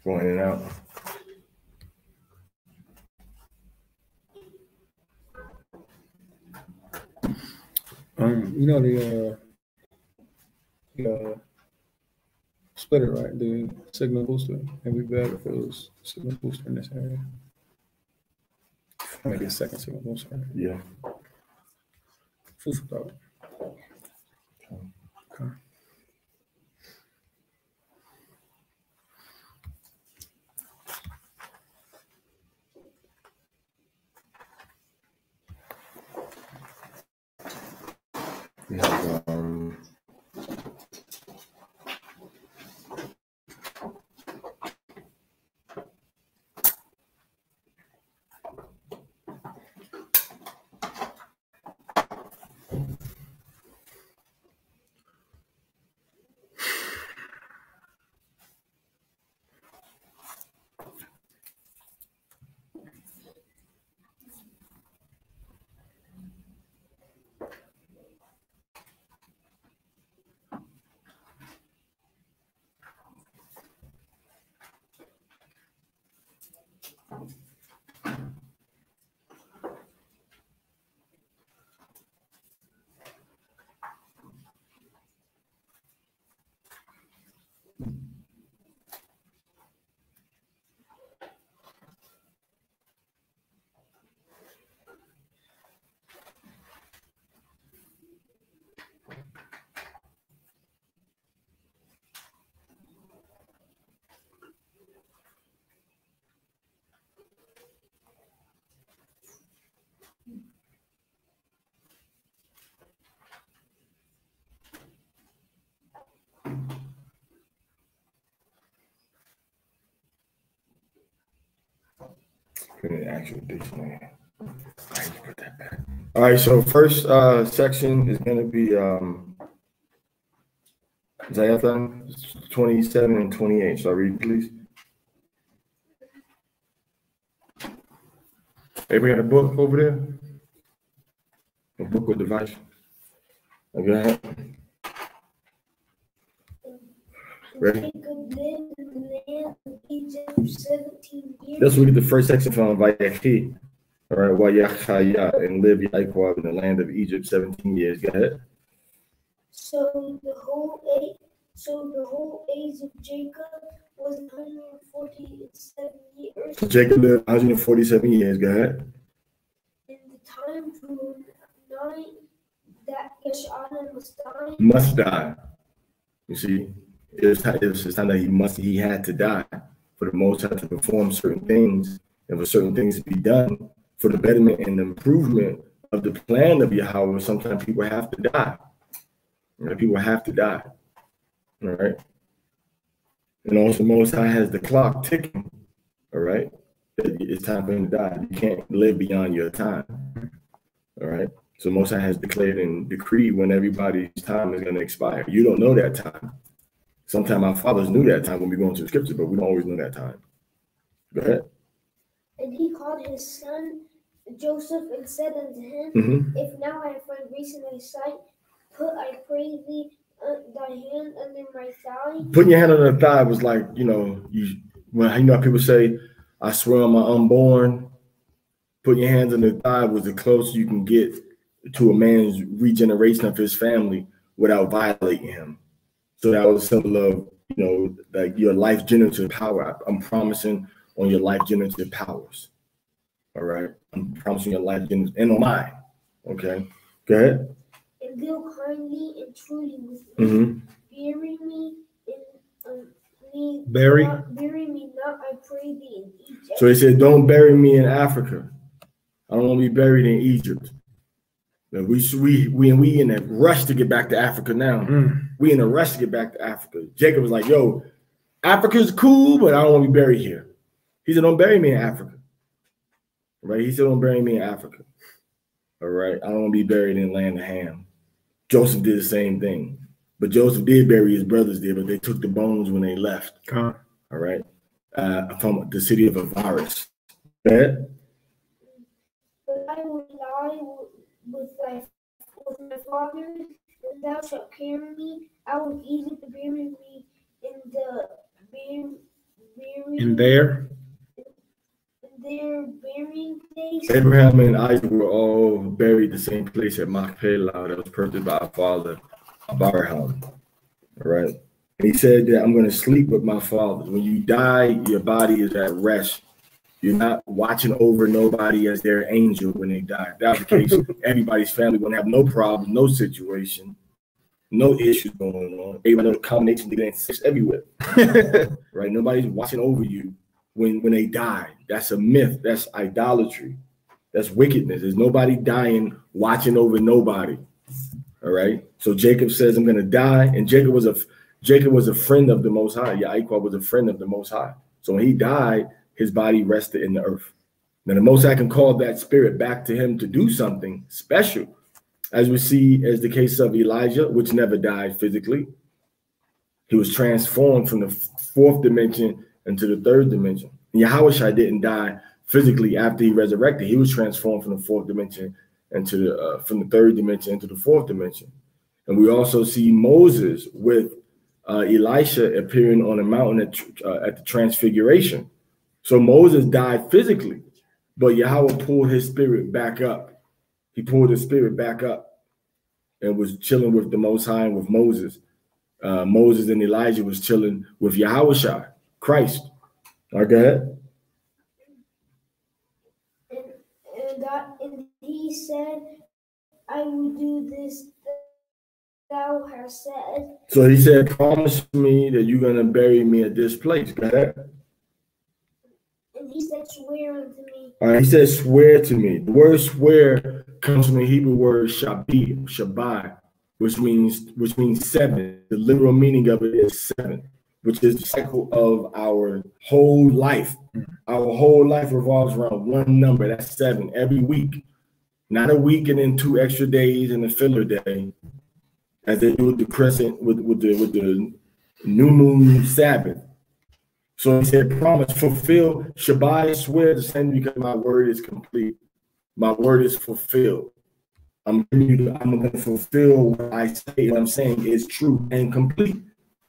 Going in and out. You know the splitter, right? The signal booster. It'd be better if it was signal booster in this area. Maybe a second signal booster. Yeah. Food for thought. Okay. We have an actual dictionary. I need to put that back. All right, so first section is going to be Isaiah 27 and 28. So read, please. Everybody got a book over there? A book or device? Go ahead. Ready? Let's look at the first section from bacc. All right, Wayachaya, and live Yaakov in the land of Egypt 17 years. Go ahead. So the whole age of Jacob was 147 years. So Jacob lived 147 years. Go ahead. In the time from 9 that Yeshua must die. You see, it was time that he had to die for the Most High to perform certain things and for certain things to be done for the betterment and improvement of the plan of Yahweh. Sometimes people have to die. Right? People have to die. All right. And also, Most High has the clock ticking. All right. It's time for him to die. You can't live beyond your time. All right. So Most High has declared and decreed when everybody's time is going to expire. You don't know that time. Sometimes our fathers knew that time when we go into the scripture, but we don't always know that time. Go ahead. And he called his son Joseph and said unto him, If now I find grace in thy sight, put, I pray thee, thy hand under my thigh. Putting your hand on the thigh was like, when how people say, I swear on my unborn. Putting your hands on the thigh was the closest you can get to a man's regeneration of his family without violating him. So that was a symbol of, like your life generative power. I'm promising on your life generative powers. All right. I'm promising your life generative and on mine. Okay. Go ahead. And deal kindly and truly with me. Bury me in bury me not, I pray thee, in Egypt. So he said, don't bury me in Africa. I don't want to be buried in Egypt. We in a rush to get back to Africa now. We in a rush to get back to Africa. Jacob was like, yo, Africa's cool, but I don't want to be buried here. He said, don't bury me in Africa. Right? He said, don't bury me in Africa. All right. I don't want to be buried in the land of Ham. Joseph did the same thing. But Joseph did bury his brothers there, but they took the bones when they left. All right. From the city of Avaris. Go ahead. But I will lie with my fathers, and thou shalt carry me out of Egypt to bury me in the In their burying place. Abraham and Isaac were all buried the same place at Machpelah that was purchased by our father Abraham. All right. And he said that I'm going to sleep with my fathers. When you die, your body is at rest. You're not watching over nobody as their angel when they die. If that was the case, everybody's family wouldn't have no problem, no situation, no issues going on. Everybody knows the combination they exist everywhere. Right? Nobody's watching over you when they die. That's a myth. That's idolatry. That's wickedness. There's nobody dying watching over nobody. All right. So Jacob says, I'm going to die. And Jacob was a friend of the Most High. Yaakov was a friend of the Most High. So when he died, his body rested in the earth. Now the Most High can call that spirit back to him to do something special, as we see as the case of Elijah, which never died physically. He was transformed from the fourth dimension into the third dimension. And Yahushua didn't die physically after he resurrected. He was transformed from the fourth dimension into from the third dimension into the fourth dimension. And we also see Moses with Elisha appearing on a mountain at the Transfiguration. So Moses died physically, but Yahweh pulled his spirit back up. He pulled his spirit back up and was chilling with the Most High and with Moses. Moses and Elijah was chilling with Yahushua, Christ. All right, go ahead. And he said, I will do this thou hast said. So he said, promise me that you're going to bury me at this place. Go ahead. And he said, swear unto me. All right, he said, swear to me. The word swear comes from the Hebrew word shabai, which means seven. The literal meaning of it is seven, which is the cycle of our whole life. Our whole life revolves around one number. That's seven every week. Not a week and then 2 extra days and a filler day, as they do with the crescent, with the new moon Sabbath. So he said, promise, fulfill, Shabbat, swear the same because my word is complete. My word is fulfilled. I'm going to fulfill what I say. What I'm saying is true and complete.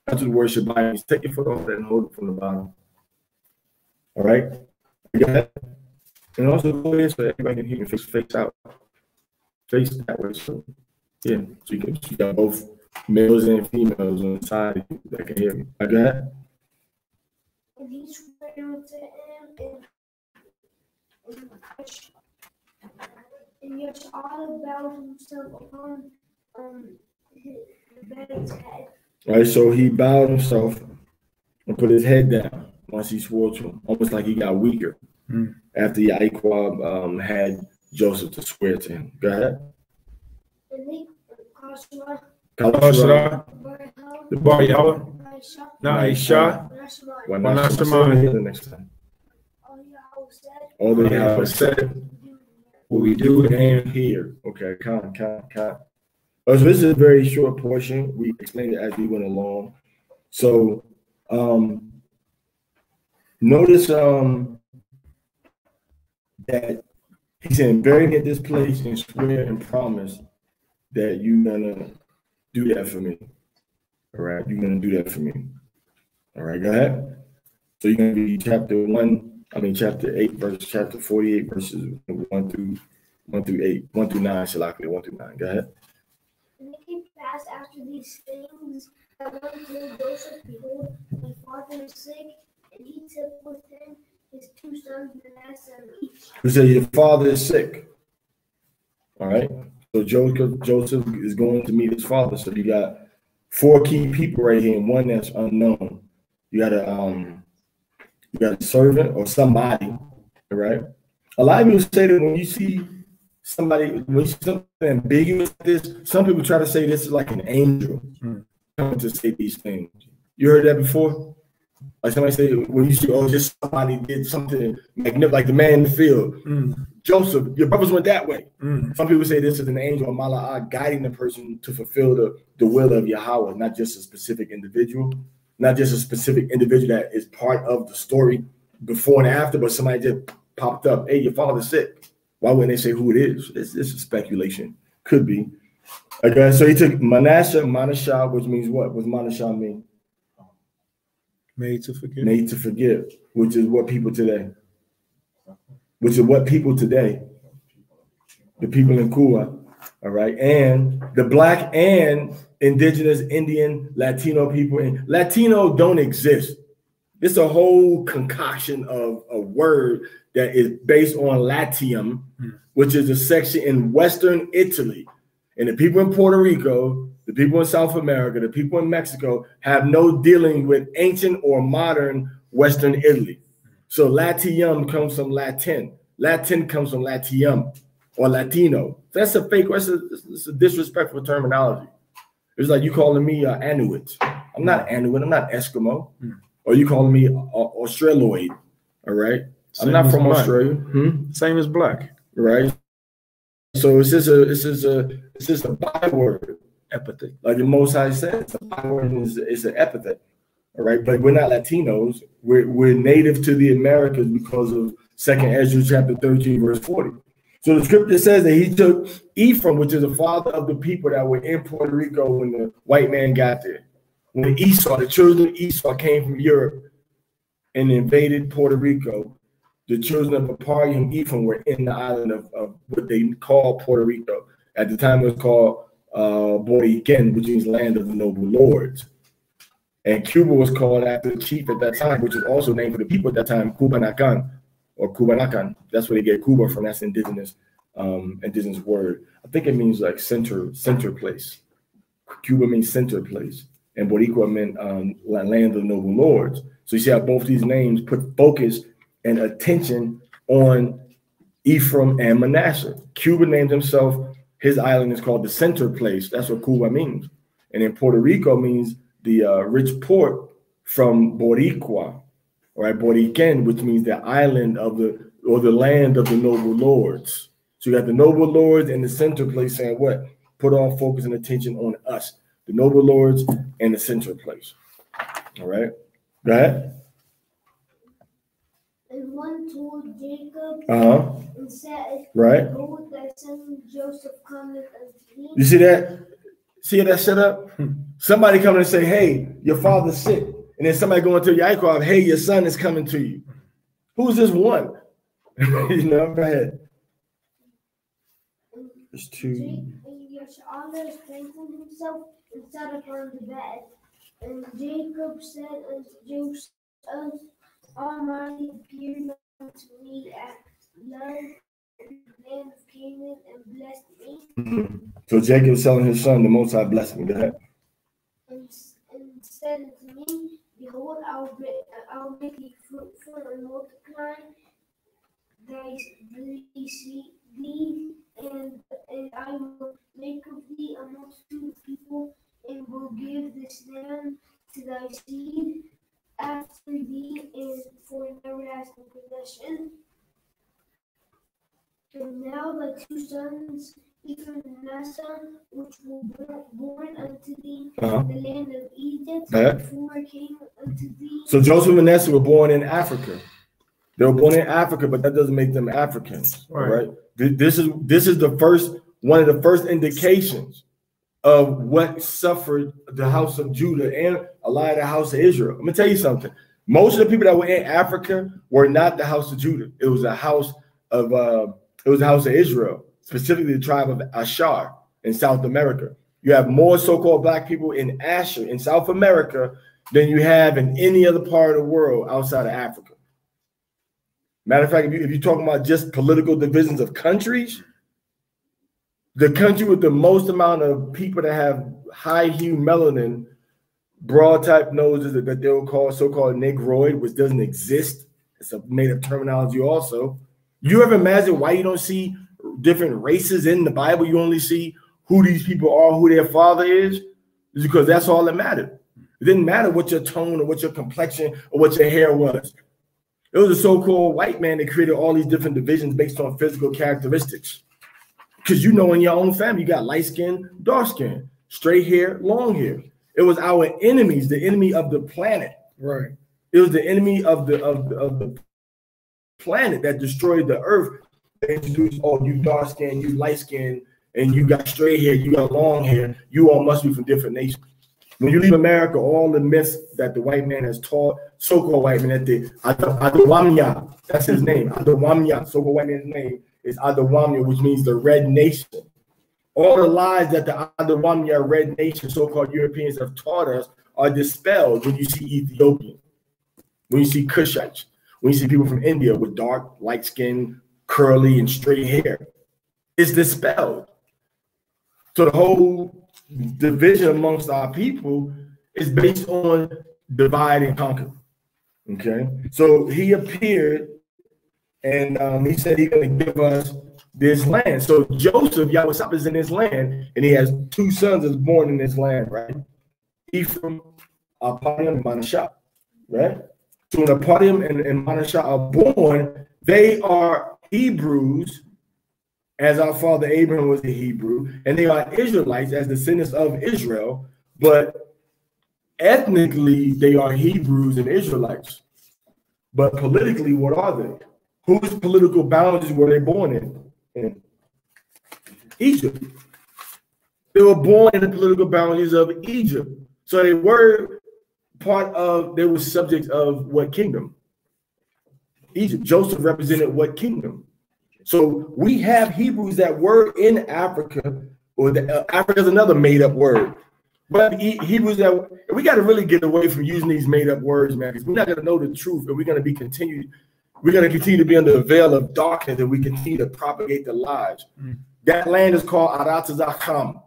That's what the word Shabbat means. Take your foot off that and hold it from the bottom. All right? You got it? And also go ahead so everybody can hear you face out. Face that way. So, yeah. So you got both males and females on the side that can hear me. I got it? And he swore unto him, and Yeshua bowed himself upon the bed's head. All right, so he bowed himself and put his head down once he swore to him, almost like he got weaker after Yaakov had Joseph to swear to him. Go ahead. And they the bar Yahweh. Naisha. The next time. All the Yahweh said, what we do and hear. Okay, count. So this is a very short portion. We explained it as we went along. So notice that he said, bury me at this place and swear and promise that you're gonna do that for me. All right, you're gonna do that for me. All right, go ahead. So you're gonna be chapter 8, chapter 48, verses 1 through 9, Shalakli, 1 through 9. Go ahead. And it came to pass after these things that one day Joseph, behold, my father is sick, and he took with him his 2 sons, Manasseh and each. Who said your father is sick? All right. So Joseph is going to meet his father. So you got 4 key people right here, and one that's unknown. You got a servant or somebody, all right? A lot of people say that when you see something ambiguous like this, some people try to say this is like an angel coming to say these things. You heard that before? Like somebody say, when you see, just somebody did something magnificent, like the man in the field. Joseph, your brothers went that way. Some people say this is an angel of Mala'ah guiding the person to fulfill the will of Yahweh, not just a specific individual, not just a specific individual that is part of the story before and after, but somebody just popped up. Hey, your father's sick. Why wouldn't they say who it is? This is speculation. Could be. Okay, so he took Manasseh, which means what? What does Manasseh mean? Made to forgive. Made to forgive, which is what people today. Which is what people today. The people in Cuba, all right, and the Black and indigenous Indian Latino people. And Latino don't exist. It's a whole concoction of a word that is based on Latium, which is a section in Western Italy. And the people in Puerto Rico, the people in South America, the people in Mexico have no dealing with ancient or modern Western Italy. So Latium comes from Latin. Latin comes from Latium or Latino. That's a fake, it's a disrespectful terminology. It's like you calling me Inuit. I'm not Inuit, I'm not Eskimo. Or you calling me Australoid, all right? I'm not from Australia. Same as black. Right? So it's just a byword. Epithet. Like the Most High said, it's a byword, it's an epithet. All right, but we're not Latinos. We're native to the Americas because of 2nd Ezra chapter 13, verse 40. So the scripture says that he took Ephraim, which is the father of the people that were in Puerto Rico when the white man got there. When Esau, the children of Esau came from Europe and invaded Puerto Rico, the children of Apari and Ephraim were in the island of what they call Puerto Rico. At the time, it was called Boriken, which means land of the noble lords. And Cuba was called after the chief at that time, which is also named for the people at that time, Cubanacan or Cubanacan. That's where they get Cuba from. That's indigenous word. I think it means like center place. Cuba means center place. And Boricua meant land of noble lords. So you see how both these names put focus and attention on Ephraim and Manasseh. Cuba named himself, his island is called the center place. That's what Cuba means. And then Puerto Rico means the rich port from Boricua, right? Boriken, which means the island of the land of the noble lords. So you got the noble lords and the center place saying what? Put all focus and attention on us, the noble lords and the center place. All right, go ahead. And one told Jacob and said, right. Behold, thy son Joseph cometh unto thee. You see that? See how that set up? Somebody coming and say, hey, your father's sick. And then somebody going to Yaakov, hey, your son is coming to you. Who's this one? You know, go ahead. There's two. Yashala strengthened himself and sat upon the bed. And Jacob said unto Joseph, Almighty appeared unto me at Luz, the land of Canaan, and blessed me. So Jacob is telling his son, the Most High blessed me. Go ahead. And said unto me, Behold, I'll make thee fruitful and multiply thy seed, and I will make of thee a multitude of people, and will give this land to thy seed after thee, and for an everlasting possession. And now thy two sons, Ephraim and Manasseh, which were born unto thee in the land of Egypt, before came unto thee. So Joseph and Manasseh were born in Africa. They were born in Africa, but that doesn't make them Africans. Right? This is one of the first indications of what suffered the house of Judah and a lot of the house of Israel. I'm gonna tell you something. Most of the people that were in Africa were not the house of Judah. It was a house of Israel, specifically the tribe of Asher in South America. You have more so-called black people in Asher in South America than you have in any other part of the world outside of Africa. Matter of fact, if you're talking about just political divisions of countries, the country with the most amount of people that have high hue melanin, broad type noses that they will call so-called Negroid, which doesn't exist. It's a made-up terminology also. You ever imagine why you don't see different races in the Bible? You only see who these people are, who their father is? It's because that's all that mattered. It didn't matter what your tone or what your complexion or what your hair was. It was a so-called white man that created all these different divisions based on physical characteristics. Because you know in your own family, you got light skin, dark skin, straight hair, long hair. It was our enemies, the enemy of the planet. Right. It was the enemy of the planet that destroyed the earth. They introduced, oh, you dark skin, you light skin, and you got straight hair, you got long hair. You all must be from different nations. When you leave America, all the myths that the white man has taught, so-called white man, that the Adawamya, that's his name, Adawamya, so-called white man's name is Adawamya, which means the red nation. All the lies that the Adawamya red nation, so-called Europeans have taught us are dispelled when you see Ethiopians, when you see Cushites, when you see people from India with dark, light skin, curly, and straight hair. It's dispelled. So the whole division amongst our people is based on divide and conquer. Okay, so he appeared and he said he's going to give us this land. So Joseph, Yahweh is in this land, and he has two sons that's born in this land, right? Ephraim, Apadium, and Manasseh, right? So when Apadium and Manasseh are born, they are Hebrews, as our father Abraham was a Hebrew, and they are Israelites as descendants of Israel, but ethnically they are Hebrews and Israelites. But politically, what are they? Whose political boundaries were they born in? Egypt. They were born in the political boundaries of Egypt. So they were they were subjects of what kingdom? Egypt. Joseph represented what kingdom? So we have Hebrews that were in Africa, or Africa is another made-up word. But Hebrews that we got to really get away from using these made-up words, man, because we're not going to know the truth, and we're going to continue to be under the veil of darkness, and we continue to propagate the lies. That land is called Aratazacham.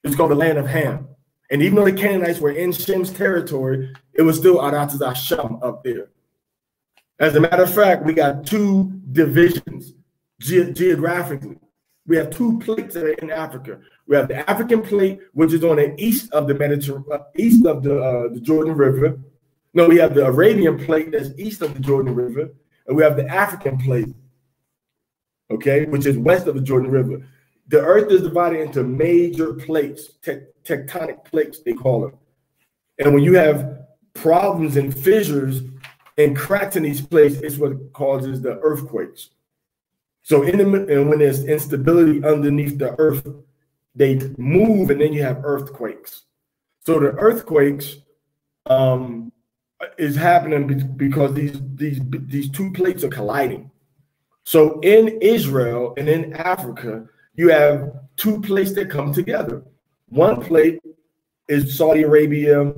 It's called the land of Ham. And even though the Canaanites were in Shem's territory, it was still Aratazacham up there. As a matter of fact, we got two divisions geographically. We have two plates that are in Africa. We have the African plate, which is on the east of the east of the Jordan River. No, we have the Arabian plate that's east of the Jordan River, and we have the African plate, okay, which is west of the Jordan River. The earth is divided into major plates, tectonic plates, they call them. And when you have problems and fissures and cracks in these plates, it's what causes the earthquakes. So and when there's instability underneath the earth, they move, and then you have earthquakes. So the earthquakes is happening because these two plates are colliding. So in Israel and in Africa, you have two plates that come together. One plate is Saudi Arabia,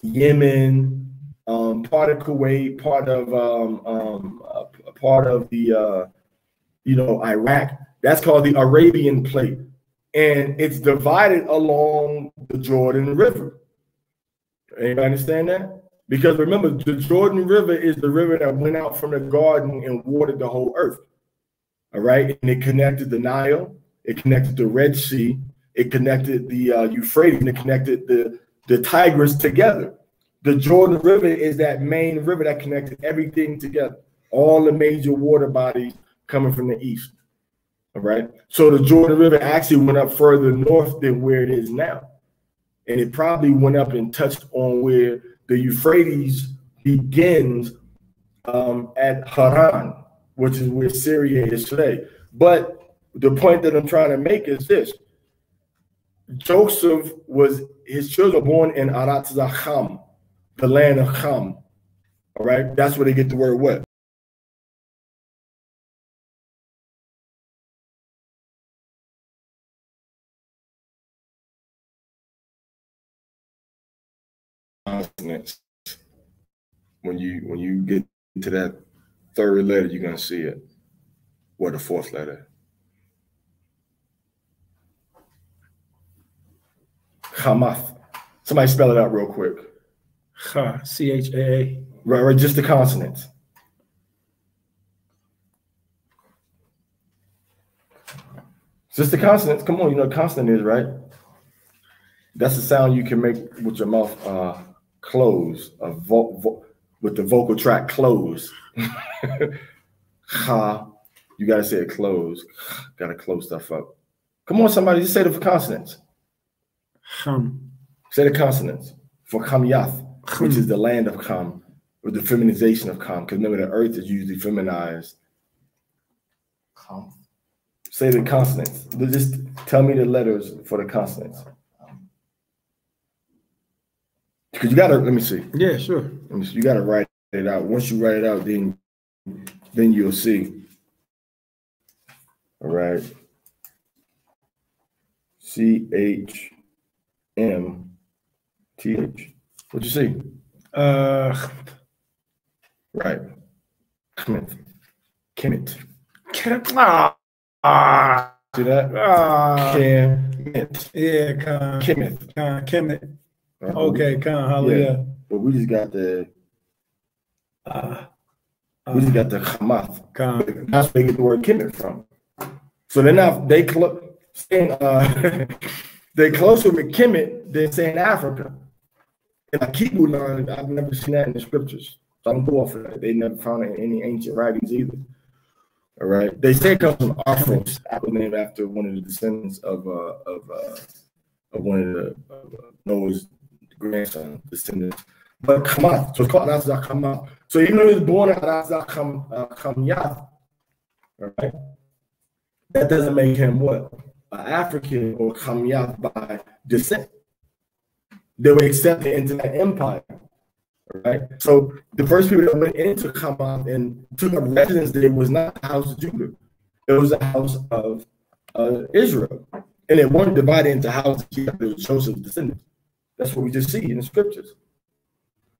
Yemen, part of Kuwait, part of the Iraq. That's called the Arabian plate, and it's divided along the Jordan River. Anybody understand that? Because remember, the Jordan River is the river that went out from the garden and watered the whole earth. All right, and it connected the Nile, it connected the Red Sea, it connected the Euphrates, and it connected the Tigris together. The Jordan River is that main river that connected everything together, all the major water bodies coming from the east. All right, so the Jordan River actually went up further north than where it is now, and it probably went up and touched on where the Euphrates begins at Haran, which is where Syria is today. But the point that I'm trying to make is this: his children were born in Aratzacham, the land of Ham. All right, that's where they get the word what? Consonants. When you get to that third letter, you're gonna see it. Or the fourth letter. Hamath. Somebody spell it out real quick. Ha, C-H-A-A. Right, just the consonants. Just the consonants. Come on, you know what consonant is, right? That's the sound you can make with your mouth closed, with the vocal tract closed. Ha. You gotta say it closed. Gotta close stuff up. Come on, somebody, just say the consonants. Say the consonants for Kamyath, which is the land of Kam, or the feminization of Kam. Because remember, the earth is usually feminized. Say the consonants. Just tell me the letters for the consonants. Because you gotta, let me see. Yeah, sure. Let me see. You gotta write it out. Once you write it out, then you'll see. All right. CHMTH. What'd you see? Right. Kemet. See that? Kemet. Yeah, Kemet. Okay, hallelujah. Yeah. But we just got the Hamath. That's where they get the word Kemet from. So they're not they're closer with Kemet than saying Africa. And Akibulon, I've never seen that in the scriptures. So I'm going for that. They never found it in any ancient writings either. All right. They say it comes from Arphos, named after one of the descendants of one of the Noah's grandson descendants. But Kamath, so it's called Azak Kamath. So even though he was born at Azak Kamyath, all right, that doesn't make him what? An African or Kamyath by descent. They were accepted into that empire. Right. So the first people that went into Hamath and took up residence there was not the house of Judah. It was the house of Israel. And it weren't divided into houses. It was Joseph's descendants. That's what we just see in the scriptures.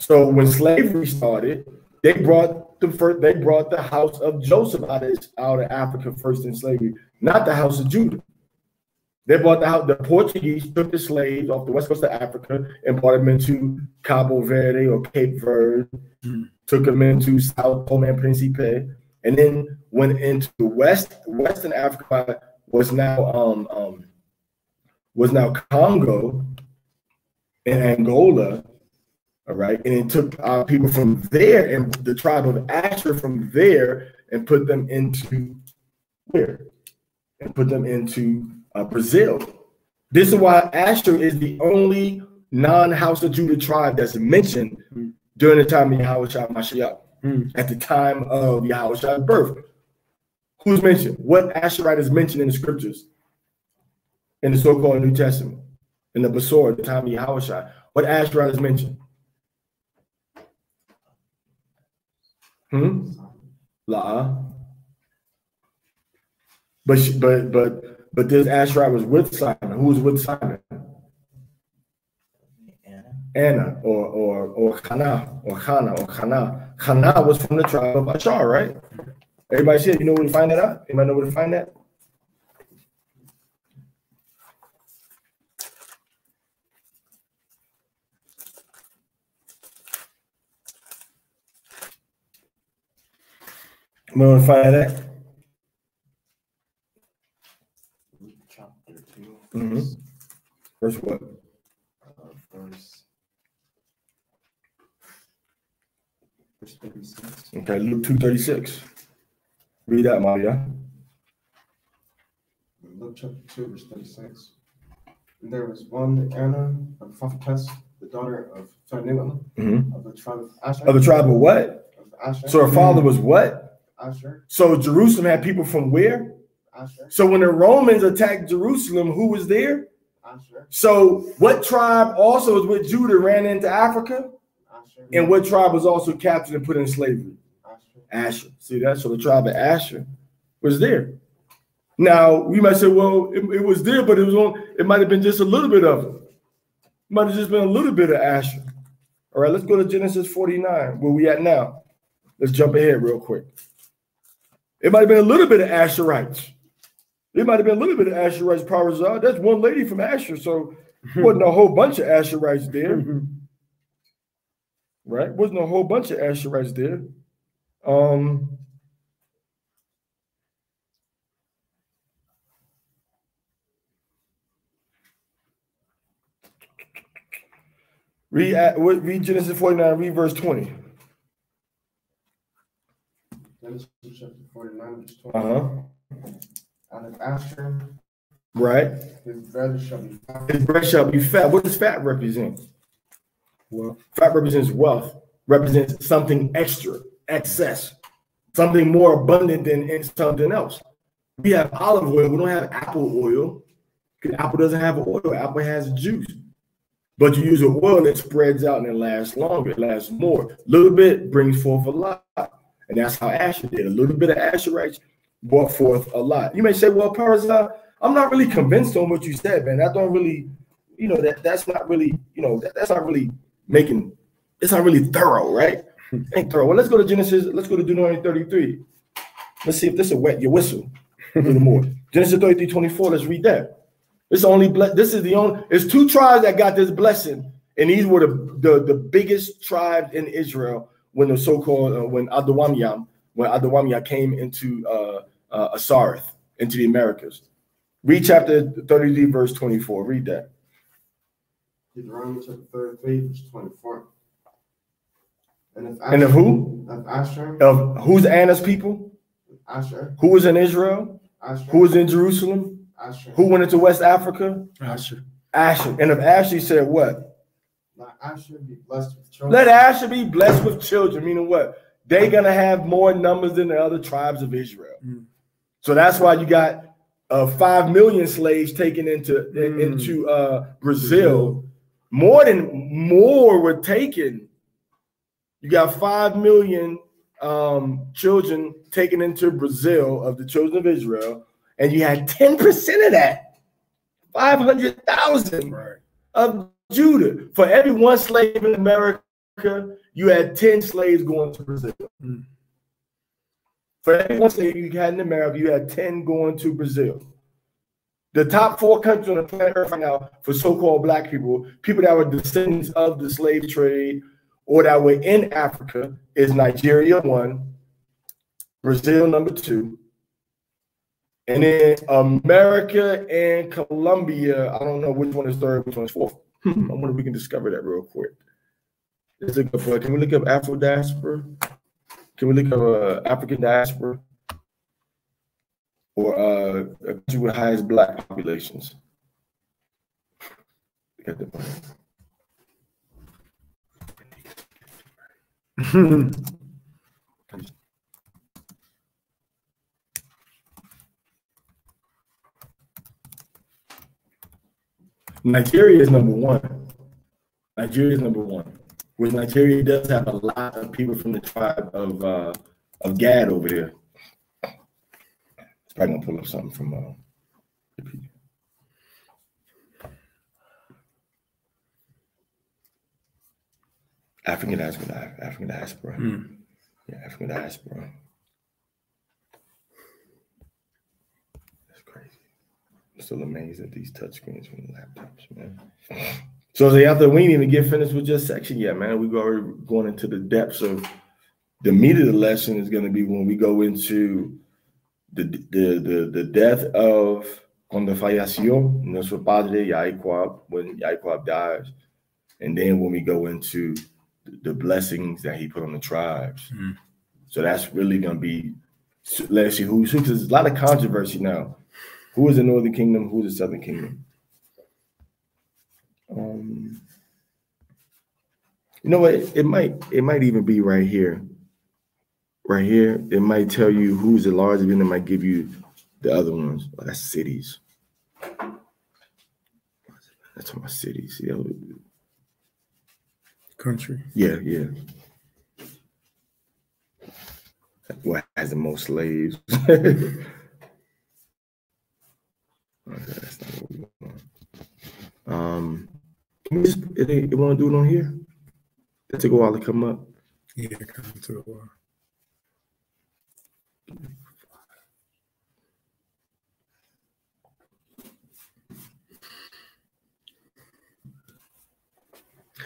So when slavery started, they brought the house of Joseph out of Africa first in slavery, not the house of Judah. They brought the Portuguese took the slaves off the west coast of Africa and brought them into Cabo Verde or Cape Verde, took them into Sao Tome and Principe, and then went into Western Africa was now Congo and Angola, all right, and it took people from there and the tribe of Asher from there and put them into where? And put them into Brazil. This is why Asher is the only non-House of Judah tribe that's mentioned during the time of Yahushua Mashiach, at the time of Yahushua's birth. Who's mentioned? What Asherite is mentioned in the scriptures, in the so-called New Testament, in the Basor, at the time of Yahushua? What Asherite is mentioned? La'ah. But this Asherite was with Simon. Who was with Simon? Anna or Hannah or Hannah. Hannah was from the tribe of Asher, right? Everybody said, you know where to find that out? Anybody know where to find that? I'm going to find that. Verse what? Verse 36. Okay, Luke 2:36. Read that, Maria. Luke chapter 2, verse 36. And there was one Anna of Prophetess, the daughter of Phanuel, of the tribe of Asher. Of the tribe of what? Of Asher. So her father was what? Asher. So Jerusalem had people from where? Asher. So when the Romans attacked Jerusalem, who was there? Asher. So what tribe also was with Judah ran into Africa? Asher. And what tribe was also captured and put in slavery? Asher. See that? So the tribe of Asher was there. Now we might say, well, it was there, but it might have been just a little bit of it. It might have just been a little bit of Asher. All right, let's go to Genesis 49. Where we at now? Let's jump ahead real quick. It might have been a little bit of Asherites. It might have been a little bit of Asherites, Parazah. That's one lady from Asher, so wasn't a whole bunch of Asherites there. Right? Wasn't a whole bunch of Asherites there. Read Genesis 49, read verse 20. Genesis chapter 49, verse 20. Out of Asher, right? His bread shall be fat. His bread shall be fat. What does fat represent? Well, fat represents wealth, represents something extra, excess, something more abundant than something else. We have olive oil. We don't have apple oil because apple doesn't have oil. Apple has juice. But you use an oil that spreads out and it lasts longer, it lasts more. A little bit brings forth a lot. And that's how Asher did. A little bit of Asherites brought forth a lot. You may say, well, Parazah, I'm not really convinced on what you said, man. I don't really, you know, that's not really, you know, that's not really making, it's not really thorough, right? Ain't thorough. Well, let's go to Genesis. Let's go to Deuteronomy 33. Let's see if this will wet your whistle a little more. Genesis 33:24. Let's read that. It's only this is the only. It's two tribes that got this blessing, and these were the biggest tribes in Israel when the so-called when Adawamya came into Asareth, into the Americas. Read chapter 33, verse 24. Read that. Deuteronomy chapter 33, verse 24. And of who? Of Asher. Of who's Anna's people? Asher. Who was in Israel? Asher. Who was in Jerusalem? Asher. Who went into West Africa? Asher. Asher. And of Asher, he said what? Let Asher be blessed with children. Let Asher be blessed with children. Meaning what? They're going to have more numbers than the other tribes of Israel. Mm. So that's why you got 5 million slaves taken into Brazil. More were taken. You got 5 million children taken into Brazil of the children of Israel, and you had 10% of that, 500,000 of Judah. For every one slave in America, you had 10 slaves going to Brazil. Mm. For every one slave you had in America, you had 10 going to Brazil. The top 4 countries on the planet Earth right now for so-called black people, people that were descendants of the slave trade or that were in Africa, is Nigeria 1, Brazil number 2, and then America and Colombia. I don't know which one is 3rd, which one is 4th. I wonder if we can discover that real quick. Let's look up, can we look up Afro diaspora? Can we look up African diaspora? Or a country with highest black populations? Nigeria is number 1. Nigeria is number 1. Which Nigeria does have a lot of people from the tribe of Gad over here. It's probably gonna pull up something from African diaspora. Yeah, African diaspora. That's crazy. I'm still amazed at these touchscreens from the laptops, man. So we didn't even get finished with just section yet, man. We're already going into the depths of the meat of the lesson is going to be when we go into the death of cuando falleció nuestro padre Yaquab, when Yaquab dies, and then when we go into the blessings that he put on the tribes. Mm. So that's really going to be, let's see who's because there's a lot of controversy now. Who is the Northern Kingdom? Who is the Southern Kingdom? You know what? It might even be right here. Right here, it might tell you who's the largest, and it might give you the other ones. Oh, that's cities. That's my cities. Yeah. Country. Yeah. What has the most slaves? Okay, that's not what we want. Can we just, it want to do it on here? It take a while to come up. Yeah, it comes to a while.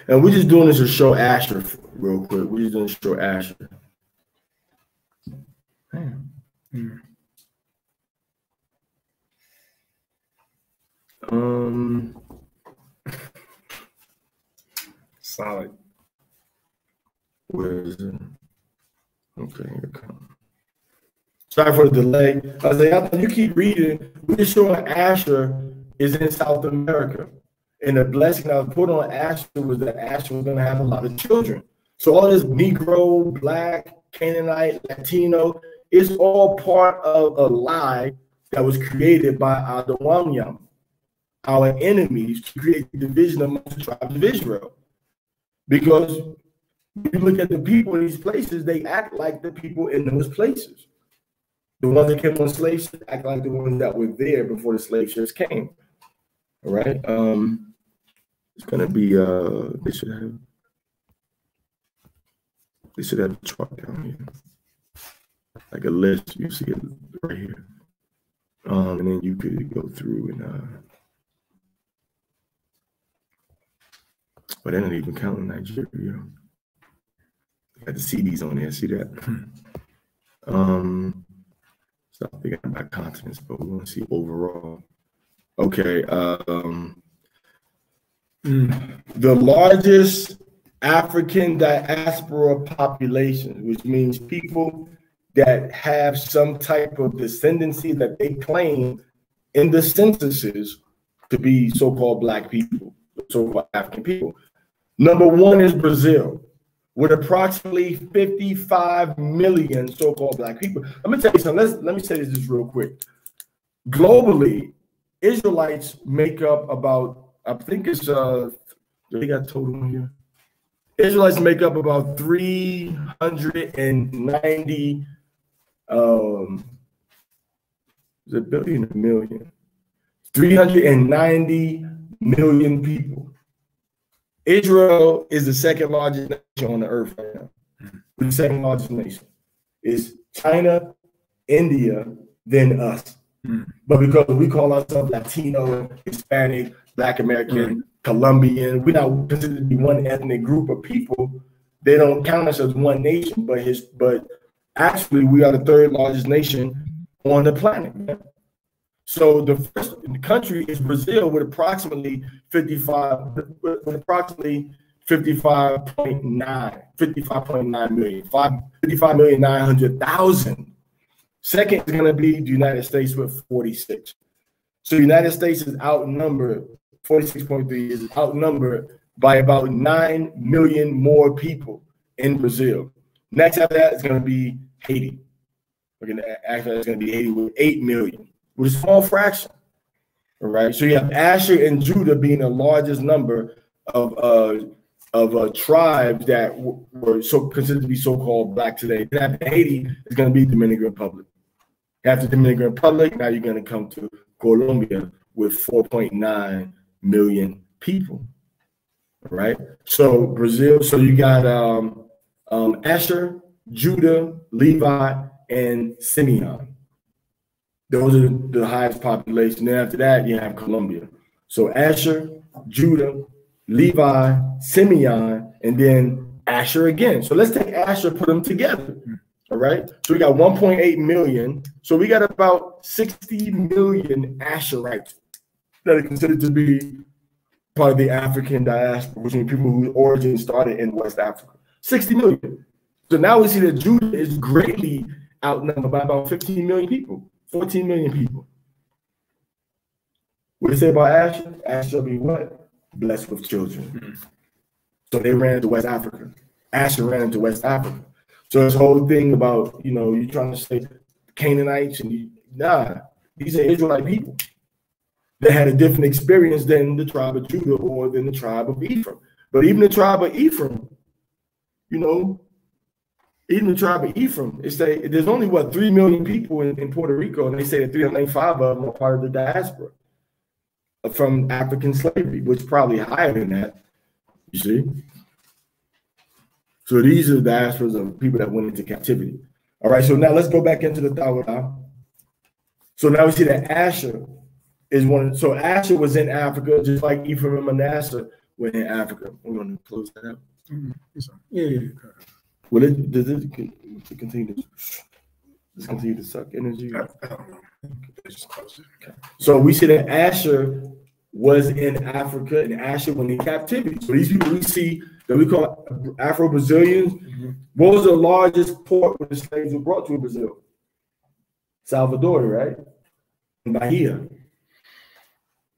And we're just doing this to show Asher real quick. We're just doing this to show Asher. Man. Solid. Where is it? Okay, here it comes. Sorry for the delay. I was like, you keep reading. We're just showing Asher is in South America. And the blessing I was put on Asher was that Asher was going to have a lot of children. So all this Negro, Black, Canaanite, Latino is all part of a lie that was created by Adawamyam. our enemies to create the division amongst the tribes of Israel. Because when you look at the people in these places, they act like the people in those places. The ones that came on slave ships act like the ones that were there before the slave ships came. All right. It's gonna be they should have a chart down here. Like a list, you see it right here. And then you could go through and but they're not even counting Nigeria. Got the CDs on there, see that? So I think I'm by continents, but we want to see overall. Okay, the largest African diaspora population, which means people that have some type of descendancy that they claim in the censuses to be so-called Black people, so-called African people. Number one is Brazil, with approximately 55 million so-called Black people. Let me tell you something. Let me say this just real quick. Globally, Israelites make up about, I think it's they got total here. Israelites make up about 390 is it billion or million? 390 million people. Israel is the second largest nation on the earth right now. The second largest nation is China, India, then us. But because we call ourselves Latino, Hispanic, Black American, Colombian, we're not considered to be one ethnic group of people. They don't count us as one nation, but actually we are the third largest nation on the planet. So the first country is Brazil with approximately 55.9 million, 55,900,000. Second is going to be the United States with 46. So the United States is outnumbered, 46.3 is outnumbered by about 9 million more people in Brazil. Next after that is going to be Haiti. After that is going to be Haiti with 8 million, with a small fraction. All right. So you have Asher and Judah being the largest number of tribes that were considered to be so-called Black today. And after Haiti is going to be Dominican Republic. After Dominican Republic, now you're going to come to Colombia with 4.9 million people. All right. So Brazil. So you got Asher, Judah, Levi, and Simeon. Those are the highest population. Then after that, you have Colombia. So Asher, Judah, Levi, Simeon, and then Asher again. So let's take Asher, put them together. All right. So we got 1.8 million. So we got about 60 million Asherites that are considered to be part of the African diaspora, which means people whose origin started in West Africa. 60 million. So now we see that Judah is greatly outnumbered by about 15 million people, 14 million people. What do you say about Asher? Asher shall be what? Blessed with children. So they ran into West Africa. Asher ran into West Africa. So this whole thing about, you're trying to say Canaanites and these are Israelite people that had a different experience than the tribe of Judah or than the tribe of Ephraim. But even the tribe of Ephraim, there's only 3 million people in Puerto Rico, and they say that 395 of them are part of the diaspora from African slavery, which is probably higher than that. You see? So these are the diasporas of people that went into captivity. All right, so now let's go back into the Tawrah. So now we see that Asher is so Asher was in Africa, just like Ephraim and Manasseh were in Africa. We're going to close that up. Yeah. Well, does it continue to suck energy? I don't know. Okay. So we see that Asher was in Africa, and Asher went in captivity. So these people we see that we call Afro-Brazilians, what was the largest port where the slaves were brought to Brazil? Salvador, right? Bahia.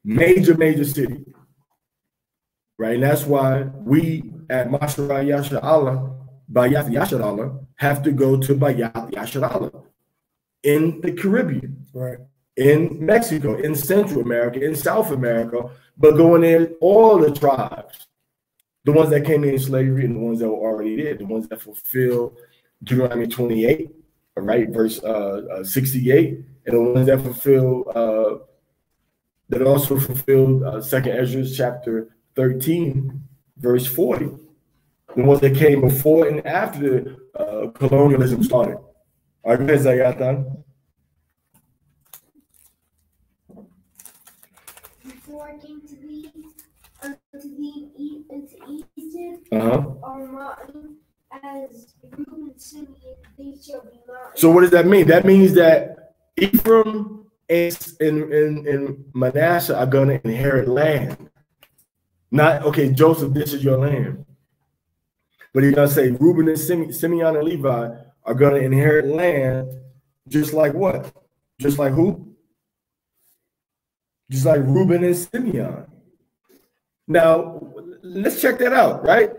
Major city. Right? And that's why we at Mashra Yasha Allah, Bayat Yasha Allah, have to go to Bayat Yasha Allah in the Caribbean. Right. in Mexico, in Central America, in South America, but going in all the tribes, the ones that came in slavery and the ones that were already there, the ones that fulfilled Deuteronomy 28, right, verse 68, and the ones that fulfilled, that also fulfilled Second Ezra chapter 13, verse 40, the ones that came before and after the colonialism started. All right, guys, I got done. Before I came to thee, into Egypt, are mine, as Reuben, Simeon, they shall be mine. So what does that mean? That means that Ephraim and Manasseh are going to inherit land. Not, okay, Joseph, this is your land. But he's going to say Reuben and Simeon and Levi are going to inherit land just like what? Just like who? Just like Reuben and Simeon. Now, let's check that out, right?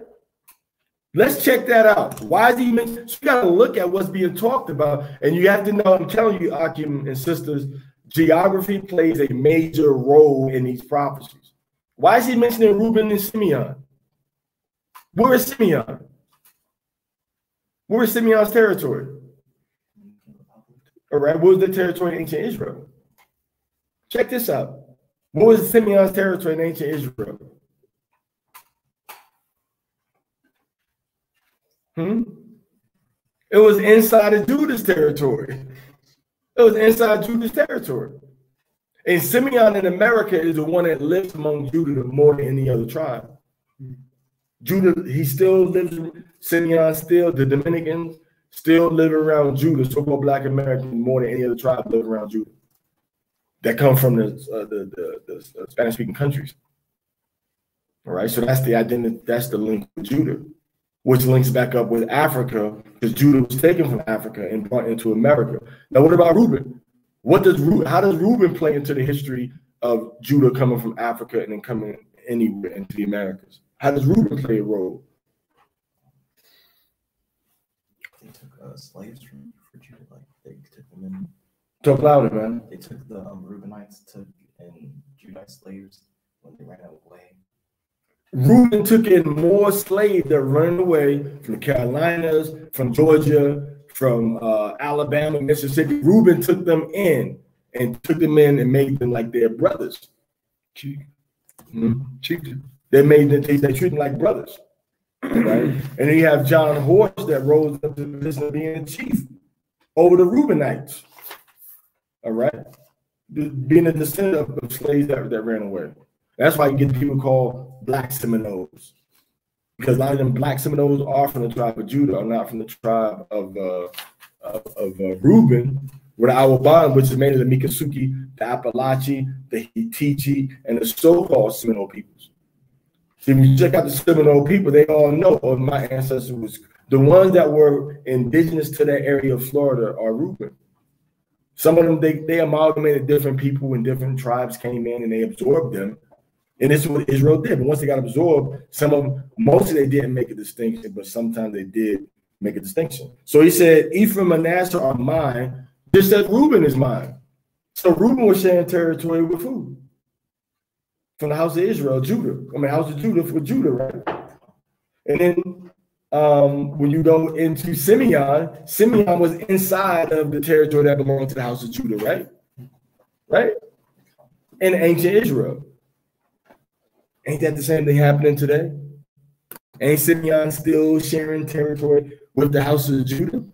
Let's check that out. Why is he mentioning? So you got to look at what's being talked about. And you have to know, I'm telling you, Akim and sisters, geography plays a major role in these prophecies. Why is he mentioning Reuben and Simeon? Where is Simeon? Where is Simeon's territory? All right, what was the territory in ancient Israel? Check this out. What was Simeon's territory in ancient Israel? It was inside of Judah's territory. It was inside Judah's territory. And Simeon in America is the one that lives among Judah more than any other tribe. Judah, he still lives, Simeon still, the Dominicans still live around Judah, so-called Black Americans more than any other tribe live around Judah. That come from the Spanish-speaking countries. All right, so that's the identity, that's the link with Judah, which links back up with Africa, because Judah was taken from Africa and brought into America. Now, what about Reuben? How does Reuben play into the history of Judah coming from Africa and then coming anywhere into the Americas? How does Reuben play a role? They took slaves for Judah, like they took them in. Talk louder, man. They took the Reubenites and Judite slaves when they ran away. Reuben took in more slaves that ran away from the Carolinas, from Georgia, from Alabama, Mississippi. Reuben took them in and made them like their brothers. They treated them like brothers, right? And then you have John Horse that rose up to the position of being a chief over the Reubenites. All right, being a descendant of slaves that ran away. That's why you get people called Black Seminoles, because a lot of them Black Seminoles are from the tribe of Judah, are not from the tribe of Reuben, with the Awabon, which is mainly the Miccosukee, the Appalachi, the Hittite, and the so-called Seminole peoples. So if you check out the Seminole people, they all know, oh, my ancestors was the ones that were indigenous to that area of Florida are Reuben. Some of them, they amalgamated different people and different tribes came in and they absorbed them. And this is what Israel did. But once they got absorbed, most of them didn't make a distinction, but sometimes they did make a distinction. So he said, Ephraim and Manasseh are mine, just as Reuben is mine. So Reuben was sharing territory with who? From the house of Israel, Judah. I mean, house of Judah for Judah, right? And then when you go into Simeon was inside of the territory that belonged to the house of Judah, right? Right? In ancient Israel. Ain't that the same thing happening today? Ain't Simeon still sharing territory with the house of Judah?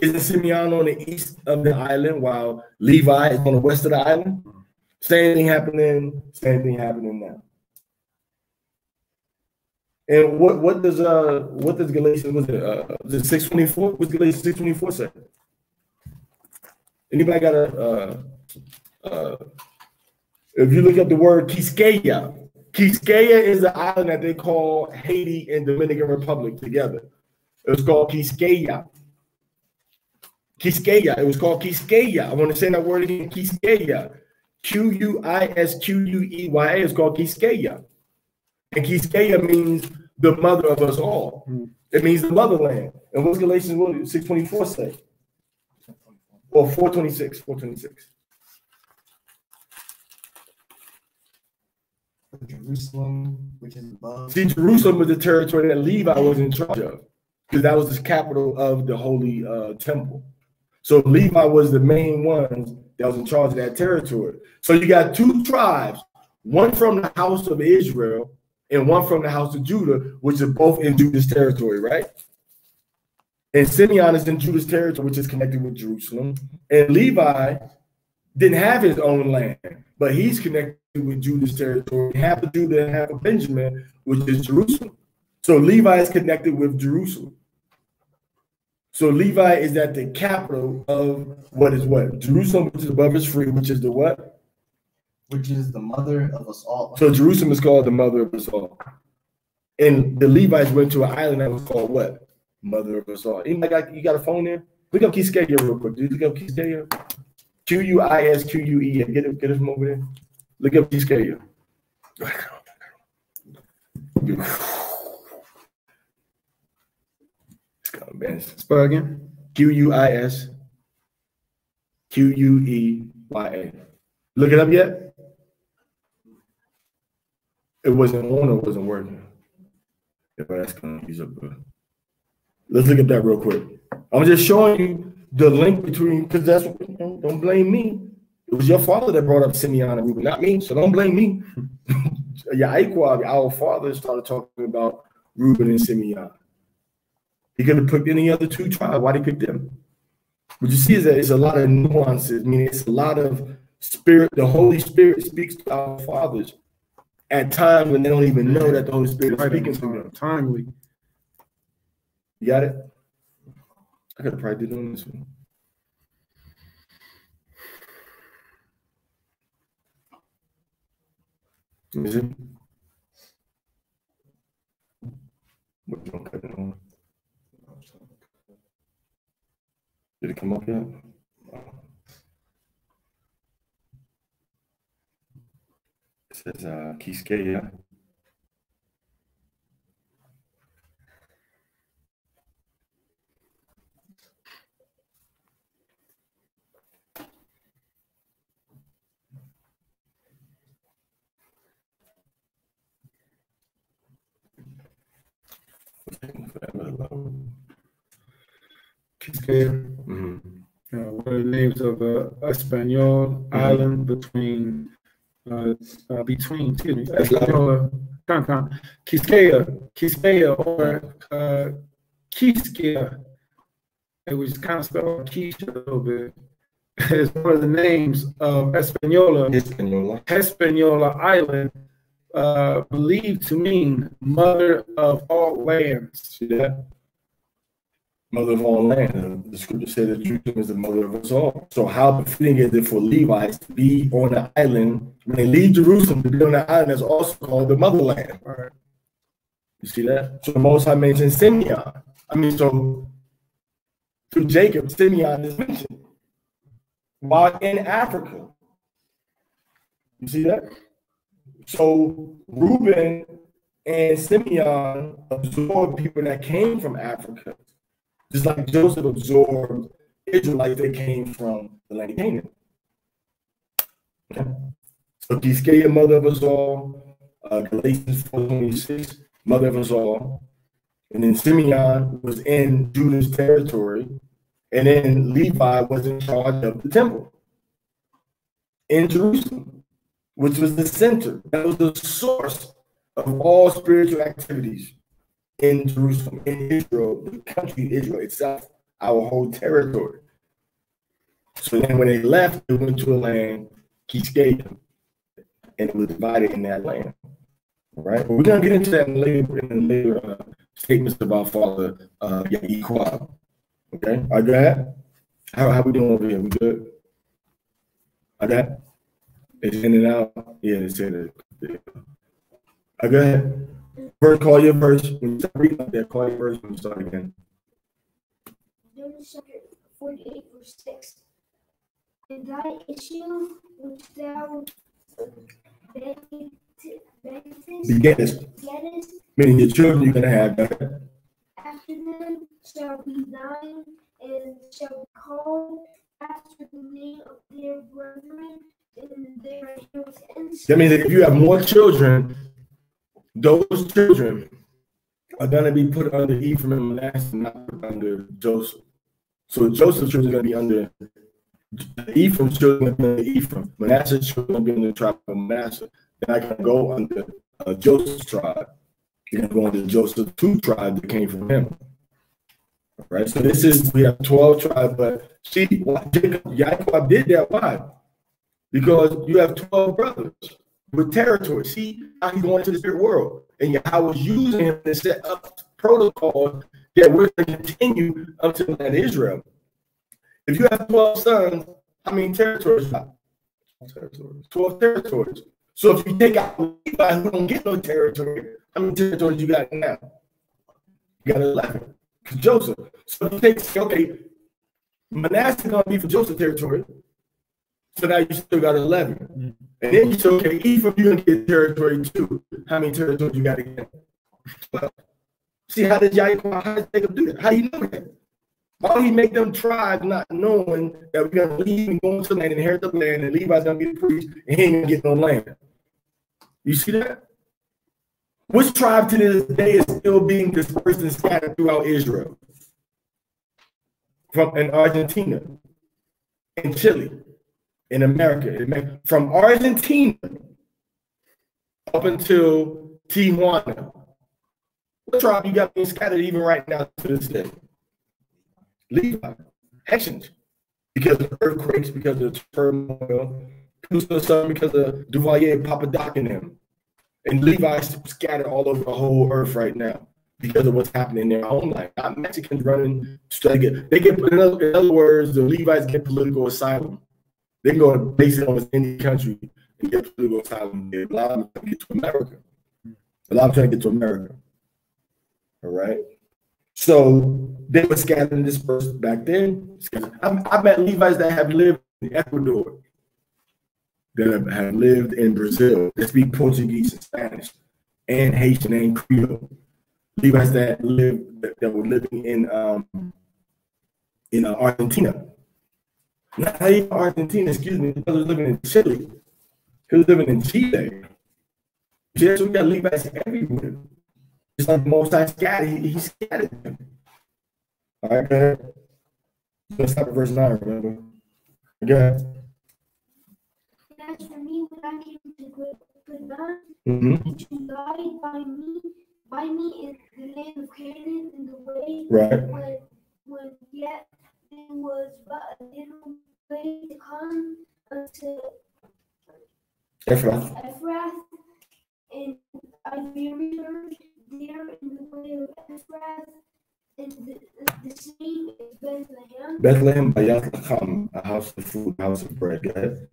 Isn't Simeon on the east of the island while Levi is on the west of the island? Same thing happening now. And what does Galatians, was it 6:24? What's Galatians 6:24 say? Anybody got if you look up the word Quisqueya is the island that they call Haiti and Dominican Republic together. It was called Quisqueya. It was called Quisqueya. I want to say that word again, Quisqueya. Quisqueya is called Quisqueya. And Quisqueya means the mother of us all. It means the motherland. And what's Galatians 6:24 say? Or 4:26. Jerusalem, which is above. See, Jerusalem was the territory that Levi was in charge of, because that was the capital of the holy temple. So Levi was the main ones that was in charge of that territory. So you got two tribes, one from the house of Israel and one from the house of Judah, which are both in Judah's territory, right? And Simeon is in Judah's territory, which is connected with Jerusalem. And Levi didn't have his own land, but he's connected with Judah's territory, half of Judah and half of Benjamin, which is Jerusalem. So Levi is connected with Jerusalem. So Levi is at the capital of what is what? Jerusalem, which is above is free, which is the what? Which is the mother of us all. So Jerusalem is called the mother of us all. And the Levites went to an island that was called what? Mother of us all. Anybody you got a phone there? Look up Quisqueya real quick. Dude, look up Quisqueya. Quisquea. Get it from over there. Look up Quisqueya. Spell again. Quisqueya. Look it up yet? It wasn't on or it wasn't working. If that's confused up. Let's look at that real quick. I'm just showing you the link between, because that's, don't blame me. It was your father that brought up Simeon and Reuben, not me, so don't blame me. Yaakov, our father, started talking about Reuben and Simeon. He could have picked any other two tribes. Why did he pick them? What you see is that it's a lot of nuances. I mean, it's a lot of spirit. The Holy Spirit speaks to our fathers at times when they don't even know that the Holy Spirit is speaking to them. Timely. You got it? I could have probably did on this one. Is it? What you cut it on? Did it come up yet? It says Quisqueya. Quisqueya. One of the names of Espanol island between Espanol, Quisqueya or Quisqueya. It was kind of spelled quiche a little bit. It's one of the names of Hispaniola Island, believed to mean mother of all lands. See that? Mother of all land. The scripture said that Jerusalem is the mother of us all. So how befitting is it for Levites to be on the island, when they leave Jerusalem to be on the island that's also called the motherland? Right. You see that? So the Most High mentioned Simeon. So through Jacob, Simeon is mentioned. While in Africa. You see that? So Reuben and Simeon absorbed people that came from Africa. Just like Joseph absorbed Israelites that came from the land of Canaan. Okay. So Quisqueya, mother of us all, Galatians 4:26, mother of us all. And then Simeon was in Judah's territory. And then Levi was in charge of the temple in Jerusalem, which was the center. That was the source of all spiritual activities in Jerusalem, in Israel, the country Israel itself, our whole territory. So then when they left, they went to a land, Quisqueya, and it was divided in that land. Right? But we're going to get into that in later statements of our father, Yaakov. Okay, I got it. How we doing over here? We good? I got it. It's in and out. Yeah, it's in it. I got it. First, call your verse. When you start reading like that, call your verse when you start again. Genesis 48, verse 6. And thy issue which thou begettest, meaning your children you're going to have. After them shall be thine, and shall be called after the name of their brethren, in their inheritance. That means that if you have more children, those children are going to be put under Ephraim and Manasseh, not put under Joseph. So Joseph's children are going to be under Ephraim's children, are going to be under Ephraim. Manasseh's children are going to be under the tribe of Manasseh. They're not going to go under Joseph's tribe. They're going to go under Joseph's 2 tribes that came from him. Right? So we have 12 tribes, but see, Yaakov did that. Why? Because you have 12 brothers with territory. See how he's going to the spirit world. And Yahweh was using him to set up protocol that we're going to continue up to the land of Israel. If you have 12 sons, how many territories? 12 territories. So if you take out Levi who don't get no territory, how many territories you got now? You got 11. Because Joseph. So if you take, okay, Manasseh is going to be for Joseph territory. So now you still got 11. And then you say, okay, Ephraim, you're going to get territory too. How many territories you got again? 12. See, how did Jacob do that? How do you know that? Why would he make them tribes not knowing that we're going to leave and go into the land and inherit the land, and Levi's going to be the priest, and he ain't going to get no land? You see that? Which tribe to this day is still being dispersed and scattered throughout Israel? In Argentina, in Chile, in America, from Argentina up until Tijuana. What tribe you got being scattered even right now to this day? Levi, Hessians, because of earthquakes, because of turmoil, because of Duvalier, Papadoc and them. And Levi's scattered all over the whole earth right now because of what's happening in their own life. Not Mexicans running, they get in other words, the Levites get political asylum. They can go to base it on any country and get political asylum. A lot of them get to America. A lot of them trying to get to America. All right. So they were scattered and dispersed back then. I met Levites that have lived in Ecuador, that have lived in Brazil, that speak Portuguese and Spanish, and Haitian and Creole. Levites that were living in Argentina. Not even Argentina, excuse me, because living in Chile. Because living in Chile. So we got Levites everywhere. Just like the Most High scattered, he scattered them. All right, go ahead. Let's stop at verse 9, remember? Go ahead. As for me, when I came to Canaan, Mm-hmm. you lied by me in the land of Canaan in the way, Right. when yet there was but a little way to come unto Ephrath, and I buried there in the way of Ephrath, and the same is Bethlehem. Bethlehem, Bayat Lacham, a house of food, a house of bread. Go ahead.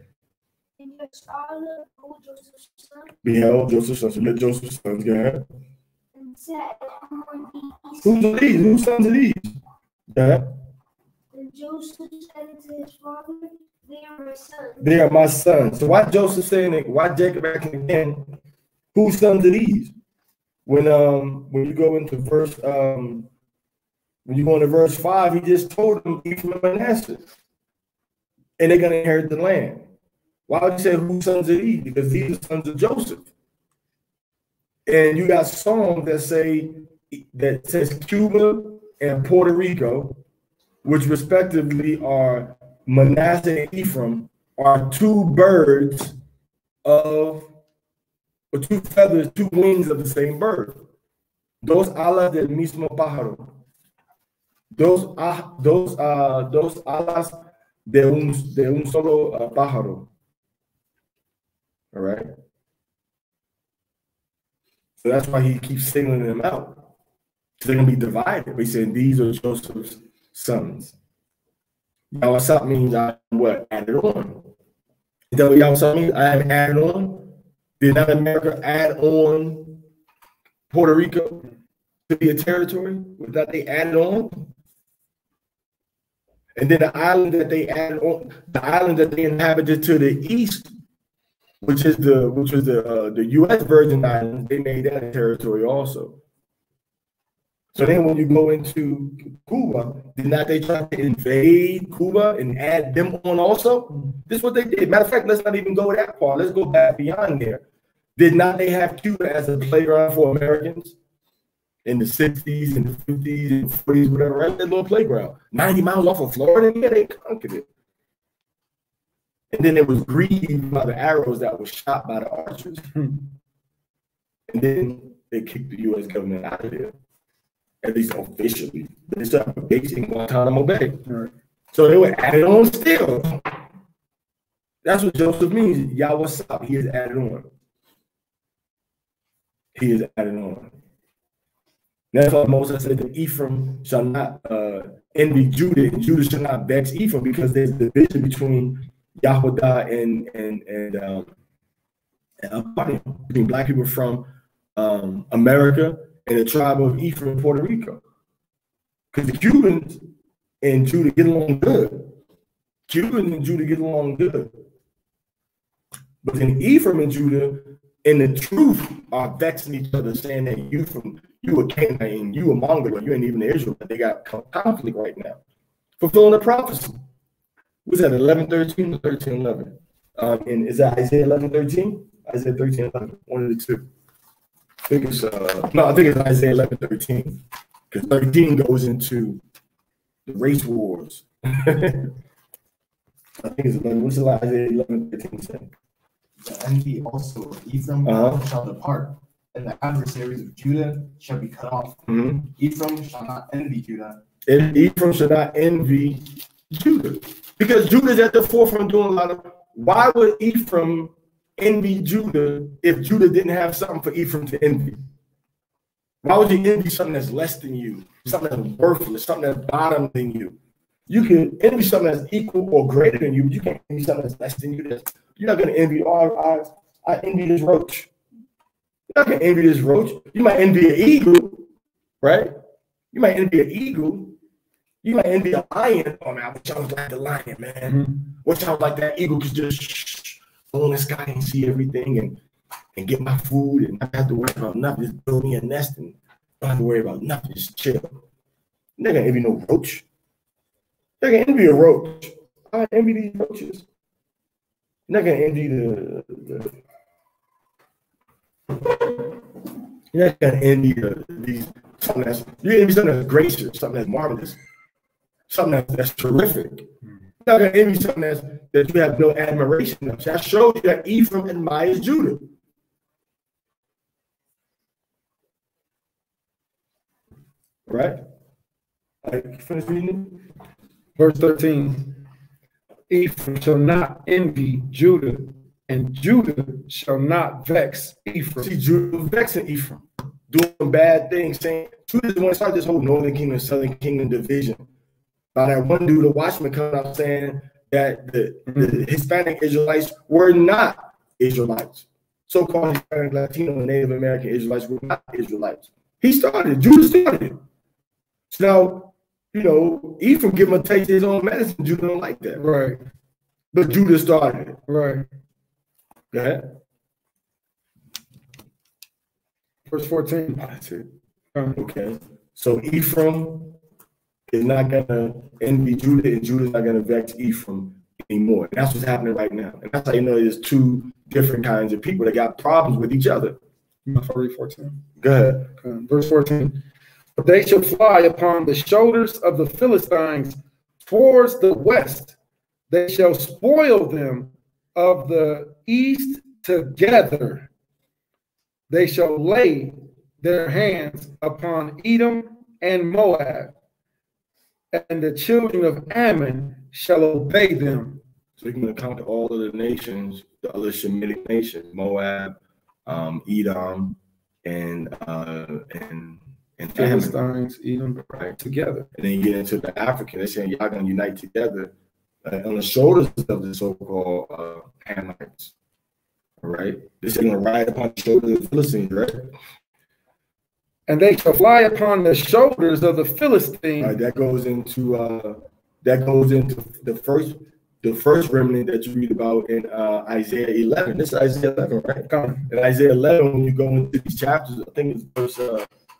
And Yeshua, Joseph's son, Beheld Joseph's sons. Let Joseph's sons. Go ahead. and sat on the east. Who's are these? Whose sons are these? Go ahead. And Joseph said to his father, they are my sons. They are my sons. So why Joseph saying it? Why Jacob asking again? Whose sons are these? When you go into verse when you go into verse 5, he just told them Ephraim and Manasseh, and they're gonna inherit the land. Why would you say whose sons are these? Because these are sons of Joseph. And you got songs that says Cuba and Puerto Rico, which respectively are Manasseh and Ephraim, are two birds or two feathers, two wings of the same bird. Dos alas del mismo pájaro. Dos alas de un solo pájaro. All right. So that's why he keeps singling them out. So they're gonna be divided. He said these are Joseph's sons. Yawasap means I am what? Added on. Is that what Yawasap means? I am added on. Did not America add on Puerto Rico to be a territory? Was that they added on? And then the island that they added on, the island that they inhabited to the east, which was the U.S. Virgin Islands, they made that a territory also. So then when you go into Cuba, did not they try to invade Cuba and add them on also? This is what they did. Matter of fact, let's not even go that far. Let's go back beyond there. Did not they have Cuba as a playground for Americans in the 60s and the 50s and 40s, whatever, right? That little playground. 90 miles off of Florida, yeah, they conquered it. And then it was grieved by the arrows that were shot by the archers. And then they kicked the U.S. government out of there, at least officially. But they started a base in Guantanamo Bay. Right. So they were added on still. That's what Joseph means. Yahweh Sab, he is added on. He is added on. That's why Moses said that Ephraim shall not envy Judah, and Judah shall not vex Ephraim, because there's a division between Yahudah and between black people from America and the tribe of Ephraim in Puerto Rico. Because the Cubans and Judah get along good. Cubans and Judah get along good. But then Ephraim and Judah, in the truth, are vexing each other, saying that you a Canaanite, you a Mongol, you ain't even an Israelite. They got conflict right now. Fulfilling the prophecy. Was that 11:13 or 13:11? And is that Isaiah 11:13? Isaiah 13:11. One of the two. I think it's Isaiah 11:13. Because 13 goes into the race wars. I think it's 11. What's the Isaiah 11:13 saying? The envy also of Ephraim shall depart, and the adversaries of Judah shall be cut off. Ephraim shall not envy Judah. And Ephraim shall not envy Judah. Because Judah's at the forefront doing a lot of. Why would Ephraim envy Judah if Judah didn't have something for Ephraim to envy? Why would you envy something that's less than you, something that's worthless, something that's bottom than you? You can envy something that's equal or greater than you, but you can't envy something that's less than you. You're not going to envy, I envy this roach. You're not going to envy this roach. You might envy an eagle, right? You might envy an eagle. You might envy a lion. Oh, man, I wish I was like the lion, man. Wish I was like that eagle could just go in the sky and see everything and get my food and not have to worry about nothing. Just build me a nest and don't have to worry about nothing. Just chill. You're not going to envy no roach. You're not going to envy a roach. I envy these roaches. You're not going to envy you're not going to envy something that's gracious, something that's marvelous, something that's terrific. You're not going to envy something that you have no admiration of. That shows you that Ephraim admires Judah. Right? Finish reading. Verse 13. Ephraim shall not envy Judah, and Judah shall not vex Ephraim. See, Judah was vexing Ephraim, doing bad things, saying Judah is the one that started this whole Northern Kingdom, Southern Kingdom division. By that one dude, the watchman, coming out saying that the Hispanic Israelites were not Israelites. So-called Hispanic, Latino, and Native American Israelites were not Israelites. He started it. Judah started it. So now, Ephraim give him a taste of his own medicine. Judah don't like that. Right. But Judah started it. Right. Go ahead. Verse 14. That's it. Okay. So Ephraim is not going to envy Judah, and Judah's not going to vex Ephraim anymore. And that's what's happening right now. And that's how you know there's two different kinds of people that got problems with each other. I'll read 14. Go ahead. Verse 14. But they shall fly upon the shoulders of the Philistines towards the west. They shall spoil them of the east together. They shall lay their hands upon Edom and Moab, and the children of Ammon shall obey them. So you're going to count all of the nations, the other Shemitic nations, Moab, Edom, and Philistines, Edom, right together. And then you get into the African. They're saying y'all going to unite together on the shoulders of the so-called Hamites. All right? They're going to ride upon the shoulders of the Philistines, right? And they shall fly upon the shoulders of the Philistines. Right, that goes into the first remnant that you read about in Isaiah 11. This is Isaiah 11, right? In Isaiah 11, when you go into these chapters, I think it's verse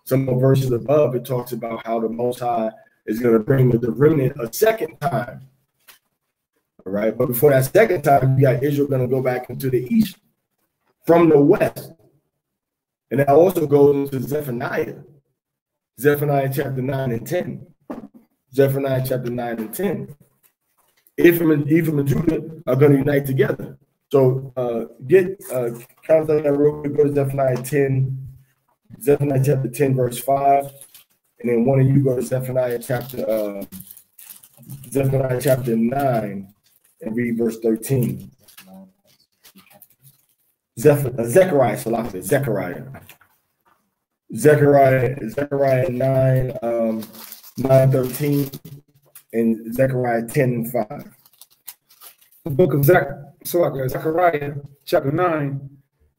some of the verses above, it talks about how the Most High is going to bring the remnant a second time. All right. But before that second time, you got Israel going to go back into the east from the west. And that also goes into Zephaniah. Zephaniah chapter 9 and 10. Zephaniah chapter 9 and 10. Ephraim and Judah are going to unite together. So count that real quick. Go to Zephaniah 10, Zephaniah chapter 10, verse 5. And then one of you go to Zephaniah chapter 9 and read verse 13. Zechariah, Zechariah 9, 13, and Zechariah 10 and 5. The book of Zechariah, chapter 9,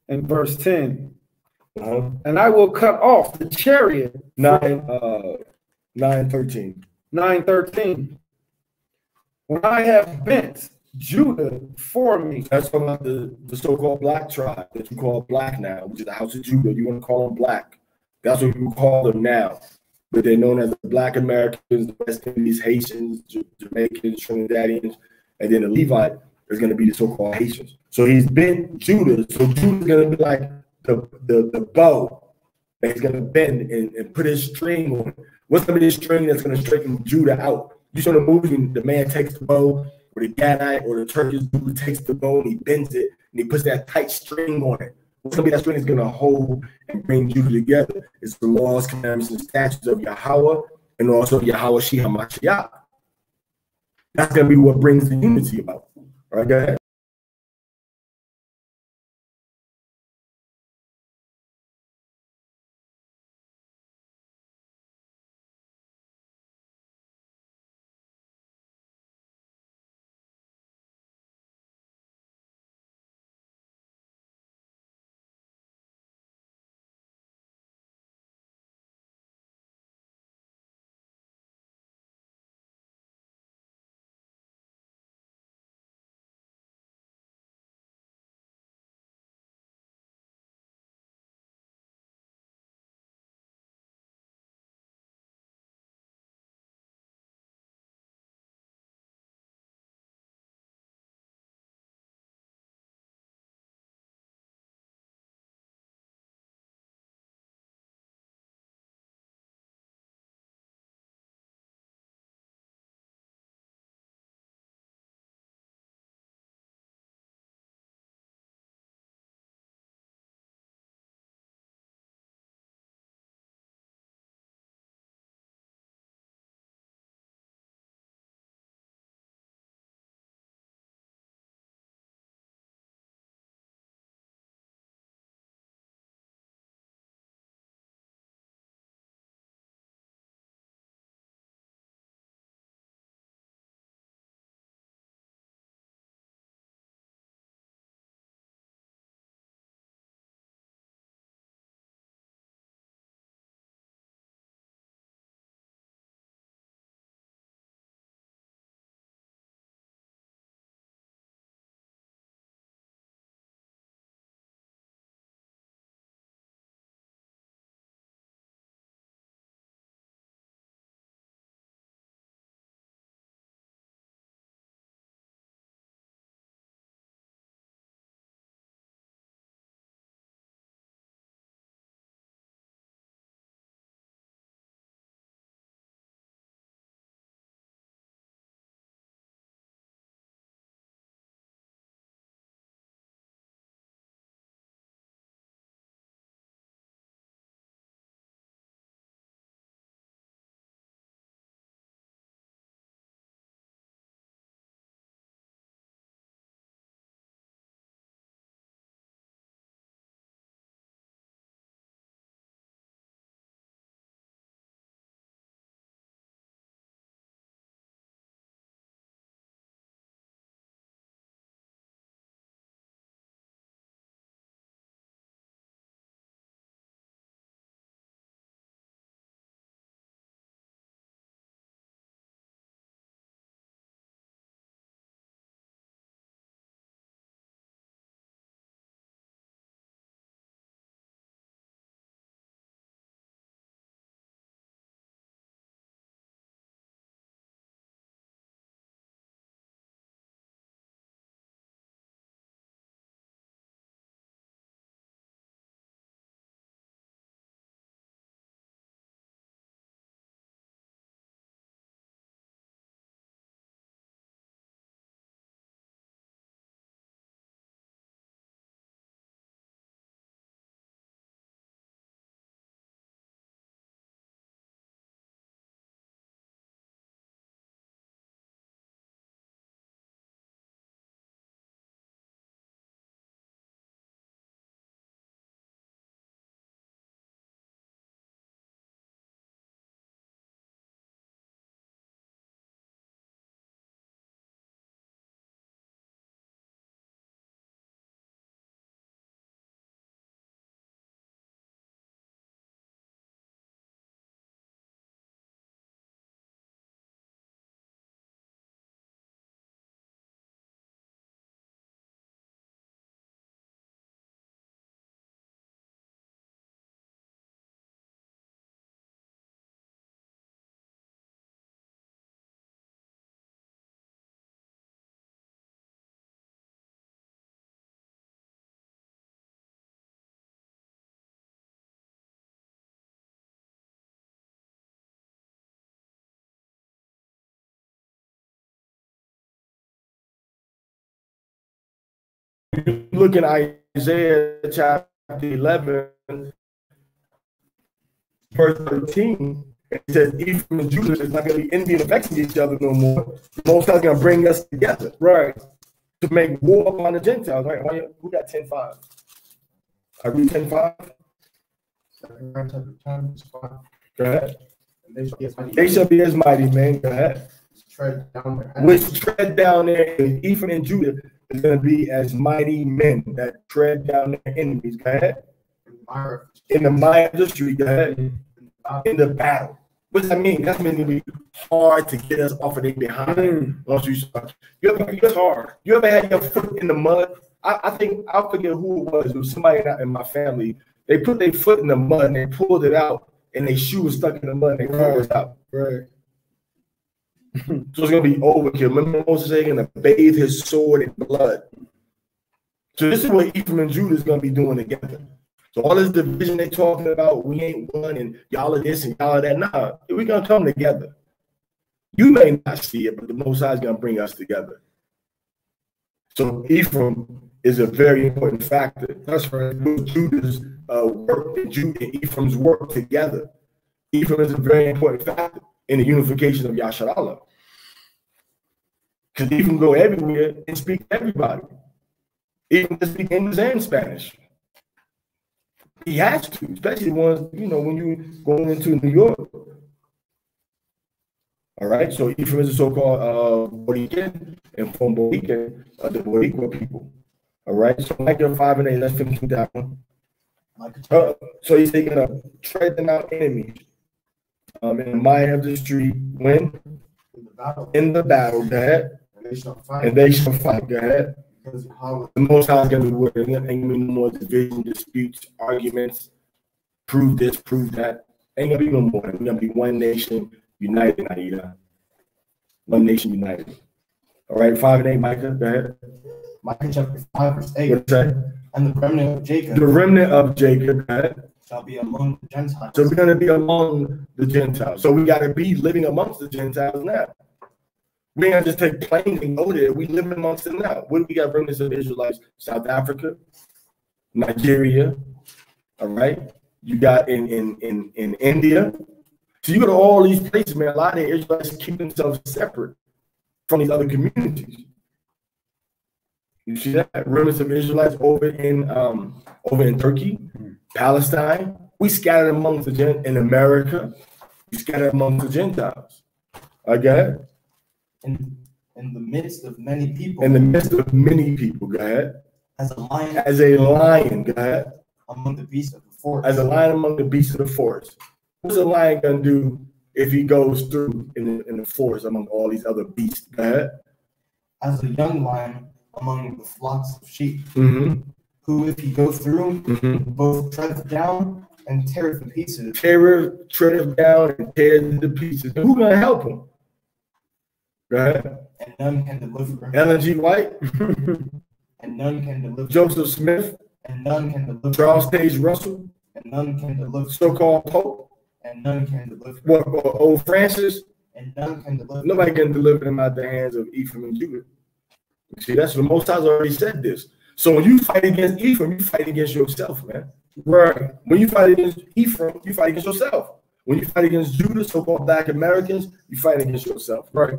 and verse 10. And I will cut off the chariot. 9:13. 9:13. When I have bent Judah for me. That's about the so-called black tribe that you call black now, which is the house of Judah. You want to call them black. That's what you call them now. But they're known as the Black Americans, the West Indies, Haitians, Jamaicans, Trinidadians, and then the Levite is going to be the so-called Haitians. So he's bent Judah. So Judah's going to be like the bow that he's going to bend and put his string on. What's going to be the string that's going to straighten Judah out? You saw the movie when the man takes the bow, or the Gadite or the Turkish dude takes the bow and he bends it and he puts that tight string on it. What's going to be that string that's going to hold and bring Judah together? It's the laws, commandments, and statutes of Yahweh and also Yahweh Sheh HaMashiach. That's going to be what brings the unity about. All right, go ahead. look in Isaiah chapter 11, verse 13, it says Ephraim and Judah is not going to be envying and vexing each other no more. The Most High is going to bring us together, right, to make war upon the Gentiles, right? Who got 10:5? I read 10:5. Go ahead. They shall be as mighty men. Go ahead. Which tread down there, and Ephraim and Judah is going to be as mighty men that tread down their enemies. Go ahead. In the mire of the street. Go ahead. In the battle. What does that mean? That means it'll be hard to get us off of their behind. Once you start, you ever had your foot in the mud? I think I forget who it was. It was somebody in my family. They put their foot in the mud and they pulled it out, and their shoe was stuck in the mud and they pulled it out. Right. So it's gonna be overkill. Remember Moses saying gonna bathe his sword in blood. So this is what Ephraim and Judah is gonna be doing together. So all this division they talking about, we ain't one, and y'all are this and y'all are that. Nah, we're gonna come together. You may not see it, but the Most High is gonna bring us together. So Ephraim is a very important factor. That's right. Judah's work and Ephraim's work together. Ephraim is a very important factor in the unification of Yasharallah. Because Ephraim go everywhere and speak to everybody. Even to speak English and Spanish. He has to, especially ones, when you going into New York. All right, so Ephraim is a so-called Borican, and from Borican, the Boricua people. All right, so Micah 5 and 8, let's finish with that one. So he's taking a treading out enemies in the mire of the street. When? In the battle, go ahead. And they shall fight, go ahead. The Most High is going to be working. Ain't going to be no more division, disputes, arguments. Prove this, prove that. Ain't going to be no more. We're going to be one nation united, Naida. One nation united. All right, 5 and 8, Micah, go ahead. Micah chapter 5, verse 8. What's that? And the remnant of Jacob. The remnant of Jacob, go ahead. Shall be among the Gentiles. So we're going to be among the Gentiles. So we got to be living amongst the Gentiles now. We ain't just take planes and go there. We live amongst them now. What do we got remnants of Israelites? South Africa, Nigeria, all right? You got in India. So you go to all these places, man. A lot of the Israelites keep themselves separate from these other communities. You see that? Remnants of Israelites over in Turkey, Palestine. We scattered amongst in America. We scattered amongst the Gentiles. Okay? In the midst of many people. In the midst of many people, go ahead. As a lion. As a lion, go ahead. Among the beasts of the forest. As a lion among the beasts of the forest. What's a lion gonna do if he goes through in the forest among all these other beasts? Go ahead. As a young lion among the flocks of sheep, who, if he goes through, both treads down and tears to pieces. Treads down and tears into pieces. And who's gonna help him? Go ahead. And none can deliver. Ellen G. White. And none can deliver. Joseph Smith. And none can deliver. Charles Taze Russell. And none can deliver. So-called Pope. And none can deliver. What, old Francis? And none can deliver. Nobody can deliver them out the hands of Ephraim and Judah. See, that's what Most High already said this. So when you fight against Ephraim, you fight against yourself, man. Right. When you fight against Ephraim, you fight against yourself. When you fight against Judah, so-called Black Americans, you fight against yourself. Right.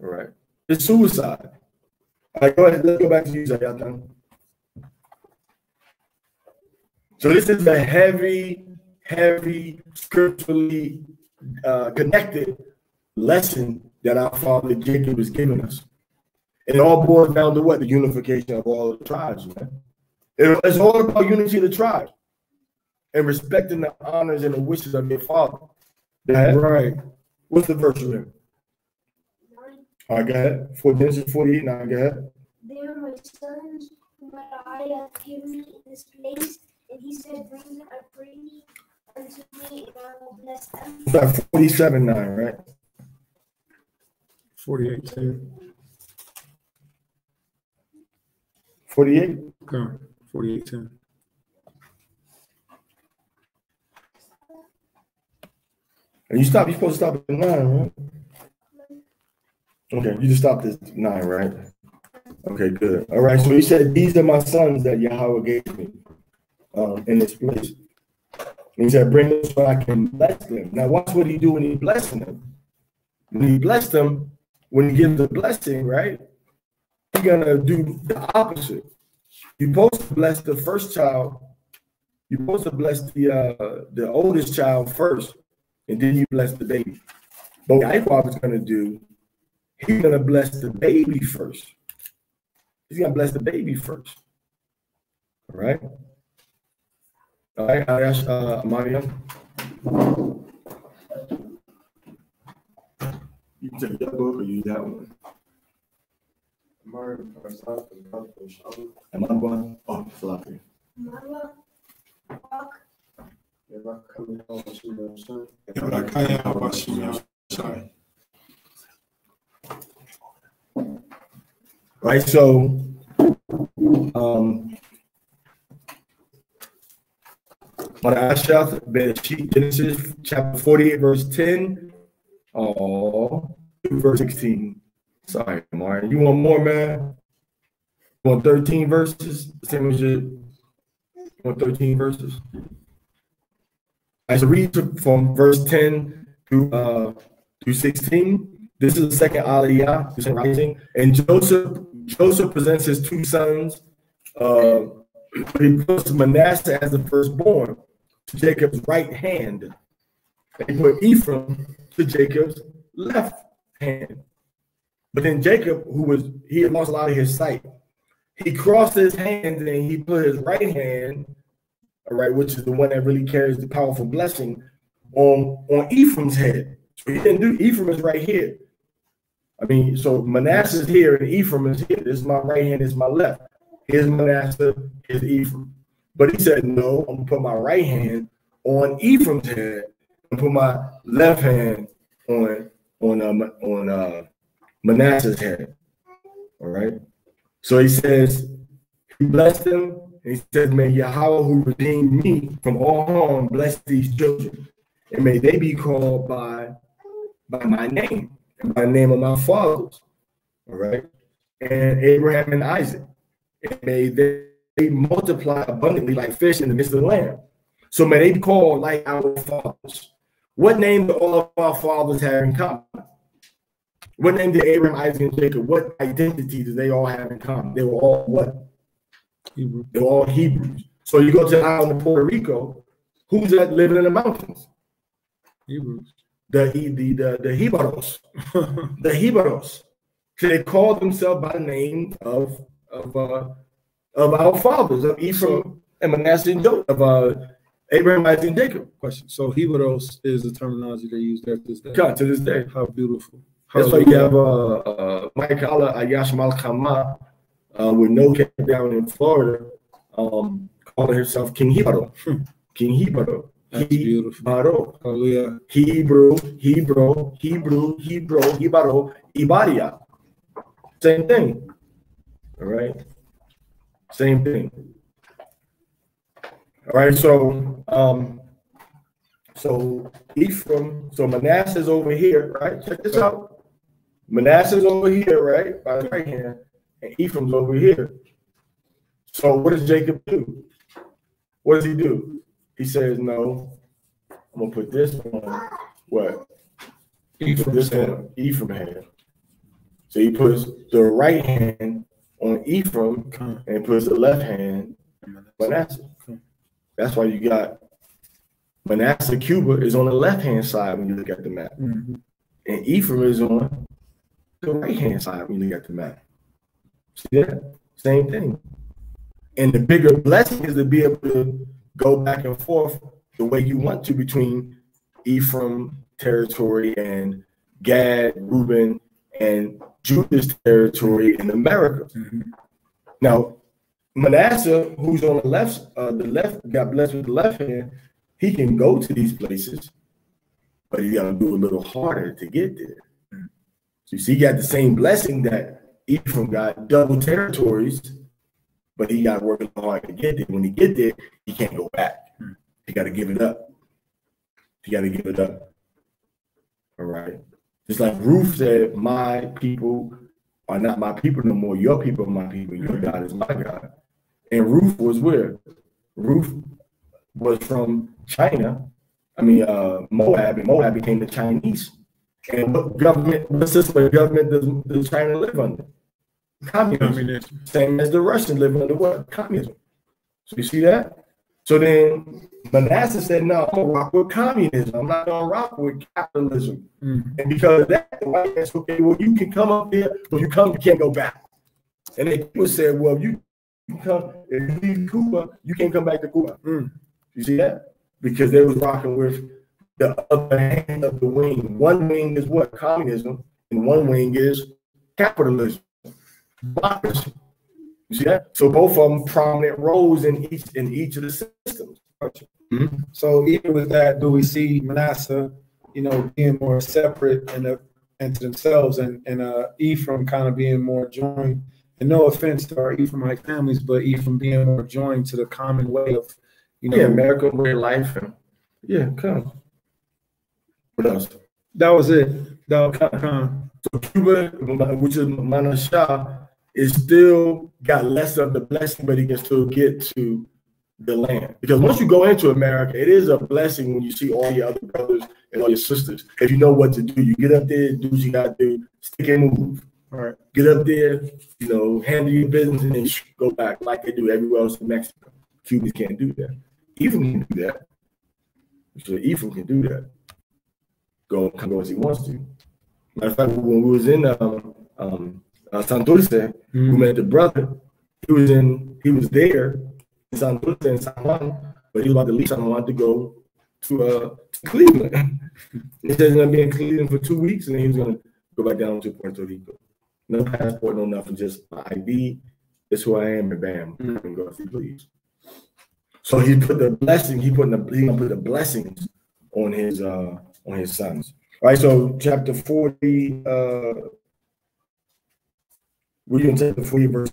All right. It's suicide. All right, go ahead. Let's go back to you, Zayatan. So this is a heavy, scripturally connected lesson that our father Jacob is giving us. It all boils down to what? The unification of all the tribes, man. It's all about unity of the tribes and respecting the honors and the wishes of your father. Right. What's the verse here? All right, go ahead. Genesis 48, now go ahead. They are my sons, whom I have given in this place. And he said, bring them, I pray thee, unto me, and I will bless them. It's like 47:9, right? 48:10. 48? Okay, 48:10. And you're supposed to stop at 9, right? Okay, you just stopped at 9, right? Okay, good. All right, so he said, these are my sons that Yahweh gave me in this place. And he said, bring them so I can bless them. Now, watch what he do when he blessing them. When he blessed them, when he gives the blessing, right, he's gonna do the opposite. You're supposed to bless the first child. You're supposed to bless the oldest child first, and then you bless the baby. But what Yaakov is gonna do, he's gonna bless the baby first. He's gonna bless the baby first. All right. All right, Maria. You can take that book or use that one. Am I going? Oh, floppy. Right, so Genesis chapter 48, verse 10. Oh, verse 16. Sorry, Martin. You want more, man? You want 13 verses? Same as you want 13 verses? I should read from verse 10 through 16. This is the second Aliyah, the second rising. And Joseph presents his two sons. He puts Manasseh as the firstborn to Jacob's right hand. And he put Ephraim to Jacob's left hand. But then Jacob, he had lost a lot of his sight. He crossed his hands and he put his right hand, all right, which is the one that really carries the powerful blessing, on Ephraim's head. So he didn't do, Ephraim is right here. I mean, so Manasseh is here and Ephraim is here. This is my right hand, this is my left. Here's Manasseh, here's Ephraim. But he said, no, I'm gonna put my right hand on Ephraim's head and put my left hand on Manasseh's head. All right. So he says, he blessed them, and he says, may Yahweh who redeemed me from all harm bless these children, and may they be called by my name, and by the name of my fathers. All right. And Abraham and Isaac. And may they multiply abundantly like fish in the midst of the land. So may they be called like our fathers. What name do all of our fathers have in common? What name did Abraham, Isaac, and Jacob? What identity do they all have in common? They were all what? Hebrew. They were all Hebrews. So you go to the island of Puerto Rico, who's that living in the mountains? Hebrews. The Hibaros. The Hibaros. So they called themselves by the name of our fathers, of Ephraim and Manasseh and Joseph, of Abraham, Isaac, and Jacob. Question. So Hibaros is the terminology they use there to this day. God, to this day. How beautiful. That's why you have Michaela Ayash Malkama with no cap down in Florida, calling herself King Hibaro. King Hibaro. That's beautiful. Hibaro. Hallelujah. Hebrew, Hibaro, Ibaria. Same thing. All right. Same thing. All right. So Ephraim, so Manasseh's over here, right? Check this out. Manasseh's over here, right? By the right hand, and Ephraim's over here. So what does Jacob do? What does he do? He says, no, I'm gonna put this on what? Ephraim's hand. So he puts the right hand on Ephraim and puts the left hand on Manasseh. That's why you got Manasseh, Cuba is on the left-hand side when you look at the map. Mm-hmm. And Ephraim is on the right-hand side when you look at the map. See that? Same thing. And the bigger blessing is to be able to go back and forth the way you want to between Ephraim territory and Gad, Reuben, and Judah's territory in America. Mm-hmm. Now, Manasseh, who's on the left, got blessed with the left hand, he can go to these places, but he got to do a little harder to get there. Mm-hmm. So you see, he got the same blessing that Ephraim got, double territories, but he got to work hard to get there. When he get there, he can't go back. Mm-hmm. He got to give it up. He got to give it up. All right. Just like Ruth said, my people are not my people no more. Your people are my people. Your God is my God. And Ruth was where? Ruth was from China. I mean, Moab, and Moab became the Chinese. And what system of government does China live under? Communism. Same as the Russians live under what? Communism. So you see that? So then Manasseh said, no, I'm gonna rock with communism. I'm not gonna rock with capitalism. And because of that, the white man said, okay, well, you can come up here, but you can't go back. And then people said, well, if you leave Cuba, you can't come back to Cuba. You see that? Because they was rocking with the other hand of the wing. One wing is what? Communism, and one wing is capitalism. Democracy. You see that? So both of them prominent roles in each of the systems. So even with that, do we see Manasseh, being more separate and to themselves, and Ephraim kind of being more joined? And no offense to our Ephraimite families, but Ephraim being more joined to the common way of, American way of life. Come. What else? That was it. That was So Cuba, which is Manasseh, is still got less of the blessing, but he can still get to the land. Because once you go into America, it is a blessing when you see all your other brothers and all your sisters. If you know what to do, you get up there, do what you got to do, stick and move. All right. Get up there, handle your business, and then go back like they do everywhere else in Mexico. Cubans can't do that. Ephraim can do that. So Ephraim can do that. Go as he wants to. Matter of fact, when we was in Santurce, we met the brother. He was there in Santurce and San Juan, but he was about to leave San Juan to go to Cleveland. He said he's gonna be in Cleveland for 2 weeks, and then he was gonna go back down to Puerto Rico. No passport, no nothing, just my ID. That's who I am, and bam, and go if you please. So he put the blessing. He gonna put the blessings on his sons. All right. So chapter 40. We're in chapter 40, verse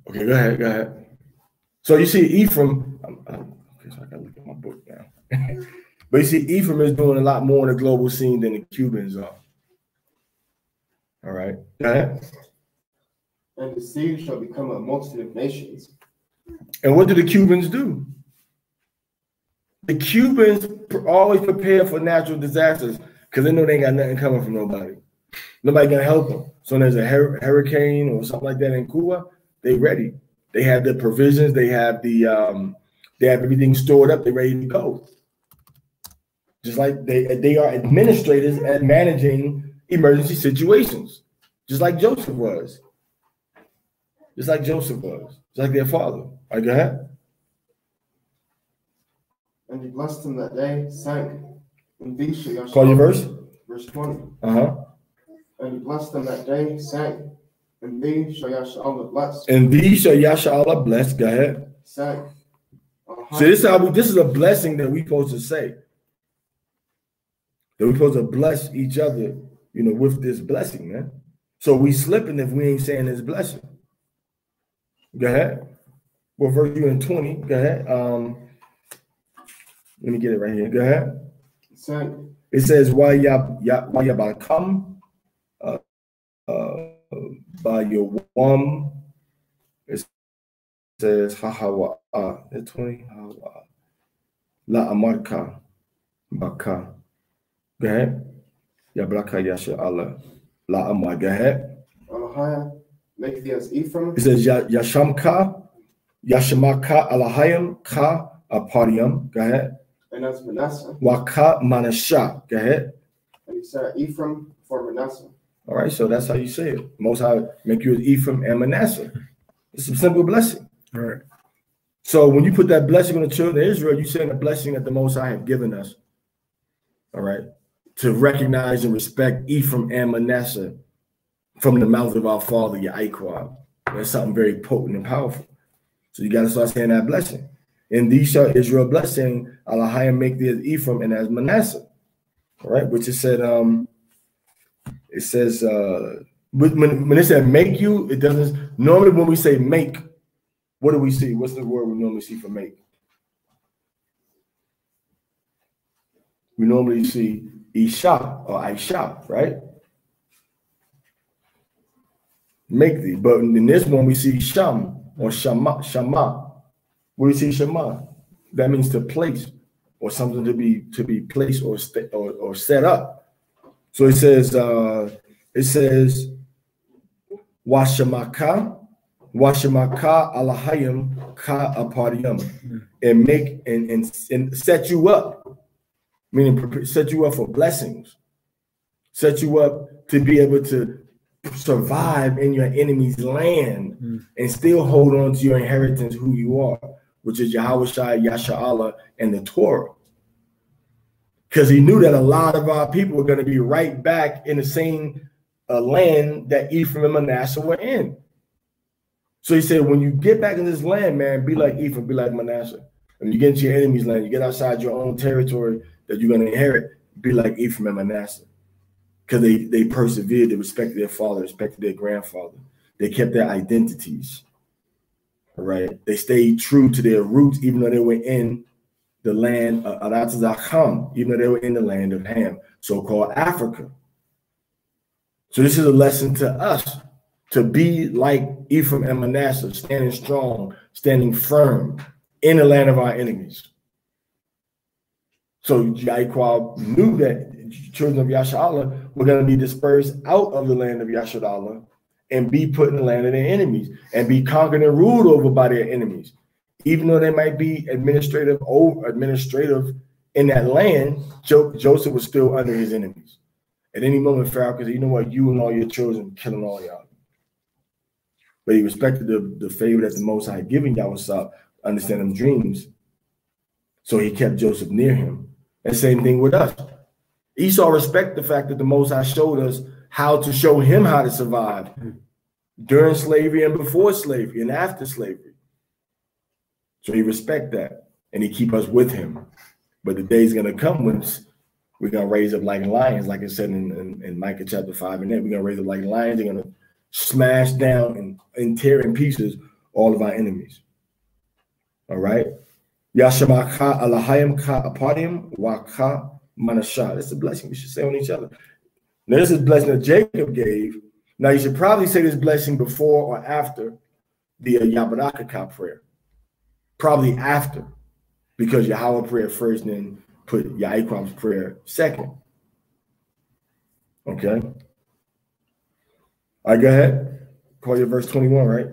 Okay, go ahead, go ahead. So you see Ephraim, okay, so I gotta look at my book now. But you see Ephraim is doing a lot more on the global scene than the Cubans are. All right, go ahead. And the seed shall become a multitude of nations. And what do the Cubans do? The Cubans always prepare for natural disasters because they know they ain't got nothing coming from nobody. Nobody gonna help them. So when there's a hurricane or something like that in Cuba, they ready. They have the provisions. They have the they have everything stored up. They're ready to go. Just like they are administrators at managing emergency situations, just like Joseph was. Just like Joseph was. Just like their father. All right, go ahead. And he blessed them that day, saying, and these shall Call your verse. Verse 20. Uh-huh. And he blessed them that day, saying, and these shall Yasha bless. And these shall Yasha bless. Go ahead. Saying. So this is a blessing that we're supposed to say. That we're supposed to bless each other, you know, with this blessing, man. So we slipping if we ain't saying this blessing. Go ahead. Well, verse you in 20. Go ahead. Let me get it right here. Go ahead. It says, Wayabakam by your wam. It says, Hahawa. 20. La Amarka Baka. Go ahead. Yablaka Yasha Allah. La Amar. Go ahead. Make thee as Ephraim. It says Yashamka, Yashamaka Alahayim Ka Apariam. Go ahead. And as Manasseh. Waka Manasha. Go ahead. And he said Ephraim for Manasseh. All right, so that's how you say it. Most High make you as Ephraim and Manasseh. It's a simple blessing. All right. So when you put that blessing on the children of Israel, you're saying the blessing that the Most High have given us. All right. To recognize and respect Ephraim and Manasseh from the mouth of our father, Yaquab. That's something very potent and powerful. So you got to start saying that blessing. And these shall Israel blessing, Alahayim make thee as Ephraim and as Manasseh. All right, which it said, it says, when it said make you, it doesn't, normally when we say make, what do we see? What's the word we normally see for make? We normally see Isha or Aisha, right? Make thee. But in this one, we see Sham or Shama. Shama. What do we see Shama? That means to place or something to be placed or set up. So it says Washamaka Alahayim Ka Apariyam, and make and set you up, meaning set you up for blessings, set you up to be able to survive in your enemy's land and still hold on to your inheritance, who you are, which is Yahweh Shai, Yasha'Allah, and the Torah. Because he knew that a lot of our people were going to be right back in the same land that Ephraim and Manasseh were in. So he said, when you get back in this land, man, be like Ephraim, be like Manasseh. When you get into your enemy's land, you get outside your own territory that you're going to inherit, be like Ephraim and Manasseh. Because they persevered, they respected their father, respected their grandfather. They kept their identities. All right. They stayed true to their roots, even though they were in the land of Aratazacham, even though they were in the land of Ham, so-called Africa. So this is a lesson to us to be like Ephraim and Manasseh, standing strong, standing firm in the land of our enemies. So Yaquab knew that children of Yasha'Allah were going to be dispersed out of the land of Yasha'Allah and be put in the land of their enemies and be conquered and ruled over by their enemies. Even though they might be administrative in that land, Joseph was still under his enemies. At any moment, Pharaoh could say, you know what, you and all your children killing all y'all. But he respected the favor that the Most High had given Yahweh, understanding dreams. So he kept Joseph near him. And same thing with us. Esau respected the fact that the Most High showed us how to show him how to survive during slavery and before slavery and after slavery. So he respect that, and he keep us with him. But the day's going to come when we're going to raise up like lions, like it said in Micah chapter 5 and 8. We're going to raise up like lions. They're going to smash down and tear in pieces all of our enemies. All right. Yashamaka Alahayim Ka Aparim Waka Manasha. That's a blessing we should say on each other. Now, this is a blessing that Jacob gave. Now, you should probably say this blessing before or after the Yabarakaka prayer. Probably after, because Yahweh prayer first, and then put Yahikwam's prayer second. Okay. All right, go ahead. Call your verse 21, right?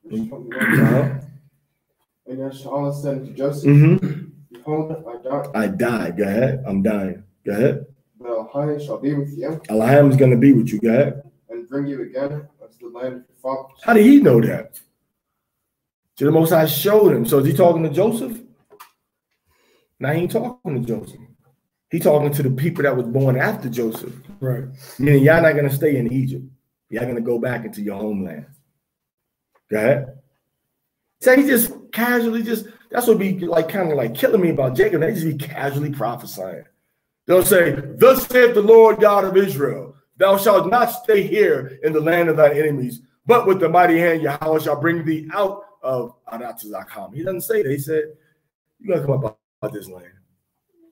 Verse 21. And Yashala said to Joseph, Behold, I died. Go ahead. I'm dying. Go ahead. But Elohim shall be with you. Elohim is going to be with you. Go ahead. And bring you again unto the land of your fathers. How did he know that? So the Most High showed him. So is he talking to Joseph? Now he ain't talking to Joseph. He talking to the people that was born after Joseph. Right. Meaning y'all not going to stay in Egypt. Y'all going to go back into your homeland. Go ahead. So he just casually that's what be like kind of like killing me about Jacob. They just be casually prophesying. They'll say, thus saith the Lord God of Israel, thou shalt not stay here in the land of thy enemies, but with the mighty hand Yahweh shall bring thee out of Aratazakam. He doesn't say that. He said, you're going to come up out this land.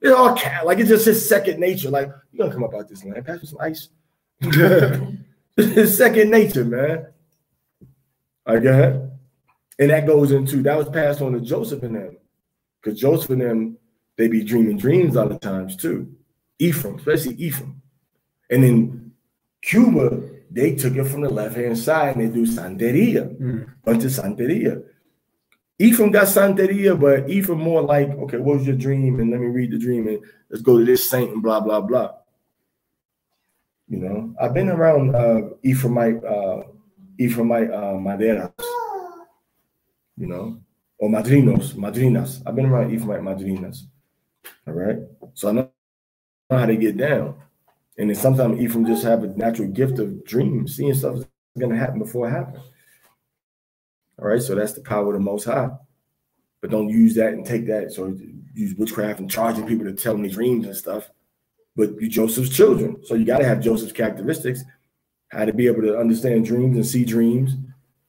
It's all like it's just his second nature. Like, you're going to come up out this land. Pass me some ice. It's second nature, man. All right, go ahead. And that goes into, that was passed on to Joseph and them. Because Joseph and them, they be dreaming dreams all the times too. Ephraim, especially Ephraim. And in Cuba, they took it from the left-hand side and they do Santeria. Bunch of Santeria. Ephraim got Santeria, but Ephraim more like, okay, what was your dream? And let me read the dream and let's go to this saint and blah, blah, blah. You know, I've been around Ephraimite maderas. You know, or madrinas. I've been around Ephraimite madrinas. All right. So I know how they get down. And then sometimes Ephraim just have a natural gift of dreams, seeing stuff that's going to happen before it happens. All right. So that's the power of the Most High. But don't use that and take that. So use witchcraft and charging people to tell them these dreams and stuff. But you Joseph's children. So you got to have Joseph's characteristics, how to be able to understand dreams and see dreams.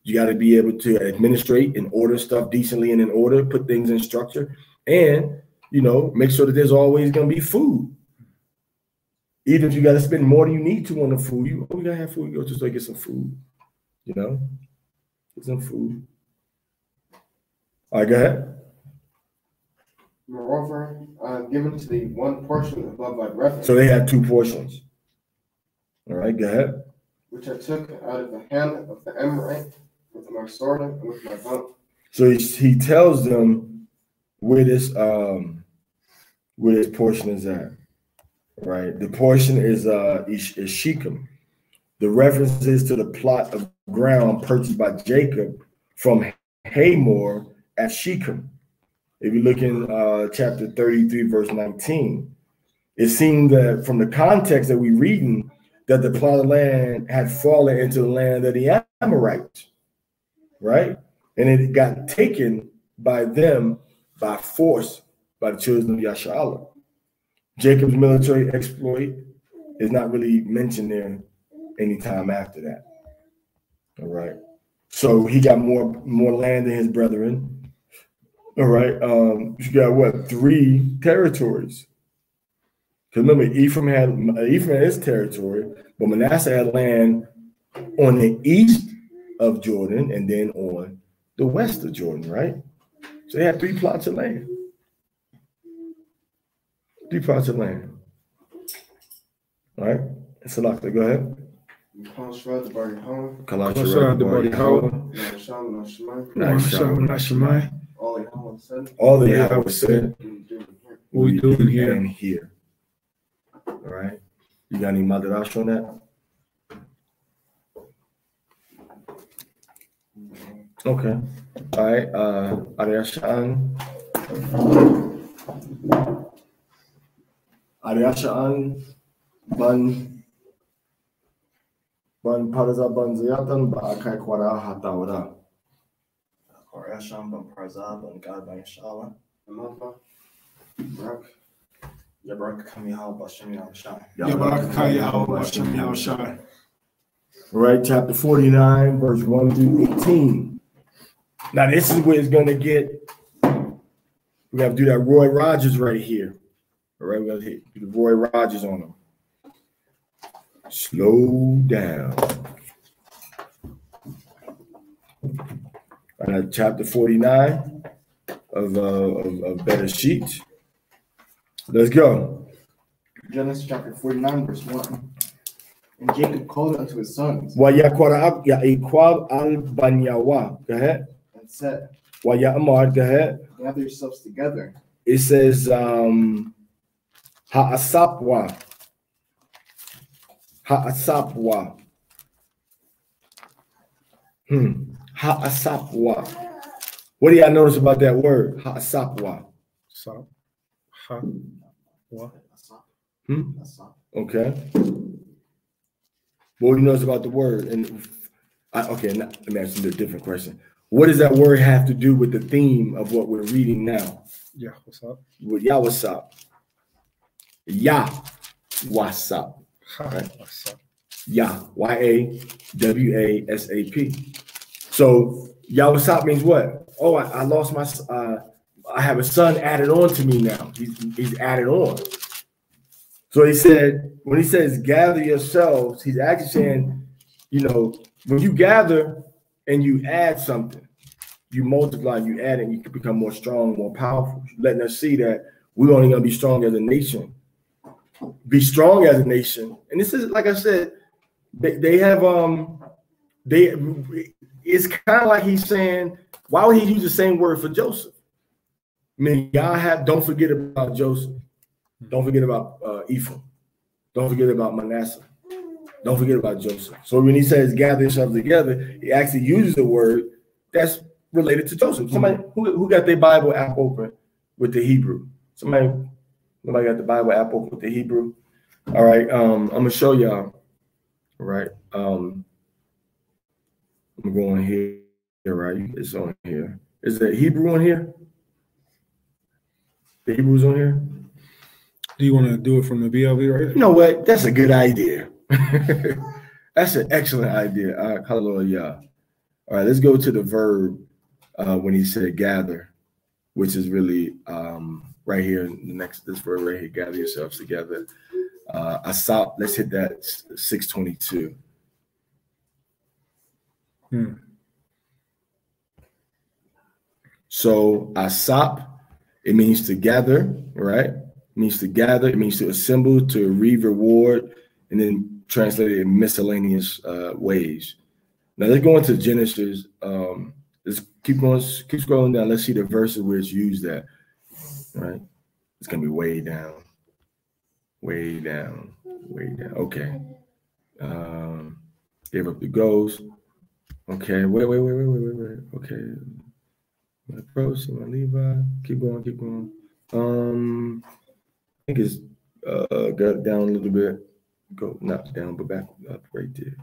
You got to be able to administrate and order stuff decently and in order, put things in structure, and, you know, make sure that there's always going to be food. Even if you got to spend more than you need to on the food, you got to have food. Go to the store, get some food, you know, get some food. All right, go ahead. Moreover, I have given to thee one portion above thy brethren. So they had two portions. All right, go ahead. Which I took out of the hand of the Amorite with my sword and with my bow. So he tells them where this portion is at. Right, the portion is Shechem. The reference is to the plot of ground purchased by Jacob from Hamor at Shechem. If you look in chapter 33, verse 19, it seems that from the context that we're reading, that the plot of land had fallen into the land of the Amorites, right? And it got taken by them by force by the children of Yashala. Jacob's military exploit is not really mentioned there anytime after that. All right. So he got more land than his brethren. All right. You got what? 3 territories. Because remember, Ephraim had his territory, but Manasseh had land on the east of Jordan and then on the west of Jordan, right? So they had 3 plots of land. 3 plots of land. All right. Salaka, go ahead. All the Yahweh said, what we doing here and here. All right. You got any madarash on that? Okay. All right. Ariashan ban paraza ban ziyatan ba akai kwara hatawara. Ariashan ban paraza ban God ban Yashala. Yabarak Kamihal Basham Yahshai. Yabarak Kayahal Basham Yahshai. All right, chapter 49, verse 1 through 18. Now, this is where it's going to get, we have to do that Roy Rogers right here. All right, we got to hit the Roy Rogers on him. Slow down. All right, chapter 49 of bacc. Let's go. Genesis chapter 49, verse 1. And Jacob called unto his sons. Go ahead. And said, Go ahead. gather yourselves together. It says ha'asapwa. Ha'asapwa. Ha'asapwa. What do y'all notice about that word? Ha'asapwa. So, ha, what? Okay. What do you notice about the word? And okay, let me ask you a different question. What does that word have to do with the theme of what we're reading now? Yeah, what's up? With Yah, what's up? Yah, what's up? Right? What's up? Yah, Y-A-W-A-S-A-P. So Yah, what's up means what? Oh, I lost my. I have a son added on to me now. He's added on. So he said, when he says gather yourselves, he's actually saying, when you gather and you add something, you multiply, you add it, you can become more strong, more powerful, letting us see that we're only going to be strong as a nation. Be strong as a nation. And this is, like I said, they have, it's kind of like he's saying, why would he use the same word for Joseph? I mean, don't forget about Joseph. Don't forget about Ephraim. Don't forget about Manasseh. Don't forget about Joseph. So when he says gather yourselves together, he actually uses a word that's related to Joseph. Somebody who got their Bible app open with the Hebrew? Nobody got the Bible app open with the Hebrew? All right, I'm gonna show y'all. All right, I'm going here. Right, it's on here. Is the Hebrew on here? The Hebrew's on here. Do you want to do it from the BLV right here? You know what? That's a good idea. That's an excellent idea. Hallelujah. All right, let's go to the verb when he said gather, which is really right here in this verb right here, gather yourselves together. Asap, let's hit that 622. So asap, it means to gather, right? It means to gather, it means to assemble, to reward, and then translated in miscellaneous ways. Now let's go into Genesis. Let's keep scrolling down. Let's see the verses where it's used at. All right, it's gonna be way down, way down, way down. Okay. Gave up the ghost. Okay, wait. Okay. My approach, my Levi. Keep going. I think it's got down a little bit. Go not down, but back up right there.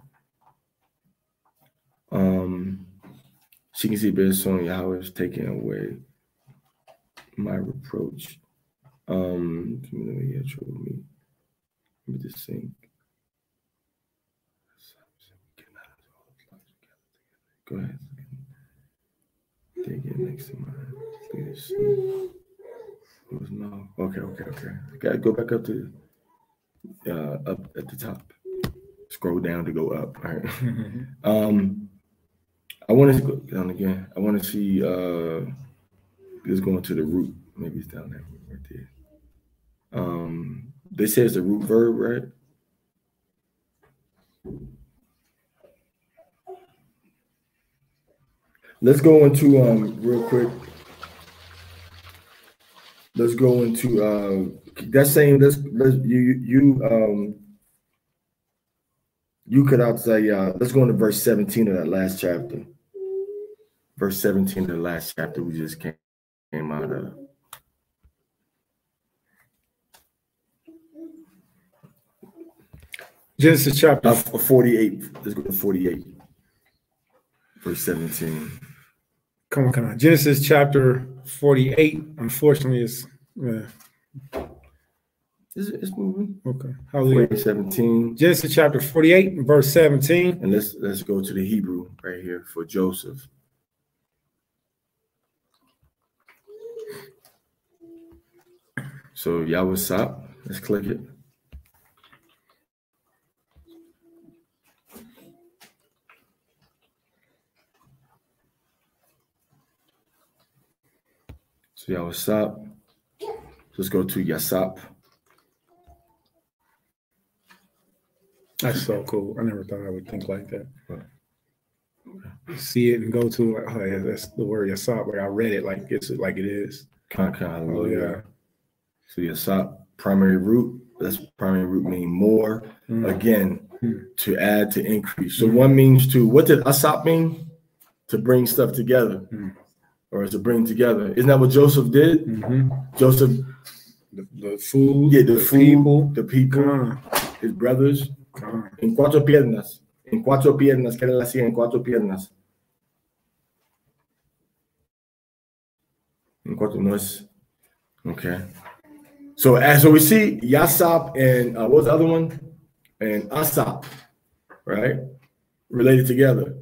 She can see based on how it's taking away my reproach. Let me just think. Go ahead. Take it next to mine. No. Okay. Gotta go back up to up at the top. Scroll down to go up. All right. I want to go down again. I want to see let's go into the root. Maybe it's down there right there. They say it's the root verb, right? Let's go into real quick. Let's go into that same. You could out say let's go into verse 17 of that last chapter. Verse 17 of the last chapter we just came out of. Genesis chapter 48. Let's go to 48. Verse 17. Come on. Genesis chapter 48. Unfortunately, it's It's moving. Okay. Hallelujah. 17. Genesis chapter 48 and verse 17. And let's go to the Hebrew right here for Joseph. So Yahweh, let's click it. So Yahweh, let's go to Yasap. That's so cool. I never thought I would think like that. See it and go to like, oh yeah, that's the word Yasap. Like I read it like it's like it is. Oh yeah. So Yasap, primary root. That's primary root mean more. Again, to add, to increase. So one means to. What did Asap mean? To bring stuff together, or to bring together. Isn't that what Joseph did? Joseph, the food, the food, the people, his brothers. En 4 piernas. En 4 piernas. ¿Qué le hacía en 4 piernas? En 4 no es. Okay. So we see Yasap and what was the other one? And Asap, right? Related together.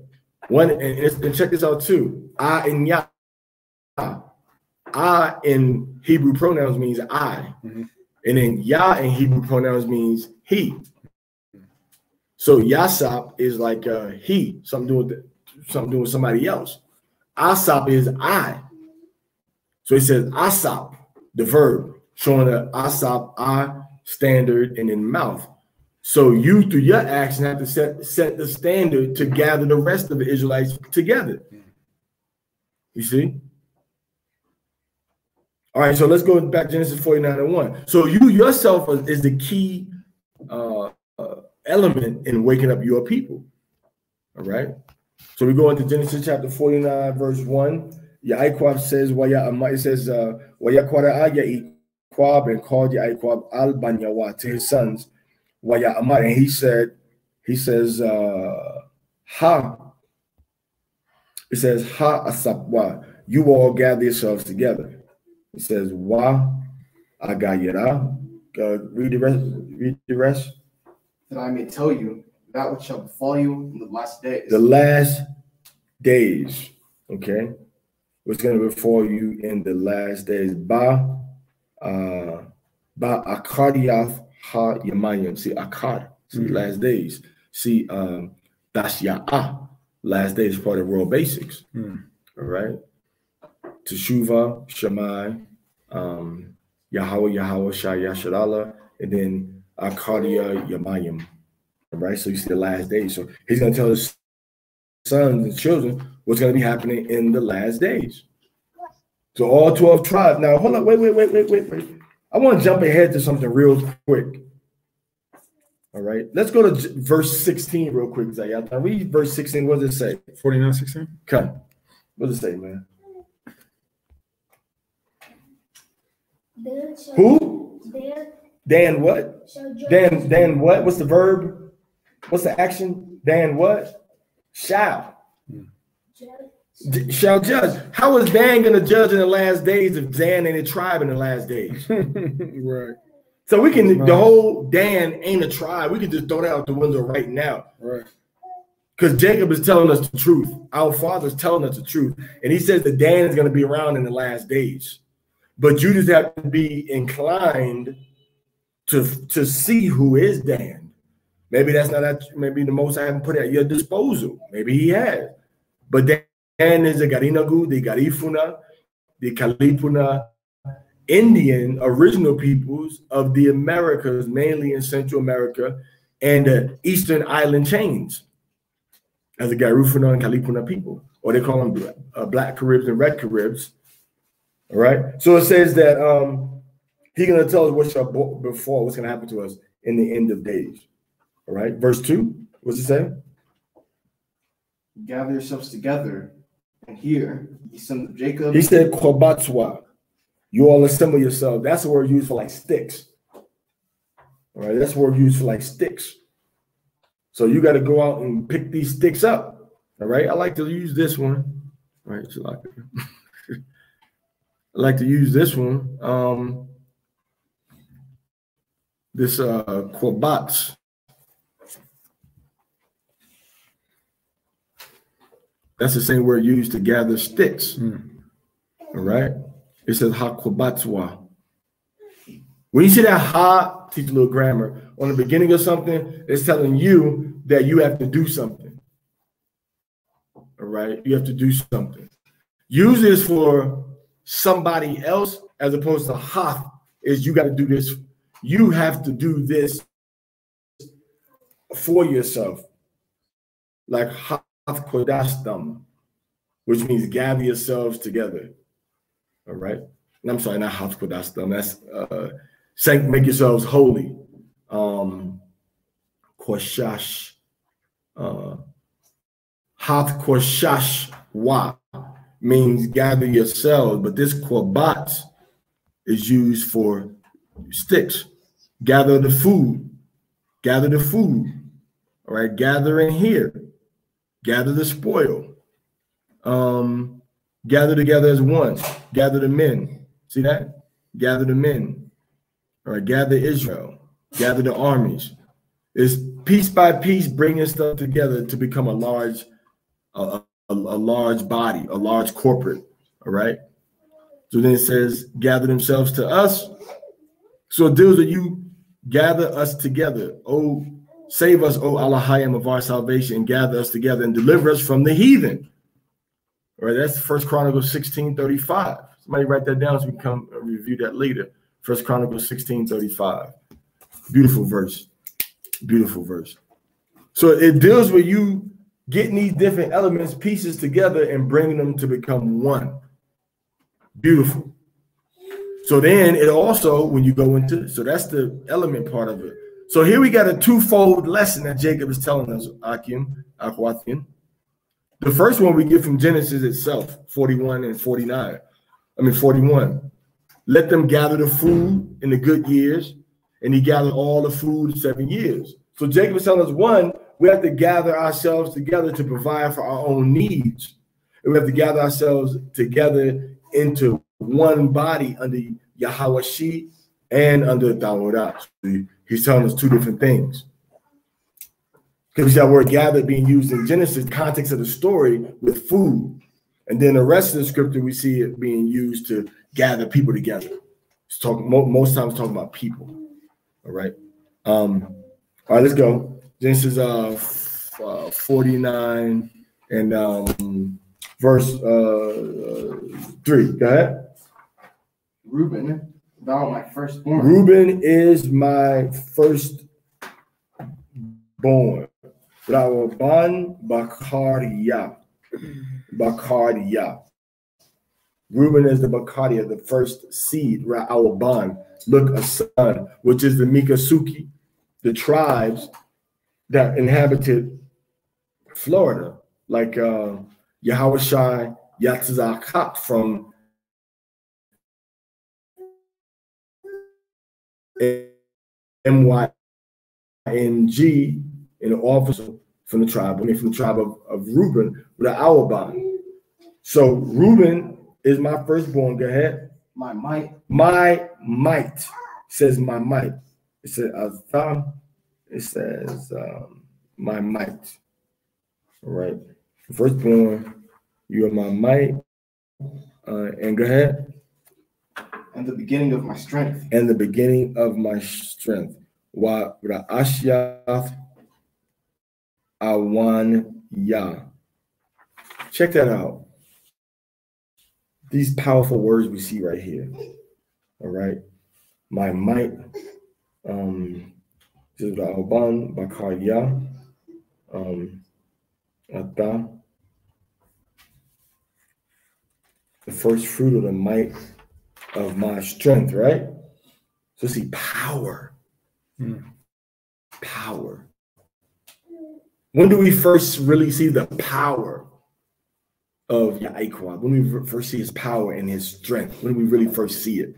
One and check this out too. I and Yah. I in Hebrew pronouns means I. And then Yah in Hebrew pronouns means he. So Yasap is like he, something doing with somebody else. Asap is I. So he says Asap, the verb, showing the Asap, I standard and in mouth. So you through your action have to set the standard to gather the rest of the Israelites together. You see? All right, so let's go back to Genesis 49:1. So you yourself is the key element in waking up your people. All right. So we go into Genesis chapter 49, verse 1. Yaquab says, it says, Yaquab and called Yaquab al Banyawa to his sons. And he says, Ha. It says, Ha asapwa. You all gather yourselves together. It says, Wa agayera. Read the rest. That I may tell you that which shall befall you in the last days. The last days, okay? What's going to befall you in the last days? Ba akadiath ha yamayim. See, akad, see, last days. See, das ya'ah, last days, part of World Basics. All right? Teshuva, Shammai, Yahweh, Shah, Yasharallah, and then Akadia Yamayim. Right? So you see the last days. So he's going to tell his sons and children what's going to be happening in the last days. So all 12 tribes. Now, hold on. Wait. I want to jump ahead to something real quick. All right. Let's go to verse 16 real quick. Now read verse 16. What does it say? 49:16. Come. What does it say, man? Who? Dan what? Dan what? What's the verb? What's the action? Dan what? Shall. Shall judge. How is Dan going to judge in the last days if Dan ain't a tribe in the last days? Right. So we can, the whole Dan ain't a tribe. We can just throw that out the window right now. Right. Because Jacob is telling us the truth. Our father's telling us the truth. And he says that Dan is going to be around in the last days. But you just have to be inclined to see who is Dan. Maybe that's not that. Maybe the Most I haven't put it at your disposal. Maybe he has. But Dan is the Garinagu, the Garifuna, the Kalipuna Indian original peoples of the Americas, mainly in Central America and the Eastern Island chains, as the Garifuna and Kalipuna people, or they call them Black Caribs and Red Caribs. All right. So it says that he's going to tell us what shall befall, what's going to happen to us in the end of days. All right. Verse 2. What's it say? Gather yourselves together and hear, ye sons of Jacob. He said, Kobatswa. You all assemble yourselves. That's the word used for like sticks. All right. That's the word used for like sticks. So you got to go out and pick these sticks up. All right. I like to use this one. All right. So I like to use this one. this bacc. That's the same word used to gather sticks. All right. It says ha-kwabatswa. When you see that ha, teach a little grammar, on the beginning of something, it's telling you that you have to do something. All right. You have to do something. Use this for somebody else as opposed to ha is you got to do this. You have to do this for yourself. Like ha kodastam, which means gather yourselves together. All right. And I'm sorry, not hath kodastam. That's make yourselves holy. Koshash. Hath koshash wa means gather yourselves, but this korbat is used for sticks. Gather the food. Gather the food. All right. Gather in here. Gather the spoil. Gather together as one. Gather the men. See that? Gather the men. All right. Gather Israel. Gather the armies. It's piece by piece bringing stuff together to become a large body, a large corporate. All right. So then it says, gather themselves to us. So it deals with you, gather us together. Oh, save us, O Elohim of our salvation, and gather us together and deliver us from the heathen. All right, that's 1 Chronicles 16:35. Somebody write that down so we can come review that later. 1 Chronicles 16:35. Beautiful verse. Beautiful verse. So it deals with you getting these different elements, pieces together and bringing them to become one. Beautiful. So then it also, when you go into, so that's the element part of it. So here we got a twofold lesson that Jacob is telling us, Akwathian. The first one we get from Genesis itself, 41 and 49. 41. Let them gather the food in the good years, and he gathered all the food in 7 years. So Jacob is telling us, one, we have to gather ourselves together to provide for our own needs. And we have to gather ourselves together into one body under Yahweh Shi and under Dawodah. He's telling us two different things. Because we see that word gather being used in Genesis, context of the story with food. And then the rest of the scripture, we see it being used to gather people together. It's talking most times talking about people. All right. All right, let's go. Genesis 49 and verse 3. Go ahead. Reuben, thou my firstborn. Reuben is my firstborn. Rawan Bakaria. Bakaria. Reuben is the Bakaria, the first seed. Ra'awaban. Look, a son, which is the Mikasuki, the tribes that inhabited Florida, like Yahushai Yatzakak from MYNG, an officer from the tribe, from the tribe of Reuben, with an Awaban. So Reuben is my firstborn. Go ahead. My might. My might. It says my might. It says Azam. It says my might. All right. Firstborn, you are my might. And go ahead. And the beginning of my strength. And the beginning of my strength. Wa Ra'ashiath Awan Ya. Check that out. These powerful words we see right here. All right. My might. This is Ra'aban Bakaya. Ata. The first fruit of the might of my strength, right? So see, power. Power. When do we first really see the power of Ya'ikwad? When we first see his power and his strength? When do we really first see it?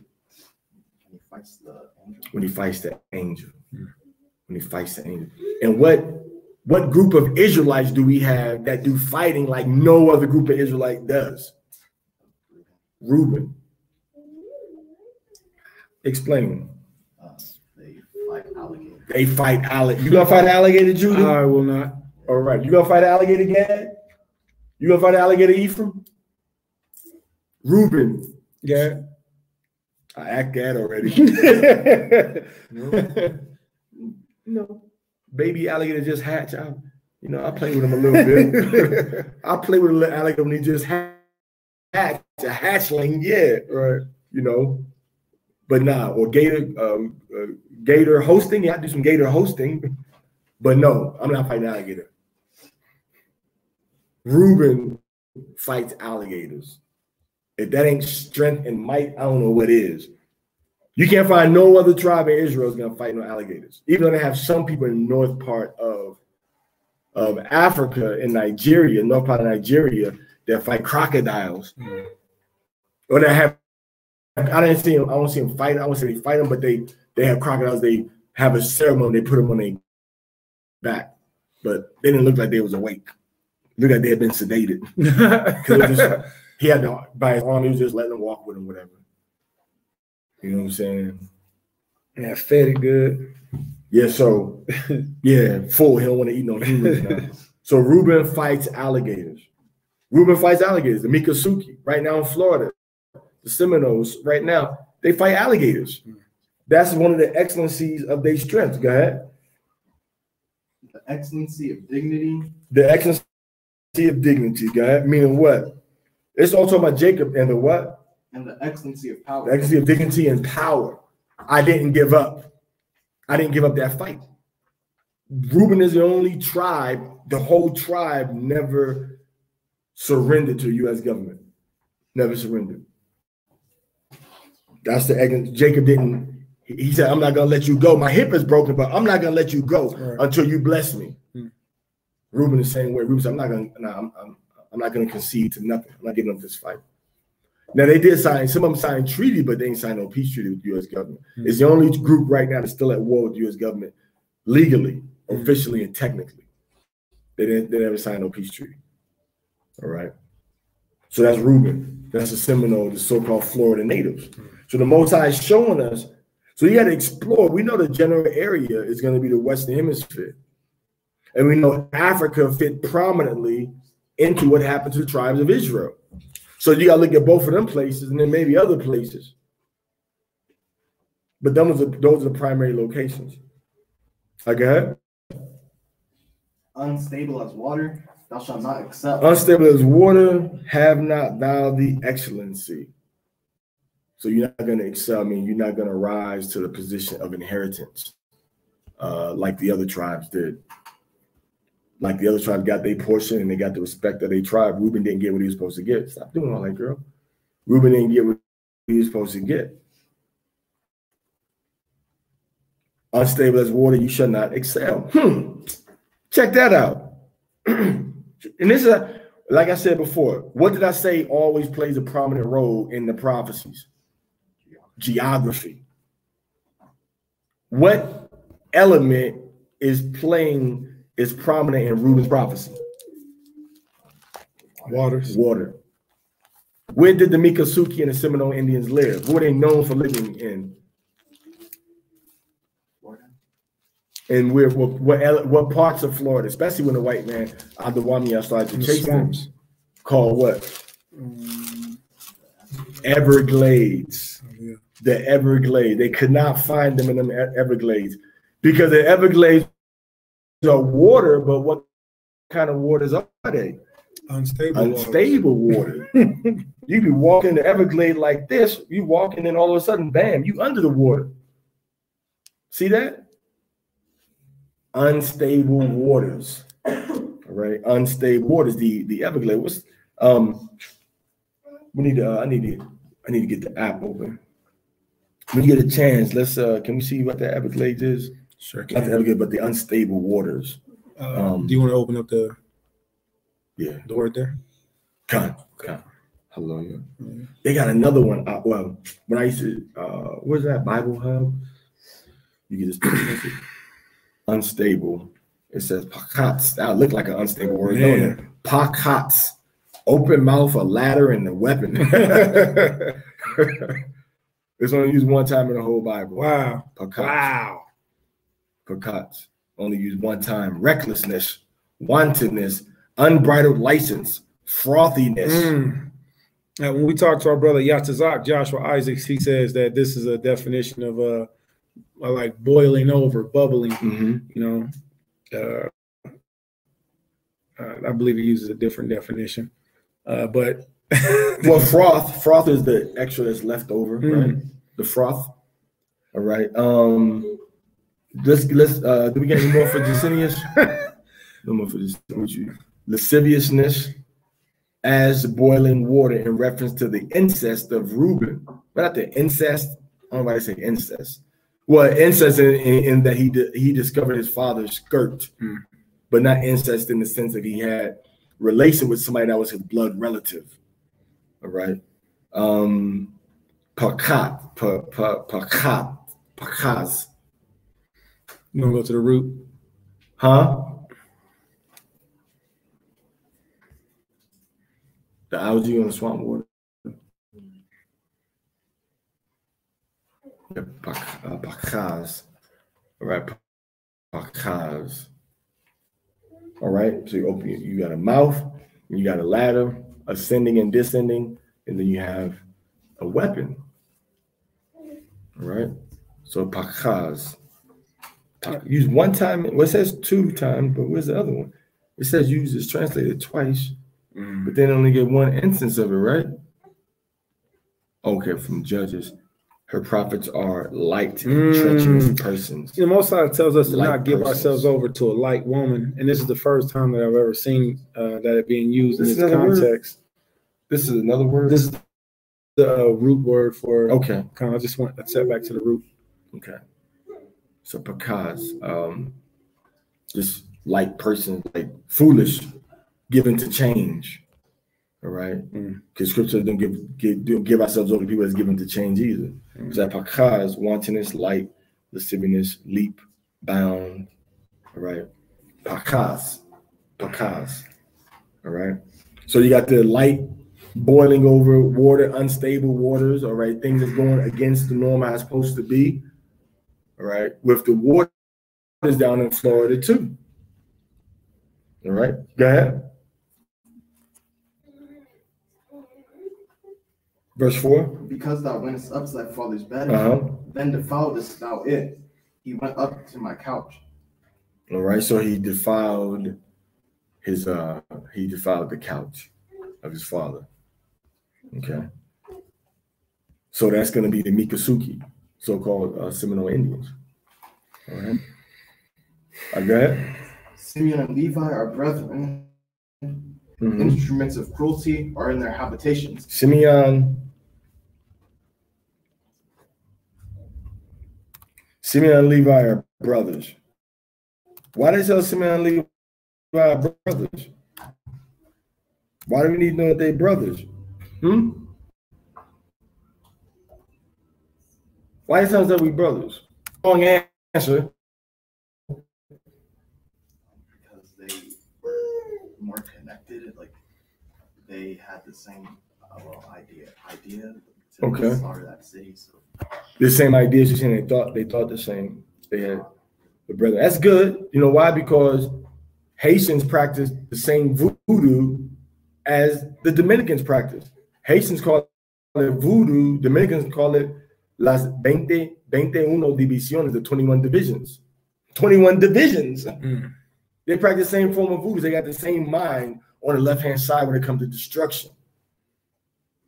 When he fights the angel. When he fights the angel. And what group of Israelites do we have that do fighting like no other group of Israelite does? Reuben. Explain. They fight They fight alligator. You gonna fight alligator, Judah? I will not. All right. You gonna fight alligator, Gad? You gonna fight alligator, Ephraim? Reuben. Gad. I act Gad already. No. Baby alligator just hatch. I play with him a little bit. I play with a little alligator when he just hatch. A hatchling, yeah. Right. But nah, or gator hosting. Yeah, I do some gator hosting. But no, I'm not fighting alligator. Reuben fights alligators. If that ain't strength and might, I don't know what is. You can't find no other tribe in Israel is gonna fight no alligators. Even though they have some people in the north part of Africa, in Nigeria, north part of Nigeria, that fight crocodiles. Mm-hmm. Or they have, I don't see them fight. I don't say they fight them, but they have crocodiles. They have a ceremony. They put them on their back, but they didn't look like they was awake. Looked like they had been sedated. He had to, by his arm, he was just letting them walk with him, whatever. You know what I'm saying? Yeah, fed it good. Yeah, so, yeah, full. He don't want to eat no humans now. So Reuben fights alligators. The Miccosukee, right now in Florida. The Seminoles, right now, they fight alligators. That's one of the excellencies of their strength. Go ahead. The excellency of dignity. The excellency of dignity, go ahead. Meaning what? It's all talking about Jacob and the what? And the excellency of power. The excellency of dignity and power. I didn't give up. I didn't give up that fight. Reuben is the only tribe, the whole tribe never surrendered to the U.S. government. Never surrendered. That's the Jacob didn't. He said, I'm not going to let you go. My hip is broken, but I'm not going to let you go until you bless me. Reuben the same way. Reuben said, I'm not going to concede to nothing. I'm not giving up this fight. Now, they did sign, some of them signed treaty, but they ain't signed no peace treaty with the U.S. government. It's the only group right now that's still at war with the U.S. government, legally, officially, and technically. They never signed no peace treaty. All right. So that's Reuben. That's the Seminole, the so-called Florida natives. So the Most High is showing us. So you got to explore. We know the general area is going to be the Western Hemisphere. And we know Africa fit prominently into what happened to the tribes of Israel. So you got to look at both of them places and then maybe other places. But those are the primary locations. Okay. Unstable as water, thou shalt not excel. Unstable as water, have not thou the excellency. So you're not going to excel. I mean, you're not going to rise to the position of inheritance like the other tribes did. Like the other tribe got their portion and they got the respect of their tribe. Reuben didn't get what he was supposed to get. Stop doing all that, girl. Reuben didn't get what he was supposed to get. Unstable as water, you shall not excel. Check that out. And this is, like I said before, what did I say always plays a prominent role in the prophecies? Geography. What element is prominent in Reuben's prophecy? Water. Where did the Miccosukee and the Seminole Indians live? Who are they known for living in? And what parts of Florida, especially when the white man, Adewamiya, started to chase them, called what? Everglades. Oh, yeah. The Everglades. They could not find them in them Everglades because the Everglades are water, but what kind of waters are they? Unstable water. You be walking the Everglades like this, you walking and all of a sudden, bam, you under the water. See that? Unstable waters. All right, unstable waters. The Everglades. We need to. I need to get the app open. When you get a chance, let's. Can we see what the Everglades is? Sure. Not the Everglades, but the unstable waters. Do you want to open up the? Yeah. The word there. Con. Hello. They got another one. Well, when I used to, where's that Bible Hub? You can just unstable. It says pakats. That look like an unstable word, don't it? Pakats. Open mouth, a ladder, and a weapon. It's only used one time in the whole Bible. Wow. Pakats. Wow. Pecats, only used one time. Recklessness, wantonness, unbridled license, frothiness. Now, when we talk to our brother Yatazak, Joshua Isaacs, he says that this is a definition of like boiling over, bubbling. You know, I believe he uses a different definition, but well, froth is the extra that's left over, right? The froth. All right. Let's do we get any more for Jacinius? No more for Jacinius. Lasciviousness as boiling water in reference to the incest of Reuben. But not the incest. I don't know why I say incest. Well, incest in that he discovered his father's skirt, but not incest in the sense that he had relation with somebody that was his blood relative. All right. Pakaz. You want to go to the root? Huh? The algae on the swamp water. Pakaz. All right. Pakaz. All right. So you got a mouth, you got a ladder, ascending and descending, and then you have a weapon. All right. So pakaz. Use one time. Well, it says 2 times, but where's the other one? It says use is translated twice, but then only get one instance of it, right? Okay, from Judges. Her prophets are light, treacherous persons. You know, Most High tells us to light not give persons. ourselves over to a light woman, and this is the first time that I've ever seen that it being used in this context. This is another word? This is the root word for okay. Kind of, I just want to set back to the root. Okay. So pakaz, just like person, like foolish, given to change. All right. Because scripture don't give ourselves over to people that's given to change either. Because that pakaz, wantonness, light, lasciviousness, leap, bound. All right. Pakaz. All right. So you got the light boiling over water, unstable waters, all right, things that's going against the norm how it's supposed to be, all right, with the waters down in Florida too. All right, go ahead. Verse 4. Because thou wentest up to thy father's bed, then defilest thou it. He went up to my couch. All right, so he defiled the couch of his father. Okay. So that's going to be the Miccosukee, so-called Seminole Indians. All right. Go ahead. Simeon and Levi are brethren. Instruments of cruelty are in their habitations. Simeon and Levi are brothers. Why they tell Simeon and Levi are brothers? Why do we need to know that they're brothers? Why it sounds like we brothers? Wrong answer. Because they were more connected, like they had the same idea to slaughter that city. So the same ideas you're saying they thought the same. They had the brother. That's good. You know why? Because Haitians practice the same voodoo as the Dominicans practice. Haitians call it voodoo, Dominicans call it las 21 divisiones, the 21 divisions. 21 divisions. They practice the same form of voodoo. They got the same mind on the left-hand side when it comes to destruction.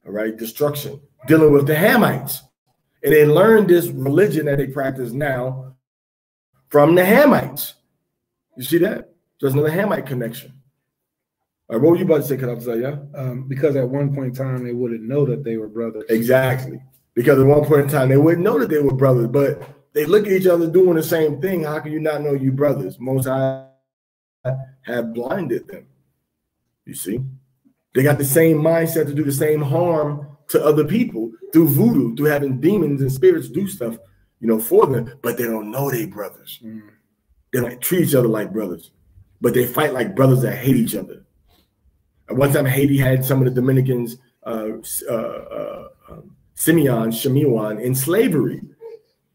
All right, destruction. Dealing with the Hamites. And they learned this religion that they practice now from the Hamites. You see that? So there's another Hamite connection. All right, what were you about to say, Kadabzaya? Because at one point in time, they wouldn't know that they were brothers. Exactly. Because at one point in time, they wouldn't know that they were brothers, but they look at each other doing the same thing. How can you not know you brothers? Most High have blinded them. You see? They got the same mindset to do the same harm to other people through voodoo, through having demons and spirits do stuff, for them, but they don't know they brothers. They don't treat each other like brothers, but they fight like brothers that hate each other. At one time, Haiti had some of the Dominicans, Simeon in slavery.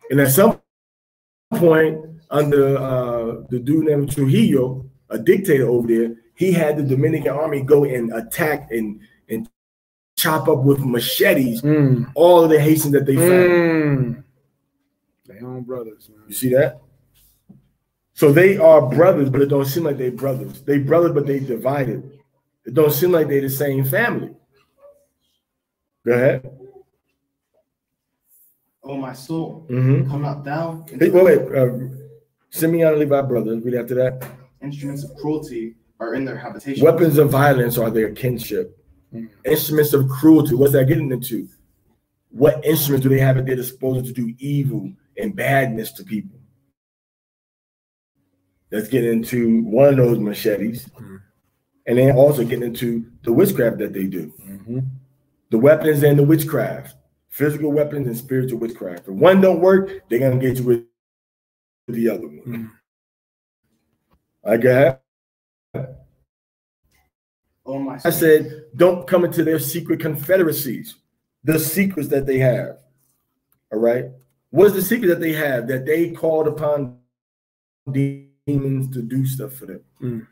And at some point, under the dude named Trujillo, a dictator over there, he had the Dominican army go and attack and chop up with machetes all of the Haitians that they found. They own brothers, man. You see that? So they are brothers, but it don't seem like they brothers. They brothers, but they divided. It don't seem like they the same family. Go ahead. Oh, my soul, come not thou. Wait. Simeon and Levi brothers. Read after that. Instruments of cruelty are in their habitation. Weapons of violence are their kinship. Instruments of cruelty. What's that getting into? What instruments do they have at their disposal to do evil and badness to people? Let's get into one of those machetes, and then also get into the witchcraft that they do. The weapons and the witchcraft, physical weapons and spiritual witchcraft. If one don't work, they're gonna get you with the other one. I got. Oh my! I said, don't come into their secret confederacies, the secrets that they have. All right. What's the secret that they have? That they called upon demons to do stuff for them.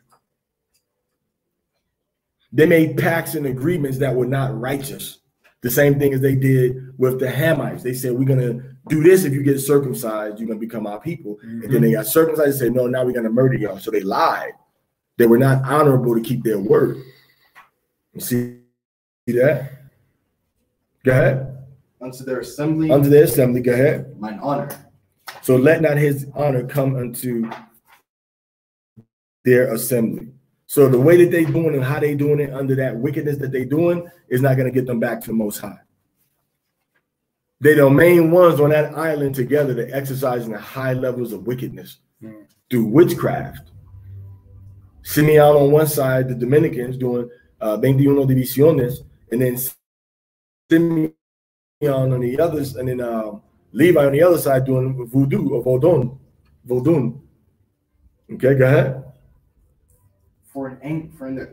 They made pacts and agreements that were not righteous. The same thing as they did with the Hamites. They said, we're going to do this. If you get circumcised, you're going to become our people. And then they got circumcised and said, no, now we're going to murder y'all. So they lied. They were not honorable to keep their word. You see that? Go ahead. Unto their assembly. Unto their assembly. Go ahead. Mine honor. So let not his honor come unto their assembly. So the way that they doing and how they doing it under that wickedness that they doing is not going to get them back to the Most High. They're the main ones on that island together that exercising the high levels of wickedness through witchcraft. Simeon on one side, the Dominicans doing 21 divisiones, and then Simeon on the others, and then Levi on the other side doing voodoo or vodun. Okay, go ahead.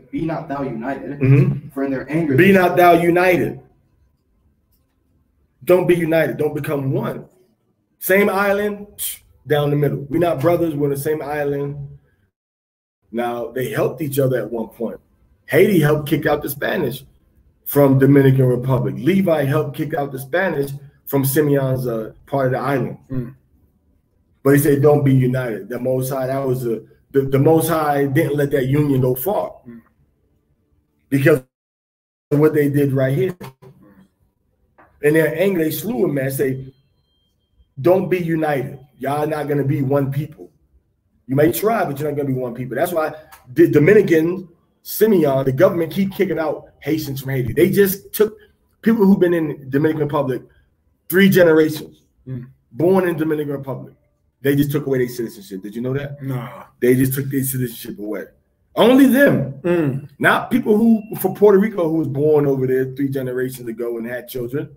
Be not thou united. For in their anger. Be not thou united. Don't be united. Don't become one. Same island, down the middle. We're not brothers. We're on the same island. Now, they helped each other at one point. Haiti helped kick out the Spanish from Dominican Republic. Levi helped kick out the Spanish from Simeon's part of the island. But he said, don't be united. The Most High, that was the Most High didn't let that union go far because of what they did right here. In their anger, they slew him, man. Say, don't be united. Y'all not going to be one people. You may try, but you're not going to be one people. That's why the Dominican, Simeon, the government keep kicking out Haitians from Haiti. They just took people who've been in Dominican Republic 3 generations, born in Dominican Republic. They just took away their citizenship. Did you know that? No. They just took their citizenship away. Only them. Not people who from Puerto Rico who was born over there 3 generations ago and had children,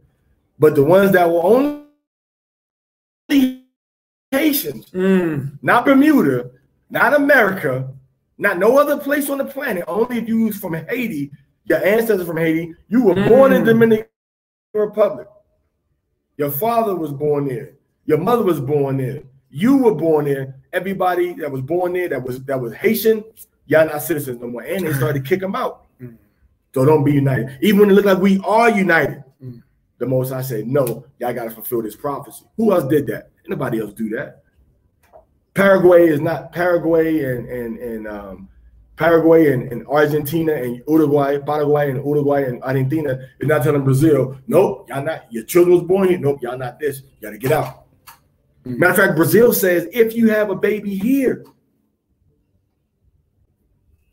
but the ones that were only Haitians, not Bermuda, not America, not no other place on the planet. Only if you was from Haiti, your ancestors from Haiti, you were born in Dominican Republic. Your father was born there. Your mother was born there. You were born there. Everybody that was born there that was Haitian, y'all not citizens no more. And they started to kick them out. So don't be united. Even when it looked like we are united, the Most High said, no, y'all got to fulfill this prophecy. Who else did that? Nobody else do that. Paraguay and Argentina and Paraguay and Uruguay and Argentina is not telling Brazil, nope, y'all not, your children was born here, nope, y'all not this, you got to get out. Matter of fact, Brazil says if you have a baby here,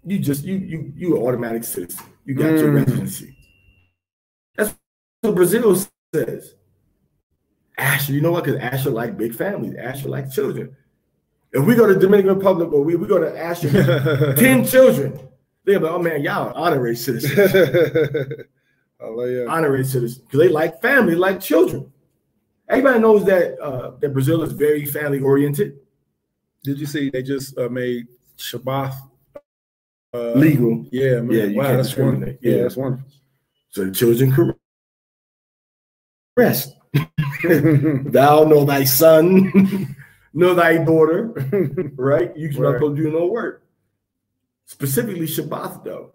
you an automatic citizen. You got your residency. That's what Brazil says. Asher, you know what? Because Asher like big families. Asher like children. If we go to Dominican Republic or we go to Asher, 10 children, they're like, oh man, y'all honorary citizens. Honorary citizens. Because they like family, like children. Everybody knows that that Brazil is very family oriented. Did you see they just made Shabbat legal? Yeah, man. Yeah, wow, that's wonderful. Yeah, that's wonderful. So the children could rest. Thou know thy son, know thy daughter, right? You're not supposed to do no work. Specifically Shabbat, though.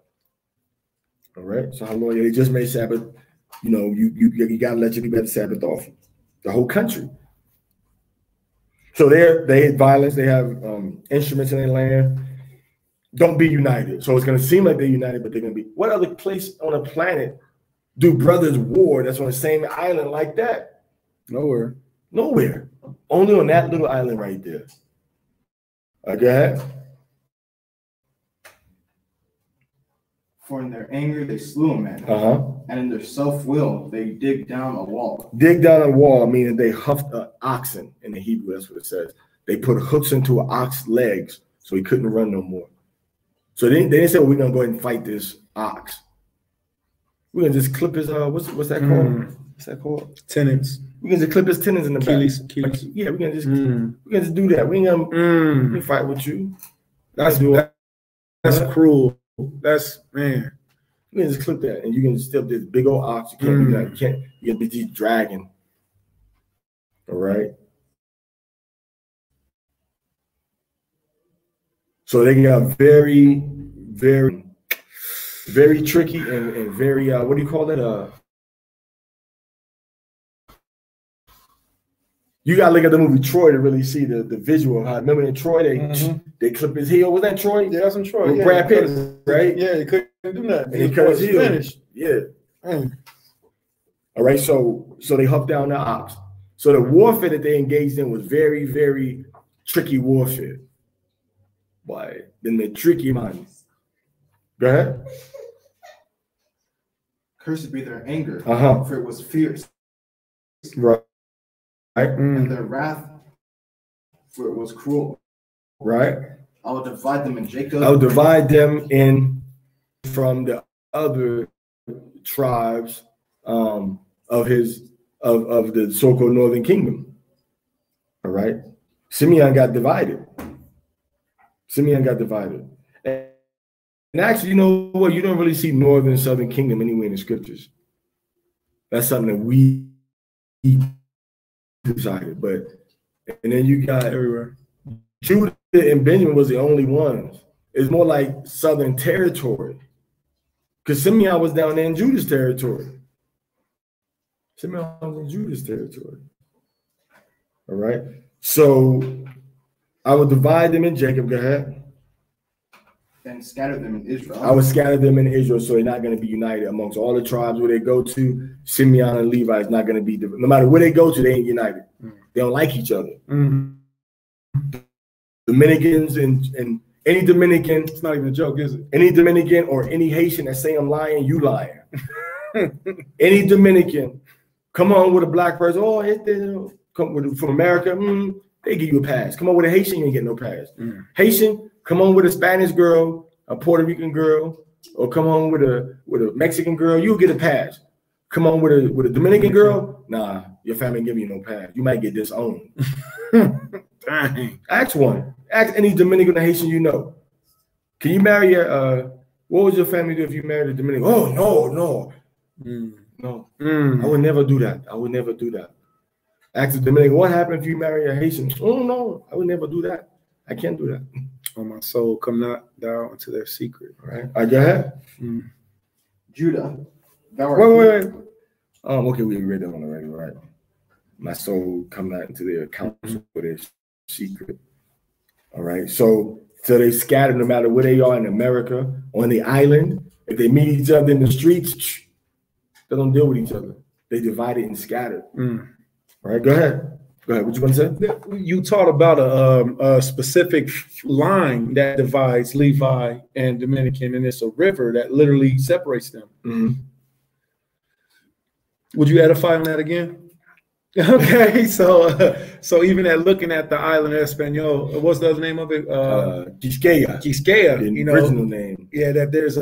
All right. So hallelujah, they just made Sabbath. You know, you gotta let your people have the Sabbath off. The whole country. So they hate violence. They have instruments in their land. Don't be united. So it's gonna seem like they're united, but they're gonna be. What other place on the planet do brothers war that's on the same island like that? Nowhere. Nowhere. Only on that little island right there. Go ahead. For in their anger they slew a man, and in their self-will they dig down a wall. Dig down a wall, meaning they huffed an oxen in the Hebrew. That's what it says. They put hooks into an ox's legs so he couldn't run no more. So they didn't say, well, we're gonna go ahead and fight this ox. We're gonna just clip his what's that called? What's that called? Tendons. We can just clip his tendons in the back. Like, yeah, we can just do that. We ain't gonna fight with you. That's cruel. That's man. You can just clip that, and you can still this big old ox. You can't do that. You can be just dragging. All right. So they got very, very, very tricky and very what do you call it? You gotta look at the movie Troy to really see the visual of how. Remember in Troy they clip his heel. Was that Troy? Yeah, that's in Troy. With Brad Pitt, right? Yeah, he couldn't do nothing. And he cut his heel. Finished. Yeah. All right. So they huffed down the ox. So the warfare that they engaged in was very, very tricky warfare. Why? Then the tricky man. Go ahead. Cursed be their anger, for it was fierce. Right. And their wrath, for it was cruel. Right. I will divide them in Jacob. I will divide them in from the other tribes of the so-called Northern Kingdom. All right. Simeon got divided. And actually, you know what? You don't really see Northern and Southern Kingdom anywhere in the scriptures. That's something that we decided. But and then you got everywhere. Judah and Benjamin was the only ones. It's more like Southern territory. Because Simeon was down there in Judah's territory. All right. So I will divide them in Jacob. Go ahead. And scatter them in Israel. I would scatter them in Israel, so they're not going to be united amongst all the tribes where they go to. Simeon and Levi is not going to be, no matter where they go to, they ain't united. They don't like each other. Dominicans and any Dominican, it's not even a joke, is it? Any Dominican or any Haitian that say I'm lying, you lying. Any Dominican, come on with a black person, come with from America, they give you a pass. Come on with a Haitian, you ain't get no pass. Haitian, come on with a Spanish girl, a Puerto Rican girl, or come on with a Mexican girl, you'll get a pass. Come on with a Dominican girl, nah, your family ain't giving you no pass. You might get disowned. Dang. Ask one. Ask any Dominican or Haitian you know. Can you marry what would your family do if you married a Dominican? Oh, no. No. I would never do that. Ask the Dominican, what happened if you marry a Haitian? Oh, no, I would never do that. I can't do that. Oh, my soul, come not down into their secret. All right. Go ahead. Judah. Wait. Okay, we read that one already, right? My soul come not into their counsel for their secret. All right. So they scatter no matter where they are in America, on the island. If they meet each other in the streets, they don't deal with each other. They divided and scattered. All right. Go ahead. What you want to say? You taught about a specific line that divides Levi and Dominican, and it's a river that literally separates them. Would you edify on that again? Okay, so even at looking at the island of Espanol, what's the other name of it? Quisqueya. The original name. Yeah, that there's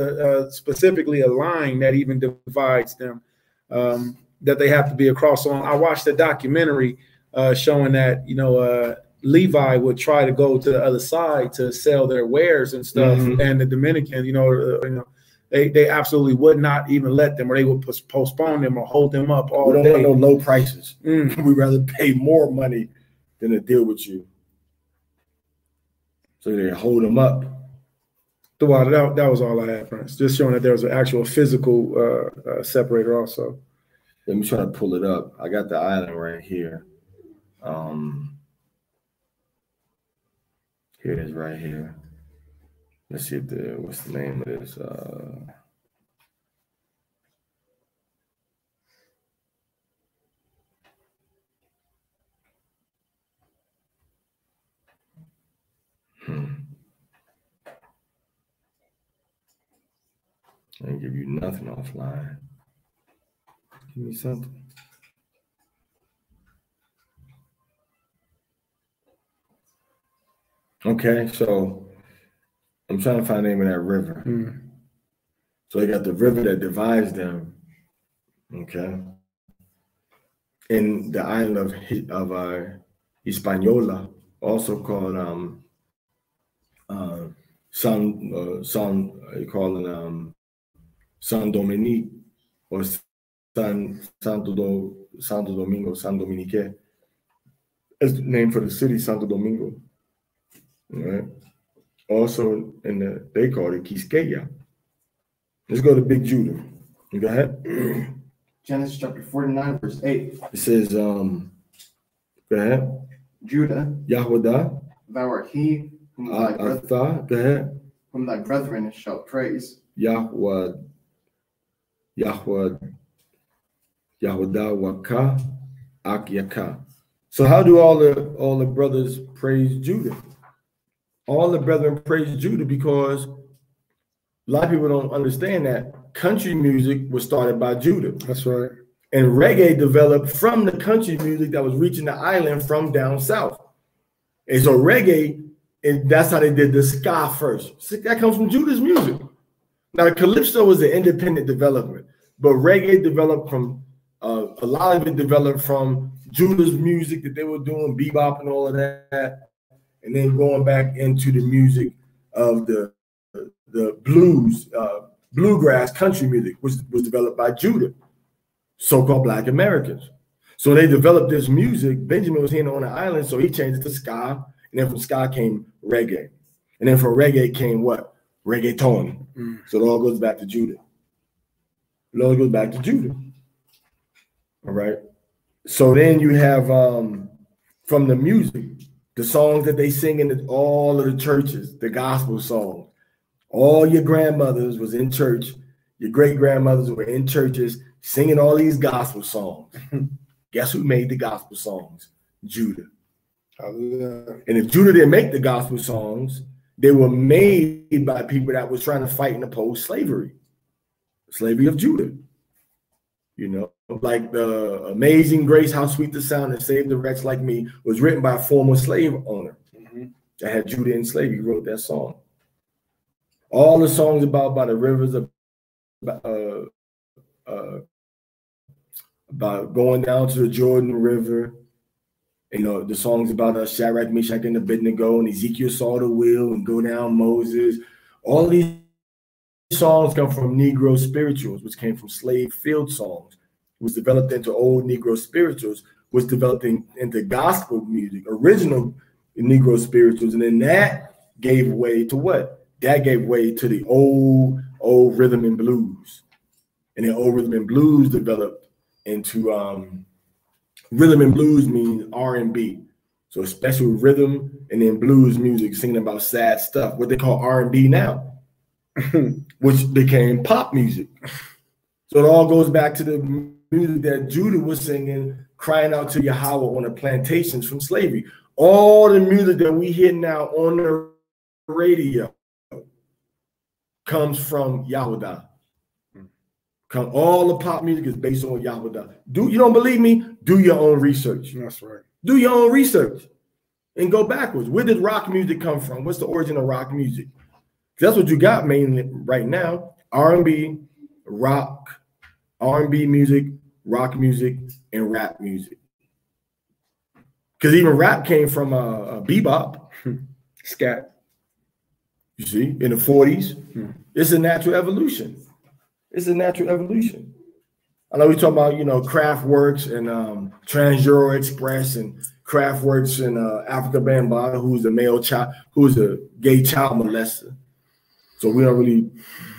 specifically a line that even divides them, that they have to be across on. I watched a documentary showing that Levi would try to go to the other side to sell their wares and stuff, and the Dominican, they absolutely would not even let them, or they would postpone them or hold them up all day. We don't want no low prices. We'd rather pay more money than to deal with you. So they hold them up. That was all I had, Prince. Just showing that there was an actual physical separator also. Let me try to pull it up. I got the island right here. Here it is right here. Let's see what's the name of this? I ain't give you nothing offline. Give me something. Okay, so I'm trying to find the name of that river. So they got the river that divides them. Okay. In the island of Hispaniola, also called San Dominique or Santo Domingo, San Dominique. That's the name for the city, Santo Domingo. All right. Also, they call it Quisqueya. Let's go to Big Judah. You go ahead. Genesis chapter 49, verse 8. It says, go ahead. Judah, Yahudah, thou art he whom go ahead. Whom thy brethren shall praise. Yahudah waka akyaka. So how do all the brothers praise Judah? All the brethren praise Judah because a lot of people don't understand that country music was started by Judah. That's right. And reggae developed from the country music that was reaching the island from down south. And so reggae, and that's how they did the ska first. That comes from Judah's music. Now, the calypso was an independent development, but reggae developed from, a lot of it developed from Judah's music that they were doing, bebop and all of that, and then going back into the music of the blues, bluegrass country music, which was developed by Judah, so-called Black Americans. So they developed this music. Benjamin was here on the island, so he changed it to ska, and then from ska came reggae. And then from reggae came what? Reggaeton. So it all goes back to Judah. It all goes back to Judah. All right. So then you have from the music, the songs that they sing in all of the churches, the gospel songs. All your grandmothers was in church. Your great-grandmothers were in churches singing all these gospel songs. Guess who made the gospel songs? Judah. And if Judah didn't make the gospel songs, they were made by people that was trying to fight and oppose slavery. Slavery of Judah. You know, like the Amazing Grace, How Sweet the Sound That Saved a Wretch Like Me was written by a former slave owner that had Judah in slavery. He wrote that song. All the songs about by the rivers of about going down to the Jordan River, you know, the songs about Shadrach, Meshach, and Abednego, and Ezekiel saw the wheel and go down Moses. All these songs come from Negro spirituals, which came from slave field songs. It was developed into old Negro spirituals, was developed into gospel music, original Negro spirituals, and then that gave way to what? That gave way to the old rhythm and blues. And then old rhythm and blues developed into rhythm and blues means R&B. So special rhythm and then blues music, singing about sad stuff, what they call R&B now, which became pop music. So it all goes back to the music that Judah was singing, crying out to Yahweh on the plantations from slavery. All the music that we hear now on the radio comes from Yahudah. All the pop music is based on Yahudah. You don't believe me? Do your own research. That's right. Do your own research and go backwards. Where did rock music come from? What's the origin of rock music? That's what you got mainly right now. R&B, rock, R&B music, rock music, and rap music. Because even rap came from bebop, scat. You see, in the 40s. It's a natural evolution. It's a natural evolution. I know we talk about, you know, Kraftwerks and Trans Euro Express and Kraftwerks and Africa Bambaataa, who's a male child, who's a gay child molester. So we don't really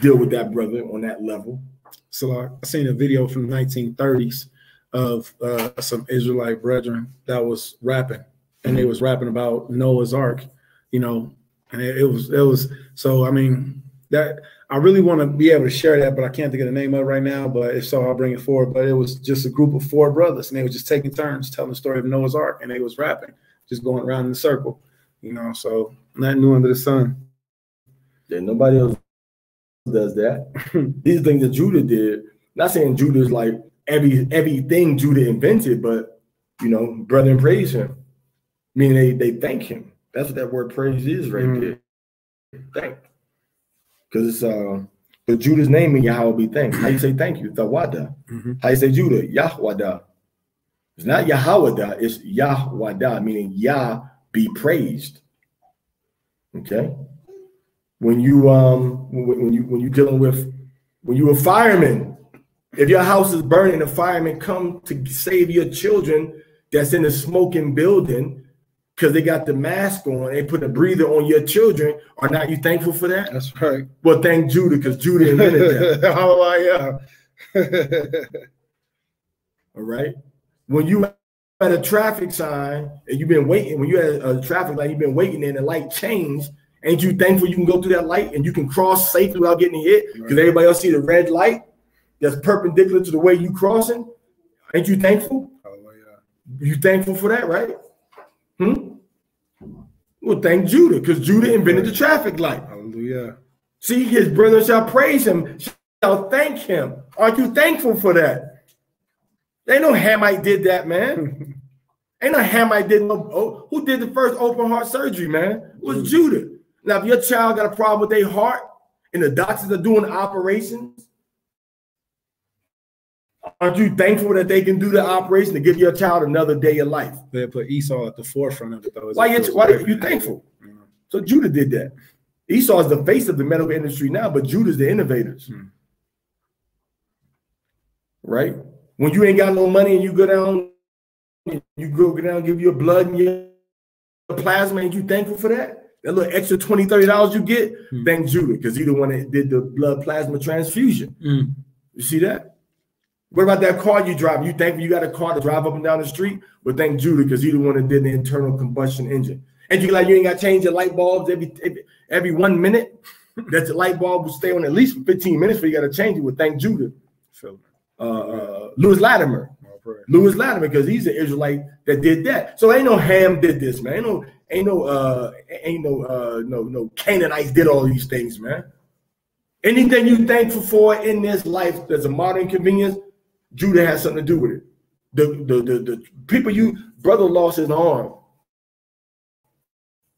deal with that brother on that level. So I seen a video from the 1930s of some Israelite brethren that was rapping, and they was rapping about Noah's Ark, you know, and it was so, I mean, that I really want to be able to share that, but I can't think of the name of it right now, but if so, I'll bring it forward. But it was just a group of 4 brothers, and they were just taking turns telling the story of Noah's Ark, and they was rapping, just going around in a circle, you know, so nothing new under the sun. Yeah, nobody else does that. These things that Judah did, not saying Judah's like everything Judah invented, but, you know, brethren praise him. Meaning they thank him. That's what that word praise is right there. Thank. Because it's but Judah's name in Yahweh be thanked. How you say thank you? Tawada. How you say Judah? Yahwada. It's not Yahwada, it's Yahwada, meaning Yah be praised. Okay. When you when you dealing with, when you a fireman, if your house is burning, the firemen come to save your children that's in the smoking building because they got the mask on, they put a breather on your children. Are not you thankful for that? That's right. Well, thank Judah, because Judah invented that. Hallelujah. All right. When you at a traffic sign and you've been waiting, when you at a traffic light, you've been waiting and the light changed, ain't you thankful you can go through that light and you can cross safely without getting hit? Because everybody else see the red light that's perpendicular to the way you crossing. Ain't you thankful? Hallelujah. You thankful for that, right? Well, thank Judah, because Judah invented the traffic light. Hallelujah. See, his brothers shall praise him, shall thank him. Aren't you thankful for that? Ain't no Hamite did that, man. Ain't no Hamite did no. Who did the first open heart surgery, man? It was Judah. Now, if your child got a problem with their heart and the doctors are doing operations, aren't you thankful that they can do the operation to give your child another day of life? They put Esau at the forefront of it, though. Why are you thankful? So Judah did that. Esau is the face of the medical industry now, but Judah's the innovators. Right? When you ain't got no money and you go down, give your blood and your plasma, ain't you thankful for that? That little extra $20, $30 you get, thank Judah, because he the one that did the blood plasma transfusion. You see that? What about that car you drive? You thankful you got a car to drive up and down the street? But thank Judah, because he the one that did the internal combustion engine. And you like you ain't got to change your light bulbs every 1 minute. That the light bulb will stay on at least for 15 minutes before you got to change it. Well, thank Judah. Louis Latimer. Louis Latimer, because he's an Israelite that did that. So ain't no Ham did this, man. Ain't no Canaanites did all these things, man. Anything you thankful for in this life that's a modern convenience, Judah has something to do with it. The people brother lost his arm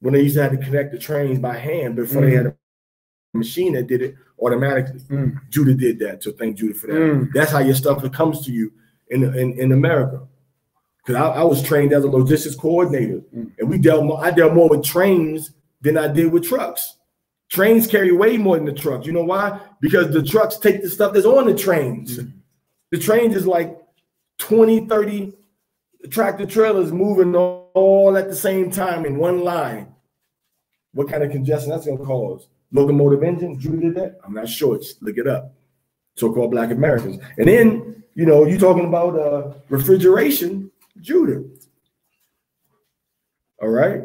when they used to have to connect the trains by hand before they had a machine that did it automatically. Judah did that, so thank Judah for that. That's how your stuff comes to you in America. Because I was trained as a logistics coordinator, and I dealt more with trains than I did with trucks. Trains carry way more than the trucks. You know why? Because the trucks take the stuff that's on the trains. The trains is like 20, 30 tractor trailers moving all at the same time in one line. What kind of congestion that's going to cause? Locomotive engine? Judah did that? I'm not sure. Just look it up. So-called Black Americans. And then, you know, you talking about refrigeration, Judah. All right.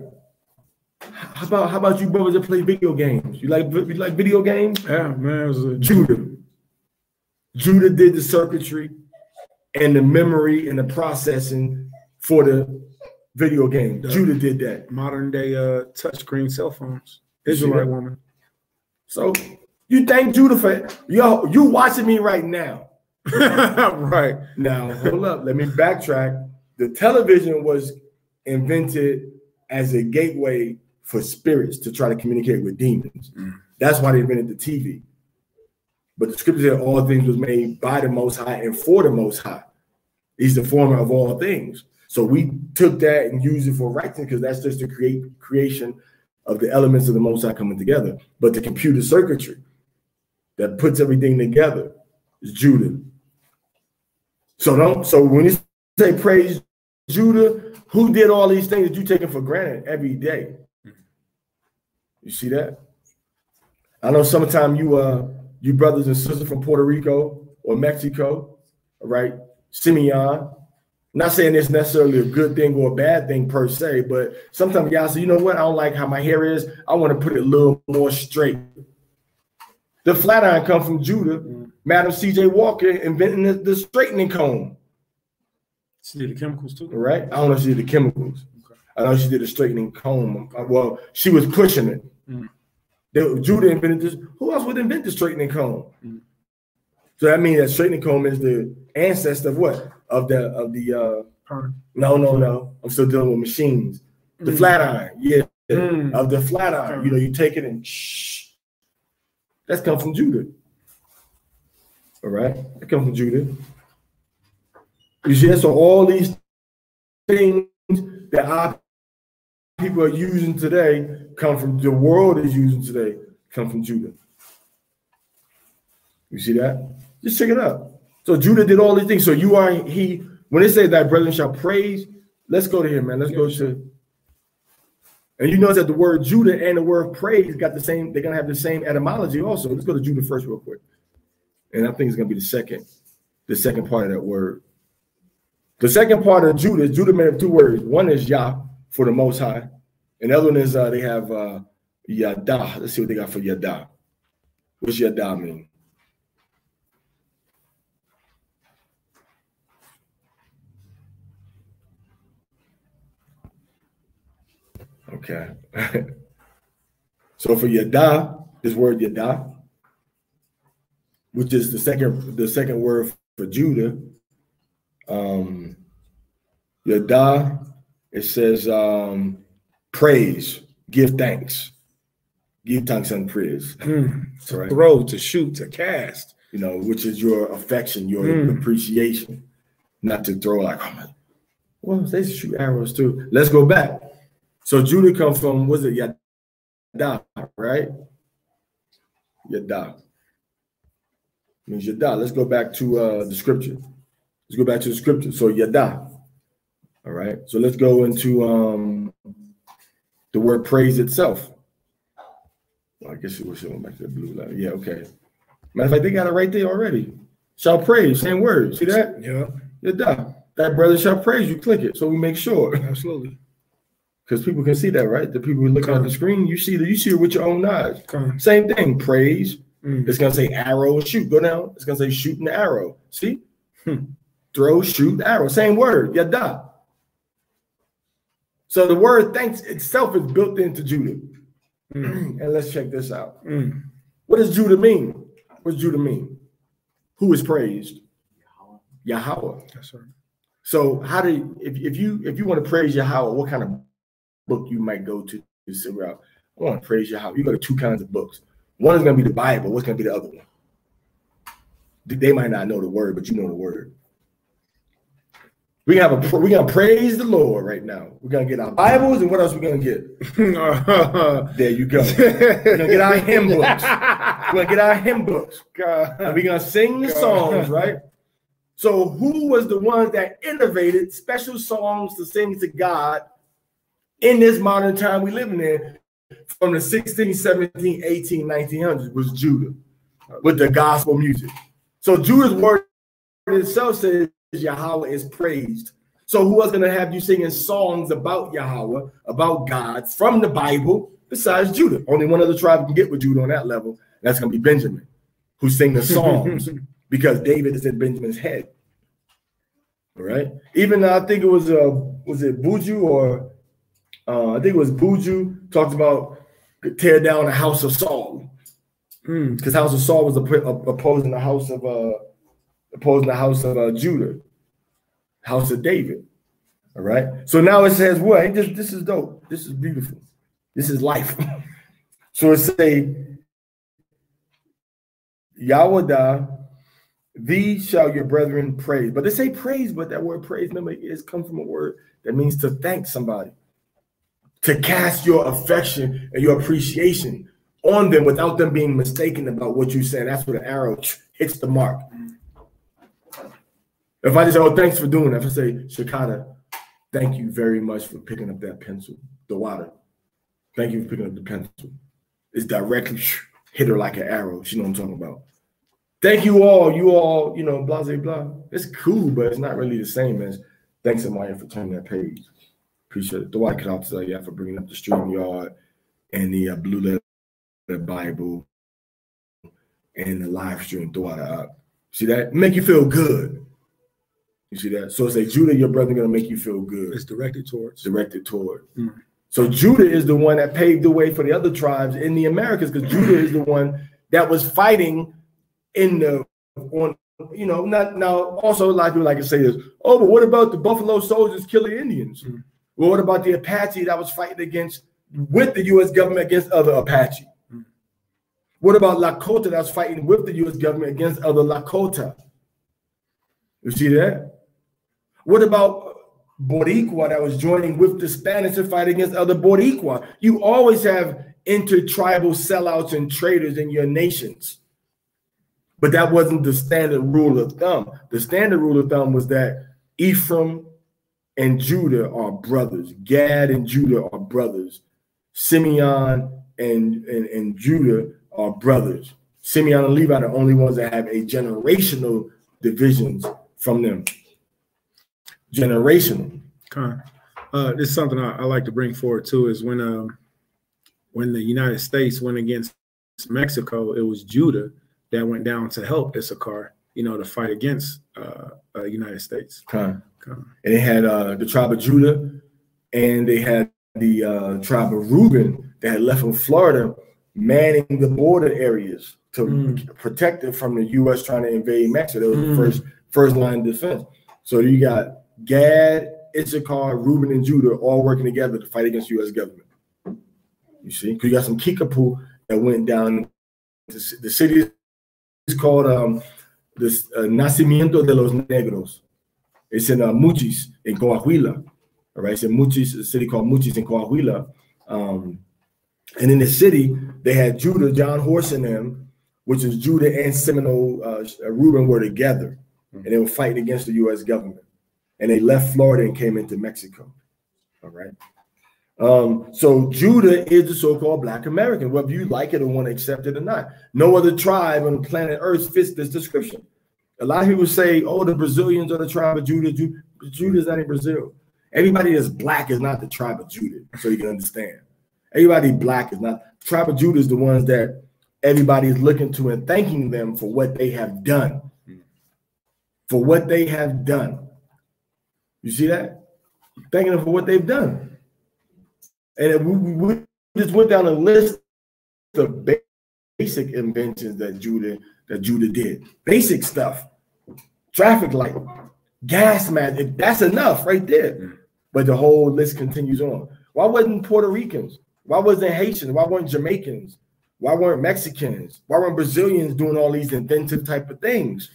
How about you brothers that play video games? You like video games? Yeah, man. It was Judah. Judah did the circuitry and the memory and the processing for the video game. Judah did that. Modern day touchscreen cell phones. Israelite woman. So you thank Judah for it. Yo, you watching me right now. Right. Now, hold up. Let me backtrack. The television was invented as a gateway for spirits to try to communicate with demons. That's why they invented the TV. But the scripture said all things was made by the Most High and for the Most High. He's the former of all things. So we took that and used it for writing, because that's just the creation of the elements of the Most High coming together. But the computer circuitry that puts everything together is Judah. So when you say praise Judah, who did all these things that you taking for granted every day. You see that? I know sometimes you brothers and sisters from Puerto Rico or Mexico, all right? Simeon. Not saying it's necessarily a good thing or a bad thing per se, but sometimes y'all say, you know what? I don't like how my hair is. I want to put it a little more straight. The flat iron come from Judah. Madam C.J. Walker inventing the straightening comb. She did the chemicals too? Right? I don't know if she did the chemicals. Okay. I know she did the straightening comb. Well, she was pushing it. Judah invented this. Who else would invent the straightening comb? So that means that straightening comb is the ancestor of what? Of the No. I'm still dealing with machines. The flat iron, yeah. Of the flat iron. You know, you take it and shh. That's come from Judah. All right? That comes from Judah. You see, so all these things that our people are using today come from the world is using today, come from Judah. You see that? Just check it out. So Judah did all these things. So when they say thy brethren shall praise, let's go to him, man. Let's go to. And you notice that the word Judah and the word praise got the same, they're gonna have the same etymology also. Let's go to Judah first real quick. And I think it's gonna be the second part of that word. The second part of Judah made up two words. One is Yah for the Most High, and the other one is they have Yada. Let's see what they got for Yada. What's Yada mean? Okay. So for Yada, this word Yada, which is the second word for Judah, Yada, it says praise, give thanks and praise. To right? throw, to shoot, to cast. You know, which is your affection, your appreciation, not to throw like, oh my, well, they shoot arrows too. Let's go back. So Judah comes from, was it Yada, right? Yada. Means Yada. Let's go back to the scripture. Let's go back to the scripture. So Yada. All right. So let's go into the word praise itself. Well, I guess it was going back to the blue line. Yeah, okay. Matter of fact, they got it right there already. Shall praise, same word. See that? Yeah. Yada. That brother shall praise. You click it so we make sure. Absolutely. Because people can see that, right? The people who look at the screen, you see it with your own eyes. Same thing, praise. It's gonna say arrow, shoot. Go down. It's gonna say shoot and arrow. See? Throw, shoot, arrow. Same word, Yada. So the word thanks itself is built into Judah. And let's check this out. What does Judah mean? What does Judah mean? Who is praised? Yahweh. That's right. So how do if you want to praise Yahweh, what kind of book you might go to figure out? I want to praise Yahweh. You go to two kinds of books. One is going to be the Bible. What's going to be the other one? They might not know the word, but you know the word. We're gonna praise the Lord right now. We're gonna get our Bibles, and what else we're gonna get? There you go. We're gonna get our hymn books. We're gonna get our hymn books. And we're gonna sing the songs, right? So who was the one that innovated special songs to sing to God in this modern time we living in from the 16, 17, 18, 1900s was Judah with the gospel music. So Judah's word itself says Yahweh is praised. So who else gonna have you singing songs about Yahweh, about God from the Bible besides Judah? Only one other tribe can get with Judah on that level. And that's gonna be Benjamin, who sing the songs because David is in Benjamin's head. All right. Even I think it was it Buju or I think it was Buju talked about tear down the house of Saul because house of Saul was opposing the house of Judah, house of David. All right. So now it says what? This is dope. This is beautiful. This is life. So it say Yahweh, thee shall your brethren praise. But they say praise, but that word praise, remember, it comes from a word that means to thank somebody, to cast your affection and your appreciation on them without them being mistaken about what you're saying. That's where the arrow hits the mark. If I just say, oh, thanks for doing that, if I say, Shakata, thank you very much for picking up that pencil. The water. Thank you for picking up the pencil. It's directly hit her like an arrow. She know what I'm talking about. Thank you all, you know, blah, blah, blah. It's cool, but it's not really the same as thanks, Amaya, for turning that page. Appreciate it. The White Cloud tell you for bringing up the StreamYard and the Blue Letter Bible and the live stream. The water up. See that? Make you feel good. You see that? So say, Judah, your brother, gonna make you feel good. It's directed towards. Directed toward. Mm. So Judah is the one that paved the way for the other tribes in the Americas, because Judah is the one that was fighting in the you know, not now. Also, a lot of people like to say this. Oh, but what about the Buffalo Soldiers killing Indians? Mm. Well, what about the Apache that was fighting with the U.S. government against other Apache? Mm. What about Lakota that's fighting with the U.S. government against other Lakota? You see that? What about Boricua that was joining with the Spanish to fight against other Boricua? You always have intertribal sellouts and traitors in your nations. But that wasn't the standard rule of thumb. The standard rule of thumb was that Ephraim and Judah are brothers. Gad and Judah are brothers. Simeon and Judah are brothers. Simeon and Levi are the only ones that have a generational divisions from them. Generational. This is something I like to bring forward too, is when the United States went against Mexico, it was Judah that went down to help Issachar, you know, to fight against the United States. And they had the tribe of Judah, and they had the tribe of Reuben that had left from Florida, manning the border areas to protect it from the U.S. trying to invade Mexico. That was the first line of defense. So you got Gad, Issachar, Reuben, and Judah all working together to fight against the U.S. government. You see, because you got some Kickapoo that went down. The city is called Nacimiento de los Negros. It's in Muchis in Coahuila. All right, it's in Muchis, a city called Muchis in Coahuila. And in the city, they had Judah, John Horse and them, which is Judah and Seminole, Reuben were together, and they were fighting against the U.S. government. And they left Florida and came into Mexico. All right. So Judah is the so-called Black American, whether you like it or want to accept it or not. No other tribe on the planet Earth fits this description. A lot of people say, oh, the Brazilians are the tribe of Judah. Judah's not in Brazil. Everybody that's Black is not the tribe of Judah, so you can understand. Everybody Black is not. The tribe of Judah is the ones that everybody is looking to and thanking them for what they have done. For what they have done. You see that? Thanking them for what they've done. And we just went down a list of basic inventions that Judah did. Basic stuff. Traffic light, gas mask. That's enough right there. But the whole list continues on. Why wasn't Puerto Ricans? Why wasn't Haitians? Why weren't Jamaicans? Why weren't Mexicans? Why weren't Brazilians doing all these inventive type of things?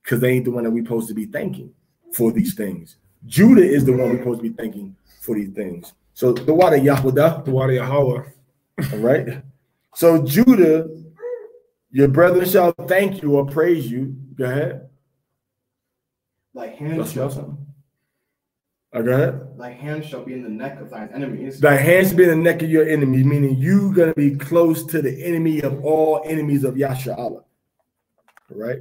Because they ain't the one that we're supposed to be thanking for these things. Judah is the one we're supposed to be thanking for these things. So the water Yahudah, the water Yahweh. All right. So Judah, your brethren shall thank you or praise you. Go ahead. Thy hand shall something. Go ahead. Thy hand shall be in the neck of thine enemies. Thy hand shall be in the neck of your enemies, meaning you're gonna be close to the enemy of all enemies of Yasha Allah. All right.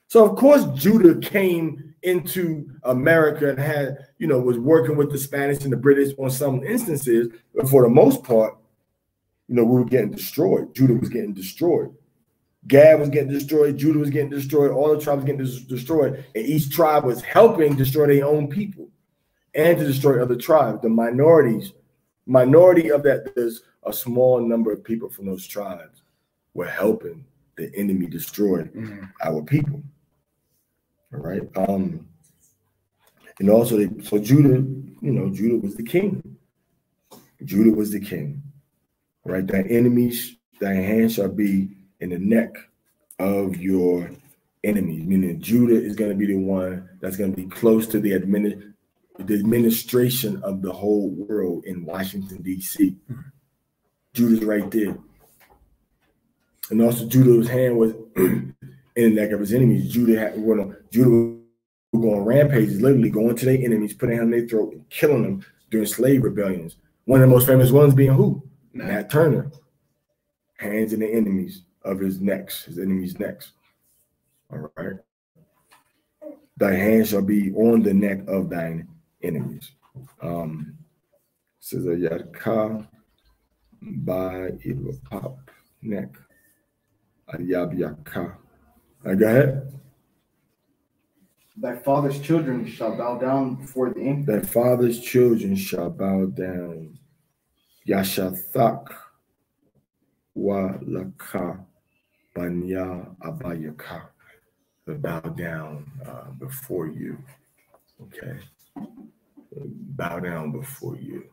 So of course Judah came into America and had, you know, was working with the Spanish and the British on some instances, but for the most part, you know, we were getting destroyed. Judah was getting destroyed. Gad was getting destroyed. Judah was getting destroyed. All the tribes getting destroyed, and each tribe was helping destroy their own people and to destroy other tribes. The minority of that, there's a small number of people from those tribes were helping the enemy destroy our people. All right. And also, so Judah, you know, Judah was the king. Judah was the king. All right. Thy enemies, thy hand shall be in the neck of your enemies. Meaning Judah is going to be the one that's going to be close to the administration of the whole world in Washington, D.C. Judah's right there. And also Judah's hand was in the neck of his enemies. Judah on rampages, literally going to their enemies, putting their hand in their throat, and killing them during slave rebellions. One of the most famous ones being who? Nat Turner. Hands in the enemies of his enemies' necks. All right. Thy hand shall be on the neck of thine enemies. Says a yadka by pop neck. A yabyaka. Go ahead. Thy father's children shall bow down before thee. Thy father's children shall bow down. Yashathak wa laka banya abayaka. Bow down before you. Okay. Bow down before you.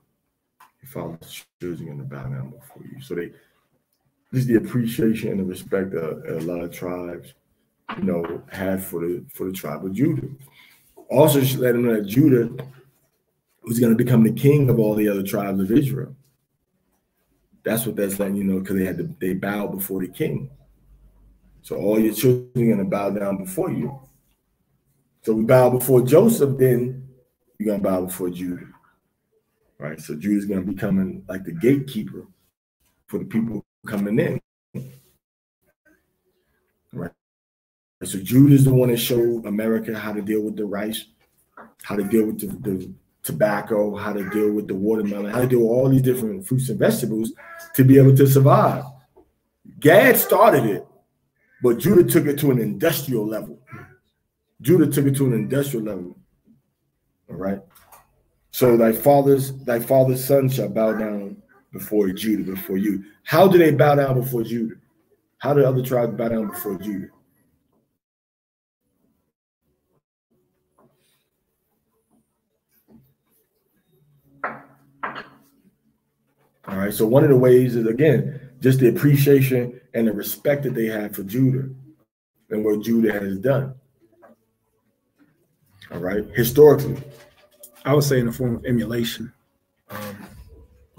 Your father's children are going to bow down before you. So this is the appreciation and the respect that a lot of tribes, had for the tribe of Judah. Also, let them know that Judah was going to become the king of all the other tribes of Israel. That's what that's letting you know, because they bowed before the king. So all your children are going to bow down before you. So we bow before Joseph, then you're going to bow before Judah. Right? So Judah's going to be becoming like the gatekeeper for the people coming in. Right? So Judah's the one that showed America how to deal with the rice, how to deal with the tobacco, how to deal with the watermelon, how to deal with all these different fruits and vegetables to be able to survive. Gad started it, but Judah took it to an industrial level. All right. So thy father's son shall bow down before Judah, before you. How do they bow down before Judah? How do other tribes bow down before Judah? All right. So one of the ways is, again, just the appreciation and the respect that they have for Judah and what Judah has done. All right. Historically, I would say in the form of emulation,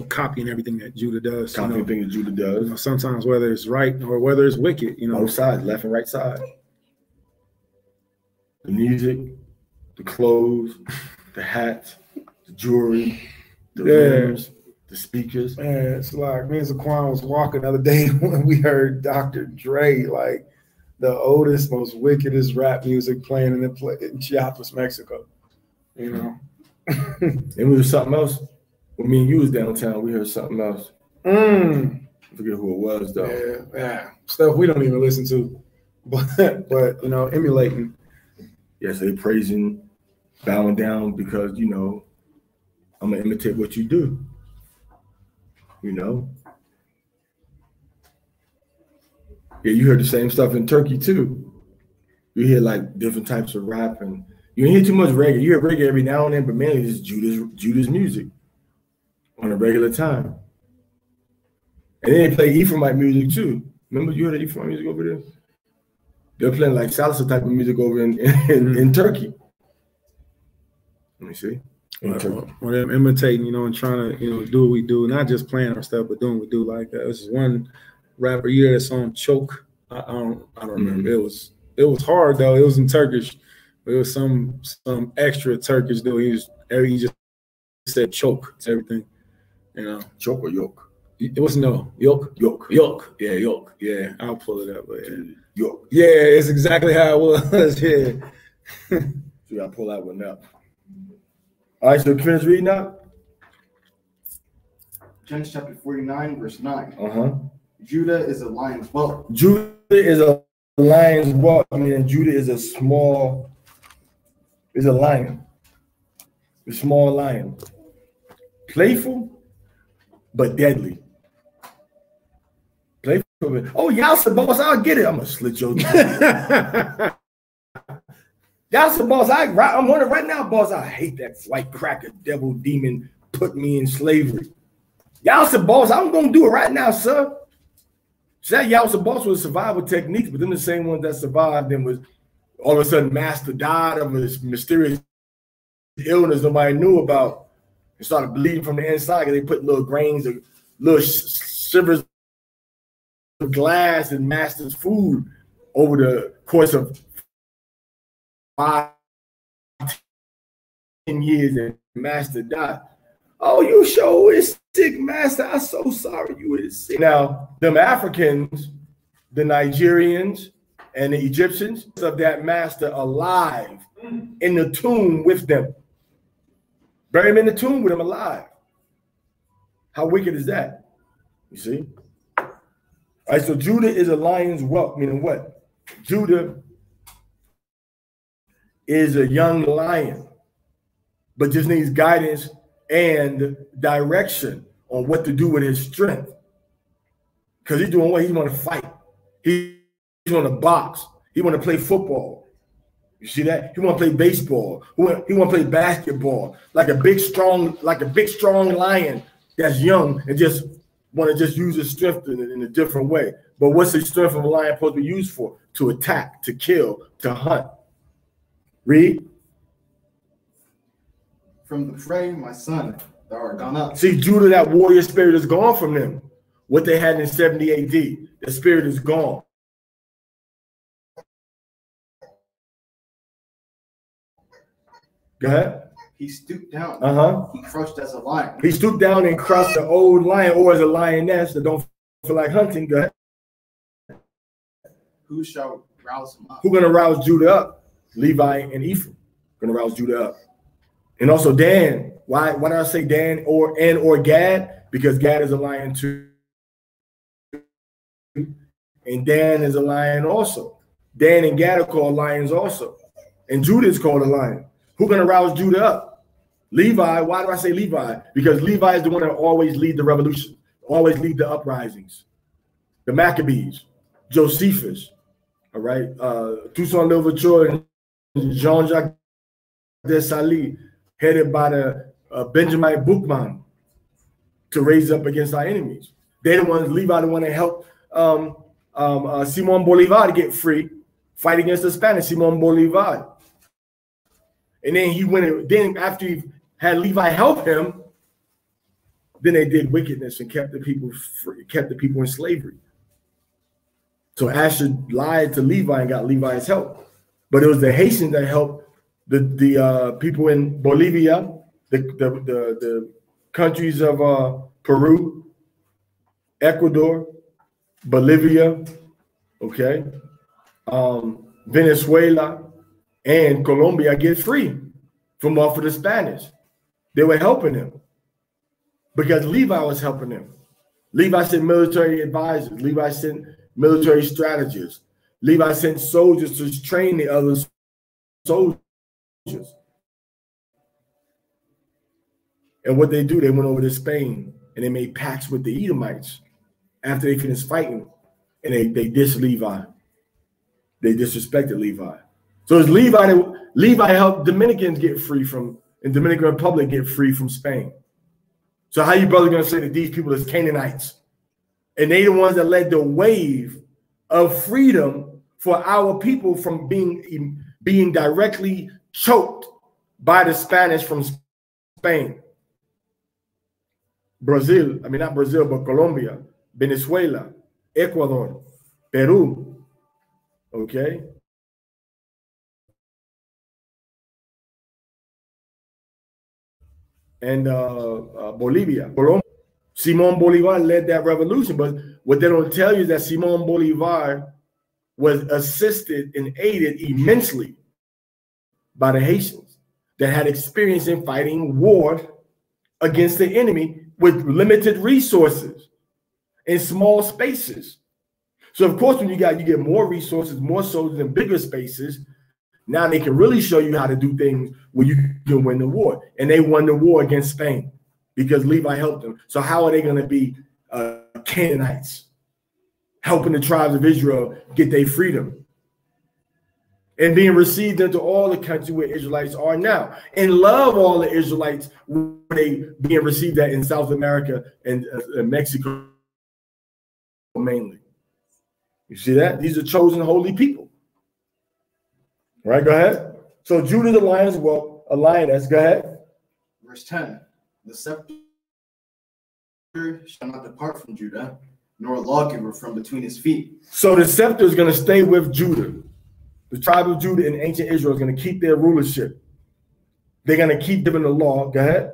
copying everything that Judah does. Copying everything that Judah does. Sometimes whether it's right or whether it's wicked, both sides, left and right side. The music, the clothes, the hats, the jewelry, the rims, the speakers. Man, it's like me and Zaquan was walking the other day when we heard Dr. Dre, like the oldest, most wickedest rap music playing in Chiapas, Mexico. It was something else. When me and you was downtown, we heard something else. I forget who it was though. Yeah, stuff we don't even listen to, but emulating. Yes, they praising, bowing down because I'm gonna imitate what you do. Yeah, you heard the same stuff in Turkey too. You hear like different types of rap, and you don't hear too much reggae. You hear reggae every now and then, but mainly it's Judah's music on a regular time. And then they play Ephraimite music too. Remember you heard the Ephraimite music over there? They're playing like salsa type of music over in Turkey. Let me see. Well, them imitating, and trying to, do what we do, not just playing our stuff, but doing what we do. Like this is one rapper, you hear that song "Choke." I don't remember. It was hard though. It was in Turkish. It was some extra Turkish though. He just said "choke" to everything. Choke or yoke? It was no yoke. Yoke. Yeah, yoke. Yeah, I'll pull it up. But yoke. Yeah, it's exactly how it was. Yeah. So you gotta pull that one up. All right, so finish reading now. Genesis chapter 49, verse 9. Judah is a lion's whelp. Judah is a lion's whelp. Judah is a lion. A small lion. Playful, but deadly. Playful. Oh, y'all some boss, I'll get it. I'm gonna slit your throat. Y'all some boss, I'm wondering right now, boss, I hate that white cracker devil demon put me in slavery. Y'all some boss, I'm gonna do it right now, sir. So that y'all some boss was survival techniques, but then the same ones that survived then was all of a sudden master died of a mysterious illness nobody knew about and started bleeding from the inside because they put little grains of little shivers of glass in master's food over the course of 5 years and master died. Oh, you sure is sick, master. I'm so sorry you is sick. Now, them Africans, the Nigerians, and the Egyptians of that master alive in the tomb with them. Bury him in the tomb with him alive. How wicked is that? You see? All right, so Judah is a lion's whelp, meaning what? Judah is a young lion, but just needs guidance and direction on what to do with his strength. Because he's doing what? He want to fight. He want to box. He want to play football. You see that? He want to play baseball. He want to play basketball. Like a big strong lion that's young and just want to just use his strength in a different way. But what's the strength of a lion supposed to be used for? To attack, to kill, to hunt. Read. From the fray, my son, thou art gone up. See, Judah, that warrior spirit is gone from them. What they had in 70 AD, the spirit is gone. Go ahead. He stooped down. He crushed as a lion. He stooped down and crushed an old lion or as a lioness that don't feel like hunting. Go ahead. Who shall rouse him up? Who's going to rouse Judah up? Levi and Ephraim going to rouse Judah up. And also Dan. Why did I say Dan or Gad? Because Gad is a lion too. And Dan is a lion also. Dan and Gad are called lions also. And Judah is called a lion. Who's going to rouse Judah up? Levi. Why do I say Levi? Because Levi is the one that always lead the revolution, always lead the uprisings. The Maccabees, Josephus, all right, Toussaint Louverture and Jean-Jacques Dessalines, headed by the Benjamin Boukman to raise up against our enemies. They're the ones, Levi, the one that helped Simon Bolivar to get free, fight against the Spanish, Simon Bolivar. And then he went, then after he had Levi help him, then they did wickedness and kept the people free, kept the people in slavery. So Asher lied to Levi and got Levi's help. But it was the Haitians that helped the people in Bolivia, the countries of Peru, Ecuador, Bolivia, okay, Venezuela, and Colombia get free from off of the Spanish. They were helping them because Levi was helping them. Levi sent military advisors. Levi sent military strategists. Levi sent soldiers to train the other soldiers. And what they do, they went over to Spain and they made pacts with the Edomites after they finished fighting, and they dissed Levi. They disrespected Levi. So it's Levi helped Dominicans get free from, and Dominican Republic get free from Spain. So how you brother gonna say that these people is Canaanites? And they the ones that led the wave of freedom for our people from being directly choked by the Spanish from Spain. Brazil, I mean not Brazil, but Colombia, Venezuela, Ecuador, Peru, okay? And Bolivia, Colombia. Simon Bolivar led that revolution, but what they don't tell you is that Simon Bolivar was assisted and aided immensely by the Haitians that had experience in fighting war against the enemy with limited resources in small spaces. So of course, when you get more resources, more soldiers in bigger spaces, now they can really show you how to do things where you can win the war. And they won the war against Spain because Levi helped them. So how are they going to be Canaanites, helping the tribes of Israel get their freedom and being received into all the country where Israelites are now, and love all the Israelites where they being received at in South America and Mexico mainly. You see that? These are chosen holy people. All right, go ahead. So Judah the lion's whelp, a lioness. Go ahead. Verse 10, the scepter shall not depart from Judah, nor a lawgiver from between his feet. So the scepter is going to stay with Judah. The tribe of Judah in ancient Israel is going to keep their rulership. They're going to keep giving the law. Go ahead.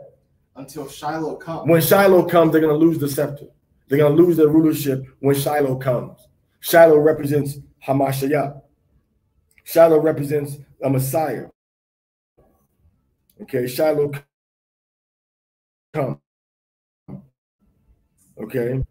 Until Shiloh comes. When Shiloh comes, they're going to lose the scepter. They're going to lose their rulership when Shiloh comes. Shiloh represents Hamashiach. Shiloh represents a Messiah. Okay, Shiloh come. Okay.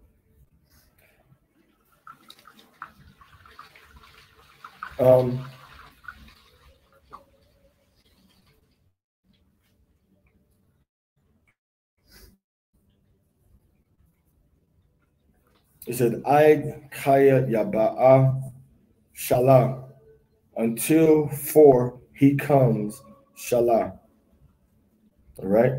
It said, I kaya yaba'a shalah, until for he comes shalah. All right.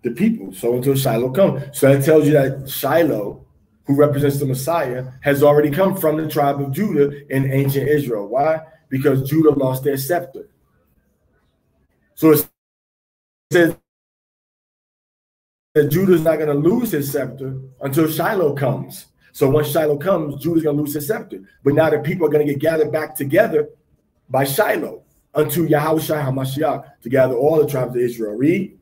The people. So until Shiloh comes. So that tells you that Shiloh, who represents the Messiah, has already come from the tribe of Judah in ancient Israel. Why? Because Judah lost their scepter. So it says that Judah's not going to lose his scepter until Shiloh comes. So once Shiloh comes, Judah's going to lose his scepter. But now the people are going to get gathered back together by Shiloh unto Yahushua HaMashiach, to gather all the tribes of Israel. Read.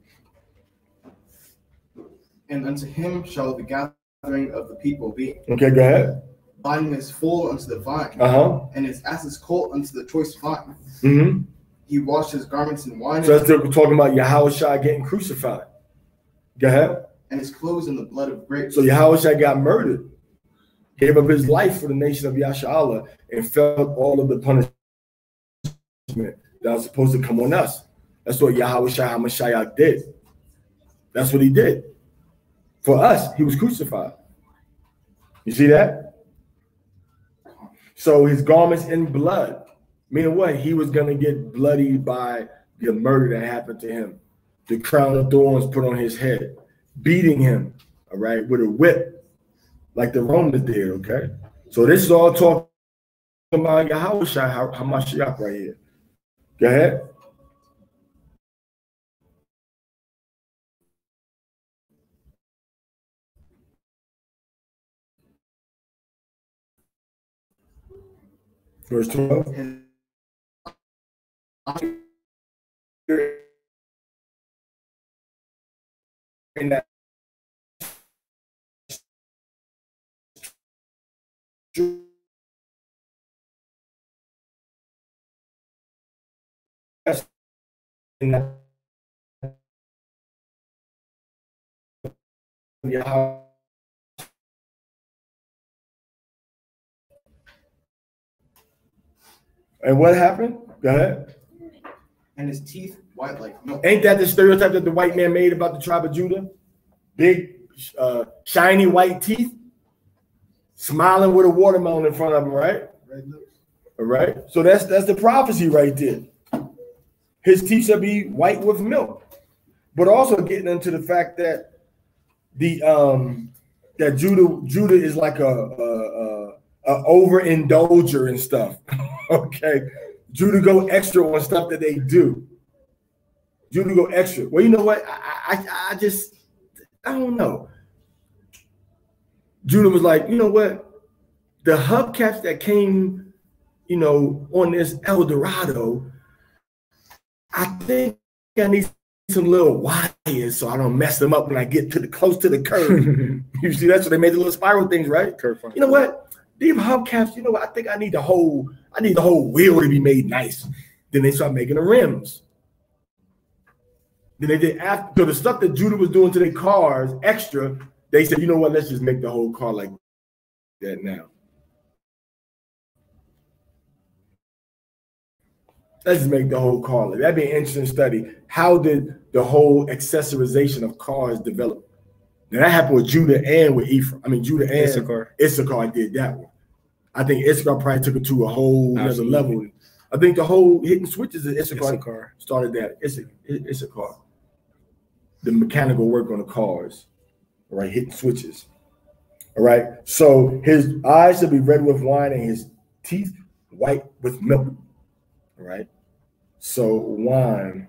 And unto him shall the gathering of the people be. Okay, go ahead. Binding his foal unto the vine, and his ass's colt unto the choice vine. Mm-hmm. He washed his garments in wine. So that's talking about Yahushua getting crucified. Go ahead. And his clothes in the blood of grapes. So Yahushua got murdered, gave up his life for the nation of Yasha'Allah, and felt all of the punishment that was supposed to come on us. That's what Yahushua HaMashiach did. That's what he did. For us, he was crucified. You see that? So his garments in blood, meaning what? He was going to get bloodied by the murder that happened to him. The crown of thorns put on his head, beating him, all right, with a whip, like the Romans did, okay? So this is all talking about Yahushua HaMashiach right here. Go ahead. Verse 12. And that and what happened? Go ahead. And his teeth white like milk. Ain't that the stereotype that the white man made about the tribe of Judah? Big, shiny white teeth, smiling with a watermelon in front of him, right? All right. So that's the prophecy right there. His teeth shall be white with milk, but also getting into the fact that the that Judah is like a overindulger and stuff. Okay, Judah go extra on stuff that they do. Judah go extra. Well, you know what? I don't know. Judah was like, you know what? The hubcaps that came, you know, on this El Dorado, I think I need some little wires so I don't mess them up when I get to the close to the curve. You see, that's what they made the little spiral things, right? You know what? These hubcaps, you know what? I think I need the whole wheel to be made nice. Then they start making the rims. Then they did after the stuff that Judah was doing to their cars extra. They said, you know what? Let's just make the whole car like that now. Let's just make the whole car like that. That'd be an interesting study. How did the whole accessorization of cars develop? Now that happened with Judah and with Ephraim. I mean, Judah and Issachar did that one. I think Issachar probably took it to a whole other level. I think the whole hitting switches of Issachar started that. Issachar. The mechanical work on the cars, all right, hitting switches. All right. So his eyes should be red with wine and his teeth white with milk. All right. So wine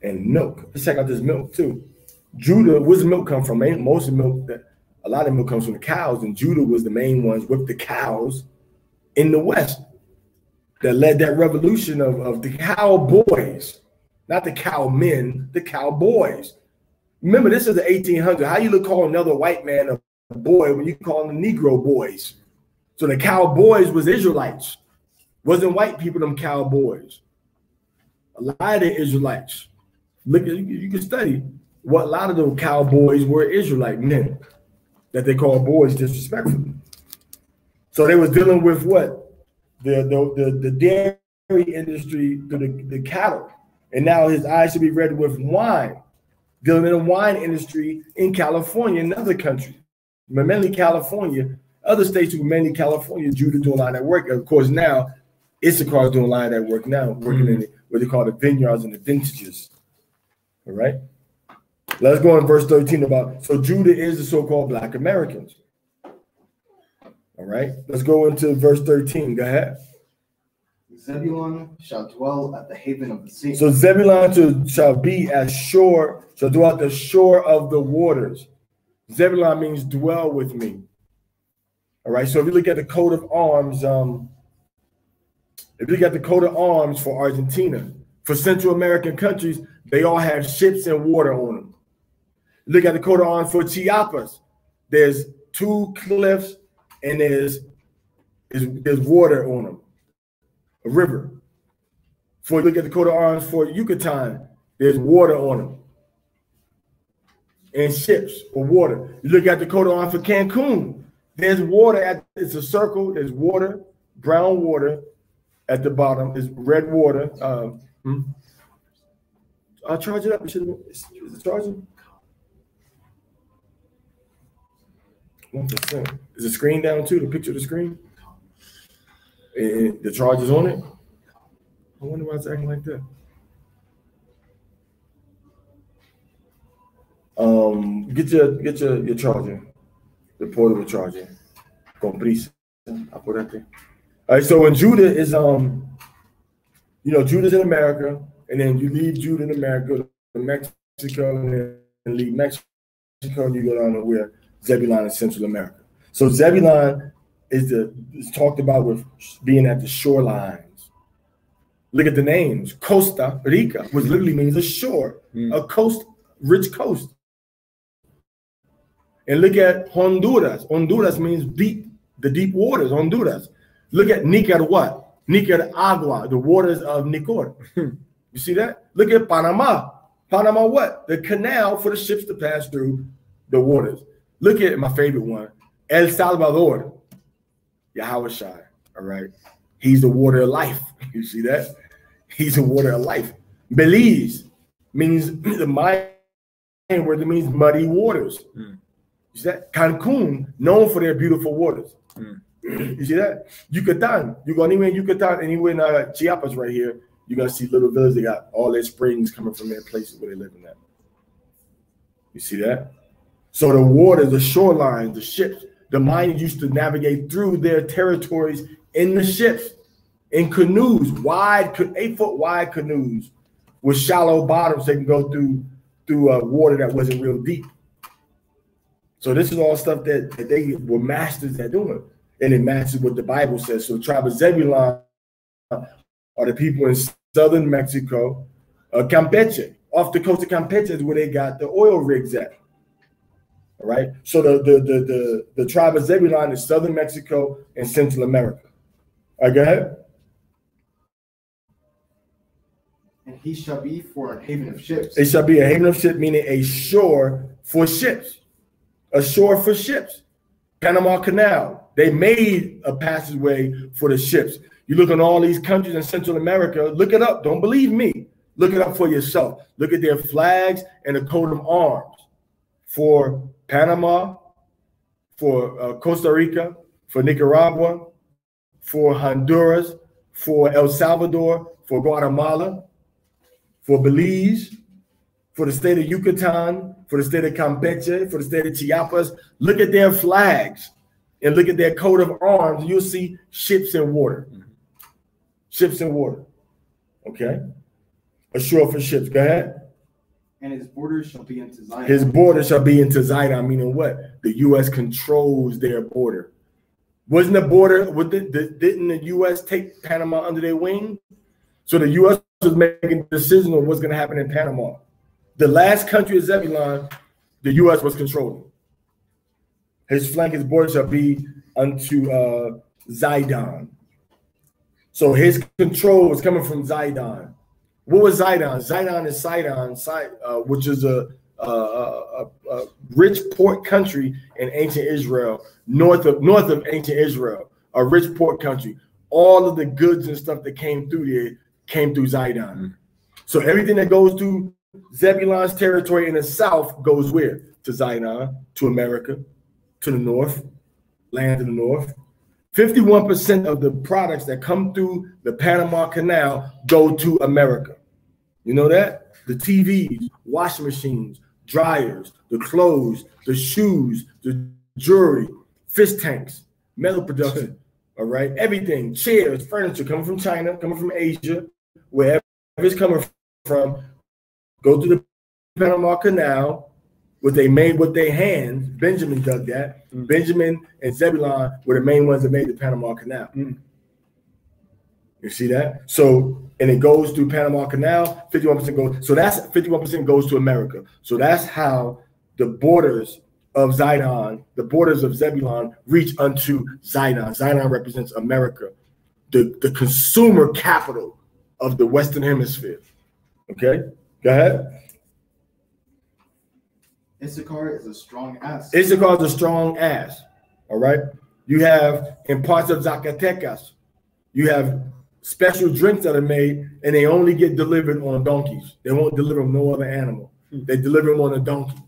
and milk. Let's check out this milk too. Judah, where's the milk come from? Most of the milk, a lot of milk comes from the cows, and Judah was the main ones with the cows in the West that led that revolution of the cowboys. not the cowmen, the cowboys. Remember, this is the 1800s. How you call another white man a boy when you call them Negro boys? So the cowboys was Israelites. Wasn't white people them cowboys. A lot of the Israelites. Look, you can study what a lot of the cowboys were Israelite men that they call boys disrespectfully. So they was dealing with what? The dairy industry through the cattle. And now his eyes should be read with wine. Dealing in the wine industry in California and other countries. Mainly California. Other states who mainly California, Judah doing a lot of that work. Of course, now Issachar's doing a lot of that work now, working in what they call the vineyards and the vintages. All right. Let's go in verse 13 about, so Judah is the so-called Black Americans. All right. Let's go into verse 13. Go ahead. Zebulun shall dwell at the haven of the sea. So Zebulun shall be as shore, shall dwell at the shore of the waters. Zebulun means dwell with me. All right. So if you look at the coat of arms, for Argentina, for Central American countries, they all have ships and water on them. Look at the coat of arms for Chiapas. There's 2 cliffs and there's water on them, a river. For look at the coat of arms for Yucatan, there's water on them and ships or water. You look at the coat of arms for Cancun, there's water. It's a circle. There's water, brown water at the bottom. Is red water. I'll charge it up. Is it charging? 1%. Is the screen down too? The picture of the screen? And the charge is on it? I wonder why it's acting like that. Get your charger, the portable charger. Con prisa. Apurate. All right, so when Judah is Judah's in America, and then you leave Judah in America to Mexico, and leave Mexico, and you go down to where Zebulun is Central America. So Zebulun is talked about with being at the shorelines. Look at the names. Costa Rica, which literally means a shore, a coast, rich coast. And look at Honduras. Honduras means deep, the deep waters, Honduras. Look at Nicaragua, Nicaragua, the waters of Nicor. You see that? Look at Panama. Panama what? The canal for the ships to pass through the waters. Look at my favorite one, El Salvador. Yahweh Shai, all right? He's the water of life. You see that? He's the water of life. Belize means the Mayan word that means muddy waters. You see that? Cancun, known for their beautiful waters. You see that? Yucatan, you go anywhere in Yucatan, anywhere in Chiapas right here, you're going to see little villages. They got all their springs coming from their places where they live in that. You see that? So the water, the shoreline, the ships, the Mayans used to navigate through their territories in the ships, in canoes, 8-foot wide canoes with shallow bottoms. They can go through water that wasn't real deep. So this is all stuff that they were masters at doing. And it matches what the Bible says. So the tribe of Zebulun are the people in southern Mexico. Campeche, off the coast of Campeche is where they got the oil rigs at. All right. So the tribe of Zebulun is southern Mexico and Central America. All right, go ahead. And he shall be for a haven of ships. It shall be a haven of ships, meaning a shore for ships. A shore for ships. Panama Canal. They made a passageway for the ships. You look at all these countries in Central America, look it up. Don't believe me. Look it up for yourself. Look at their flags and the coat of arms. For Panama, for Costa Rica, for Nicaragua, for Honduras, for El Salvador, for Guatemala, for Belize, for the state of Yucatan, for the state of Campeche, for the state of Chiapas. Look at their flags and look at their coat of arms. You'll see ships and water. Ships and water. Okay? A shore for ships. Go ahead. And his borders shall be into Zion. His border shall be into Zion, meaning what? The U.S. controls their border. Wasn't the border, didn't the U.S. take Panama under their wing? So the U.S. was making the decision on what's going to happen in Panama. The last country of Zebulon, the U.S. was controlling. His flank, his border shall be unto Zidon. So his control was coming from Zidon. What was Zidon? Zidon is Sidon, which is a rich port country in ancient Israel, north of ancient Israel, a rich port country. All of the goods and stuff that came through there came through Zidon. So everything that goes through Zebulon's territory in the south goes where? To Zidon, to America, to the north, land in the north. 51% of the products that come through the Panama Canal go to America. You know that? The TVs, washing machines, dryers, the clothes, the shoes, the jewelry, fish tanks, metal production, all right? Everything, chairs, furniture coming from China, coming from Asia, wherever it's coming from, go to the Panama Canal, what they made with their hands. Benjamin dug that. Benjamin and Zebulon were the main ones that made the Panama Canal. You see that? So, and it goes through Panama Canal, 51% goes, so that's 51% goes to America. So that's how the borders of Zidon, the borders of Zebulon reach unto Zidon. Zidon represents America, the consumer capital of the Western Hemisphere. Okay, go ahead. Issachar is a strong ass. Issachar is a strong ass. All right. You have in parts of Zacatecas, you have special drinks that are made, and they only get delivered on donkeys. They won't deliver them no other animal. They deliver them on a donkey.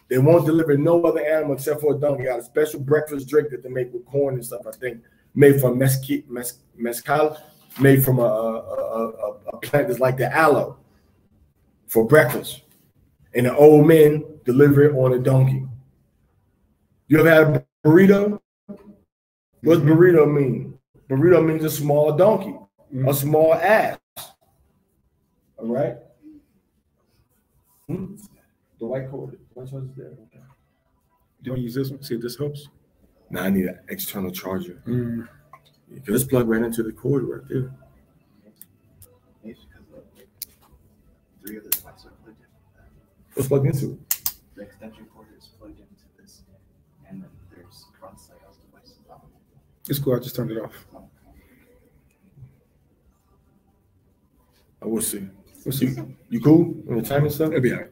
They won't deliver no other animal except for a donkey. Got a special breakfast drink that they make with corn and stuff. I think made from mezcal, made from a plant that's like the aloe for breakfast. And the old men deliver it on a donkey. You ever had a burrito? What's burrito mean? Burrito means a small donkey, a small ass. All right? The white cord. Which one's there? Okay. You want to use this one? See if this helps? Now I need an external charger. Because it's plugged right into the cord right there. Maybe because three of the devices are plugged in. What's plugged into it? The extension cord is plugged into this, and then there's cross-site devices on it. It's cool. I just turned it off. I will see. You cool on the time and stuff? It'll be all right.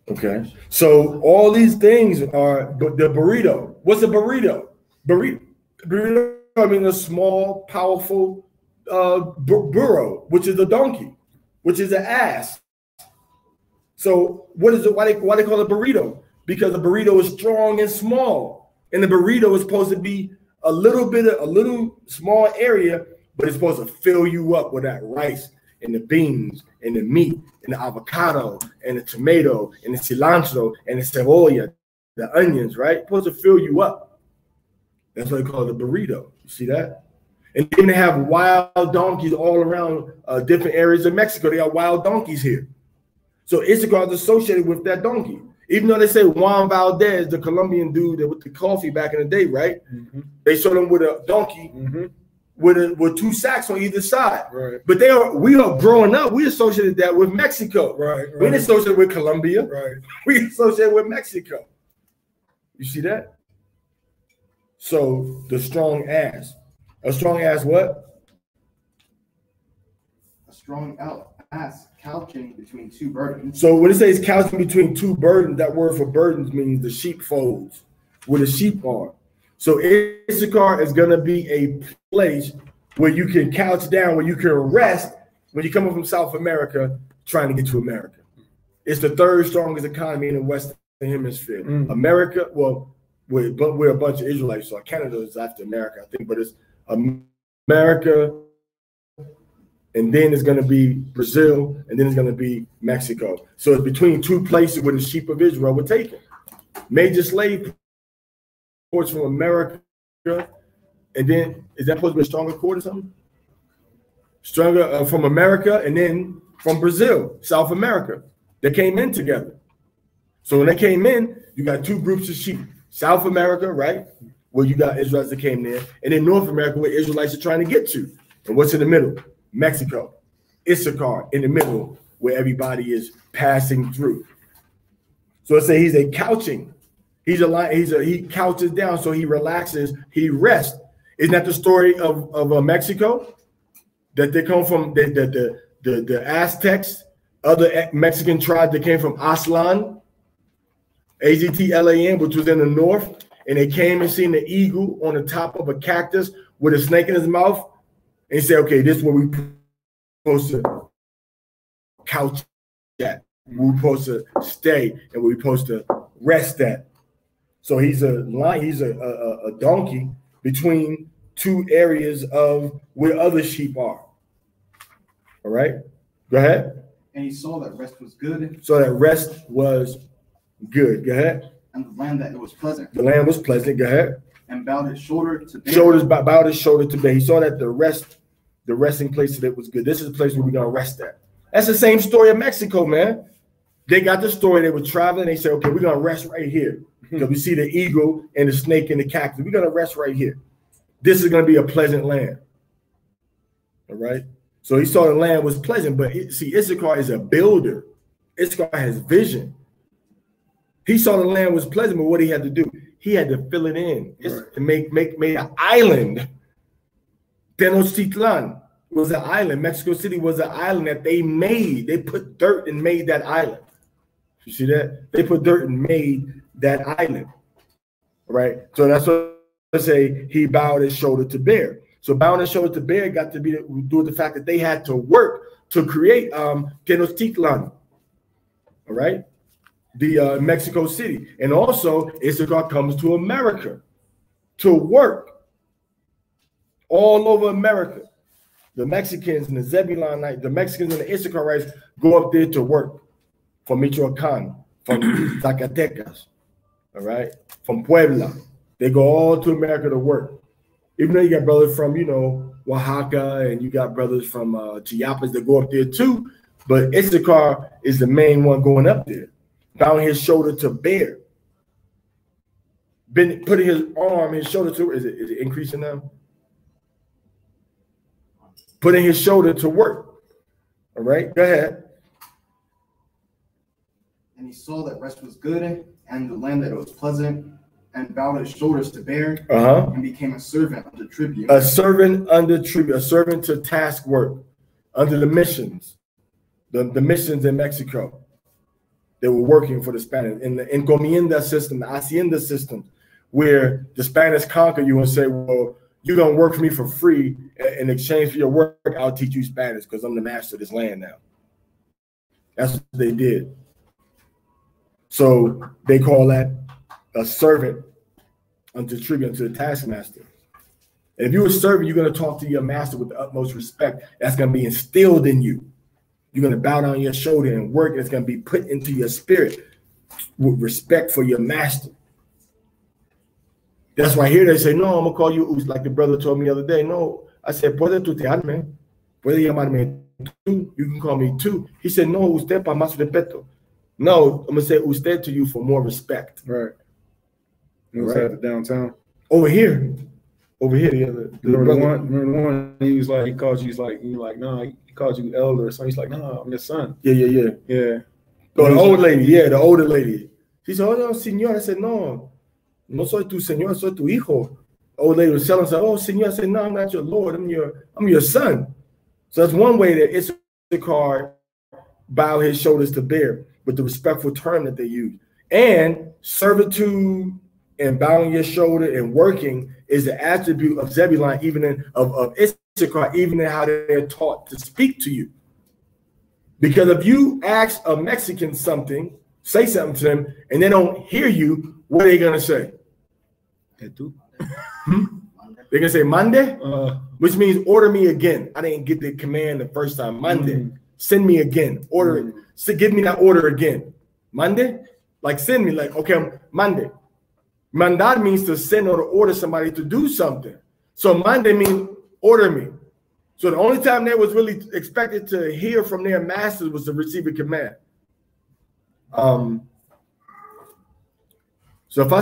Okay. So all these things are the burrito. What's a burrito? Burrito, I mean a small, powerful burro, which is a donkey, which is an ass. So what is it? Why they call it burrito? Because the burrito is strong and small, and the burrito is supposed to be a little small area, but it's supposed to fill you up with that rice and the beans and the meat and the avocado and the tomato and the cilantro and the cebolla, the onions, right? It's supposed to fill you up. That's why they call it a burrito. You see that? And then they have wild donkeys all around different areas of Mexico. They got wild donkeys here. So Issachar is associated with that donkey. Even though they say Juan Valdez, the Colombian dude with the coffee back in the day, right? They showed him with a donkey with two sacks on either side. Right. But we are growing up, we associated that with Mexico. Right. We didn't associate with Colombia. Right. We associate with Mexico. You see that? So the strong ass. A strong ass what? A strong ass couching between two burdens. So when it says couching between two burdens, that word for burdens means the sheepfolds, where the sheep are. So Issachar is going to be a place where you can couch down, where you can rest when you come up from South America trying to get to America. It's the third strongest economy in the Western Hemisphere. America, well, we're a bunch of Israelites, so Canada is after America, I think, but it's America, and then it's going to be Brazil, and then it's going to be Mexico. So it's between two places where the sheep of Israel were taken. Major slave ports from America, and then is that supposed to be a stronger cord or something? Stronger from America, and then from Brazil, South America. They came in together. So when they came in, you got two groups of sheep. South America, right, where you got Israelites that came there, and then North America, where Israelites are trying to get to. And what's in the middle? Mexico. Issachar in the middle where everybody is passing through. So let's say he's a couching. He couches down, so he relaxes, he rests. Isn't that the story of Mexico? That they come from the Aztecs, other Mexican tribes that came from Aztlan, Aztlan, which was in the north, and they came and seen the eagle on the top of a cactus with a snake in his mouth, and say, okay, this is where we're supposed to couch at. We're supposed to stay, and we're supposed to rest at. So he's a donkey between two areas of where other sheep are. All right, go ahead. And he saw that rest was good. So that rest was good. Go ahead. And the land that it was pleasant. The land was pleasant. Go ahead. And bowed his shoulder to bear. Bowed his shoulder to bear. He saw that the resting place that it was good. This is the place where we're gonna rest at. That's the same story of Mexico, man. They got the story. They were traveling. They said, okay, we're gonna rest right here because we see the eagle and the snake and the cactus. We're gonna rest right here. This is gonna be a pleasant land. All right. So he saw the land was pleasant, but see, Issachar is a builder. Issachar has vision. He saw the land was pleasant, but what he had to do, he had to fill it in to make an island. Tenochtitlan was an island. Mexico City was an island that they made. They put dirt and made that island. You see that? They put dirt and made that island. All right. So that's what I say. He bowed his shoulder to bear. So bowing his shoulder to bear got to be due to the fact that they had to work to create Tenochtitlan. All right. The Mexico City. And also Issachar comes to America to work all over America. The Mexicans and the Zebulonites, the Mexicans and the Issacharites go up there to work from Michoacan, from Zacatecas, all right, from Puebla. They go all to America to work. Even though you got brothers from, Oaxaca, and you got brothers from Chiapas that go up there too, but Issachar is the main one going up there, bowing his shoulder to bear, putting his shoulder to, is it increasing now? Putting his shoulder to work. All right, go ahead. And he saw that rest was good, and the land that it was pleasant, and bowed his shoulders to bear, and became a servant under tribute. A servant under tribute, a servant to task work, under the missions, the missions in Mexico. They were working for the Spanish in the encomienda system, the hacienda system, where the Spanish conquer you and say, well, you're going to work for me for free. In exchange for your work, I'll teach you Spanish because I'm the master of this land now. That's what they did. So they call that a servant unto tribute, unto the taskmaster. And if you're a servant, you're going to talk to your master with the utmost respect. That's going to be instilled in you. You're going to bow down your shoulder and work. And it's going to be put into your spirit with respect for your master. That's why here they say, no, I'm going to call you Us, like the brother told me the other day. No, I said, puede tutearme, puede llamarme tú, you can call me tú. He said, no, usted para más respeto. No, I'm going to say usted to you for more respect. Right. You was at the downtown? Over here, the other. Remember the one he was like, he called you, no, he called you elder or something. He's like, no, I'm your son. Yeah. Oh, the old lady, the older lady. She said, oh, no, señor. I said, no. No soy tu señor, soy tu hijo. Old lady was telling us, oh, señor. I said, no, I'm not your Lord. I'm your son. So that's one way that Issachar bow his shoulders to bear, with the respectful term that they use. And servitude and bowing your shoulder and working is an attribute of Zebulon, of Issachar, even in how they're taught to speak to you. Because if you ask a Mexican something, say something to them, and they don't hear you, what are they going to say? They're going to say, mande, which means order me again. I didn't get the command the first time. Mande, send me again. Order it. So give me that order again. Mande, like send me, like, okay, mande. Mandar means to send or to order somebody to do something. So mande means order me. So the only time they was really expected to hear from their masters was to receive a command. So if I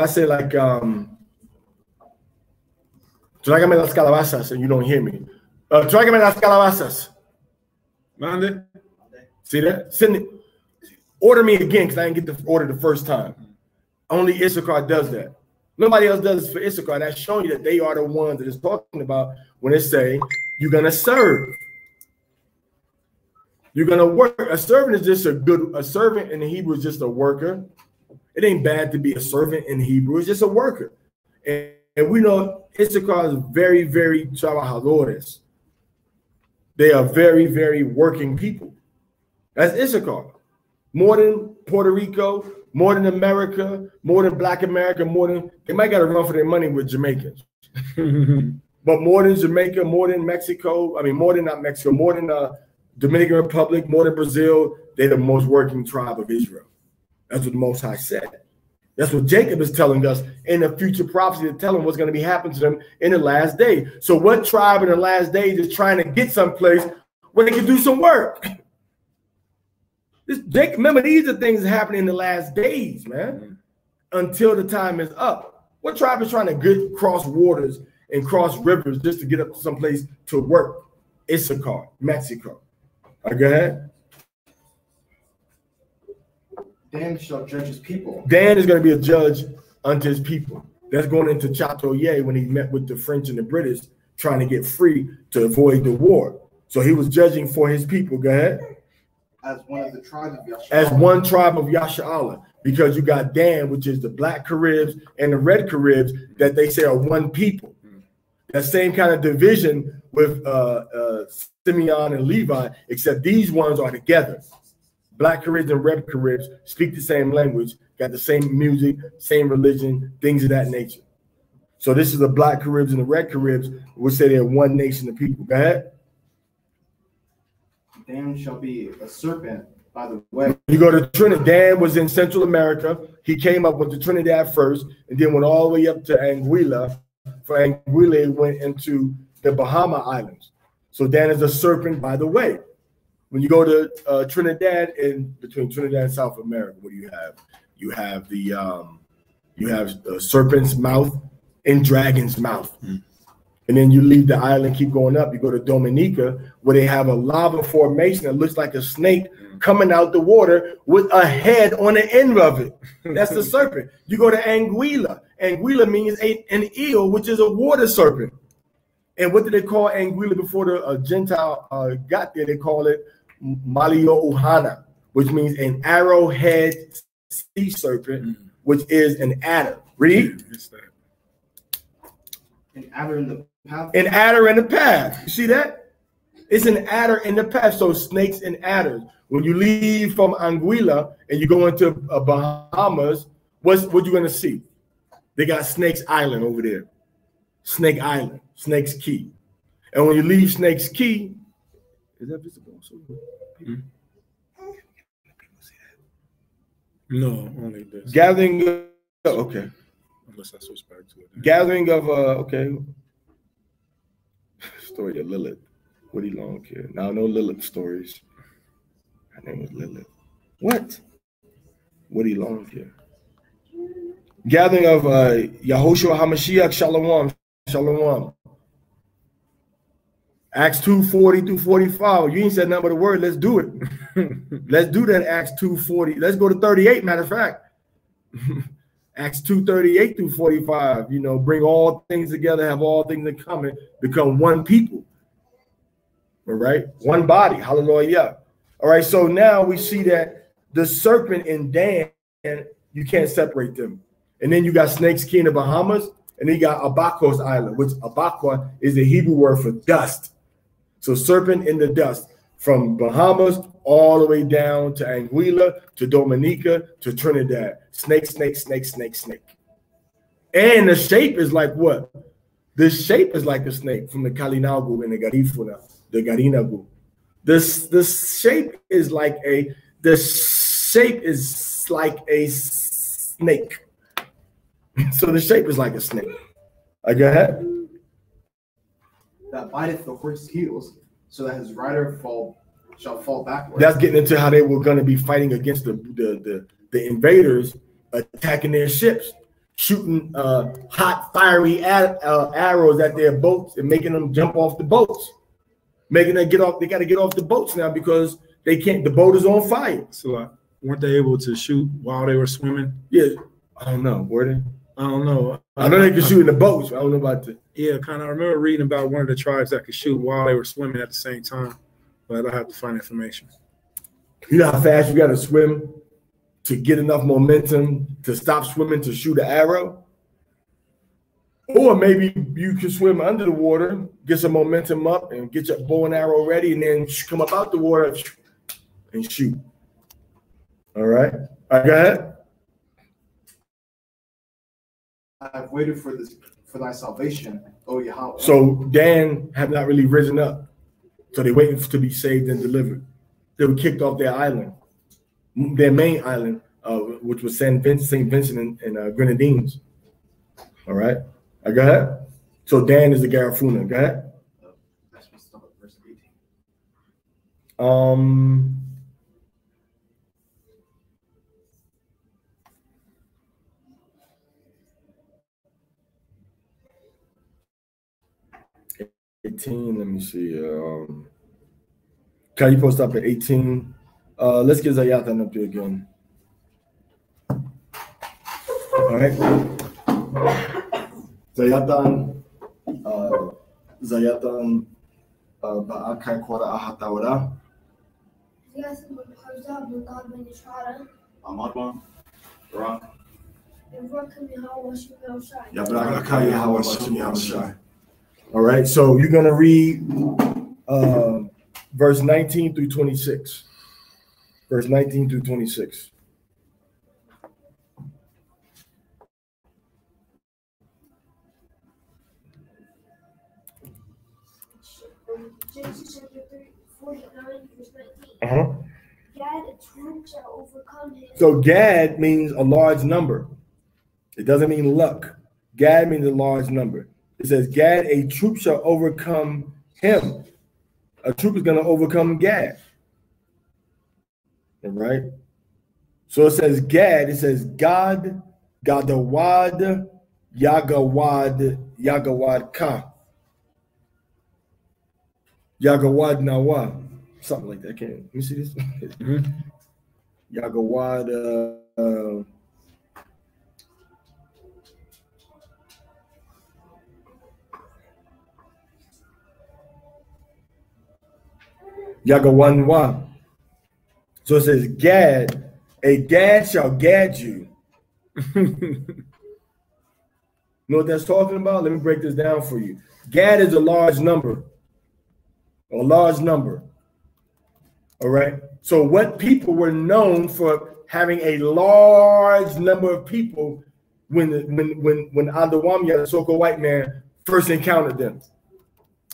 say like Tráigame las calabazas, and you don't hear me. Tráigame las calabazas. Mande. See that? Send it. Order me again, because I didn't get the order the first time. Only Issachar does that. Nobody else does this for Issachar. That's showing you that they are the ones that it's talking about when they say you're gonna serve. You're gonna work. A servant is just a servant in the Hebrew is just a worker. It ain't bad to be a servant in Hebrew. It's just a worker. And we know Issachar is very, very trabajadores. They are very, very working people. That's Issachar. More than Puerto Rico, more than America, more than Black America, more than, they might got to run for their money with Jamaicans. But more than Jamaica, more than Mexico, I mean, more than not Mexico, more than Dominican Republic, more than Brazil, they're the most working tribe of Israel. That's what the Most High said. That's what Jacob is telling us in the future prophecy to tell them what's going to be happening to them in the last day. So what tribe in the last days is trying to get someplace where they can do some work? Jacob, remember, these are things that happen in the last days, man, until the time is up. What tribe is trying to get cross waters and cross rivers just to get up to someplace to work? Issachar, Mexico. Go ahead. Dan shall judge his people. Dan is going to be a judge unto his people. That's going into Chatoye when he met with the French and the British trying to get free to avoid the war. So he was judging for his people. Go ahead. As one of the tribes of Yasharallah. As one tribe of Yasharallah, because you got Dan, which is the Black Caribs and the Red Caribs that they say are one people. That same kind of division with Simeon and Levi, except these ones are together. Black Caribs and Red Caribs speak the same language, got the same music, same religion, things of that nature. So this is the Black Caribs and the Red Caribs, which say they're one nation of people. Go ahead. Dan shall be a serpent by the way. You go to Trinidad. Dan was in Central America. He came up with the Trinidad first, and then went all the way up to Anguilla. For Anguilla, he went into the Bahama Islands. So Dan is a serpent by the way. When you go to Trinidad, and between Trinidad and South America, what do you have? You have the serpent's mouth and dragon's mouth. And then you leave the island, keep going up. You go to Dominica, where they have a lava formation that looks like a snake coming out the water with a head on the end of it. That's the serpent. You go to Anguilla. Anguilla means an eel, which is a water serpent. And what did they call Anguilla before the Gentile got there? They call it Malio Uhana, which means an arrowhead sea serpent, which is an adder. Read. An adder in the path. An adder in the path. You see that? It's an adder in the path. So snakes and adders. When you leave from Anguilla and you go into Bahamas, what you going to see? They got Snake's Island over there. Snake Island, Snake's Key. And when you leave Snake's Key, is that visible? No, only this. Gathering. Okay. Unless I switch back to it. Gathering of okay. Story of Lilith. Woody Long here. Now no Lilith stories. Her name was Lilith. What? Woody Long here. Gathering of Yahushua HaMashiach. Shalom. Shalom. Acts 2:40 through 45. You ain't said nothing but a word. Let's do it. Let's do that. Acts 2:40. Let's go to 38. Matter of fact. Acts 2:38 through 45. You know, bring all things together, have all things in common, become one people. All right, one body. Hallelujah. All right. So now we see that the serpent and Dan, you can't separate them. And then you got Snake's Key in the Bahamas, and then you got Abaco's Island, which Abaca is the Hebrew word for dust. So serpent in the dust, from Bahamas all the way down to Anguilla, to Dominica, to Trinidad. Snake, snake, snake, snake, snake. And the shape is like what? The shape is like a snake from the Kalinagu and the Garifuna, the Garinagu. The shape is like a snake. So the shape is like a snake. Go ahead. That biteth the horse's heels, so that his rider shall fall backwards. That's getting into how they were going to be fighting against the invaders attacking their ships. shooting hot, fiery arrows at their boats and making them jump off the boats, making them get off. They got to get off the boats now because they can't. The boat is on fire. So weren't they able to shoot while they were swimming? Yeah, I don't know. Were they? I don't know. I know they could shoot in the boats. I don't know about the. Yeah, kind of. I remember reading about one of the tribes that could shoot while they were swimming at the same time, but I have to find information. You know how fast you got to swim to get enough momentum to stop swimming to shoot an arrow? Or maybe you can swim under the water, get some momentum up, and get your bow and arrow ready, and then come up out the water and shoot. All right. All right, go ahead. I've waited for thy salvation, O Yahweh. So Dan have not really risen up. So they're waiting to be saved and delivered. They were kicked off their island, their main island, which was St. Vincent and Grenadines. All right. Go ahead. So Dan is the Garifuna. Go ahead. That's what's up at verse 18. 18, let me see. Can you post up at 18? Let's get Zayatan up there again. All right. Zayatan, Ba'akai Kwara Ahatawara. Amadwan, Barak. All right, so you're going to read verse 19 through 26. Verse 19 through 26. Genesis chapter 49, verse 19. Uh-huh. Gad, a troop shall overcome him. So Gad means a large number. It doesn't mean luck. Gad means a large number. It says, Gad, a troop shall overcome him. A troop is going to overcome Gad. All right? So it says Gad, it says God, Gadawad, Yagawad Ka. Yagawad Nawa. Something like that. Let me see this. Yagawad Yagawanwa. So it says Gad, a Gad shall gad you. You know what that's talking about? Let me break this down for you. Gad is a large number. A large number. All right. So what people were known for having a large number of people when Adawamya, the so-called white man, first encountered them.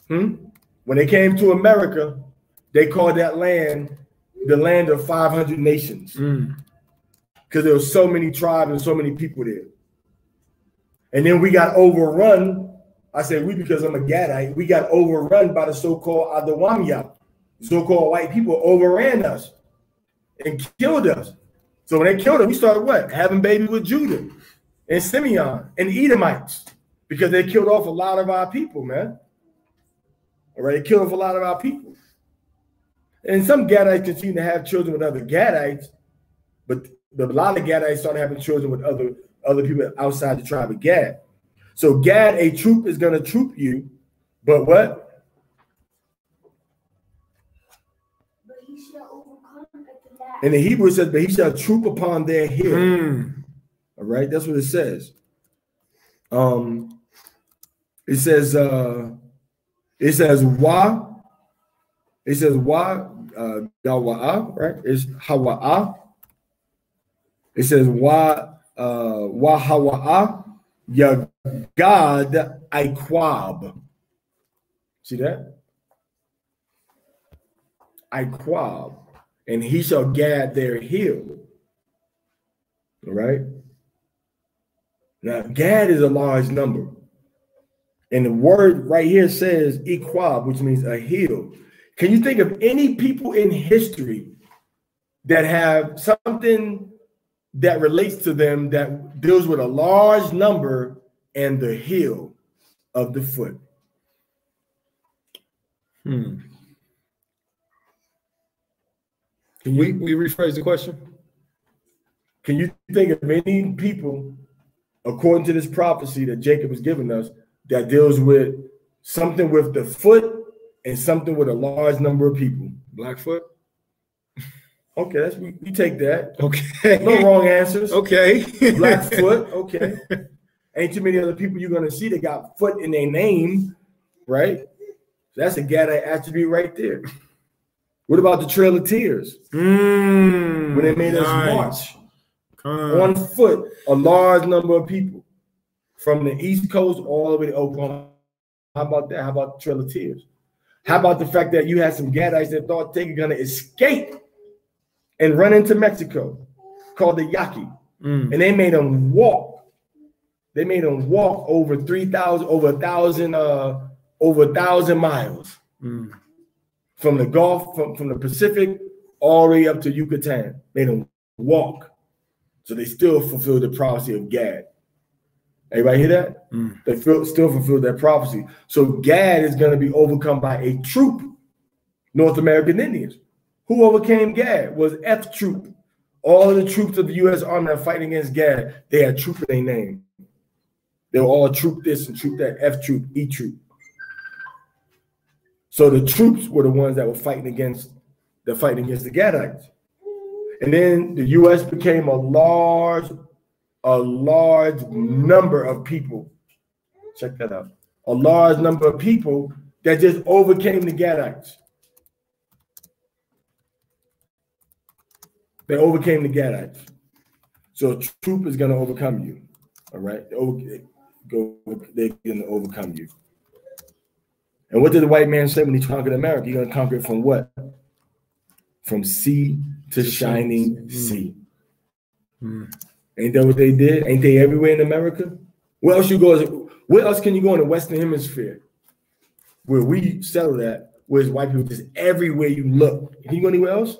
When they came to America, they called that land the land of 500 nations because there were so many tribes and so many people there. And then we got overrun. I say we because I'm a Gadite. We got overrun by the so-called Adawamya. So-called white people overran us and killed us. So when they killed us, we started what? Having babies with Judah and Simeon and Edomites because they killed off a lot of our people, man. All right, they killed off a lot of our people. And some Gadites continue to have children with other Gadites, but a lot of Gadites started having children with other people outside the tribe of Gad. So Gad, a troop, is going to troop you, but what? But he shall overcome at the last. And the Hebrew says, but he shall troop upon their hill. All right, that's what it says. It says wa. It says wa gawa'a, right? It's hawa'a. It says wa hawa'a yagad iquab. See that? Iquab. And he shall gad their hill. All right. Now, Gad is a large number. And the word right here says iquab, which means a hill. Can you think of any people in history that have something that relates to them that deals with a large number and the heel of the foot. Can we rephrase the question? Can you think of any people, according to this prophecy that Jacob has given us, that deals with something with the foot and something with a large number of people? Blackfoot. Okay, we take that. Okay. No wrong answers. Okay. Blackfoot. Okay. Ain't too many other people you're gonna see that got foot in their name, right? That's a Gadite attribute right there. What about the Trail of Tears? When they made us march on foot, a large number of people from the East Coast all the way to Oklahoma. How about that? How about the Trail of Tears? How about the fact that you had some Gadites that thought they were gonna escape and run into Mexico, called the Yaqui, and they made them walk. They made them walk over 3,000, over 1,000 miles from the Gulf, from the Pacific, all the way up to Yucatan. Made them walk, so they still fulfilled the prophecy of Gad. Everybody hear that? They still fulfilled that prophecy. So Gad is going to be overcome by a troop, North American Indians. Who overcame Gad was F Troop. All of the troops of the U.S. Army that are fighting against Gad, they had troop in their name. They were all troop this and troop that, F Troop, E Troop. So the troops were the ones that were fighting against the Gadites. And then the U.S. became a large number of people. Check that out. A large number of people that just overcame the Gadites. They overcame the Gadites. So a troop is going to overcome you. All right? They're going to overcome you. And what did the white man say when he conquered America? You're going to conquer it from what? From sea to shining sea. Ain't that what they did? Ain't they everywhere in America? Where else can you go in the Western Hemisphere? Where we settled at, where's white people just everywhere you look. Can you go anywhere else?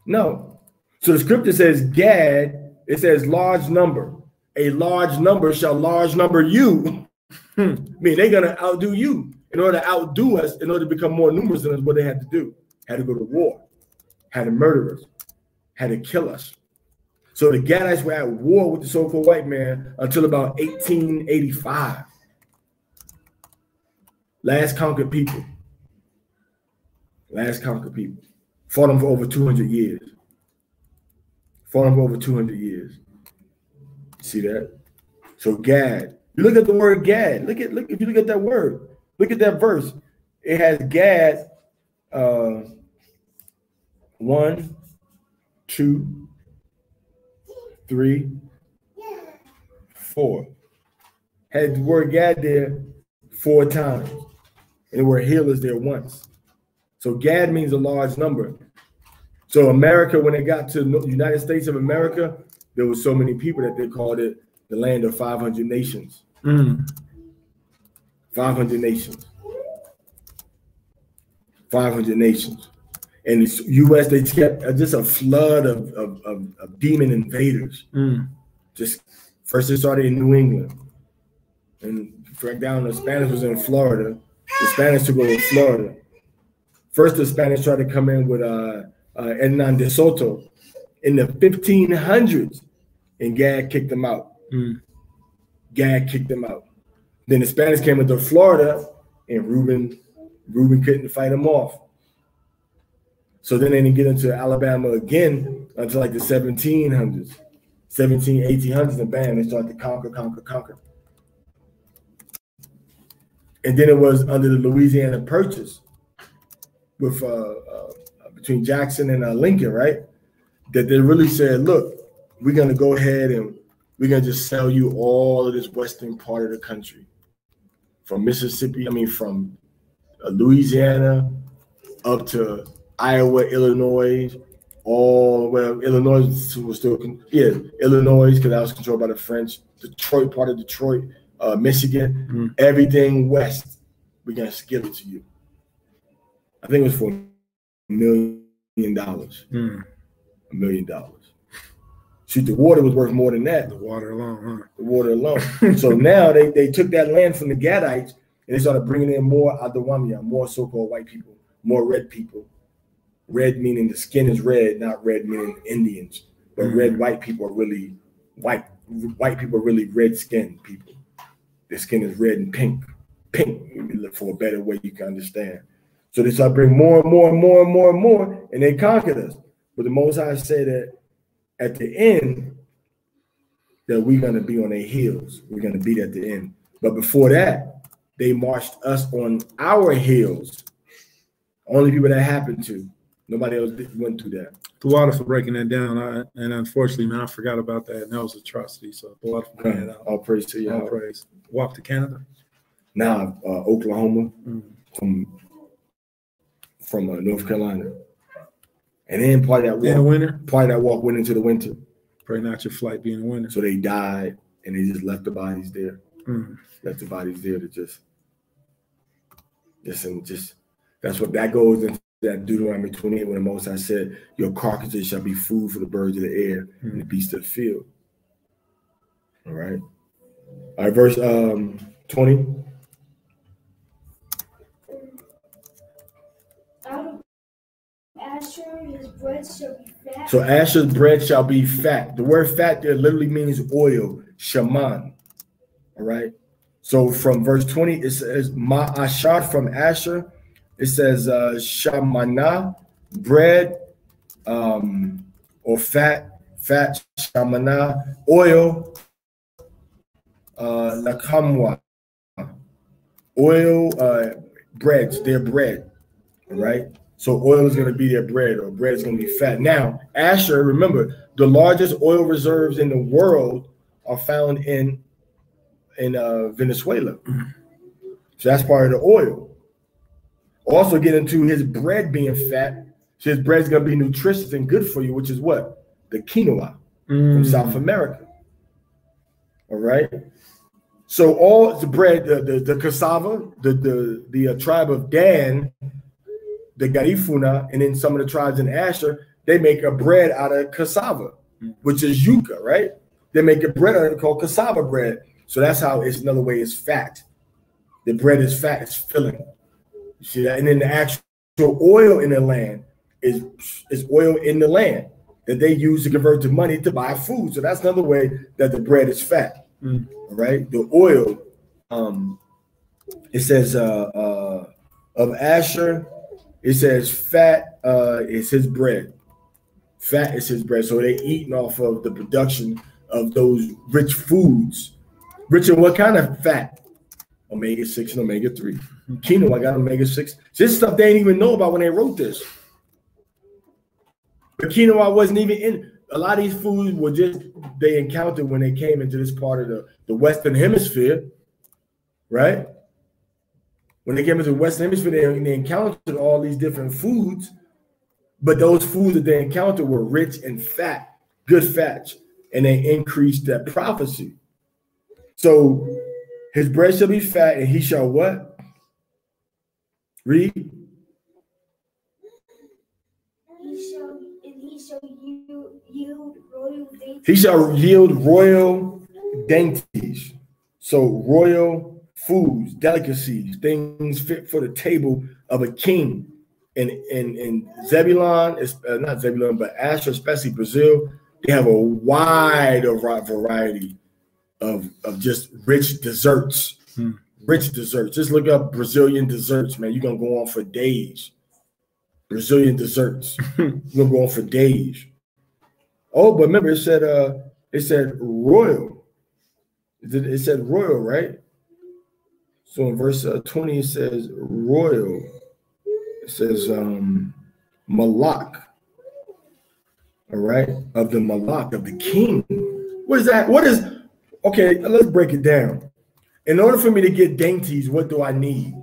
No. So the scripture says Gad, it says large number. A large number shall large number you. I mean, they're going to outdo you. In order to outdo us, in order to become more numerous than us, what they had to do? Had to go to war, had to murder us, had to kill us. So the Gadites were at war with the so-called white man until about 1885. Last conquered people. Last conquered people. Fought them for over 200 years. Fought them for over 200 years. See that? So Gad. You look at the word Gad. Look if you look at that word. Look at that verse. It has Gad 1, 2, 3, 4. Had the word Gad there 4 times. And the word hill is there once. So Gad means a large number. So America, when it got to the United States of America, there were so many people that they called it the land of 500 nations. 500 nations. 500 nations. And the U.S., they kept just a flood of demon invaders. Just first it started in New England. And right down, the Spanish was in Florida. The Spanish took over Florida. First, the Spanish tried to come in with Hernan de Soto in the 1500s, and Gad kicked them out. Gad kicked them out. Then the Spanish came into Florida, and Reuben couldn't fight them off. So then they didn't get into Alabama again until like the 1700s, 1800s, and bam, they started to conquer. And then it was under the Louisiana Purchase with between Jackson and Lincoln, right? That they really said, look, we're going to go ahead and we're going to just sell you all of this western part of the country. From from Louisiana up to Iowa, Illinois, Illinois was still, Illinois, because that was controlled by the French, Detroit, part of Detroit, Michigan, everything west, we're going to give it to you. I think it was for $1 million. $1 million. Shoot, the water was worth more than that. The water alone, huh? The water alone. So now they took that land from the Gadites and they started bringing in more Adawamia, more so-called white people, more red people. Red meaning the skin is red, not red meaning Indians. But red white people are really white. White people are really red-skinned people. Their skin is red and pink. Pink, for a better way you can understand. So they started bringing more and more and more and more and more, and they conquered us. But the Most High said that at the end, that we're going to be on their heels. We're going to beat at the end. But before that, they marched us on our heels. Only people that happened to. Nobody else went through that. The water for breaking that down. And unfortunately, man, I forgot about that. And that was an atrocity. So the water for bringing it out. All praise to you. All praise. Walk to Canada. Now, Oklahoma from North Carolina. And then part of that walk, in the winter? Part of that walk went into the winter. Pray not your flight be in the winter. So they died, and they just left the bodies there. Left the bodies there to just that's what that goes into that Deuteronomy 28 when the Most High said, your carcasses shall be food for the birds of the air and the beasts of the field. All right. All right, verse 20. Asher, his bread shall be fat. So Asher's bread shall be fat. The word fat there literally means oil, shaman. All right. So from verse 20, it says ma'ashar from Asher. It says shamana, bread, or fat, shamana, oil, lakamwa, oil, breads, their bread. All right. So oil is going to be their bread, or bread is going to be fat. Now, Asher, remember, the largest oil reserves in the world are found in Venezuela. So that's part of the oil. Also get into his bread being fat. So his bread's going to be nutritious and good for you, which is what? The quinoa from South America. All right. So all the bread, the cassava, the tribe of Dan, the Garifuna, and then some of the tribes in Asher, they make a bread out of cassava, which is yucca, right? They make a bread out of it called cassava bread. So that's how it's another way it's fat. The bread is fat, it's filling. You see that? And then the actual oil in the land is oil in the land that they use to convert to money to buy food. So that's another way that the bread is fat. All right. The oil, it says of Asher, it says fat is his bread. Fat is his bread. So they eating off of the production of those rich foods. Rich in what kind of fat? Omega-6 and omega-3. Quinoa got omega-6. This stuff they didn't even know about when they wrote this. But quinoa wasn't even in. A lot of these foods were just they encountered when they came into this part of the Western Hemisphere, right? When they came into the Western Hemisphere, they encountered all these different foods, but those foods that they encountered were rich in fat, good fats, and they increased that prophecy. So his bread shall be fat, and he shall what? Read. He shall yield royal dainties. So royal foods, delicacies, things fit for the table of a king. And Zebulon, not Zebulon, but Asher, especially Brazil, they have a wide variety of just rich desserts. Rich desserts. Just look up Brazilian desserts, man. You're going to go on for days. Brazilian desserts. You're going to go on for days. Oh, but remember, it said royal. It said royal, right? So in verse 20, it says royal. It says Malak. All right? Of the Malak, of the king. What is that? Okay, let's break it down. In order for me to get dainties, what do I need?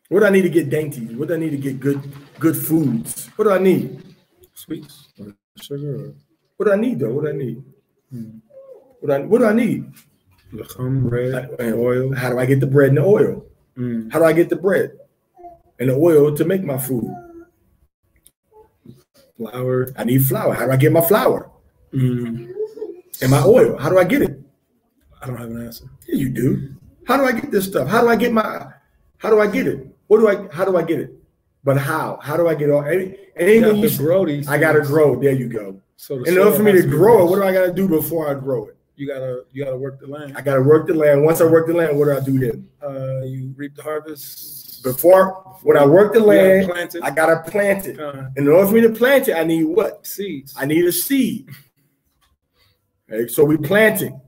What do I need to get dainties? What do I need to get good foods? What do I need? Sweets or sugar? What do I need though? What do I need? What do I need? Bread and oil. How do I get the bread and the oil? How do I get the bread and the oil to make my food? Flour. I need flour. How do I get my flour? Mm. And my oil. How do I get it? I don't have an answer. Yeah, you do. How do I get this stuff? How do I get it? How do I get it? But how? How do I get all anything you grow these? I gotta grow. There you go. So in order for me to grow it, what do I gotta do before I grow it? You gotta work the land. I gotta work the land. Once I work the land, what do I do then? You reap the harvest. When I work the land, I gotta plant it. In order for me to plant it, I need what? Seeds. I need a seed. Okay, so we planting.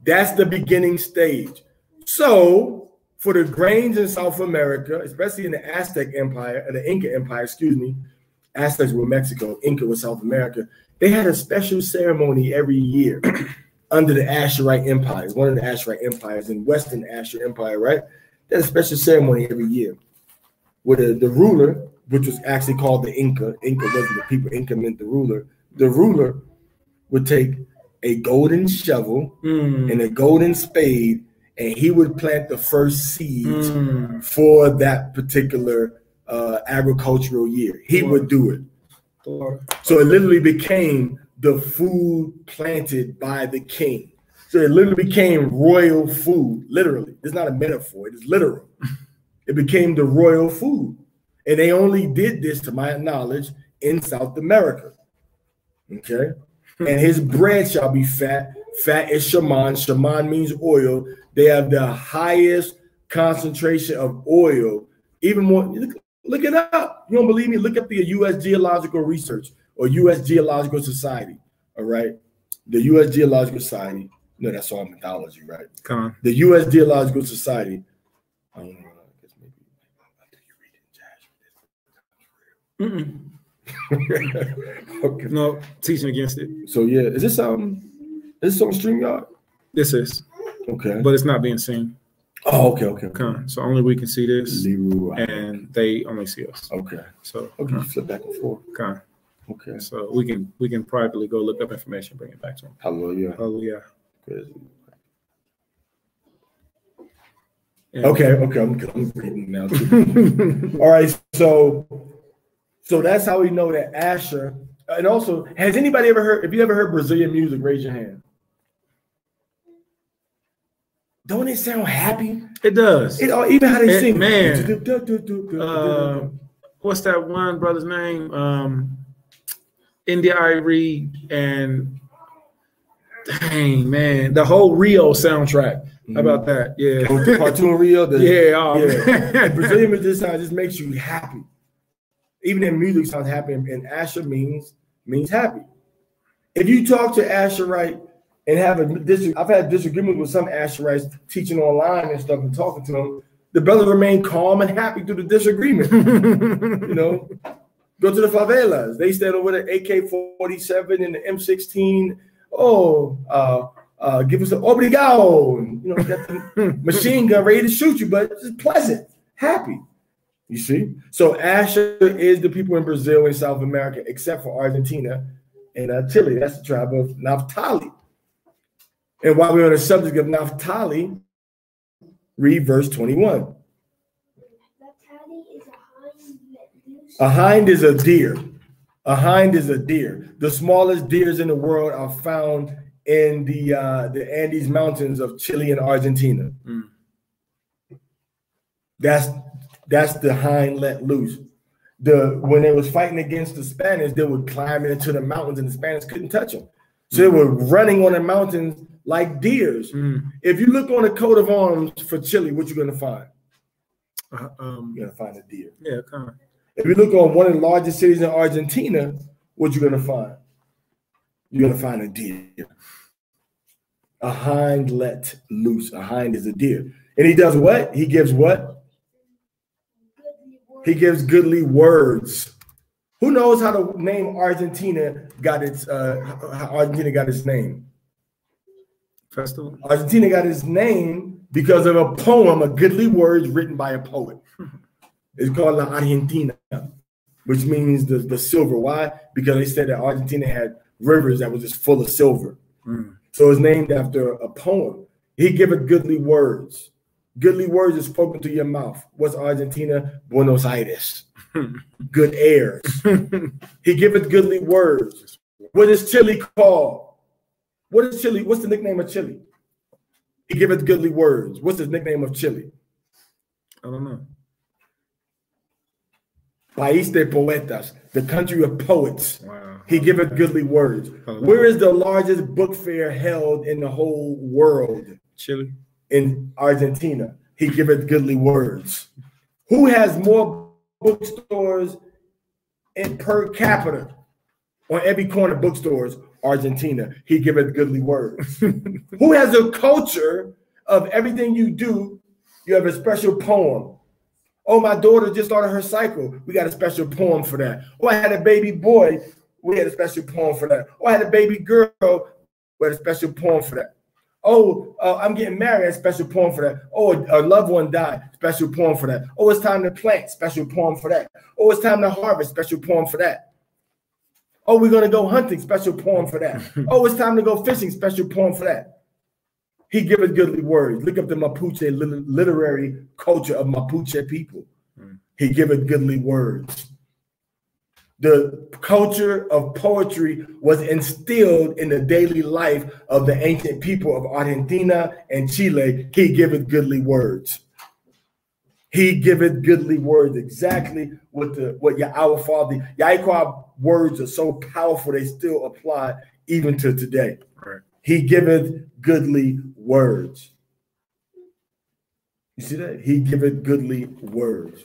That's the beginning stage. So for the grains in South America, especially in the Aztec Empire, the Inca Empire, excuse me, Aztecs were Mexico, Inca was South America. They had a special ceremony every year under the Asherite Empire, one of the Asherite empires in Western Asher Empire, right? They had a special ceremony every year where the ruler, which was actually called the Inca wasn't the people, Inca meant the ruler would take a golden shovel and a golden spade, and he would plant the first seeds for that particular agricultural year. He would do it. So it literally became the food planted by the king. So it literally became royal food, literally. It's not a metaphor, it is literal. It became the royal food. And they only did this, to my knowledge, in South America. Okay? And his bread shall be fat. Fat is shaman. Shaman means oil. They have the highest concentration of oil. Even more, look it up. You don't believe me? Look up the U.S. Geological Research or U.S. Geological Society. All right? The U.S. Geological Society. No, that's all mythology, right? Come on. The U.S. Geological Society. I don't know. I guess maybe you read it in Josh. Okay. No, teaching against it. So yeah, is this on StreamYard? This is. Okay. But it's not being seen. Oh, okay. So only we can see this, Leroy. and they only see us. Okay. So okay, flip back and forth. Okay. So we can privately go look up information, bring it back to them. Hallelujah. Hallelujah. Yeah. Okay. I'm reading now too. All right. So that's how we know that Asher. And also, has anybody ever heard? If you ever heard Brazilian music, raise your hand. Don't it sound happy? It does. Even how they sing. Man. What's that one brother's name? India Irie and dang man, the whole Rio soundtrack. How about that? Yeah. The cartoon Rio. Yeah. Brazilian music sound just makes you happy. Even in music sounds happy, and Asher means happy. If you talk to Asherite and have I've had disagreements with some Asherites teaching online and stuff and talking to them, the brothers remain calm and happy through the disagreement. You know, go to the favelas. They stand over the AK-47 and the M16. Give us an obrigado. And, you know, got the machine gun ready to shoot you, but it's pleasant, happy. You see? So Asher is the people in Brazil and South America, except for Argentina and Chile. That's the tribe of Naphtali. And while we're on the subject of Naphtali, read verse 21. A hind is a deer. A hind is a deer. The smallest deers in the world are found in the Andes Mountains of Chile and Argentina. That's the hind let loose. When they was fighting against the Spanish, they would climb into the mountains and the Spanish couldn't touch them. So they were running on the mountains like deers. If you look on the coat of arms for Chile, what you're gonna find? You're gonna find a deer. Yeah, kind of. If you look on one of the largest cities in Argentina, what you're gonna find? You're gonna find a deer. A hind let loose. A hind is a deer. And he does what? He gives what? He gives goodly words. Who knows how the name Argentina got its how Argentina got its name? Festival. Argentina got its name because of a poem, a goodly words written by a poet. It's called La Argentina, which means the silver. Why? Because they said that Argentina had rivers that was just full of silver. So it's named after a poem. He giveth goodly words. Goodly words are spoken through your mouth. What's Argentina? Buenos Aires. Good airs. He giveth goodly words. What is Chile called? What is Chile? What's the nickname of Chile? He giveth goodly words. What's the nickname of Chile? I don't know. País de poetas, the country of poets. Wow. He giveth goodly words. Where is the largest book fair held in the whole world? Chile. In Argentina. He giveth goodly words. Who has more bookstores in per capita on every corner bookstores? Argentina. He giveth goodly words. Who has a culture of everything you do? You have a special poem. Oh, my daughter just started her cycle. We got a special poem for that. Oh, I had a baby boy. We had a special poem for that. Oh, I had a baby girl. We had a special poem for that. Oh, I'm getting married. A special poem for that. Oh, a loved one died. Special poem for that. Oh, it's time to plant. Special poem for that. Oh, it's time to harvest. Special poem for that. Oh, we're going to go hunting. Special poem for that. Oh, it's time to go fishing. Special poem for that. He giveth goodly words. Look up the Mapuche literary culture of Mapuche people. He giveth goodly words. The culture of poetry was instilled in the daily life of the ancient people of Argentina and Chile. He giveth goodly words. He giveth goodly words. Exactly what our Father, Yahweh words are so powerful, they still apply even to today. Right. He giveth goodly words. You see that? He giveth goodly words.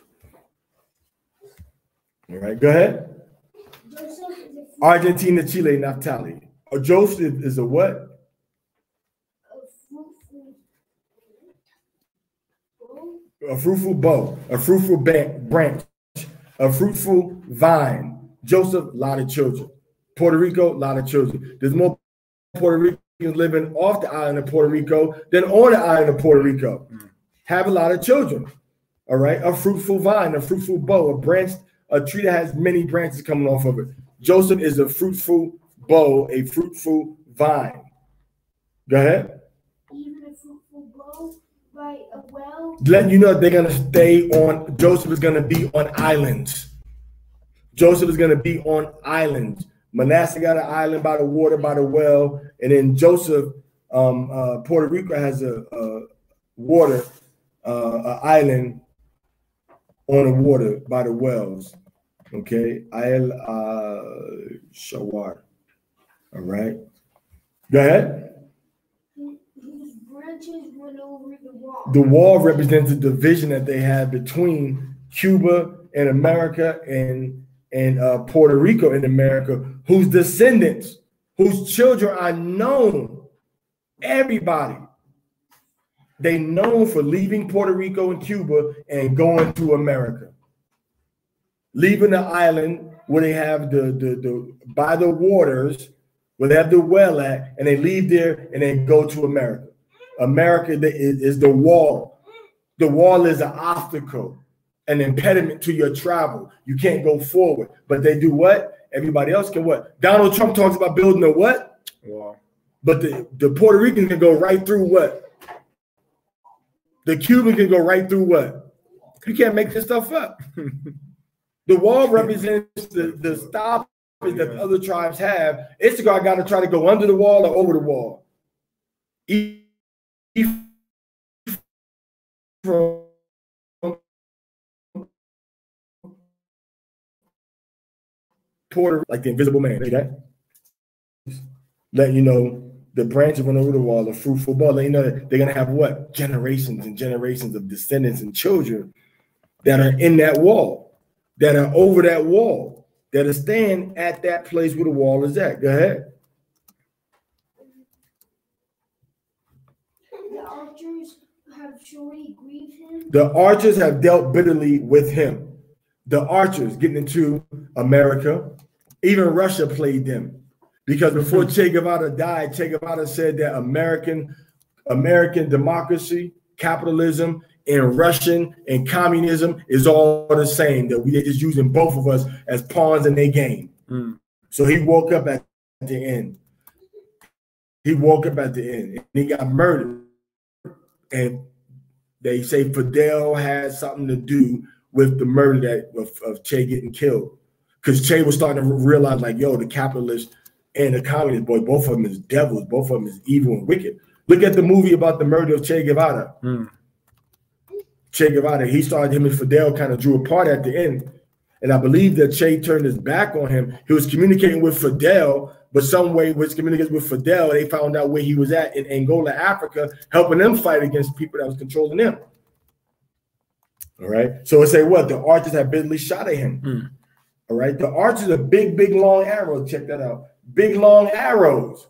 All right, go ahead. Argentina, Chile, Naphtali. Joseph is a what? A fruitful bow, a fruitful branch, a fruitful vine. Joseph, a lot of children. Puerto Rico, a lot of children. There's more Puerto Ricans living off the island of Puerto Rico than on the island of Puerto Rico. Have a lot of children. All right, a fruitful vine, a fruitful bow, a branch, a tree that has many branches coming off of it. Joseph is a fruitful bow, a fruitful vine. Go ahead. Even a fruitful bow by a well. Letting you know they're going to stay on, Joseph is going to be on islands. Joseph is going to be on islands. Manasseh got an island by the water, by the well. And then Joseph, Puerto Rico has a water, an island on the water by the wells. Okay. Isle Shawar. All right. Go ahead. Whose branches went over the wall. The wall represents the division that they had between Cuba and America and Puerto Rico in America, whose descendants, whose children are known. Everybody. They known for leaving Puerto Rico and Cuba and going to America. Leaving the island where they have the by the waters, where they have the well at, and they leave there and they go to America. America is the wall. The wall is an obstacle, an impediment to your travel. You can't go forward. But they do what? Everybody else can what? Donald Trump talks about building a what? Wall. But the Puerto Rican can go right through what? The Cuban can go right through what? You can't make this stuff up. The wall represents the stoppage that the other tribes have. Issachar got to try to go under the wall or over the wall. Puerto, like the invisible man, see that? Let you know the branch went over the wall, a fruitful ball. Let you know that they're gonna have what? Generations and generations of descendants and children that are in that wall, that are over that wall, that are staying at that place where the wall is at. Go ahead. The archers have surely grieved him. The archers have dealt bitterly with him. The archers getting into America, even Russia played them. Because before Che Guevara died, Che Guevara said that American democracy, capitalism, and Russian and communism is all the same. That they're just using both of us as pawns in their game. So he woke up at the end. He woke up at the end and he got murdered. And They say Fidel had something to do with the murder of Che getting killed. Because Che was starting to realize, like, yo, the capitalists and the communists, boy, both of them is devils. Both of them is evil and wicked. Look at the movie about the murder of Che Guevara. Che Guevara, him and Fidel kind of drew apart at the end. And I believe that Che turned his back on him. He was communicating with Fidel, but some way was communicating with Fidel. They found out where he was at in Angola, Africa, helping them fight against people that was controlling them. All right. So it say what? The archers had bitterly shot at him. All right. The archers are big, big, long arrows. Check that out. Big, long arrows.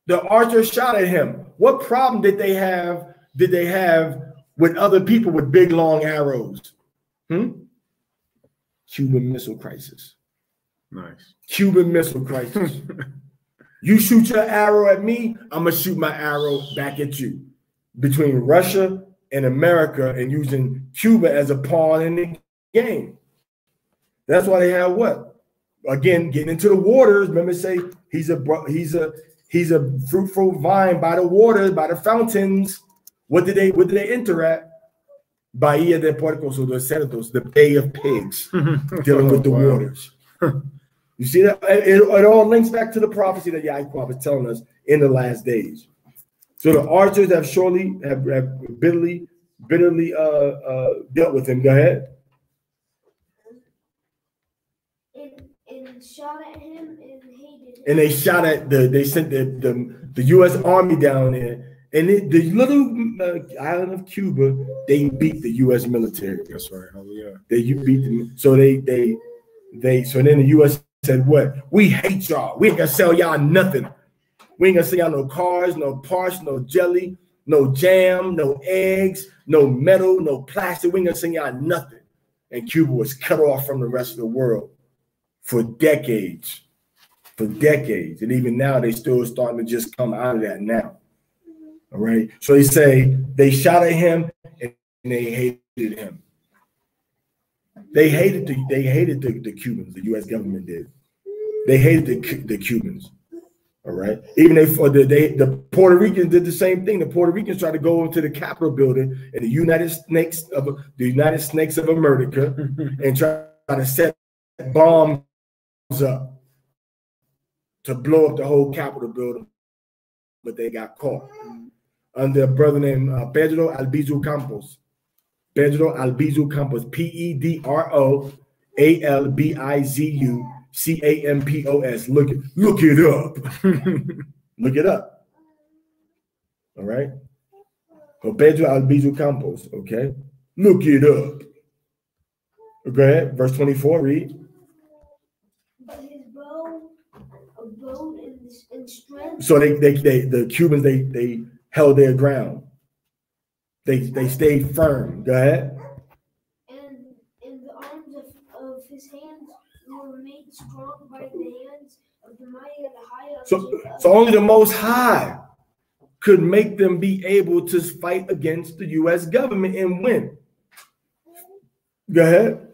The archers shot at him. What problem did they have? Did they have with other people with big, long arrows? Cuban Missile Crisis. Nice. Cuban Missile Crisis. You shoot your arrow at me, I'm going to shoot my arrow back at you. Between Russia and America, and using Cuba as a pawn in the game. That's why they have what? Again, getting into the waters. Remember, say he's a fruitful vine by the waters, by the fountains. What did they enter at? Bahia de Puercos or the Cerdos, the Bay of Pigs, dealing with the waters. You see that? It all links back to the prophecy that Yahweh was telling us in the last days. So the archers have surely have bitterly dealt with him. Go ahead. And shot at him and hated him. And they shot at they sent the U.S. Army down there. And the little island of Cuba, they beat the U.S. military. That's right. Oh yeah. They beat them. So so then the U.S. said, "What? We hate y'all. We ain't gonna sell y'all nothing. We ain't gonna sell y'all no cars, no parts, no jelly, no jam, no eggs, no metal, no plastic. We ain't gonna sell y'all nothing." And Cuba was cut off from the rest of the world for decades, and even now they still starting to just come out of that now. All right. So they say they shot at him and they hated him. They hated the Cubans. The U.S. government did. They hated the Cubans. All right. Even the Puerto Ricans did the same thing. The Puerto Ricans tried to go into the Capitol building in the United Snakes of America and try to set bombs up to blow up the whole Capitol building, but they got caught under a brother named Pedro Albizu Campos. Pedro Albizu Campos, Pedro Albizu Campos. Look it up. Look it up. All right. So Pedro Albizu Campos. Okay. Look it up. Go ahead. Verse 24. Read. But his bow abode in strength. So the Cubans they held their ground. They stayed firm. Go ahead. And the arms of his hands were made strong by the hands of the mighty and the high. So only the Most High could make them be able to fight against the U.S. government and win. Go ahead.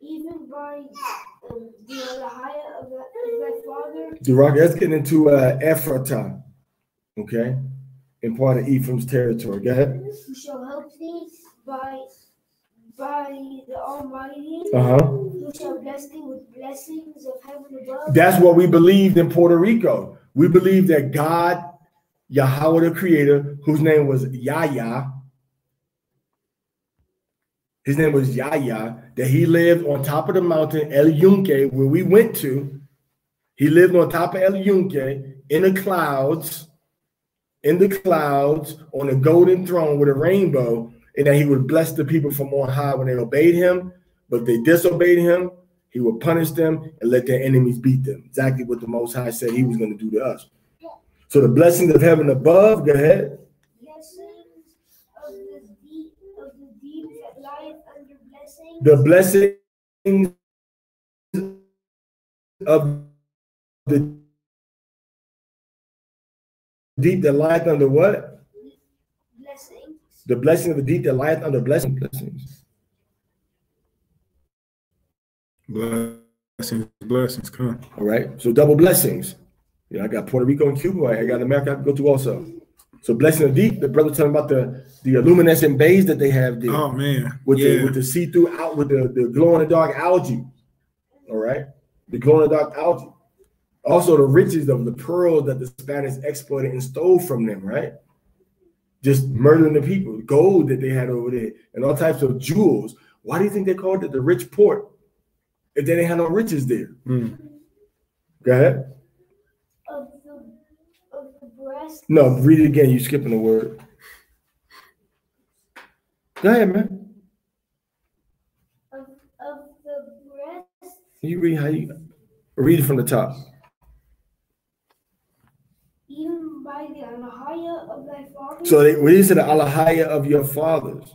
Even by the higher of thy father. The rock, that's getting into Ephratah, okay, in part of Ephraim's territory. Go ahead. Who shall help thee by the Almighty? Who shall bless thee with blessings of heaven above? That's what we believed in Puerto Rico. We believed that God, Yahweh the Creator, whose name was Yahya. His name was Yahya, that he lived on top of the mountain El Yunque, where we went to. He lived on top of El Yunque in the clouds, on a golden throne with a rainbow, and that he would bless the people from on high when they obeyed him. But if they disobeyed him, he would punish them and let their enemies beat them. Exactly what the Most High said he was going to do to us. So the blessings of heaven above, go ahead. The blessings of the deep that lieth under what? Blessings. The blessing of the deep that lieth under blessings. Blessings. Blessings, come. All right. So double blessings. You know, I got Puerto Rico and Cuba. I got America I can go to also. So blessing of deep. The brother telling about the luminescent bays that they have there. Oh man. With the see-through out with the glow in the dark algae. All right. The glow in the dark algae. Also the riches of the pearls that the Spanish exploited and stole from them, right? Just murdering the people, gold that they had over there, and all types of jewels. Why do you think they called it the rich port if they didn't have no riches there? Go ahead. Of the breast. No, read it again. You're skipping a word. Go ahead, man. Of the breast. You read it from the top. Even by the alahaya of thy fathers. So when you said the alahaya of your fathers,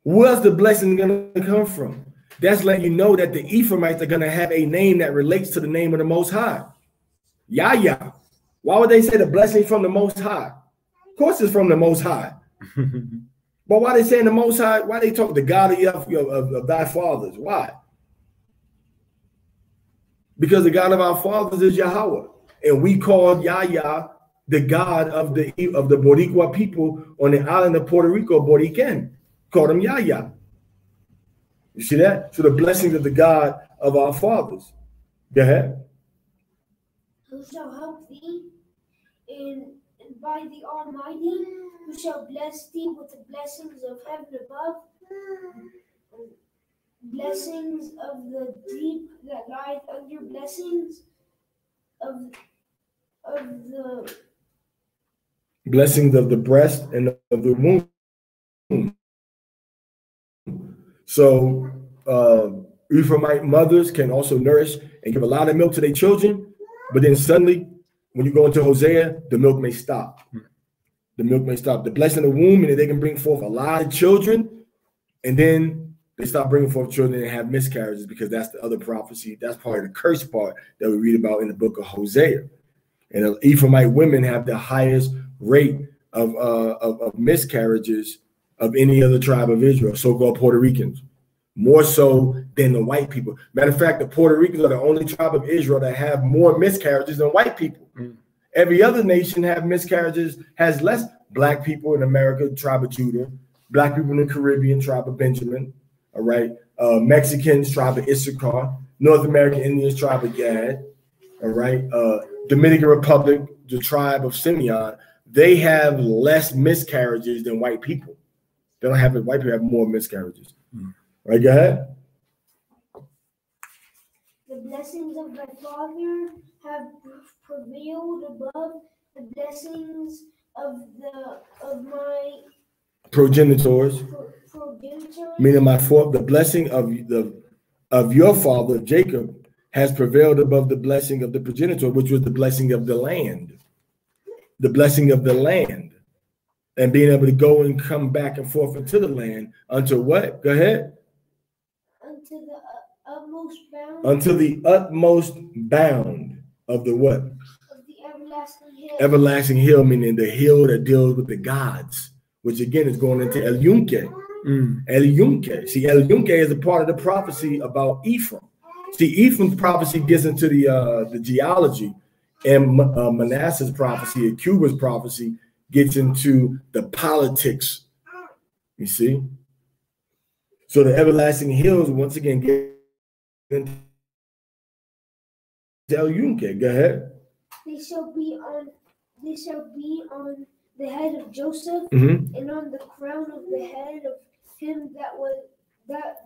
where's the blessing going to come from? That's letting you know that the Ephraimites are going to have a name that relates to the name of the Most High. Yahya. Why would they say the blessing from the Most High? Of course it's from the Most High. But why they saying the Most High? Why they talk the God of thy fathers? Why? Because the God of our fathers is Yahweh. And we call Yahya the God of the Boricua people on the island of Puerto Rico, Borican. Called him Yahya. You see that? So the blessings of the God of our fathers. Go ahead. Who shall help thee? And by the Almighty, who shall bless thee with the blessings of heaven above, blessings of the deep that lieth under, blessings of the blessings of the breast and of the womb. So Ephraimite mothers can also nourish and give a lot of milk to their children, but then suddenly, when you go into Hosea, the milk may stop. The milk may stop. The blessing of the womb, and they can bring forth a lot of children, and then they stop bringing forth children and have miscarriages, because that's the other prophecy. That's part of the curse part that we read about in the book of Hosea. And Ephraimite women have the highest rate of miscarriages of any other tribe of Israel, so-called Puerto Ricans, more so than the white people. Matter of fact, the Puerto Ricans are the only tribe of Israel that have more miscarriages than white people. Every other nation have miscarriages, has less. Black people in America, tribe of Judah. Black people in the Caribbean, tribe of Benjamin. All right. Mexicans, tribe of Issachar. North American Indians, tribe of Gad. All right. Dominican Republic, the tribe of Simeon. They have less miscarriages than white people. They don't have it. White people have more miscarriages. Right, go ahead. The blessings of thy father have prevailed above the blessings of my progenitors. Meaning the blessing of your father Jacob has prevailed above the blessing of the progenitor, which was the blessing of the land. The blessing of the land. And being able to go and come back and forth into the land until what? Go ahead. Unto the utmost bound. Until the utmost bound of the what? Of the everlasting hill. Everlasting hill, meaning the hill that deals with the gods, which again is going into El Yunque. El Yunque. See, El Yunque is a part of the prophecy about Ephraim. See, Ephraim's prophecy gets into the geology, and Manasseh's prophecy and Cuba's prophecy gets into the politics. You see? So the everlasting hills once again get into El Yunque. Go ahead. They shall be on the head of Joseph, and on the crown of the head of him that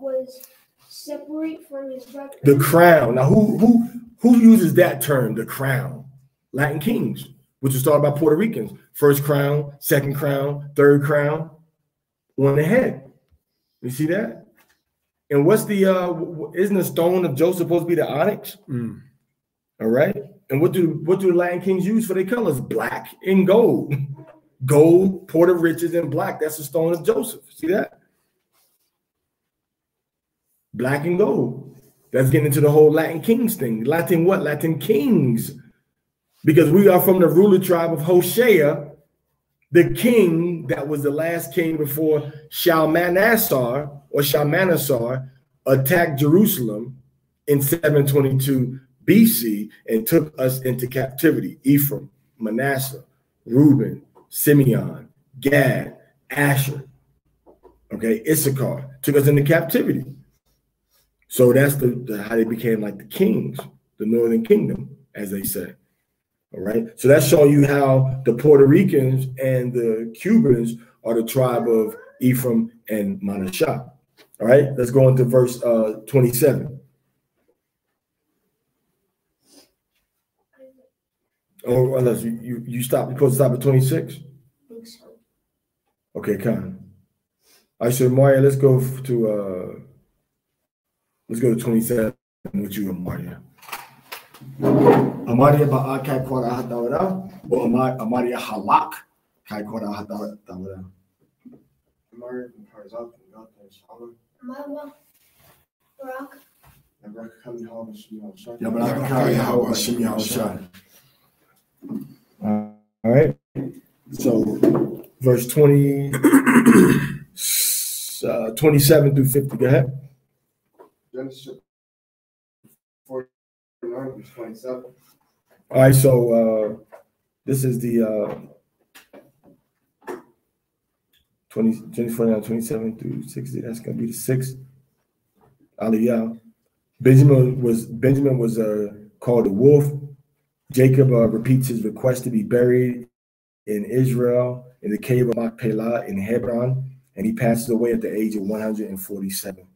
was separate from his brother. The crown. Now, who uses that term? The crown. Latin kings, which was started by Puerto Ricans. First crown, second crown, third crown, on the head. You see that? And what's the isn't the stone of Joseph supposed to be the onyx? All right. And what do the Latin kings use for their colors? Black and gold. Gold, Puerto riches, and black. That's the stone of Joseph. See that? Black and gold. That's getting into the whole Latin kings thing. Latin what? Latin kings. Because we are from the ruler tribe of Hoshea, the king that was the last king before Shalmaneser attacked Jerusalem in 722 BC and took us into captivity. Ephraim, Manasseh, Reuben, Simeon, Gad, Asher, okay, Issachar took us into captivity. So that's how they became like the kings, the northern kingdom, as they say. All right. So that's showing you how the Puerto Ricans and the Cubans are the tribe of Ephraim and Manasseh. All right. Let's go into verse 27. Oh, unless you stop, you're supposed to stop at 26? I think so. Okay, come. All right, so Maria, let's go to 27 with you, Maria. Amaria ba'a kai kora hatawara, or Amaria halak kai kora hatawara. Amaria Harzak and God and Shalom. Mama, Rock. And Rakam Hawa Shimon Shah. Yabalakari hawa shimi hawashan. All right. So verse 20, 27 through 50. Go ahead. Genesis 49 and 27. All right, so this is the 49, 27 through 60. That's gonna be the 6th. Aliyah. Benjamin was called a wolf. Jacob repeats his request to be buried in Israel in the cave of Machpelah in Hebron, and he passes away at the age of 147.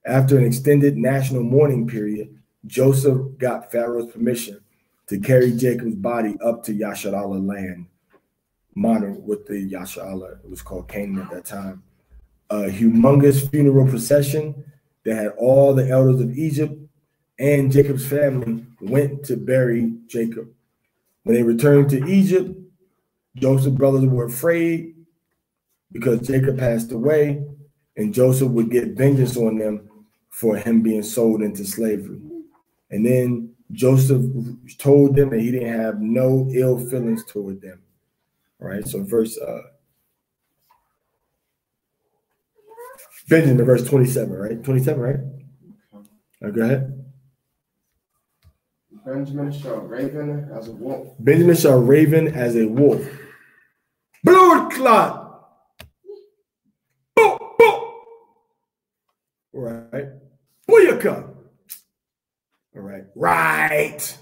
After an extended national mourning period, Joseph got Pharaoh's permission to carry Jacob's body up to Yasharallah land, modern with the Yasharallah. It was called Canaan at that time. A humongous funeral procession that had all the elders of Egypt and Jacob's family went to bury Jacob. When they returned to Egypt, Joseph's brothers were afraid because Jacob passed away, and Joseph would get vengeance on them for him being sold into slavery. And then Joseph told them that he didn't have no ill feelings toward them. All right, so verse Benjamin, verse 27, right? 27, right? Okay. Go ahead. Benjamin shall raven as a wolf. Benjamin shall raven as a wolf. Blood clot. Boom, boom. All right. Booyaka. All right. Right.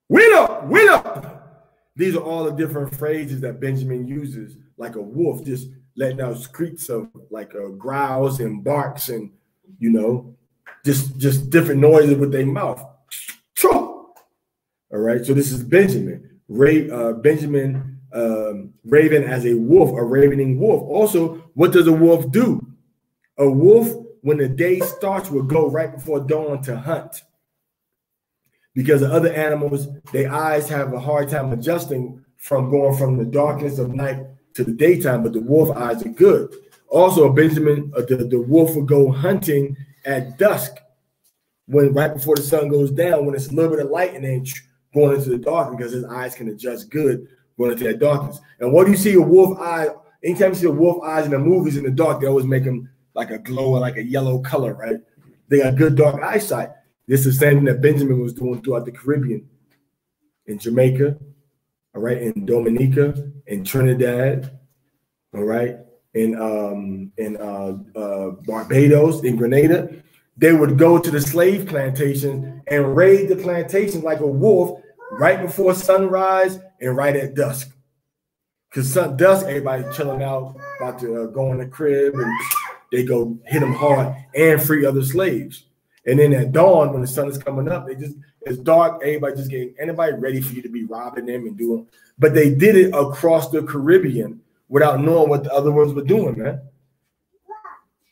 Wheel up, wheel up. These are all the different phrases that Benjamin uses, like a wolf, just letting out screams of like growls and barks and, you know, just different noises with their mouth. All right, so this is Benjamin. Benjamin raven as a wolf, a ravening wolf. Also, what does a wolf do? A wolf, when the day starts, will go right before dawn to hunt. Because the other animals, their eyes have a hard time adjusting from going from the darkness of night to the daytime, but the wolf eyes are good. Also, Benjamin, the wolf will go hunting at dusk, when right before the sun goes down, when it's a little bit of light and then going into the dark, because his eyes can adjust good going into that darkness. And what do you see a wolf eye? Anytime you see a wolf eyes in the movies in the dark, they always make them like a glow or like a yellow color, right? They got good dark eyesight. This is the same thing that Benjamin was doing throughout the Caribbean, in Jamaica, all right, in Dominica, in Trinidad, all right, in Barbados, in Grenada. They would go to the slave plantations and raid the plantations like a wolf right before sunrise and right at dusk. Because dusk, everybody chilling out, about to go in the crib, and they go hit them hard and free other slaves. And then at dawn, when the sun is coming up, it's dark. Everybody just getting anybody ready for you to be robbing them and doing. But they did it across the Caribbean without knowing what the other ones were doing, man.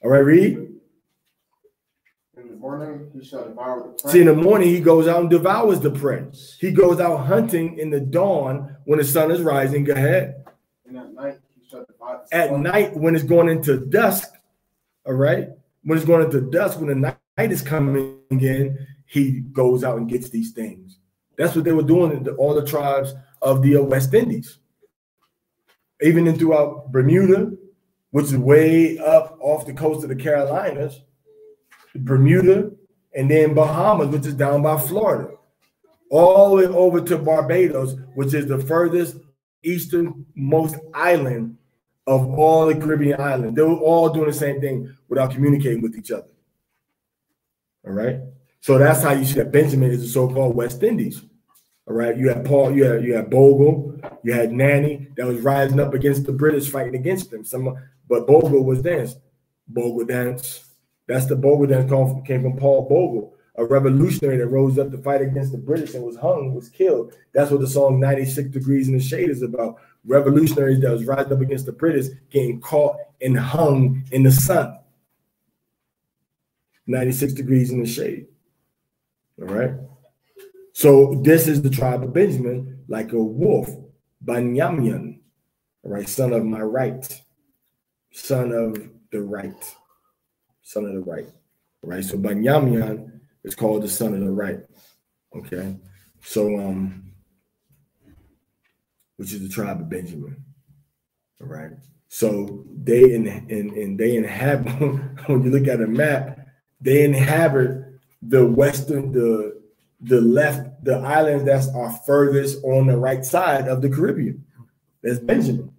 All right, read. In the morning, he shall devour the prey. See, in the morning, he goes out and devours the prey. He goes out hunting in the dawn when the sun is rising. Go ahead. And at night, he shall devour the At night, when it's going into dusk, all right? When it's going into dusk, when the night is coming in, he goes out and gets these things. That's what they were doing in all the tribes of the West Indies. Even throughout Bermuda, which is way up off the coast of the Carolinas, Bermuda, and then Bahamas, which is down by Florida, all the way over to Barbados, which is the furthest easternmost island of all the Caribbean islands. They were all doing the same thing without communicating with each other. All right. So that's how you see that Benjamin is the so-called West Indies. All right. You had Paul, you had Bogle, you had Nanny that was rising up against the British, fighting against them. But Bogle was dance. Bogle dance. That's the Bogle dance came from Paul Bogle, a revolutionary that rose up to fight against the British and was hung, was killed. That's what the song 96 Degrees in the Shade is about. Revolutionaries that was rising up against the British getting caught and hung in the sun. 96 degrees in the shade. All right. So this is the tribe of Benjamin, like a wolf, Banyamyan, all right, son of my right, son of the right, son of the right. All right. So Banyamyan is called the son of the right. Okay. So which is the tribe of Benjamin. All right. So they inhabit, when you look at a map, they inhabit the western, the left, the islands that are furthest on the right side of the Caribbean. That's Benjamin,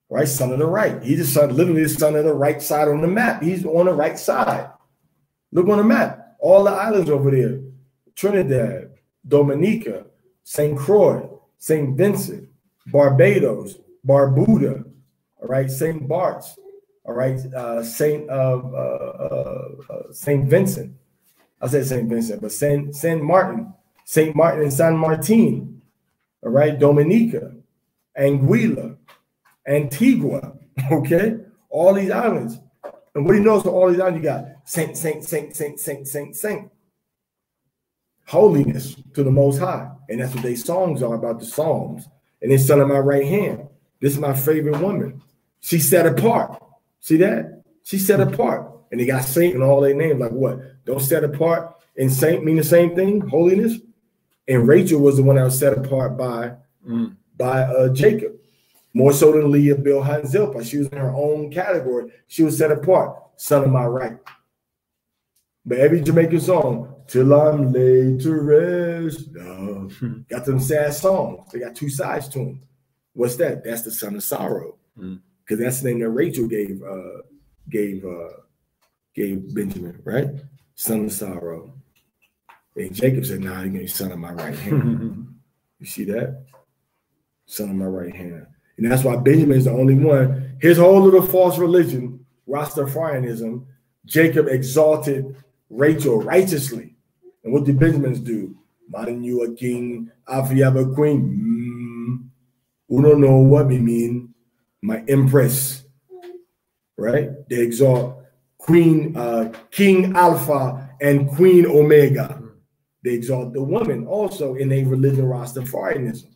right? Son of the right. He's the son, literally the son of the right side on the map. He's on the right side. Look on the map. All the islands over there: Trinidad, Dominica, St. Croix, St. Vincent, Barbados, Barbuda, all right, St. Bart's, all right, St. Vincent. I said St. Vincent, but St. Martin and San Martin, all right, Dominica, Anguilla, Antigua, okay, all these islands. And what do you know? So all these islands, you got Saint. Holiness to the Most High. And that's what their songs are about, the Psalms. And then son of my right hand. This is my favorite woman. She set apart. See that? She set apart. And they got saint in all their names. Like what? Don't set apart and saint mean the same thing? Holiness? And Rachel was the one that was set apart by Jacob. More so than Leah, Bilhah, and Zilpah. She was in her own category. She was set apart. Son of my right. But every Jamaican song, till I'm laid to rest. Got them sad songs. They got two sides to them. What's that? That's the son of sorrow. Because that's the name that Rachel gave Benjamin, right? Son of sorrow. And Jacob said, nah, you're going to be son of my right hand. You see that? Son of my right hand. And that's why Benjamin is the only one. His whole little false religion, Rastafarianism, Jacob exalted Rachel righteously. And what did Benjamins do? Modern you a king, if you have a queen. We don't know what we mean. My empress, right? They exalt Queen, King Alpha and Queen Omega. They exalt the woman also in a religion, Rastafarianism.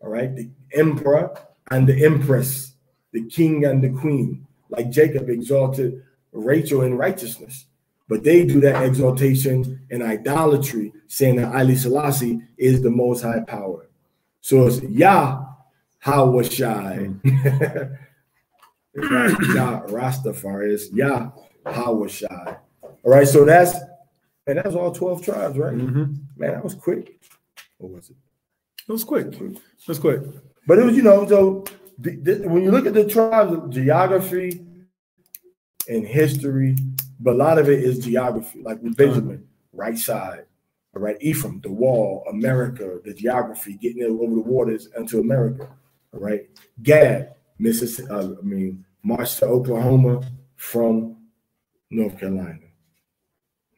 All right, the emperor and the empress, the king and the queen. Like Jacob exalted Rachel in righteousness. But they do that exaltation in idolatry, saying that Haile Selassie is the most high power. So it's Yah Hawashai. It's not Yah Rastafari, it's Yah Hawashai. All right, so that's all 12 tribes, right? Man, that was quick. What was it? It was quick. It was quick. But it was, so when you look at the tribes, geography and history, but a lot of it is geography. Like with Benjamin, right side, all right, Ephraim, the wall, America, the geography, getting it over the waters into America, all right. Gad, Mississippi, march to Oklahoma from North Carolina.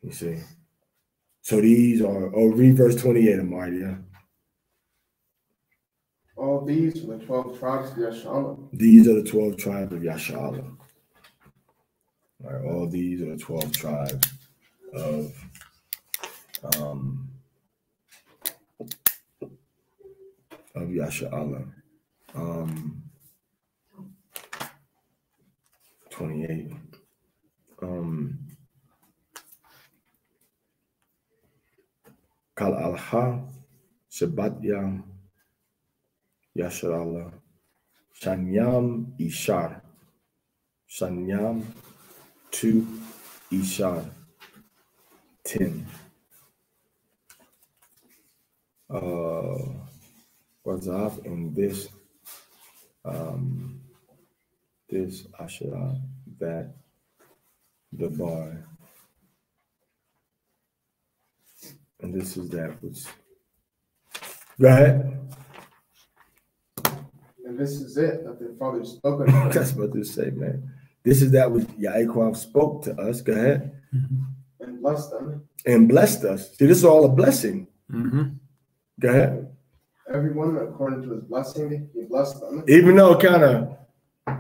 You see. So these are, read verse 28, Amaria. All these are the 12 tribes of Yashala. These are the 12 tribes of Yashala. All right, all these are the 12 tribes of Yashala. 28. Kal Alha, Shabatya, Yashala, Shanyam Ishar, Shanyam to Ishar, 10. Wazav and this Asherah, that the bar, and this is that which. Go ahead. And this is it that their fathers spoke unto That's what they say, man. This is that which Yaakov spoke to us. Go ahead. and blessed them. And blessed us. See, this is all a blessing. Go ahead. Everyone according to his blessing, he blessed them. Even though kind of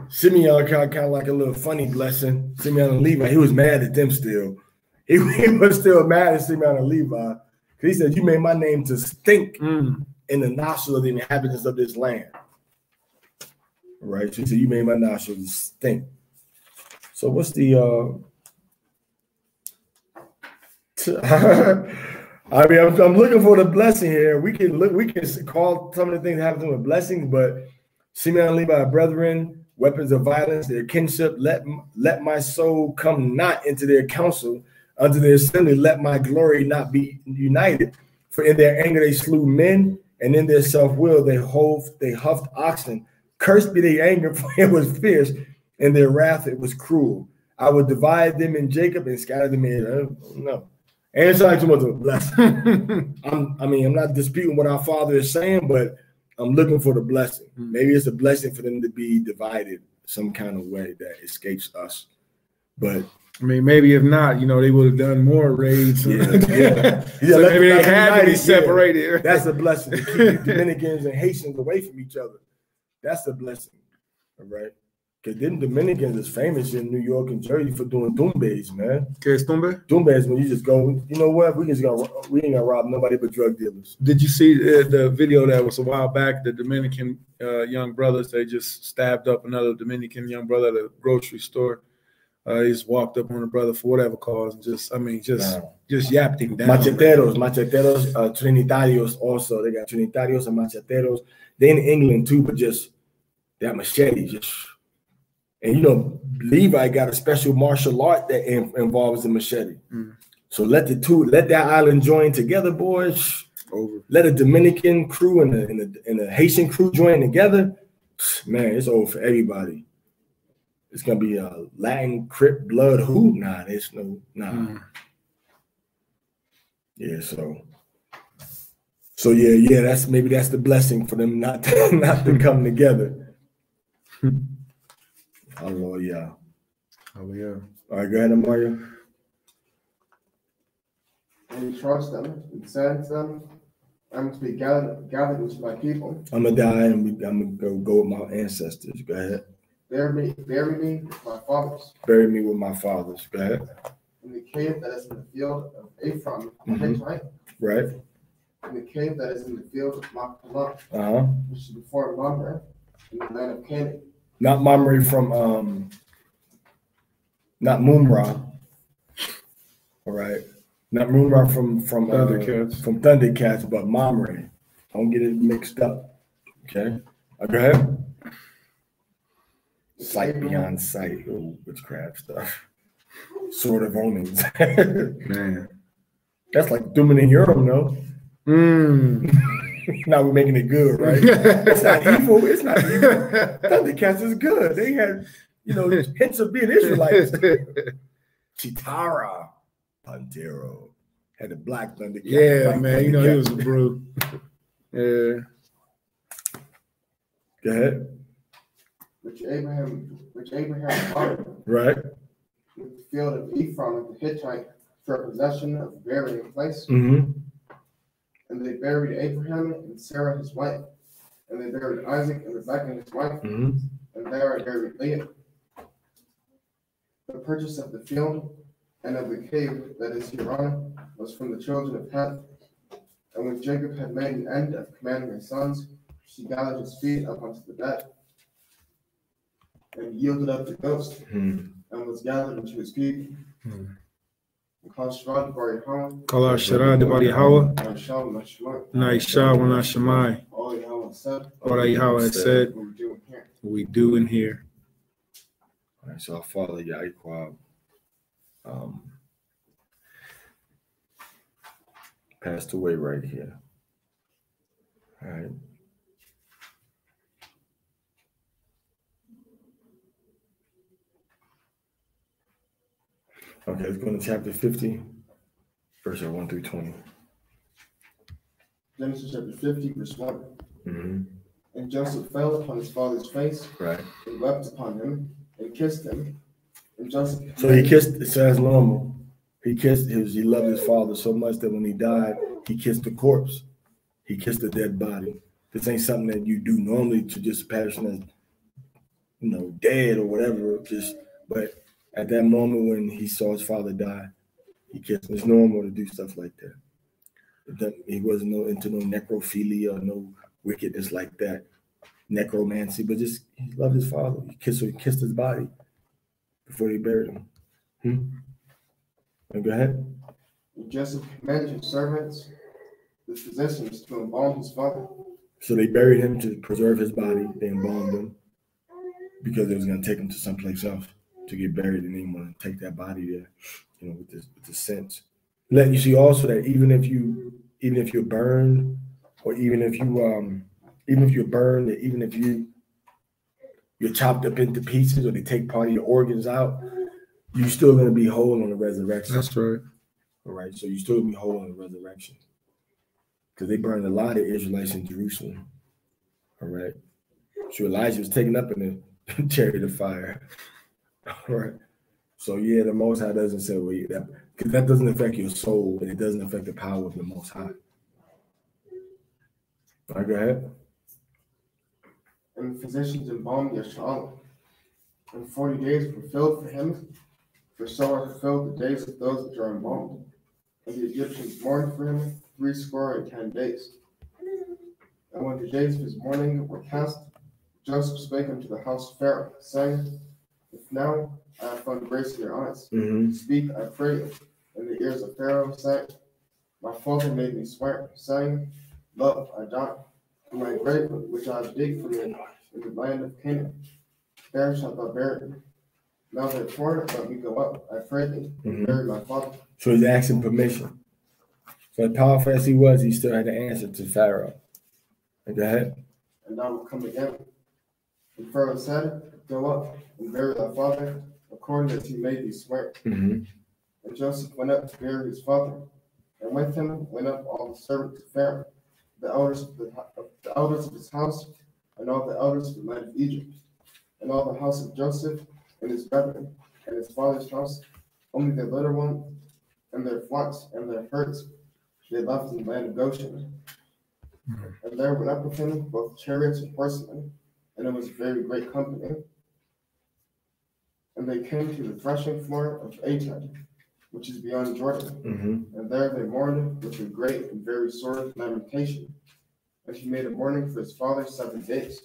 Simeon kind of like a little funny blessing, Simeon and Levi, he was mad at them still. He was still mad at Simeon and Levi. He said, you made my name to stink in the nostril of the inhabitants of this land. Right? So he said, you made my nostril to stink. So what's the I mean, I'm looking for the blessing here. We can call some of the things that have to do with blessings, but Simeon and Levi, brethren, weapons of violence, their kinship, let my soul come not into their council, unto their assembly, let my glory not be united. For in their anger they slew men, and in their self-will they huffed oxen. Cursed be their anger, for it was fierce, and their wrath it was cruel. I will divide them in Jacob and scatter them in. No. And it's not too much of a blessing. I'm not disputing what our Father is saying, but I'm looking for the blessing. Maybe it's a blessing for them to be divided some kind of way that escapes us. But I mean, maybe if not, they would have done more raids. Yeah. So maybe they had to be separated. Yeah. That's a blessing to keep Dominicans and Haitians away from each other. That's a blessing, all right? Because then Dominicans is famous in New York and Jersey for doing dumbes, man. ¿Qué es tumbe? Dumbe is when you just go, you know what? We ain't gonna rob nobody but drug dealers. Did you see the video that was a while back? The Dominican young brothers, they just stabbed up another Dominican young brother at a grocery store. He just walked up on the brother for whatever cause, and just yapped him down. Macheteros, Trinitarios also. They got Trinitarios and Macheteros. They in England too, but just that machete, and Levi got a special martial art that involves the machete. So let that island join together, boys. Over. Let a Dominican crew and a Haitian crew join together. Man, it's over for everybody. It's gonna be a Latin Crip blood who? Nah, there's no Yeah, so yeah, that's the blessing for them not to come together. Hallelujah. Hallelujah. All right, go ahead, Mario. And he charged them and said to them, I'm to be gathered with my people. I'm gonna die and I'm gonna go with my ancestors. Go ahead. Bury me with my fathers. Bury me with my fathers. Go ahead. In the cave that is in the field of Ephraim, right? Right. In the cave that is in the field of Machpelah, which is before Mamre, in the land of Canaan. Not Mamre from not Mumra. All right. Not Mumra from Thundercats, but Mamre. Don't get it mixed up. Okay. Go ahead. Sight beyond sight. Oh, witchcraft stuff. Sword of omens. Man. That's like doom in Europe, no? Now we're making it good, right? It's not evil. It's not evil. Thundercats is good. They had, hints of being Israelites. Chitara, Pantero, had a black Thundercat. Yeah, man. He was a brute. Yeah. Go ahead. Which Abraham bought, right, with the field of Ephraim of the Hittite for a possession of burying place. And they buried Abraham and Sarah his wife, and they buried Isaac and Rebekah his wife, and there I buried Leah. The purchase of the field and of the cave that is hereon was from the children of Heth. And when Jacob had made an end of commanding his sons, she gathered his feet up unto the bed, and yielded up the ghost, and was gathered into his people. Kal Shara Devar Yahweh, Naisha Wana Shemai. All that Yahweh has said, we do in here. All right, so our Father Yaakov, passed away right here. All right. Okay, let's go to chapter 50, verse 1 through 20. Genesis chapter 50, verse 1. Mm-hmm. And Joseph fell upon his father's face, Right. and wept upon him, and kissed him. And Joseph. So he kissed, so that's normal. He kissed he loved his father so much that when he died, he kissed the corpse. He kissed the dead body. This ain't something that you do normally to just a person that's, dead or whatever. But at that moment when he saw his father die, he kissed him. It's normal to do stuff like that. He wasn't into no necrophilia or no wickedness like that, necromancy, but just he loved his father. He kissed his body before they buried him. Go ahead. And Joseph commanded his servants, the physicians, to embalm his father. So they buried him to preserve his body. They embalmed him because they was going to take him to someplace else to get buried, and they didn't want to take that body there, with the sense. Let you see also that even if you're burned, or even if you're burned, even if you're chopped up into pieces, or they take part of your organs out, you're still going to be whole on the resurrection. That's right. All right, so you're still going to be whole on the resurrection. Because they burned a lot of Israelites in Jerusalem. All right. So Elijah was taken up in the chariot of fire. All right. So yeah, the Most High doesn't say, well, because that doesn't affect your soul, and it doesn't affect the power of the Most High. All right, go ahead. And the physicians embalmed Yeshua, and 40 days were filled for him, for so are fulfilled the days of those which are embalmed. And the Egyptians mourned for him 70 days. And when the days of his mourning were past, Joseph spake unto the house of Pharaoh, saying, If now I have found grace in your eyes, speak, I pray you. And the ears of Pharaoh saying, My father made me swear, saying, Lo, I die, and my grave which I have digged for me in the land of Canaan, there shalt thou bury me. Now therefore let me go up, I pray thee, and bury my father. So he's asking permission. So as powerful as he was, he still had to answer to Pharaoh. Go ahead. And I will come again. And Pharaoh said, Go up and bury thy father, according as he made thee swear. And Joseph went up to bury his father, and with him went up all the servants of Pharaoh, the elders of his house, and all the elders of the land of Egypt, and all the house of Joseph, and his brethren, and his father's house, only their little ones, and their flocks, and their herds, they left in the land of Goshen. And there went up with him both chariots and horsemen, and it was a very great company. And they came to the threshing floor of Atad, which is beyond Jordan. And there they mourned with a great and very sore lamentation. And he made a mourning for his father 7 days.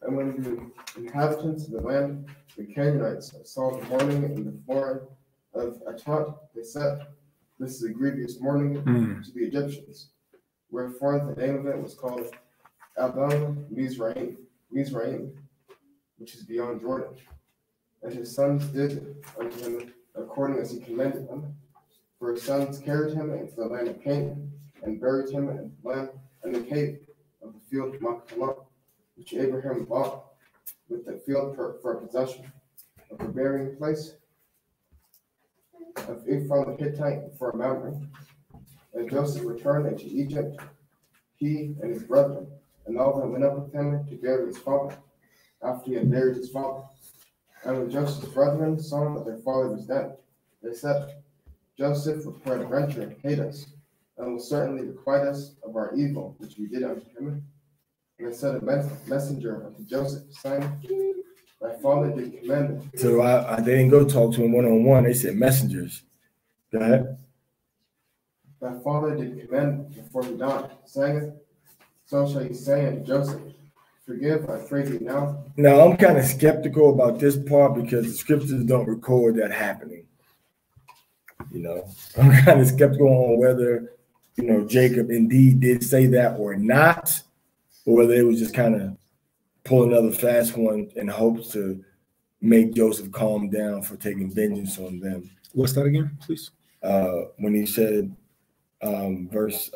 And when the inhabitants of the land, the Canaanites, saw the mourning in the floor of Atad, they said, This is a grievous mourning to the Egyptians. Wherefore the name of it was called Abel Mizraim, which is beyond Jordan. And his sons did unto him according as he commanded them. For his sons carried him into the land of Canaan, and buried him in the land and the cave of the field of Machpelah, which Abraham bought with the field for a possession, of the burying place of Ephron the Hittite for a memory. And Joseph returned into Egypt, he and his brethren, and all that went up with him to bury his father, after he had buried his father. And when Joseph's brethren saw that their father was dead, they said, Joseph will peradventure hate us, and will certainly requite us of our evil which we did unto him. And they sent a messenger unto Joseph, saying, Thy father did command it. So they didn't go talk to him one-on-one. They sent messengers. Go ahead. Thy father did command before he died, saying, So shall you say unto Joseph, Forgive, I pray thee now. Now, I'm kind of skeptical about this part because the scriptures don't record that happening. I'm kind of skeptical on whether, Jacob indeed did say that or not, or whether it was just kind of pull another fast one in hopes to make Joseph calm down for taking vengeance on them. What's that again, please? When he said, verse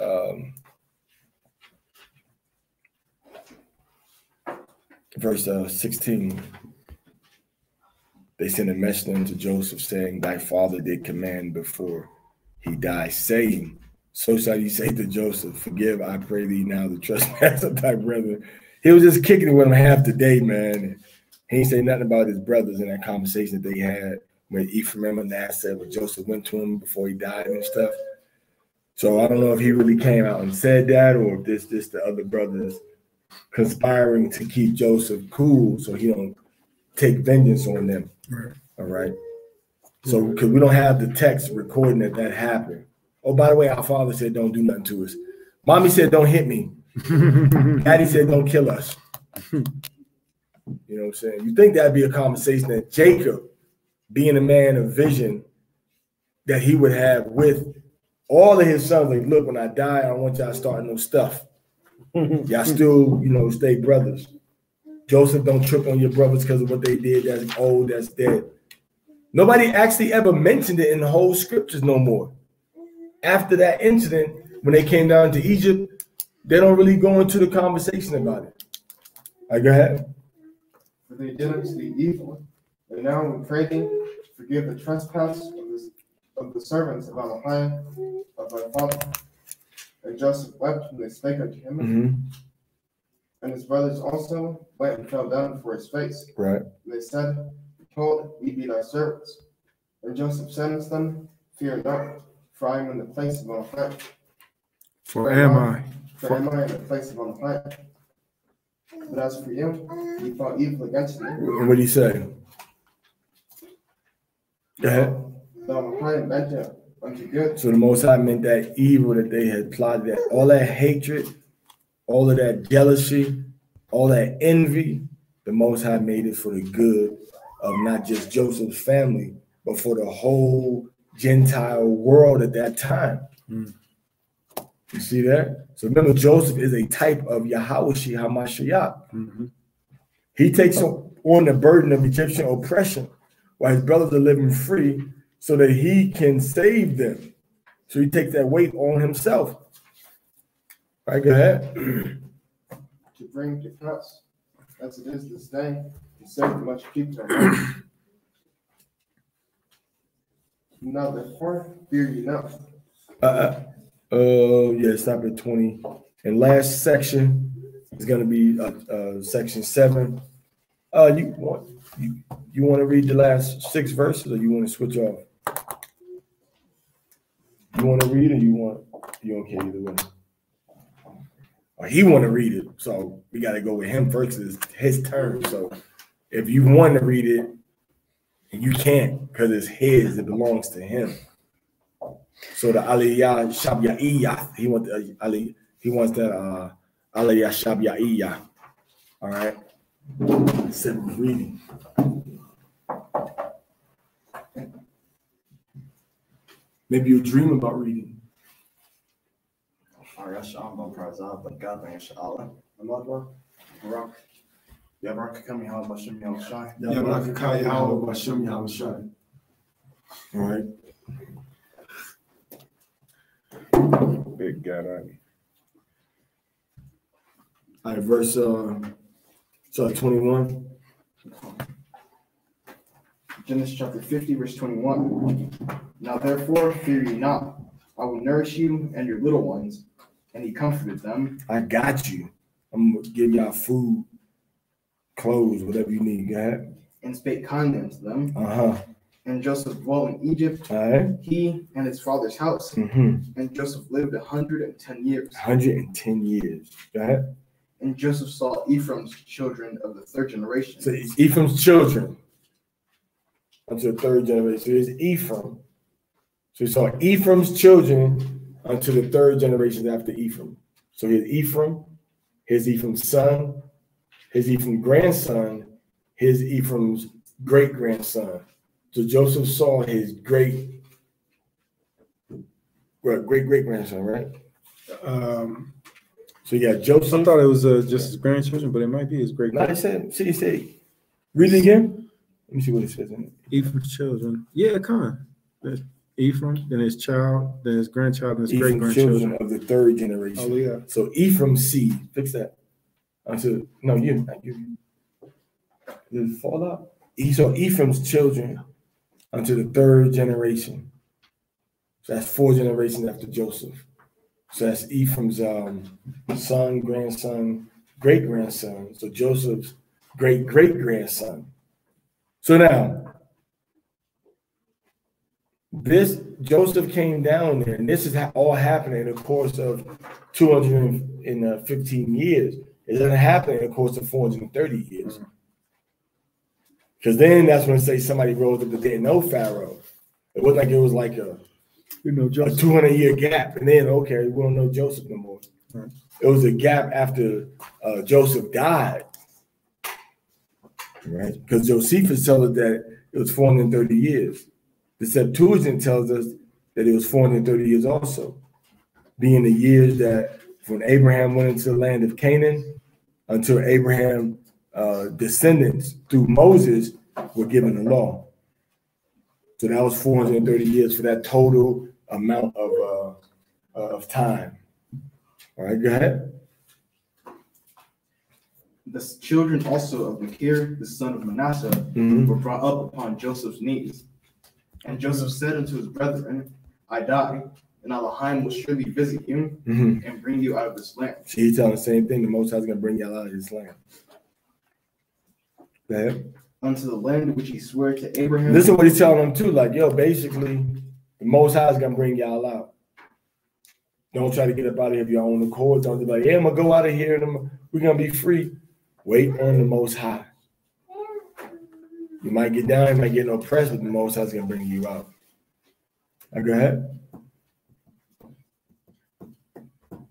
16. They sent a messenger unto Joseph, saying, Thy father did command before he died, saying, So shall you say to Joseph, Forgive, I pray thee now, the trespass of thy brother. He was just kicking it with him half the day, man. He ain't say nothing about his brothers in that conversation that they had with Ephraim and Manasseh, when Joseph went to him before he died and stuff. So I don't know if he really came out and said that, or if this the other brothers conspiring to keep Joseph cool so he don't take vengeance on them. Right. All right. So because we don't have the text recording that happened. Oh, by the way, our father said don't do nothing to us. Mommy said don't hit me. Daddy said don't kill us. You know what I'm saying? You think that'd be a conversation that Jacob, being a man of vision, that he would have with all of his sons, like, look, when I die, I don't want y'all starting no stuff. Y'all still, stay brothers. Joseph, don't trip on your brothers because of what they did. That's old, that's dead. Nobody actually ever mentioned it in the whole scriptures no more. After that incident, when they came down to Egypt, they don't really go into the conversation about it. All right, go ahead. For they did unto thee evil, and now we pray thee, forgive the trespass of the servants of Amahiah, of thy father. And Joseph wept when they spake unto him. Mm-hmm. And his brothers also went and fell down before his face. Right. And they said, Behold, we be thy servants. And Joseph said unto them, Fear not, for I am in the place of Amahiah. For am I in the place of Amahiah. But as for you, you thought evil against me. And what did he say? Go ahead. The Amahiah meant it unto good. So the Most High meant that evil that they had plotted, that all that hatred, all of that jealousy, all that envy, the Most High made it for the good of not just Joseph's family, but for the whole Gentile world at that time. Mm. You see that? So remember, Joseph is a type of Yahawashi HaMashiach. Mm-hmm. He takes on the burden of Egyptian oppression while his brothers are living free so that he can save them. So he takes that weight on himself. All right, go ahead. To bring to pass, as it is this day, to save much people. Now therefore, fear ye not. Yeah, stop at 20. And last section is going to be section 7. You want to read the last 6 verses, or you want to switch off? You want to read, or you okay either way? Or he want to read it, so we got to go with him first. It's his turn. So if you want to read it, and you can't because it's his, it belongs to him. So the Aliyah Shabya'iyah, he wants that Aliyah Shabya'iyah. All right. 7 reading. Maybe you dream about reading. All right. Big God, all right, verse 21. Genesis chapter 50, verse 21. Now therefore, fear ye not. I will nourish you and your little ones. And he comforted them. I got you. I'm going to give y'all food, clothes, whatever you need. Go ahead. And spake kindly unto them. Uh-huh. And Joseph dwelt in Egypt, All right. he and his father's house. Mm-hmm. And Joseph lived 110 years. 110 years. Go ahead. And Joseph saw Ephraim's children of the 3rd generation. So it's Ephraim's children until the 3rd generation. So it's Ephraim. So he saw Ephraim's children until the 3rd generation after Ephraim. So here's Ephraim, here's Ephraim's son, here's Ephraim's grandson, here's Ephraim's great-grandson. So Joseph saw his great-great-grandson, right? So you got Joseph. I thought it was just his grandchildren, but it might be his great. No, he said, read it again. Let me see what it says in it. Ephraim's children. Yeah, come on. Ephraim, then his child, then his grandchild, then his great Ephraim's grandchildren. children of the third generation. Oh yeah. So Ephraim's seed, fix that. Until no, you did it fall out? So Ephraim's children unto the third generation. So that's 4 generations after Joseph. So that's Ephraim's son, grandson, great grandson. So Joseph's great grandson. So now, this Joseph came down there, and this is all happening in the course of 215 years. It doesn't happen in the course of 430 years. Because then that's when it says somebody rose up that didn't know Pharaoh. It wasn't like it was like a 200-year gap, and then okay, we don't know Joseph no more. Right. It was a gap after Joseph died, right? Because Josephus tells us that it was 430 years. The Septuagint tells us that it was 430 years also, being the years that when Abraham went into the land of Canaan until Abraham descendants through Moses were given the law. So that was 430 years for that total amount of time. All right, go ahead. The children also of Machir, the son of Manasseh, were brought up upon Joseph's knees. And Joseph said unto his brethren, I die, and Elohim will surely visit you and bring you out of this land. See, he's telling the same thing. The Most High is going to bring you out of this land. Go ahead. Unto the land which he swore to Abraham. Listen to what he's telling them too. Like, yo, basically, the Most High is going to bring y'all out. Don't try to get up out of here of your own accord. Don't be like, yeah, I'm going to go out of here and we're going to be free. Wait on the Most High. You might get down, you might get oppressed, but the Most High is going to bring you out. Now, go ahead.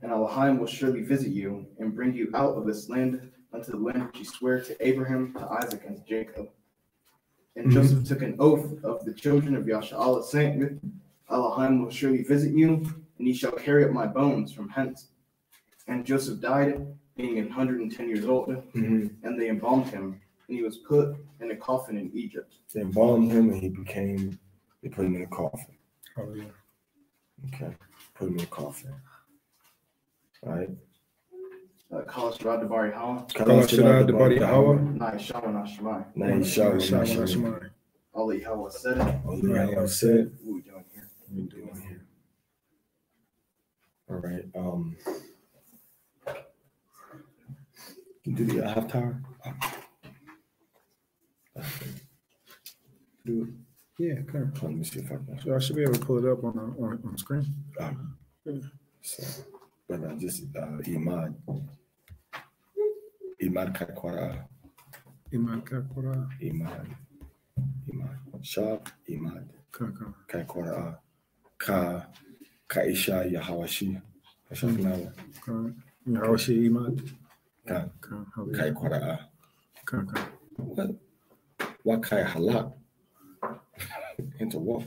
And Elohim will surely visit you and bring you out of this land unto the land which he swore to Abraham, to Isaac, and to Jacob. And Joseph took an oath of the children of Yasha'Allah, saying, Elohim will surely visit you, and ye shall carry up my bones from hence. And Joseph died, being 110 years old, and they embalmed him, and he was put in a coffin in Egypt. They embalmed him, and they put him in a coffin. Oh, yeah. Okay, put him in a coffin. All right. Kala Shirad Dabari Hawa. Kala Shirad Dabari Hawa. Nai Shawa Nashmai. Nai Shawa Nashmai. Ali Hawa said it. Ali Hawa said. What are we doing here? What are we doing here? All right. Can you do the half tower? Do it. Yeah, okay. Let me see if I can. So I should be able to pull it up on the screen. So, but I just Imad Kakwara. Imad Kakwara. Imad. Shab Imad. Kakwara. Kaisha Yahawashi. Yahawashi Imad. Kakwara. What Kai Halak? Into what?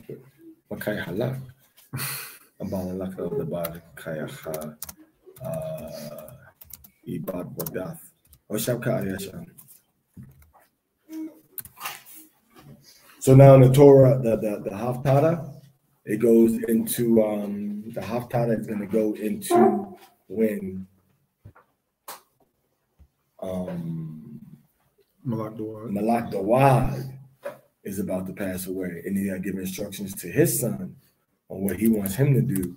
What Kai Halak? About lack of the body, Kayaha, Ibad Wadath, or Shabka Ayashan. So now in the Torah, the Haftarah, it goes into the Haftarah is going to go into when Malak Dawad is about to pass away, and he's going to give instructions to his son on what he wants him to do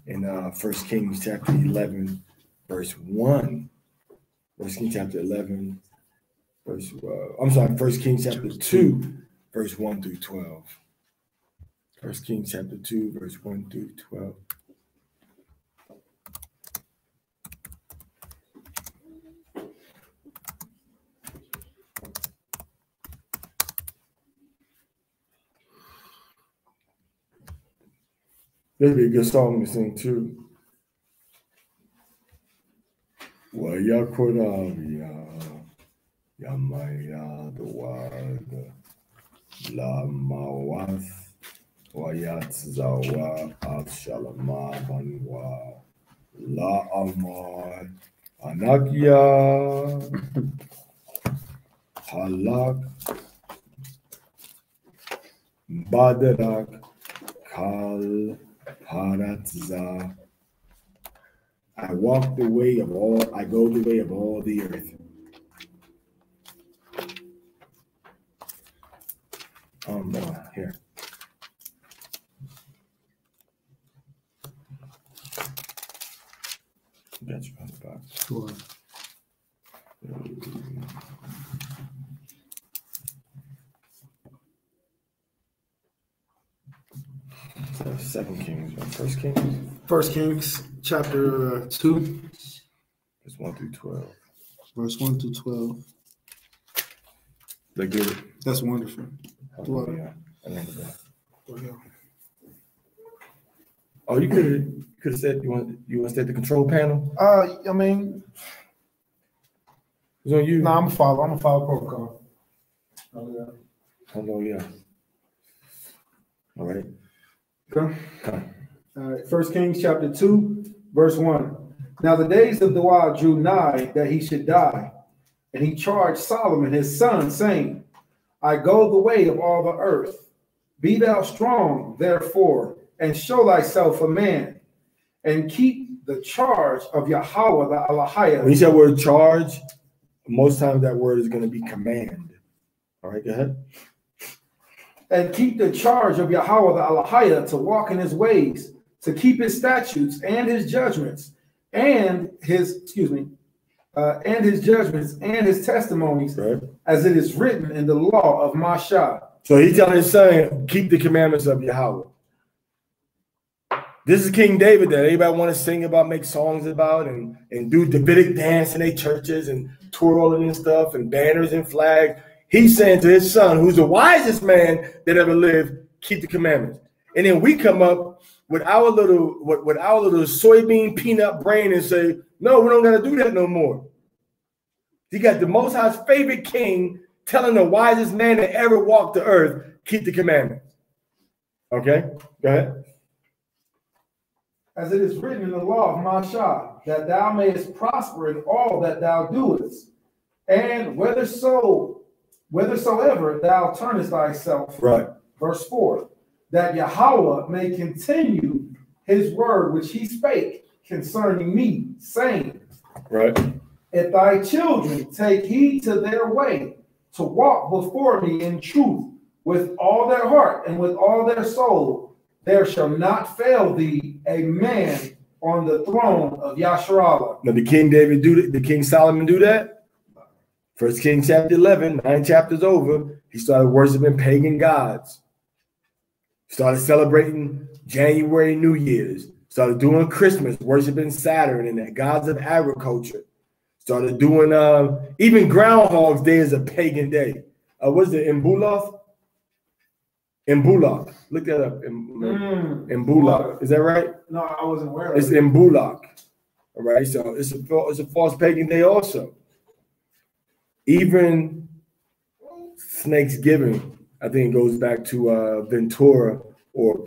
in 1 Kings chapter 11, verse 1. 1 Kings chapter 11, verse, 1 Kings chapter 2, verse 1 through 12. 1 Kings chapter 2, verse 1 through 12. That'd be a good song to sing too. Waya Koravia, Yamaya Dawad, La Mawath, Wayat Zawa, Abshalama Banwa, La Amar, Anakia, Halak, Badarak, Pal Paratza. I walk the way of all, I go the way of all the earth. Here. Got you on the box. Sure. So 2 Kings, 1 Kings. 1 Kings chapter 2. It's 1 through 12. Verse 1 through 12. They good. That's wonderful. Hallelujah. I remember that. Go ahead. Oh, you could have said you want to stay at the control panel. I mean, It's on you. no, I'm gonna follow protocol. Hallelujah. All right. Okay. Come. All right. 1 Kings chapter 2, verse 1. Now the days of Dawah drew nigh that he should die, and he charged Solomon his son, saying, I go the way of all the earth. Be thou strong, therefore, and show thyself a man, and keep the charge of Yahweh the Elohim. When you say the word charge, most times that word is going to be command. All right, go ahead. And keep the charge of Yahweh the Elohim to walk in his ways, to keep his statutes and his judgments, and his judgments and his testimonies, Right. as it is written in the law of Mashah. So he's telling his son, keep the commandments of Yahweh. This is King David that everybody want to sing about, make songs about, and do Davidic dance in their churches and twirling and stuff and banners and flags. He's saying to his son, who's the wisest man that ever lived, keep the commandments. And then we come up with our little soybean peanut brain and say, no, we don't got to do that no more. You got the Most High's favorite king telling the wisest man that ever walked the earth, keep the commandments. Okay, go ahead. As it is written in the law of Mashah, that thou mayest prosper in all that thou doest, and whithersoever thou turnest thyself. Right. Verse 4, that Yahweh may continue his word which he spake concerning me, saying, Right. if thy children take heed to their way, to walk before me in truth with all their heart and with all their soul, there shall not fail thee a man on the throne of Yasharallah. Now did King David do that? Did King Solomon do that? 1 Kings chapter 11, 9 chapters over, he started worshiping pagan gods. Started celebrating January New Year's. Started doing Christmas, worshiping Saturn and the gods of agriculture. Started doing even Groundhog's Day is a pagan day. What's it, Imbuloth? Imbulak. Look that up. Imbulak. Is that right? No, I wasn't aware of It's it. Imbulak. All right, so it's a false pagan day also. Even Snakesgiving, I think it goes back to Ventura or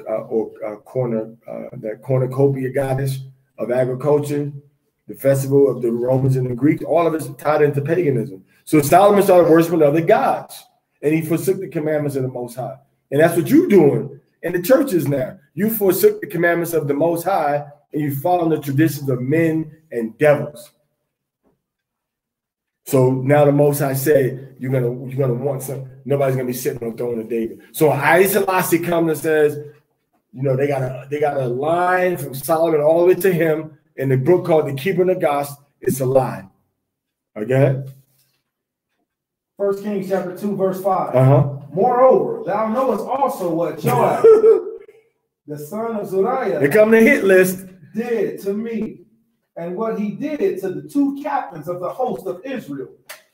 that cornucopia goddess of agriculture, the festival of the Romans and the Greeks. All of it's tied into paganism. So Solomon started worshiping other gods, and he forsook the commandments of the Most High. And that's what you're doing in the churches now. You forsook the commandments of the Most High, and you follow the traditions of men and devils. So now the Most High said, you're gonna want something. Nobody's gonna be sitting on the throne of David. So Haile Selassie comes and says, they got a line from Solomon all the way to him in the book called the Keeper Nagast. It's a lie. Okay. 1 Kings chapter 2, verse 5. Moreover, thou knowest also what Joab, the son of Zuriah, here come the hit list, did to me, and what he did to the 2 captains of the host of Israel,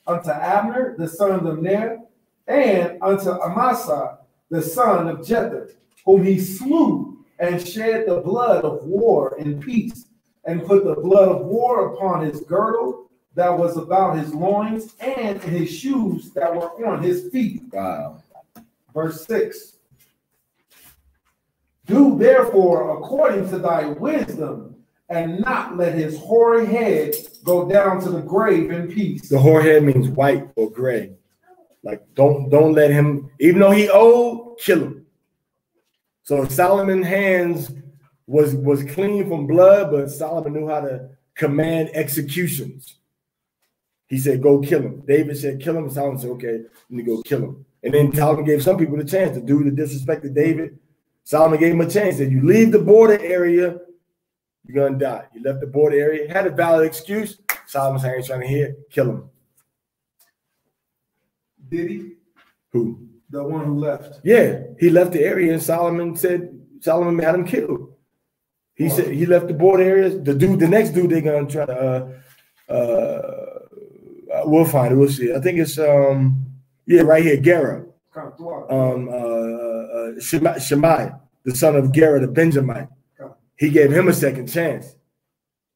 unto Abner, the son of Ner, and unto Amasa, the son of Jether, whom he slew and shed the blood of war in peace, and put the blood of war upon his girdle that was about his loins, and in his shoes that were on his feet. Wow. Verse 6. Do therefore according to thy wisdom, and not let his hoary head go down to the grave in peace. The hoary head means white or gray. Like don't let him, even though he old, kill him. So Solomon's hands was clean from blood, but Solomon knew how to command executions. He said, go kill him. David said, kill him. And Solomon said, okay, let me go kill him. And then Solomon gave some people the chance. The dude that disrespected David, Solomon gave him a chance. Said, you leave the border area, you're going to die. You left the border area, had a valid excuse. Solomon said, I ain't trying to hear, kill him. Did he? Who? The one who left. Yeah, he left the area, and Solomon had him killed. He said he left the border areas. The next dude they're gonna try to we'll find it. We'll see. I think it's right here, Gera. Shemaiah, the son of Gera, the Benjamite. He gave him a second chance.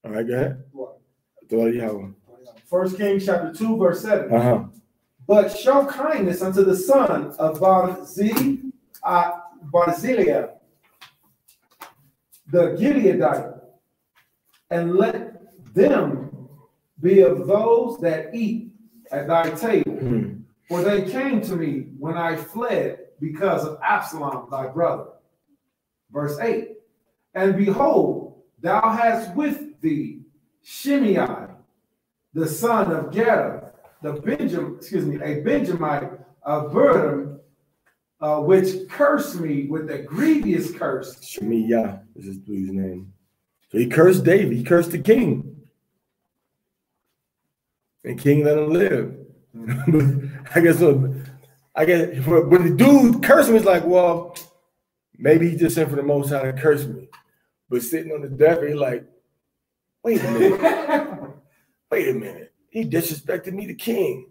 All right, go ahead. First Kings chapter 2, verse 7. But show kindness unto the son of Barzillai, the Gileadite, and let them be of those that eat at thy table. For they came to me when I fled because of Absalom, thy brother. Verse 8. And behold, thou hast with thee Shimei, the son of Gera, a Benjamite of Burden, which cursed me with a grievous curse. Shimei is his dude's name. So he cursed David. He cursed the king. And king let him live. I guess when the dude cursed me, it's like, well, maybe he just sent for the Most High to curse me. But sitting on the deathbed, he's like, wait a minute. Wait a minute. He disrespected me, the king.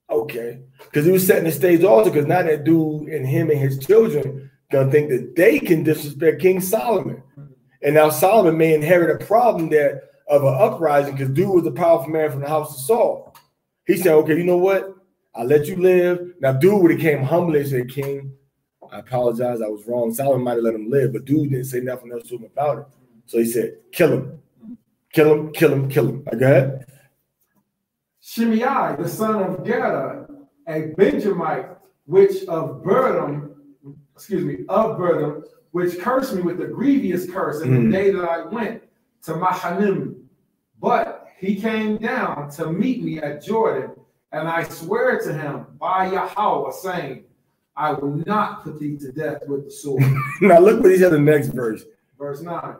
Okay. Because he was setting the stage altar, because now that dude and him and his children gonna think that they can disrespect King Solomon. And now Solomon may inherit a problem there of an uprising, because dude was a powerful man from the house of Saul. He said, okay, you know what? I'll let you live. Now dude would have came humbly and said, King, I apologize, I was wrong. Solomon might have let him live, but dude didn't say nothing else to him about it. So he said, kill him. Kill him, kill him, kill him. Go ahead. Shimei, the son of Gera, a Benjamite, which of Burden, which cursed me with a grievous curse in the day that I went to Mahanaim. But he came down to meet me at Jordan, and I swear to him by Yahweh, saying, I will not put thee to death with the sword. Now look what he said in the next verse. Verse 9.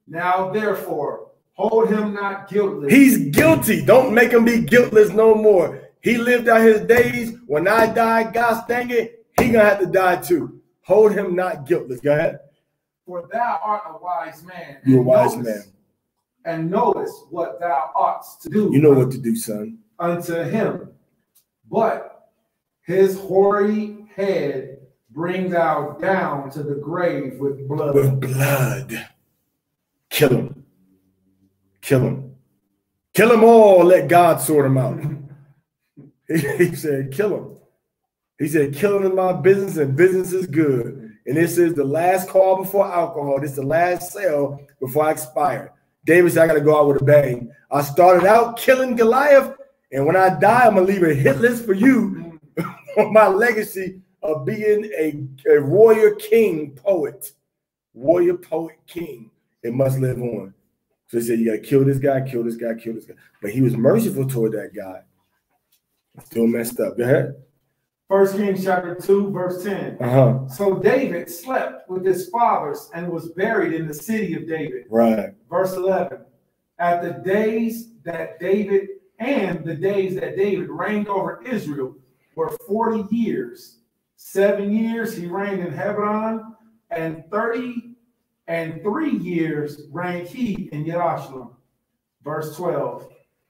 Now therefore, hold him not guiltless. He's guilty. Don't make him be guiltless no more. He lived out his days. When I die, gosh dang it, he gonna have to die too. Hold him not guiltless. Go ahead. For thou art a wise man. You're a wise man. And knowest what thou oughtest to do. You know what to do, son. Unto him. But his hoary head bring thou down to the grave with blood. With blood. Kill him. Kill him. Kill them all. Let God sort them out. He said, kill him. He said, killing is my business and business is good. And this is the last call before alcohol. This is the last sale before I expire. David said, I got to go out with a bang. I started out killing Goliath, and when I die, I'm going to leave a hit list for you on my legacy of being a warrior king poet. Warrior poet king. It must live on. So he said, you got to kill this guy, kill this guy, kill this guy. But he was merciful toward that guy. Still messed up. Go ahead. 1 Kings chapter 2, verse 10. So David slept with his fathers and was buried in the city of David. Right. Verse 11. At the days that David reigned over Israel were 40 years. 7 years he reigned in Hebron, and 3 years reigned he in Jerusalem. Verse 12.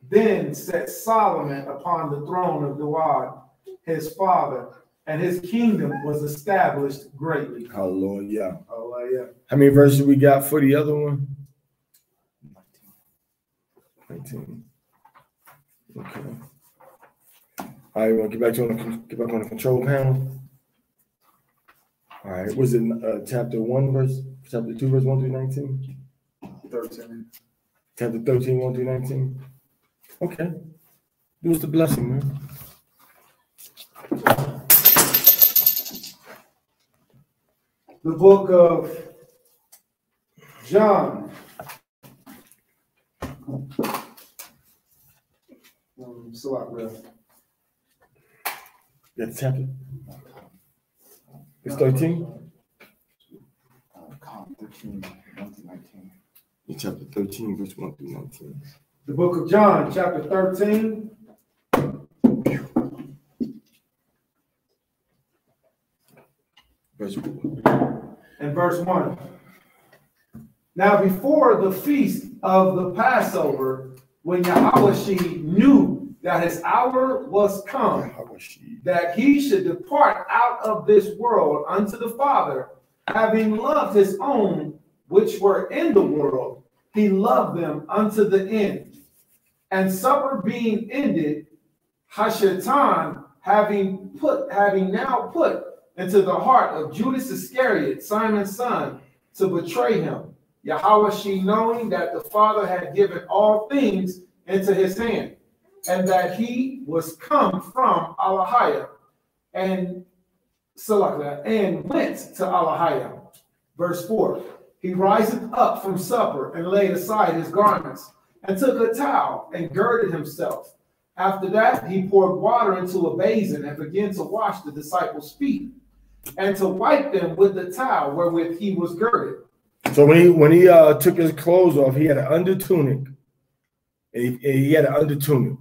Then sat Solomon upon the throne of David, his father, and his kingdom was established greatly. Hallelujah. Hallelujah. How many verses we got for the other one? 19. Okay. All right, you want to get back on the control panel? All right. Was it chapter 2, verse 1 through 19? 13. Chapter 13, 1 through 19? Okay. It was the blessing, man. the book of John. So I read. That chapter. It's 13. 13, 1 through 19. In chapter 13, verse 1 through 19. The book of John, chapter 13. Verse 1. And verse 1. Now before the feast of the Passover, when Yahushua knew that his hour was come, that he should depart out of this world unto the Father, having loved his own which were in the world, he loved them unto the end. And supper being ended, Hashatan having now put into the heart of Judas Iscariot, Simon's son, to betray him, Yahushua knowing that the Father had given all things into his hand, and that he was come from Allahia, and went to Allahia. Verse 4. He riseth up from supper and laid aside his garments, and took a towel and girded himself. After that, he poured water into a basin and began to wash the disciples' feet, and to wipe them with the towel wherewith he was girded. So when he took his clothes off, he had an under tunic. He had an under tunic.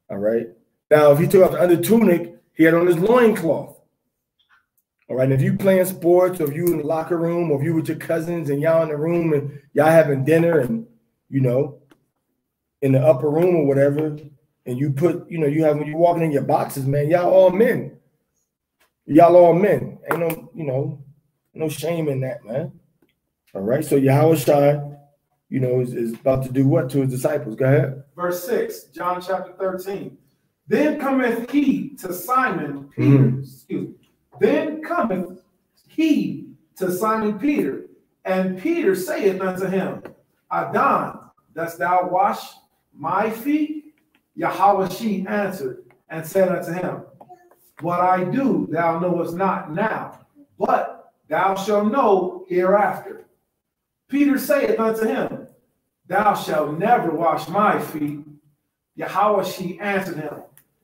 All right. Now, if he took off the under tunic, he had on his loincloth. All right. And if you playing sports, or if you in the locker room, or if you with your cousins and y'all in the room and y'all having dinner, and you know, in the upper room or whatever, and you put, you know, when you walking in your boxes, man, y'all all men. Y'all all men. Ain't no, you know, no shame in that, man. All right. So Yahushua, you know, is about to do what to his disciples? Go ahead. Verse 6, John chapter 13. Then cometh he to Simon Peter. Then cometh he to Simon Peter, and Peter saith unto him, Adon, dost thou wash my feet? Yahushua answered and said unto him, What I do thou knowest not now, but thou shalt know hereafter. Peter saith unto him, Thou shalt never wash my feet. Yahushua answered him,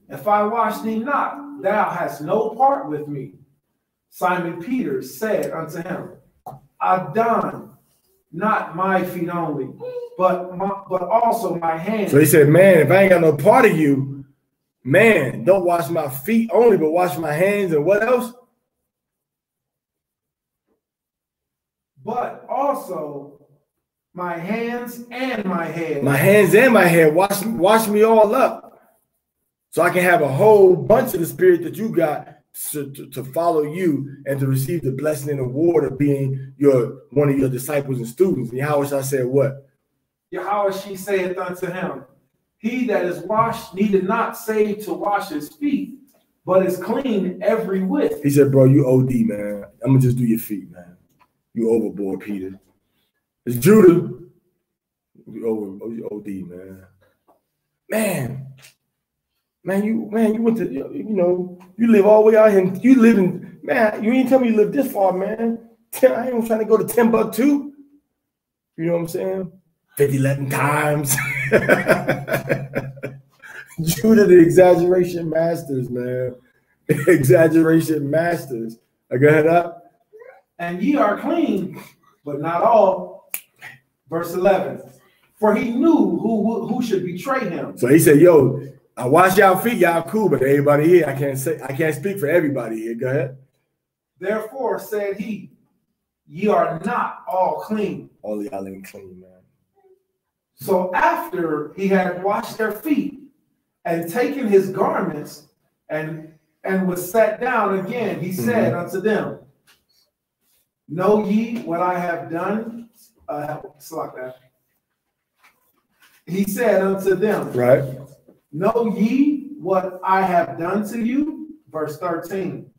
If I wash thee not, thou hast no part with me. Simon Peter said unto him, Adon, not my feet only, but also my hands. So he said, man, if I ain't got no part of you, man, don't wash my feet only, but wash my hands, and what else? But also my hands and my head. My hands and my head. Wash me all up, so I can have a whole bunch of the spirit that you got to follow you and to receive the blessing and award of being one of your disciples and students. And Yahushua said what? Yahushua saith unto him, He that is washed needed not save to wash his feet, but is clean every whit. He said, bro, you OD, man. I'm going to just do your feet, man. You overboard, Peter. It's Judah. You OD, man. Man, you went to, you know, you live all the way out here. You live in, man, you ain't tell me you live this far, man. I ain't trying to go to Timbuktu. You know what I'm saying? 11 times. Judah, the exaggeration masters, man. Exaggeration masters. Go ahead up. And ye are clean, but not all. Verse 11. For he knew who should betray him. So he said, yo, I wash y'all feet, y'all cool, but everybody here, I can't speak for everybody here. Go ahead. Therefore said he, ye are not all clean. All y'all ain't clean, man. So after he had washed their feet and taken his garments and was sat down again, he said unto them, Know ye what I have done? He said unto them, right? Know ye what I have done to you? Verse 13.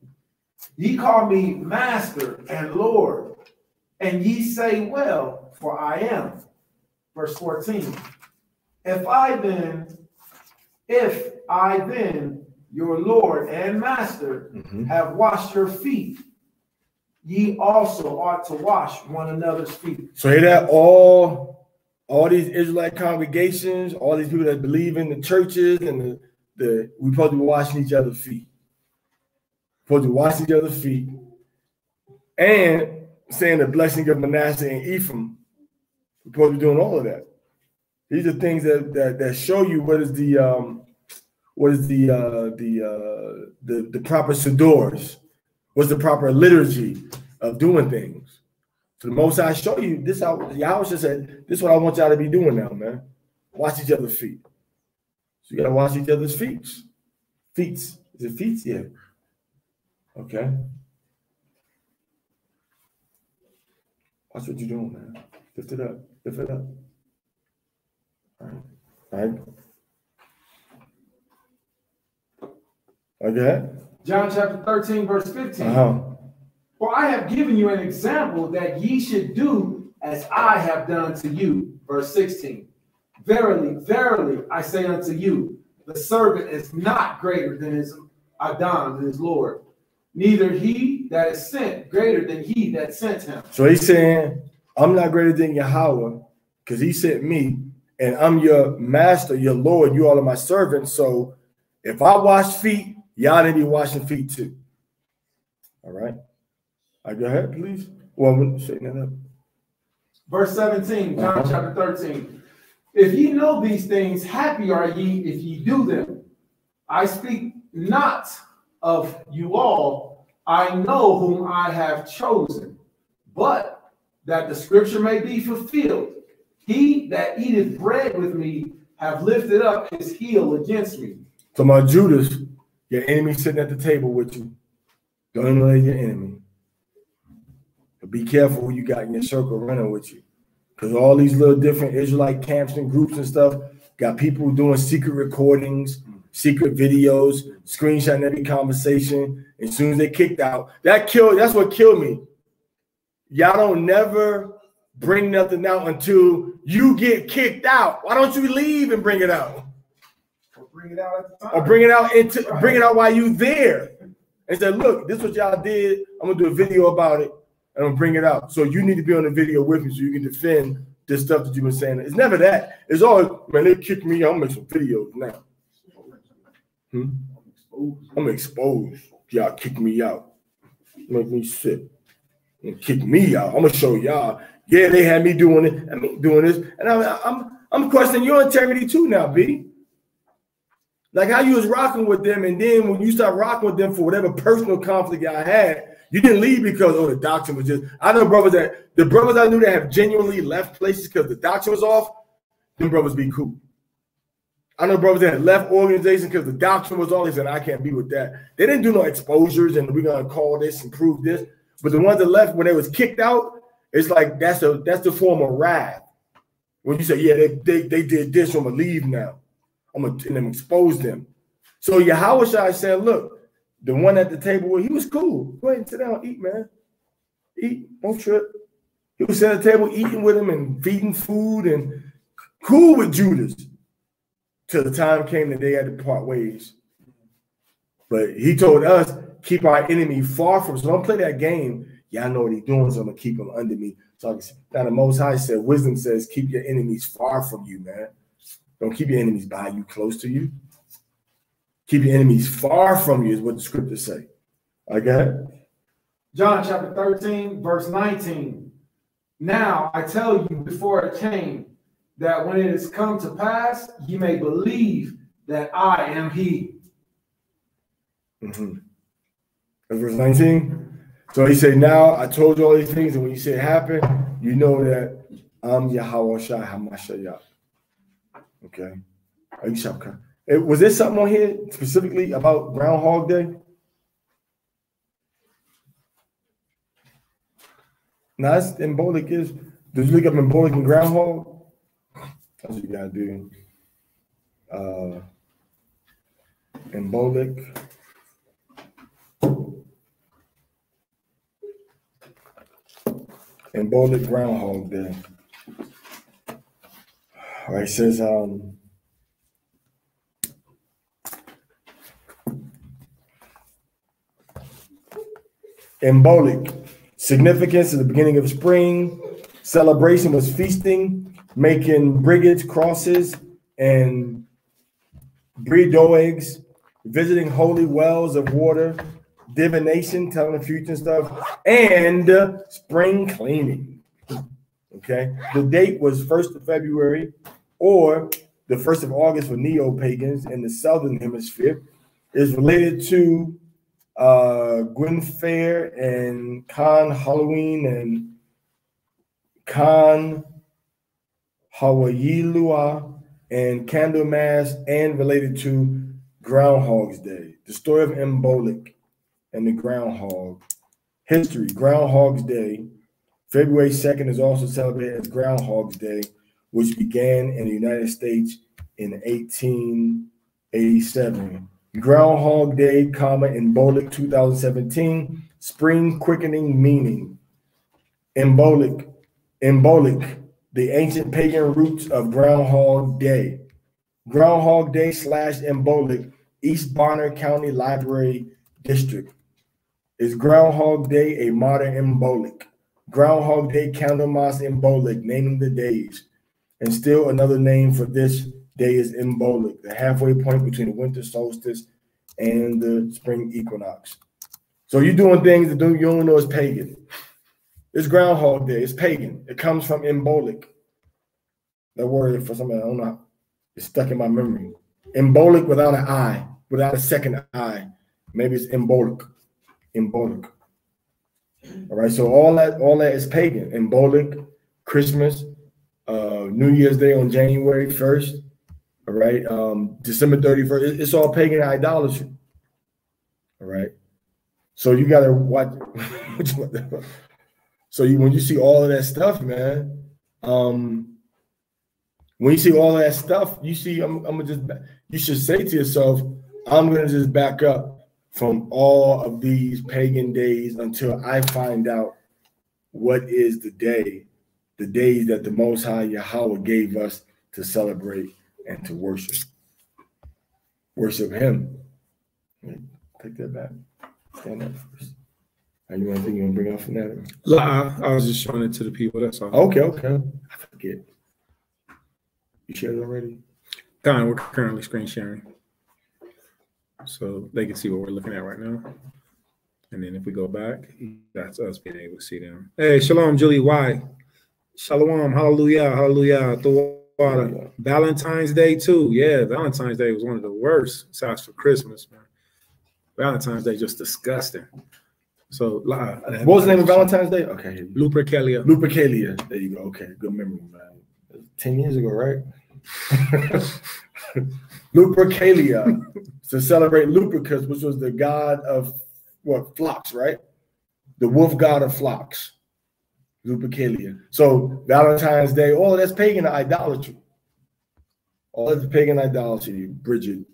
Ye call me Master and Lord, and ye say, Well, for I am. Verse 14. If I then, your Lord and Master, have washed your feet, ye also ought to wash one another's feet. So hear that? All these Israelite congregations, all these people that believe in the churches and we're supposed to be washing each other's feet. Supposed to wash each other's feet. And saying the blessing of Manasseh and Ephraim. We're supposed to be doing all of that. These are things that show you what is the proper sidors, what's the proper liturgy of doing things. So the Most High show you this. Yahweh said, "This is what I want y'all to be doing now, man. Wash each other's feet." So you gotta wash each other's feet. Feet. Is it feet? Yeah. Okay. Watch what you're doing, man. Lift it up. Lift it up. All right. Okay. John chapter 13, verse 15. For I have given you an example that ye should do as I have done to you. Verse 16. Verily, verily, I say unto you, the servant is not greater than his Adam, than his Lord. Neither he that is sent greater than he that sent him. So he's saying, I'm not greater than Yahweh because he sent me, and I'm your master, your Lord. You all are my servants. So if I wash feet, y'all need to be washing feet too. All right. Go ahead, please. Well, shake that up. Verse 17, John chapter 13. If ye know these things, happy are ye if ye do them. I speak not of you all. I know whom I have chosen, but that the scripture may be fulfilled. He that eateth bread with me have lifted up his heel against me. So my Judas, your enemy sitting at the table with you. Don't emulate your enemy. But be careful who you got in your circle running with you. Because all these little different Israelite camps and groups and stuff got people doing secret recordings, secret videos, screenshotting every conversation. As soon as they kicked out, that's what killed me. Y'all don't never bring nothing out until you get kicked out. Why don't you leave and bring it out? Or bring it out at the time. Or bring it out while you there. And say, look, this is what y'all did. I'm gonna do a video about it and I'm gonna bring it out. So you need to be on the video with me so you can defend this stuff that you've been saying. It's never that. It's always, man, they kicked me out. I'm gonna make some videos now. I'm exposed. Y'all kick me out. Make me sick. And kick me out. I'm gonna show y'all. Yeah, they had me doing it. I mean, doing this, and I'm questioning your integrity too now, B. Like how you was rocking with them, and then when you start rocking with them for whatever personal conflict y'all had, you didn't leave because the doctrine was just. I know the brothers I knew that have genuinely left places because the doctrine was off. Them brothers be cool. I know brothers that left organizations because the doctrine was off. They said I can't be with that. They didn't do no exposures and we're gonna call this and prove this. But the ones that left when they was kicked out, it's like that's the form of wrath. When you say, yeah, they did this, I'm gonna leave now. I'm gonna expose them. So Yahweh Shai said, look, the one at the table, he was cool. Go ahead and sit down, eat, man. Eat, don't trip. He was sitting at the table eating with him and feeding food and cool with Judas till the time came that they had to part ways. But he told us, keep our enemy far from us. So don't play that game. Y'all know what he's doing, so I'm gonna keep him under me. So now the Most High said, wisdom says, keep your enemies far from you, man. Don't keep your enemies by you, close to you. Keep your enemies far from you is what the scriptures say. Okay? John chapter 13, verse 19. Now I tell you before it came, that when it is come to pass, ye may believe that I am he. Mm-hmm. That's verse 19. So he said, now I told you all these things, and when you say it happened, you know that I'm Yahweh Shai HaMashiach. Okay. Was there something on here specifically about Groundhog Day? No, it's symbolic. Did you look up symbolic and groundhog? That's what you gotta do. Symbolic. Symbolic Groundhog Day. All right, it says symbolic. Significance is the beginning of spring. Celebration was feasting, making brigades, crosses, and breedoigs, visiting holy wells of water, divination, telling the future and stuff, and spring cleaning. Okay, the date was 1st of February or the 1st of August for neo-pagans in the southern hemisphere. Is related to Gwen Fair and Khan Halloween and Khan Hawaiilua and Candlemas, and related to Groundhog's Day. The story of Embolic and the groundhog. History: Groundhog's Day, February 2nd, is also celebrated as Groundhog's Day, which began in the United States in 1887. Groundhog Day, Embolic 2017, spring quickening meaning. Embolic, the ancient pagan roots of Groundhog Day. Groundhog Day / Embolic, East Bonner County Library District. Is Groundhog Day a modern Embolic? Groundhog Day, Candlemas Embolic, naming the days. And still another name for this day is Embolic, the halfway point between the winter solstice and the spring equinox. So you're doing things that you don't know is pagan. It's Groundhog Day. It's pagan. It comes from Embolic. That word, for somebody I don't know, it's stuck in my memory. Embolic without an I, without a second I. Maybe it's embolic. Embolic. All right. So all that is pagan. Embolic, Christmas, New Year's Day on January 1st. All right. December 31st. It's all pagan idolatry. All right. So you gotta watch. So when you see all of that stuff, man, when you see all of that stuff, you see, you should say to yourself, I'm gonna just back up from all of these pagan days until I find out what is the days that the Most High Yahweh gave us to celebrate and to worship Him. Take that back. Stand up first. You want anything you want to bring up from that? I was just showing it to the people. That's all. Okay. I forget. You shared it already? We're currently screen sharing, so they can see what we're looking at right now. And then if we go back, that's us being able to see them. Hey, shalom, Julie Y. Shalom, hallelujah, hallelujah. Valentine's Day too. Yeah, Valentine's Day was one of the worst. Besides for Christmas, man. Valentine's Day just disgusting. So, what was the name of Valentine's Day? Okay, Lupercalia. There you go. Okay, good memory, man. 10 years ago, right? Lupercalia, to celebrate Lupercus, which was the god of flocks, right? The wolf god of flocks. Lupercalia. So Valentine's Day, all of that's pagan idolatry. All that's pagan idolatry. Bridget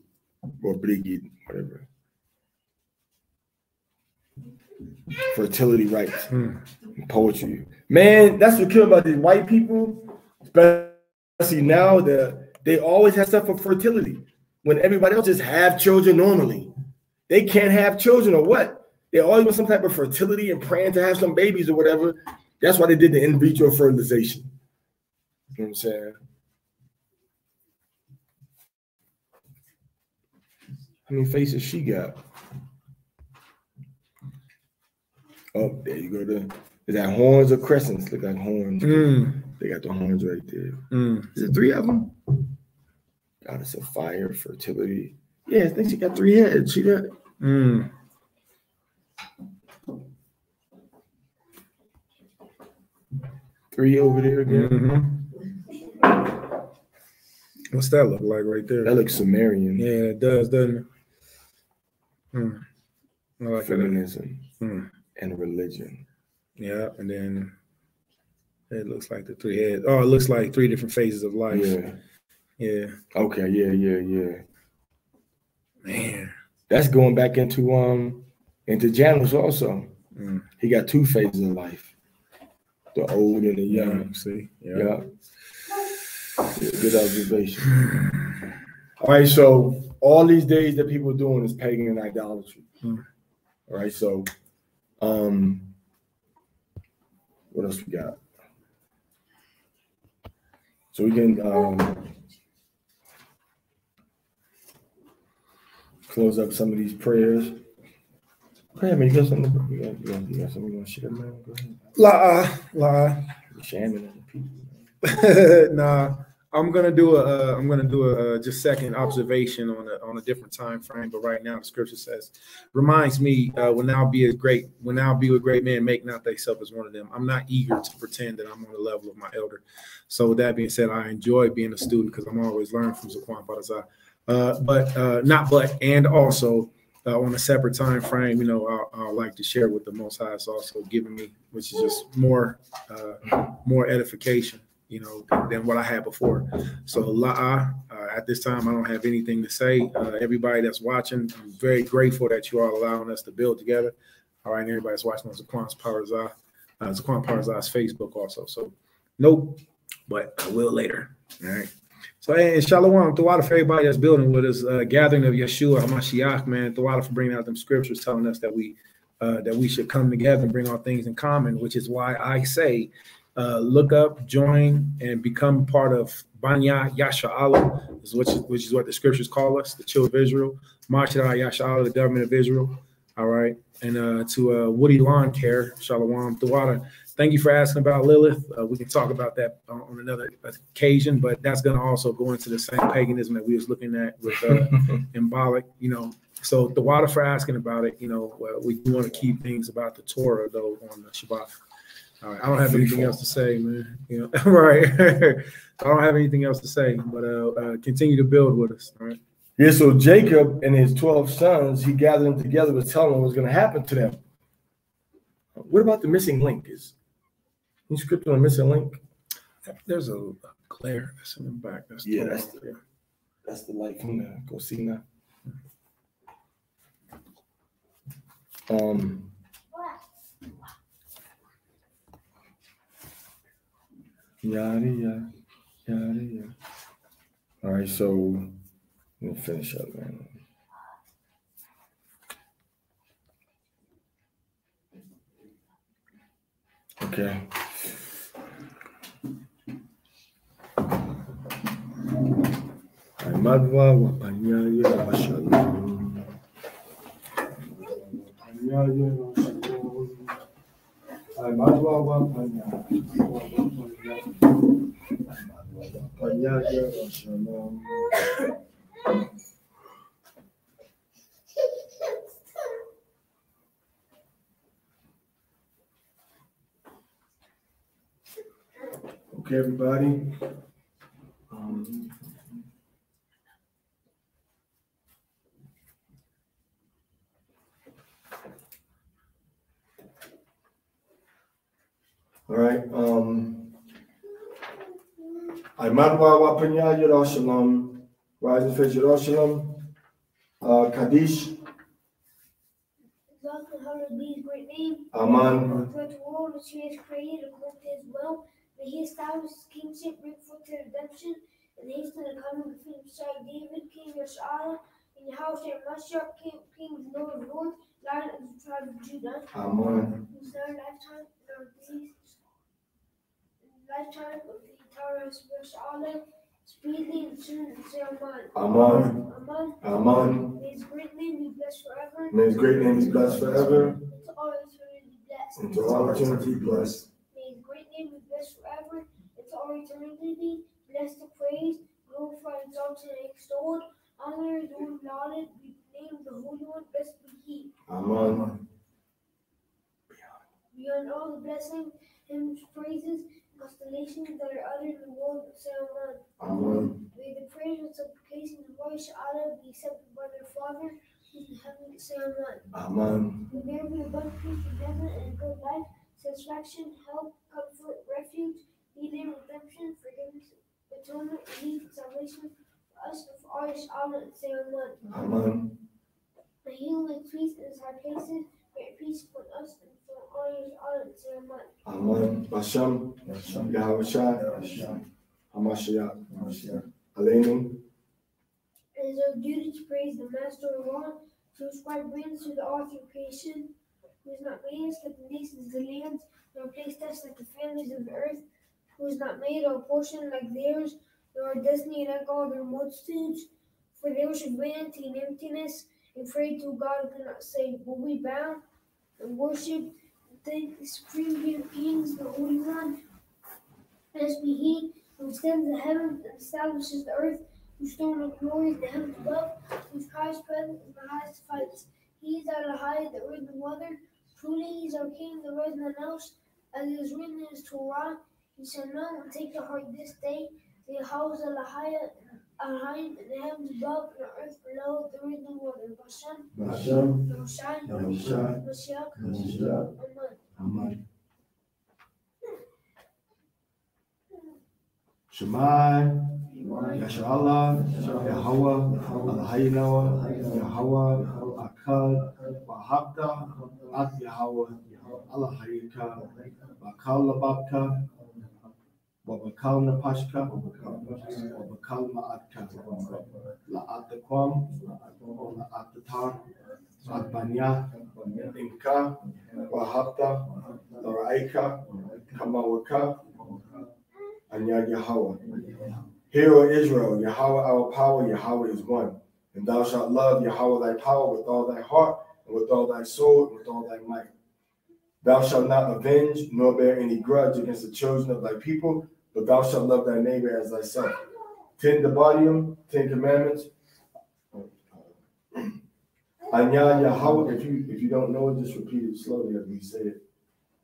or Brigid, whatever. Fertility rites, poetry. Man, that's what kills about these white people, especially now. They always have stuff for fertility when everybody else just have children normally. They can't have children or what? They always want some type of fertility and praying to have some babies or whatever. That's why they did the in vitro fertilization. You know what I'm saying? How many faces she got? Oh, there you go. Is that horns or crescents? Look like horns. They got the horns right there. Is it 3 of them? Goddess of fire, fertility. Yeah, I think she got 3 heads. See that? 3 over there again. What's that look like right there? That looks Sumerian. Yeah, it does, doesn't it? I like feminism and religion. Yeah, and then it looks like the 3 heads. Oh, it looks like 3 different phases of life. Yeah. Okay. Yeah. Man, that's going back into Janus also. He got 2 phases of life: the old and the young. See, yeah. Good observation. All right, so all these days that people are doing is pagan and idolatry. All right, so What else we got? So we can close up some of these prayers. Go ahead, man. You got something? You got something you want to share, man? Go ahead. La. You're shamming other people. Nah, I'm gonna do a just second observation on a different time frame. But right now, the scripture says, reminds me, when thou be with great men, make not thyself as one of them. I'm not eager to pretend that I'm on the level of my elder. So with that being said, I enjoy being a student because I'm always learning from Zaquan Parazai. And also on a separate time frame, I like to share with the Most High is also giving me, which is just more edification, than what I had before. So at this time, I don't have anything to say. Everybody that's watching, I'm very grateful that you are allowing us to build together. All right, and everybody that's watching on Zaquan Parazai's Facebook also. So nope, but I will later. All right. So, and shalom, Thawada for everybody that's building with us, gathering of Yeshua HaMashiach, man. Thawada for bringing out them scriptures telling us that we should come together and bring all things in common, which is why I say, look up, join, and become part of Banya Yasha Allah, which is what the scriptures call us, the children of Israel. Mashra Yasha Allah, the government of Israel. All right. And to Woody Lawn Care, shalom, Thawada. Thank you for asking about Lilith. We can talk about that on another occasion, but that's going to also go into the same paganism that we was looking at with Embolic, So the water for asking about it, we do want to keep things about the Torah, though, on the Shabbat. All right, I don't have anything else to say, man. Right. I don't have anything else to say, but continue to build with us, all right? Yeah, so Jacob and his 12 sons, he gathered them together, was telling them what was going to happen to them. What about the missing link? Is any script on a missing link? There's a glare that's in the back. That's the light from the Cosina. Yada. All right, so let me finish up, man. Okay. Madwa wapanya ya shalom. Madwa wapanya ya shalom. Okay, everybody. All right. Imadwa wapanya Yerushalayim. Rise and face Yerushalayim. Kaddish. God can hallowed be his great name. Aman. For the world which he has created according to his will, may he establish his kingship, bring forth to redemption, and hasten the coming of his Messiah David, King Yeshua, and Yahushua Mashiach, King of the Lord of Lords, Lion of the tribe of Judah. Amen. Whose lifetime in our days, lifetime of the entire Yeshua, speedily and soon and say Amen. Amen. Amen. Amen. May his great name be blessed forever. May his great name be blessed forever. To all eternity blessed. And to all eternity blessed. May his great name be blessed forever. And to all eternity blessed and praised, glorified, exalted, and extolled. Honor, adored, lauded, be named the Holy One, blessed be he. Amen. Beyond all the blessing, hymns, praises, constellations that are uttered in the world, say Amen. Amen. May the praise and supplication of voice Allah be accepted by their Father, who's in heaven, say Amen. Amen. May there be abundant peace in heaven and good life, satisfaction, help, comfort, refuge, healing, redemption, forgiveness, atonement, relief, salvation for us and for all Allah, and say Amen. Amen. May he who makes peace in his high places grant peace upon us and for all Allah, and say Amen. Amen. Bashem. Yahushua. Hamashiach. Aleinu. It is our duty to praise the Master of all, to ascribe reigns to the author of creation, who has not made us like the nations of the lands, nor placed us like the families of the earth, who is not made our portion like theirs, nor our destiny like all their multitudes. For they worship vanity and emptiness, and pray to God who cannot save. But we bow and worship the supreme kings, the Holy One. Blessed be He who extends the heavens and establishes the earth, whose throne of glory is the heavens above, whose highest presence is the highest heights. He is out of high, the earth and water. Truly He is our King, there is none else. As it is written in His Torah, He shall know and take to heart this day. The house of Ahayim in the heavens above and the earth below, there is no other. Bashan, Yahushai, Mashiach, Amen. Shemai, Yasharallah, Yahweh, Eloheinu, Yahweh, Akkad, Wahabda, Ad Yahweh, Elohayika, Bakal Lababka, Wabakal Napashka, Wabakal Ma'atka, La'at the Kwam, La'at the Tar, Adbanya, Inka, Wahabda, Laraika, Kamawaka, Anya Yahweh. Hear, O Israel, Yahweh our power, Yahweh is one. And thou shalt love Yahweh thy power with all thy heart, and with all thy soul, and with all thy might. Thou shalt not avenge, nor bear any grudge against the children of thy people, but thou shalt love thy neighbor as thyself. 10 Devarim, 10 Commandments. Anya Yahweh, if you don't know it, just repeat it slowly as we say it.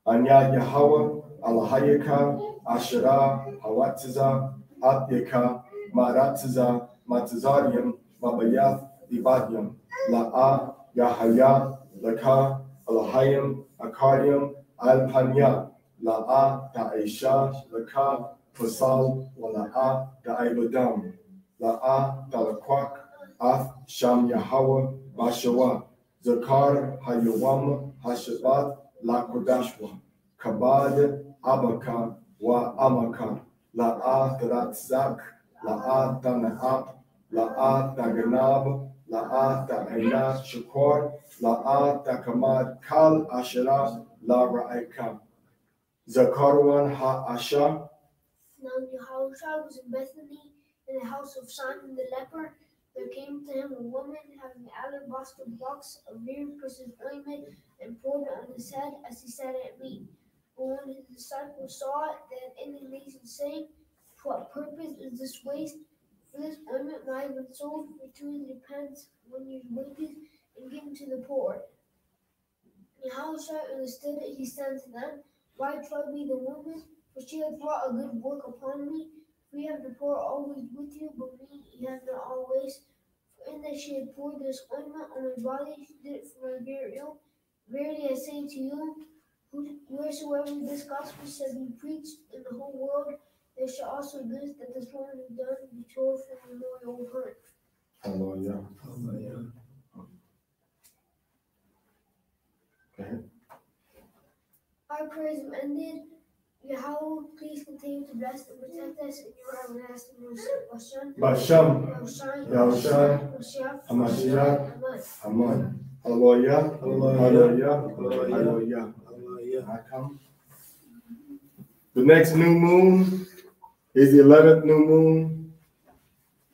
Anya Yahweh, Elohayika, Asherah, Hawatziza, Atyaka, Maratziza, Matizarium, Mabayath, Ibadyam, La'a, Yahaya, Laka, Elohayim, Akarium, Alpanya, La'a, Da'esha, Laka, Pasal, Wala'a, Da'ibadam, La'a, Dalakwak, Ath, Sham Yahweh, Bashawa, Zakar, Hayawam, Hashabat, La Kodashwa, Kabad, Abaka, Wa Amaka, La'a Taratzak, La'a Tanaap, La'a Taganab, La'a Ta'ayna Shakor, La'a Takamad Kal Asherah, La Ra'aika. Zakarwan Ha-Asha. Now Yahushua was in Bethany in the house of Simon the leper. There came to him a woman having alabaster box of very precious ointment and poured it on his head as he sat at meat. But when his disciples saw it, they had indignation, saying, "To what purpose is this waste? For this ointment might have been sold for 200 pence, 1 year's wages, and given to the poor." Yahushua understood it. He said to them, "Why trouble me the woman? For she hath wrought a good work upon me. For you have the poor always with you, but me ye have not always. For in that she had poured this ointment on my body, she did it for my burial. Verily I say to you, wheresoever this gospel shall be preached in the whole world, there shall also this that this woman has done be told for memorial of her." Hallelujah. Hallelujah. Okay. Our prayers have ended. Yahweh, please continue to bless and protect us in your everlasting mercy. Basham, Yahushai, Hamashiach, Amen. Hallelujah. Hallelujah. Hallelujah. I come. The next new moon is the 11th new moon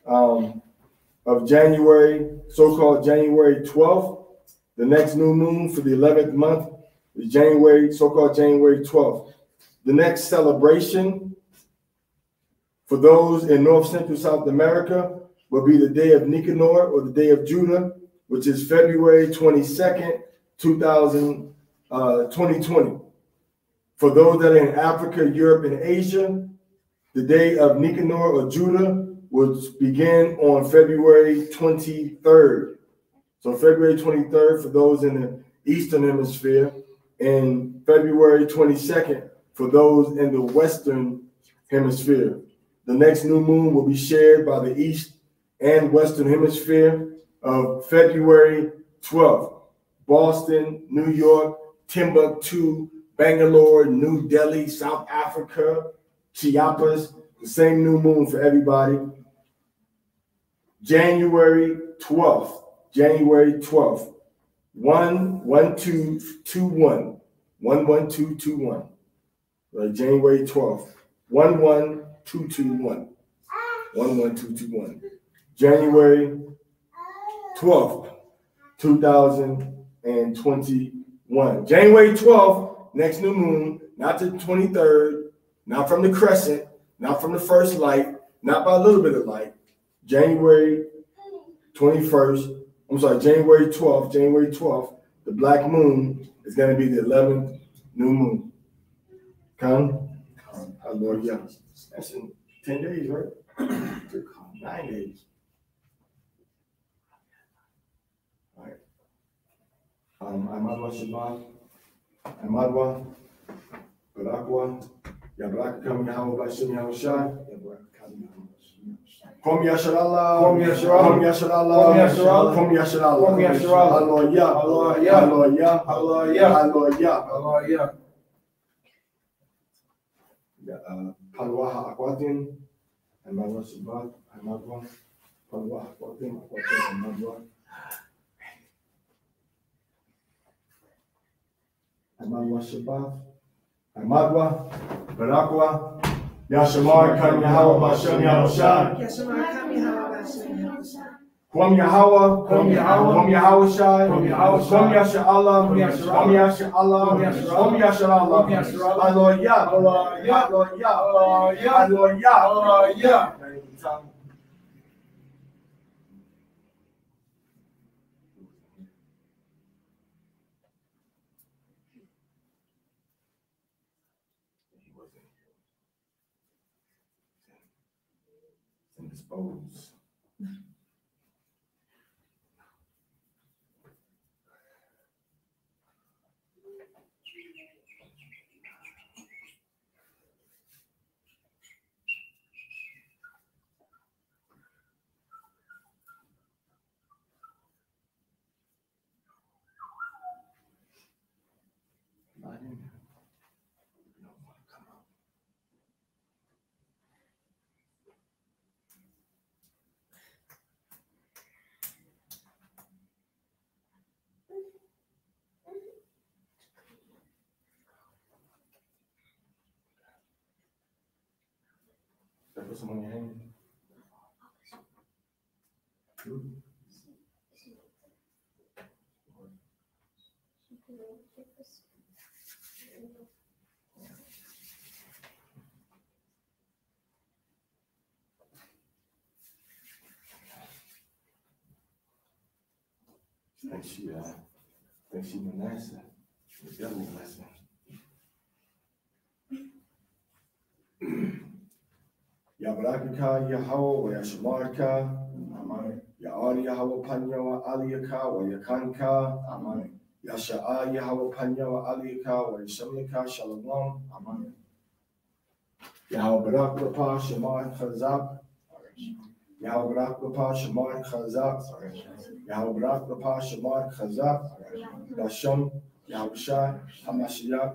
of January, so-called January 12th. The next new moon for the 11th month is January, so-called January 12th. The next celebration for those in North Central South America will be the Day of Nicanor, or the Day of Judah, which is February 22nd, 2020. For those that are in Africa, Europe, and Asia, the Day of Nicanor or Judah will begin on February 23rd. So February 23rd for those in the Eastern Hemisphere, and February 22nd for those in the Western Hemisphere. The next new moon will be shared by the East and Western Hemisphere of February 12th. Boston, New York, Timbuktu, Bangalore, New Delhi, South Africa, Chiapas, the same new moon for everybody. January 12th, January 12th, 11221, 11221. January 12th, 11221. 11221. January 12th, 2021. January 12th, next new moon, not the 23rd, not from the crescent, not from the first light, not by a little bit of light. January 21st, January 12th, the black moon is going to be the 11th new moon. Come? Hallelujah. That's in 10 days, right? 9 days. All right. Amadwa Shabbat, Amadwa, Barakwa, Yablak Kam Yahweh Bashim Yahushai, Kom Yasharallah, Kom Yasharallah, Kom Yasharallah, Kom Yasharallah, Kom Yasharallah, Kom Yasharallah, Hallelujah, Hallelujah, Hallelujah, Hallelujah, Hallelujah, Hallelujah. Palwaha Aquatin, Amadwa Shabbat, Amadwa, Palwaha Aquatin, Amadwa. Amadwa Shabbat, Amadwa, Barakwa, Yashamar, Kam Yahweh, Bashem Yahushai, Yashamar, Kam Yahweh, Bashem Yahushai. Kwam Yahweh, Kwam Yahweh, Kwam Yahushai, Kwam Yahweh, Kwam Yashallah, Kwam Yashallah, Kwam Yashallah, Hallelujah, Hallelujah, Hallelujah, Hallelujah. Indisposed. Put some on your hand. Think she Manasseh, the devil blessing. Yabarakaka Yahweh wa Yashamarka, Amen. Ya'ari Yahweh Panya wa Aliyaka wa Yakanka, Amen. Yasha'a Yahweh Panya wa Aliyaka wa Yashamlika Shalom, Amen. Yahweh Barak Rapa Shemar Chazak, Yahweh Barak Rapa Shemar Chazak, Yahweh Barak Rapa Shemar Chazak, Basham, Yahushai, Hamashiach,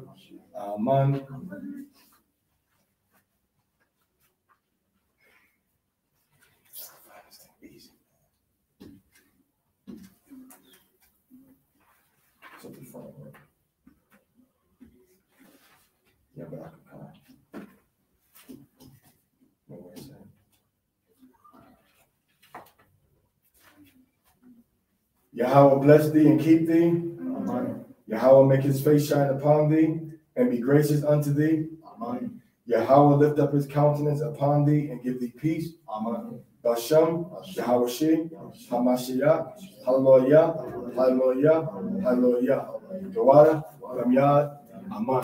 Amen. Something fun, right? Yeah, but I can kind of. No way, saying. Yahweh bless thee and keep thee. Amen. Yahweh make his face shine upon thee and be gracious unto thee. Amen. Yahweh lift up his countenance upon thee and give thee peace. Amen. Bashem, Yahweh Shi, Hamashiach, Hallelujah, Hallelujah, Hallelujah. Dawada, Ramyad, Aman.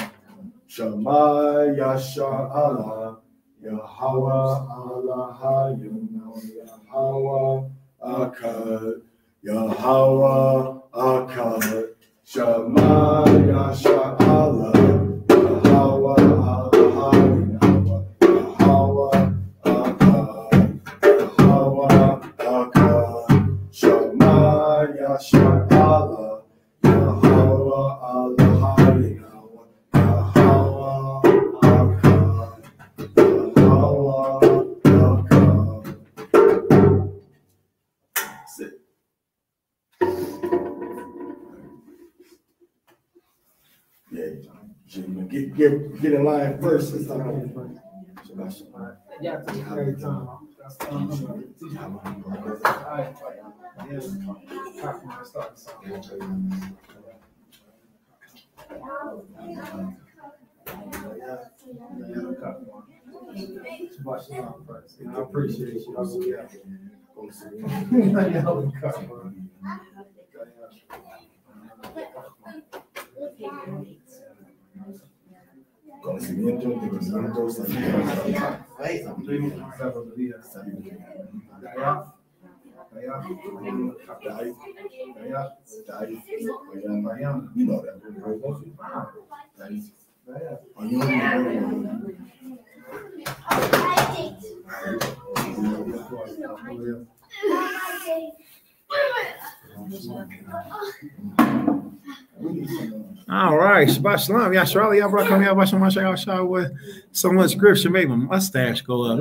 Shema Yasha Allah, Yahweh Allah Hayun, Yahweh Akkad, Yahweh Akkad. Shema Yasha Allah, Yahweh Allah Hayun, Yahweh Akkad, Yahweh Akkad. Shema Yasha Allah, Yahweh Allah Hayun, Yahweh Akkad, Yahweh Akkad. Sit. get in line first. It's not Yeah, take your time. That's I appreciate you. Conocimiento, entendimiento, you know that. All right, Shabbat Shalom. Yashrali, Yabrakam, Yabasham, Yashar, with so much scripture made my mustache go up.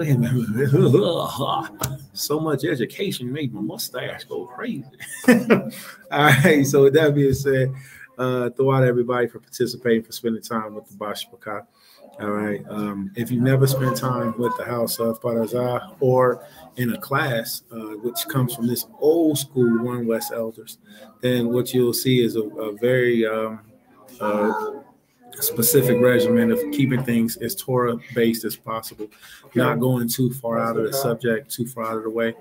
So much education made my mustache go crazy. All right, so with that being said, thank everybody for participating, for spending time with the Bashbaka. All right. If you never spent time with the House of Parazah or in a class, which comes from this old school One West elders, then what you'll see is a very specific regimen of keeping things as Torah-based as possible, not going too far out of the subject, too far out of the way,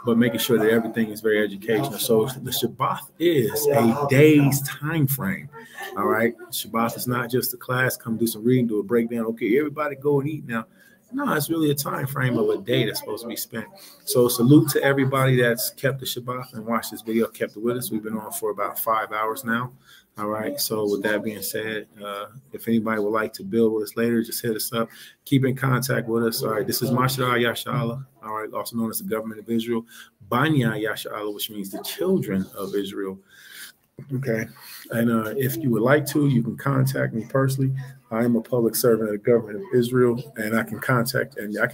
but making sure that everything is very educational. So the Shabbat is a day's time frame. All right. Shabbat is not just a class, come do some reading, do a breakdown. Okay, everybody go and eat now. No, it's really a time frame of a day that's supposed to be spent. So salute to everybody that's kept the Shabbat and watched this video, kept it with us. We've been on for about 5 hours now. All right. So with that being said, if anybody would like to build with us later, just hit us up. Keep in contact with us. All right. This is Mashra Yashala. All right. Also known as the government of Israel. Banya Yashala, which means the children of Israel. Okay. And if you would like to, you can contact me personally. I am a public servant of the government of Israel, and I can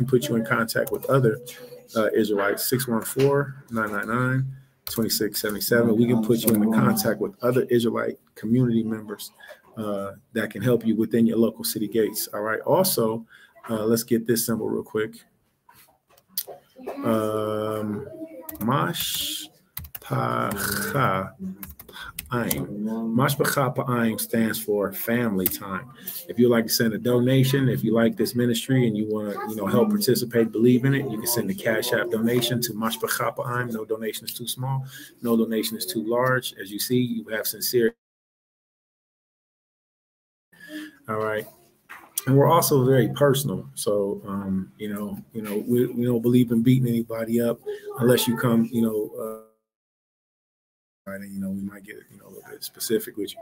put you in contact with other Israelites, 614-999-2677. We can put you in contact with other Israelite community members that can help you within your local city gates. All right. Also, let's get this symbol real quick. Mashpacha Pa'ayim stands for family time. If you'd like to send a donation, if you like this ministry and you want to, help participate, believe in it, you can send a Cash App donation to Mashpacha Pa'ayim. No donation is too small. No donation is too large. As you see, you have sincere. All right. And we're also very personal. So, we don't believe in beating anybody up unless you come, and we might get a little bit specific with you,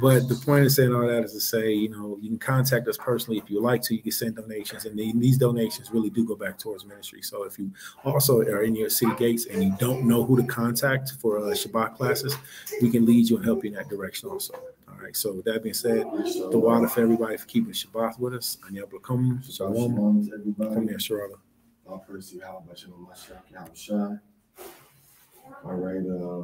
but the point of saying all that is to say, you can contact us personally if you like to. You can send donations, and these donations really do go back towards ministry. So if you also are in your city gates and you don't know who to contact for Shabbat classes, we can lead you and help you in that direction also. All right. So with that being said, the water for everybody for keeping Shabbat with us. Shalom. Shalom to everybody. All right.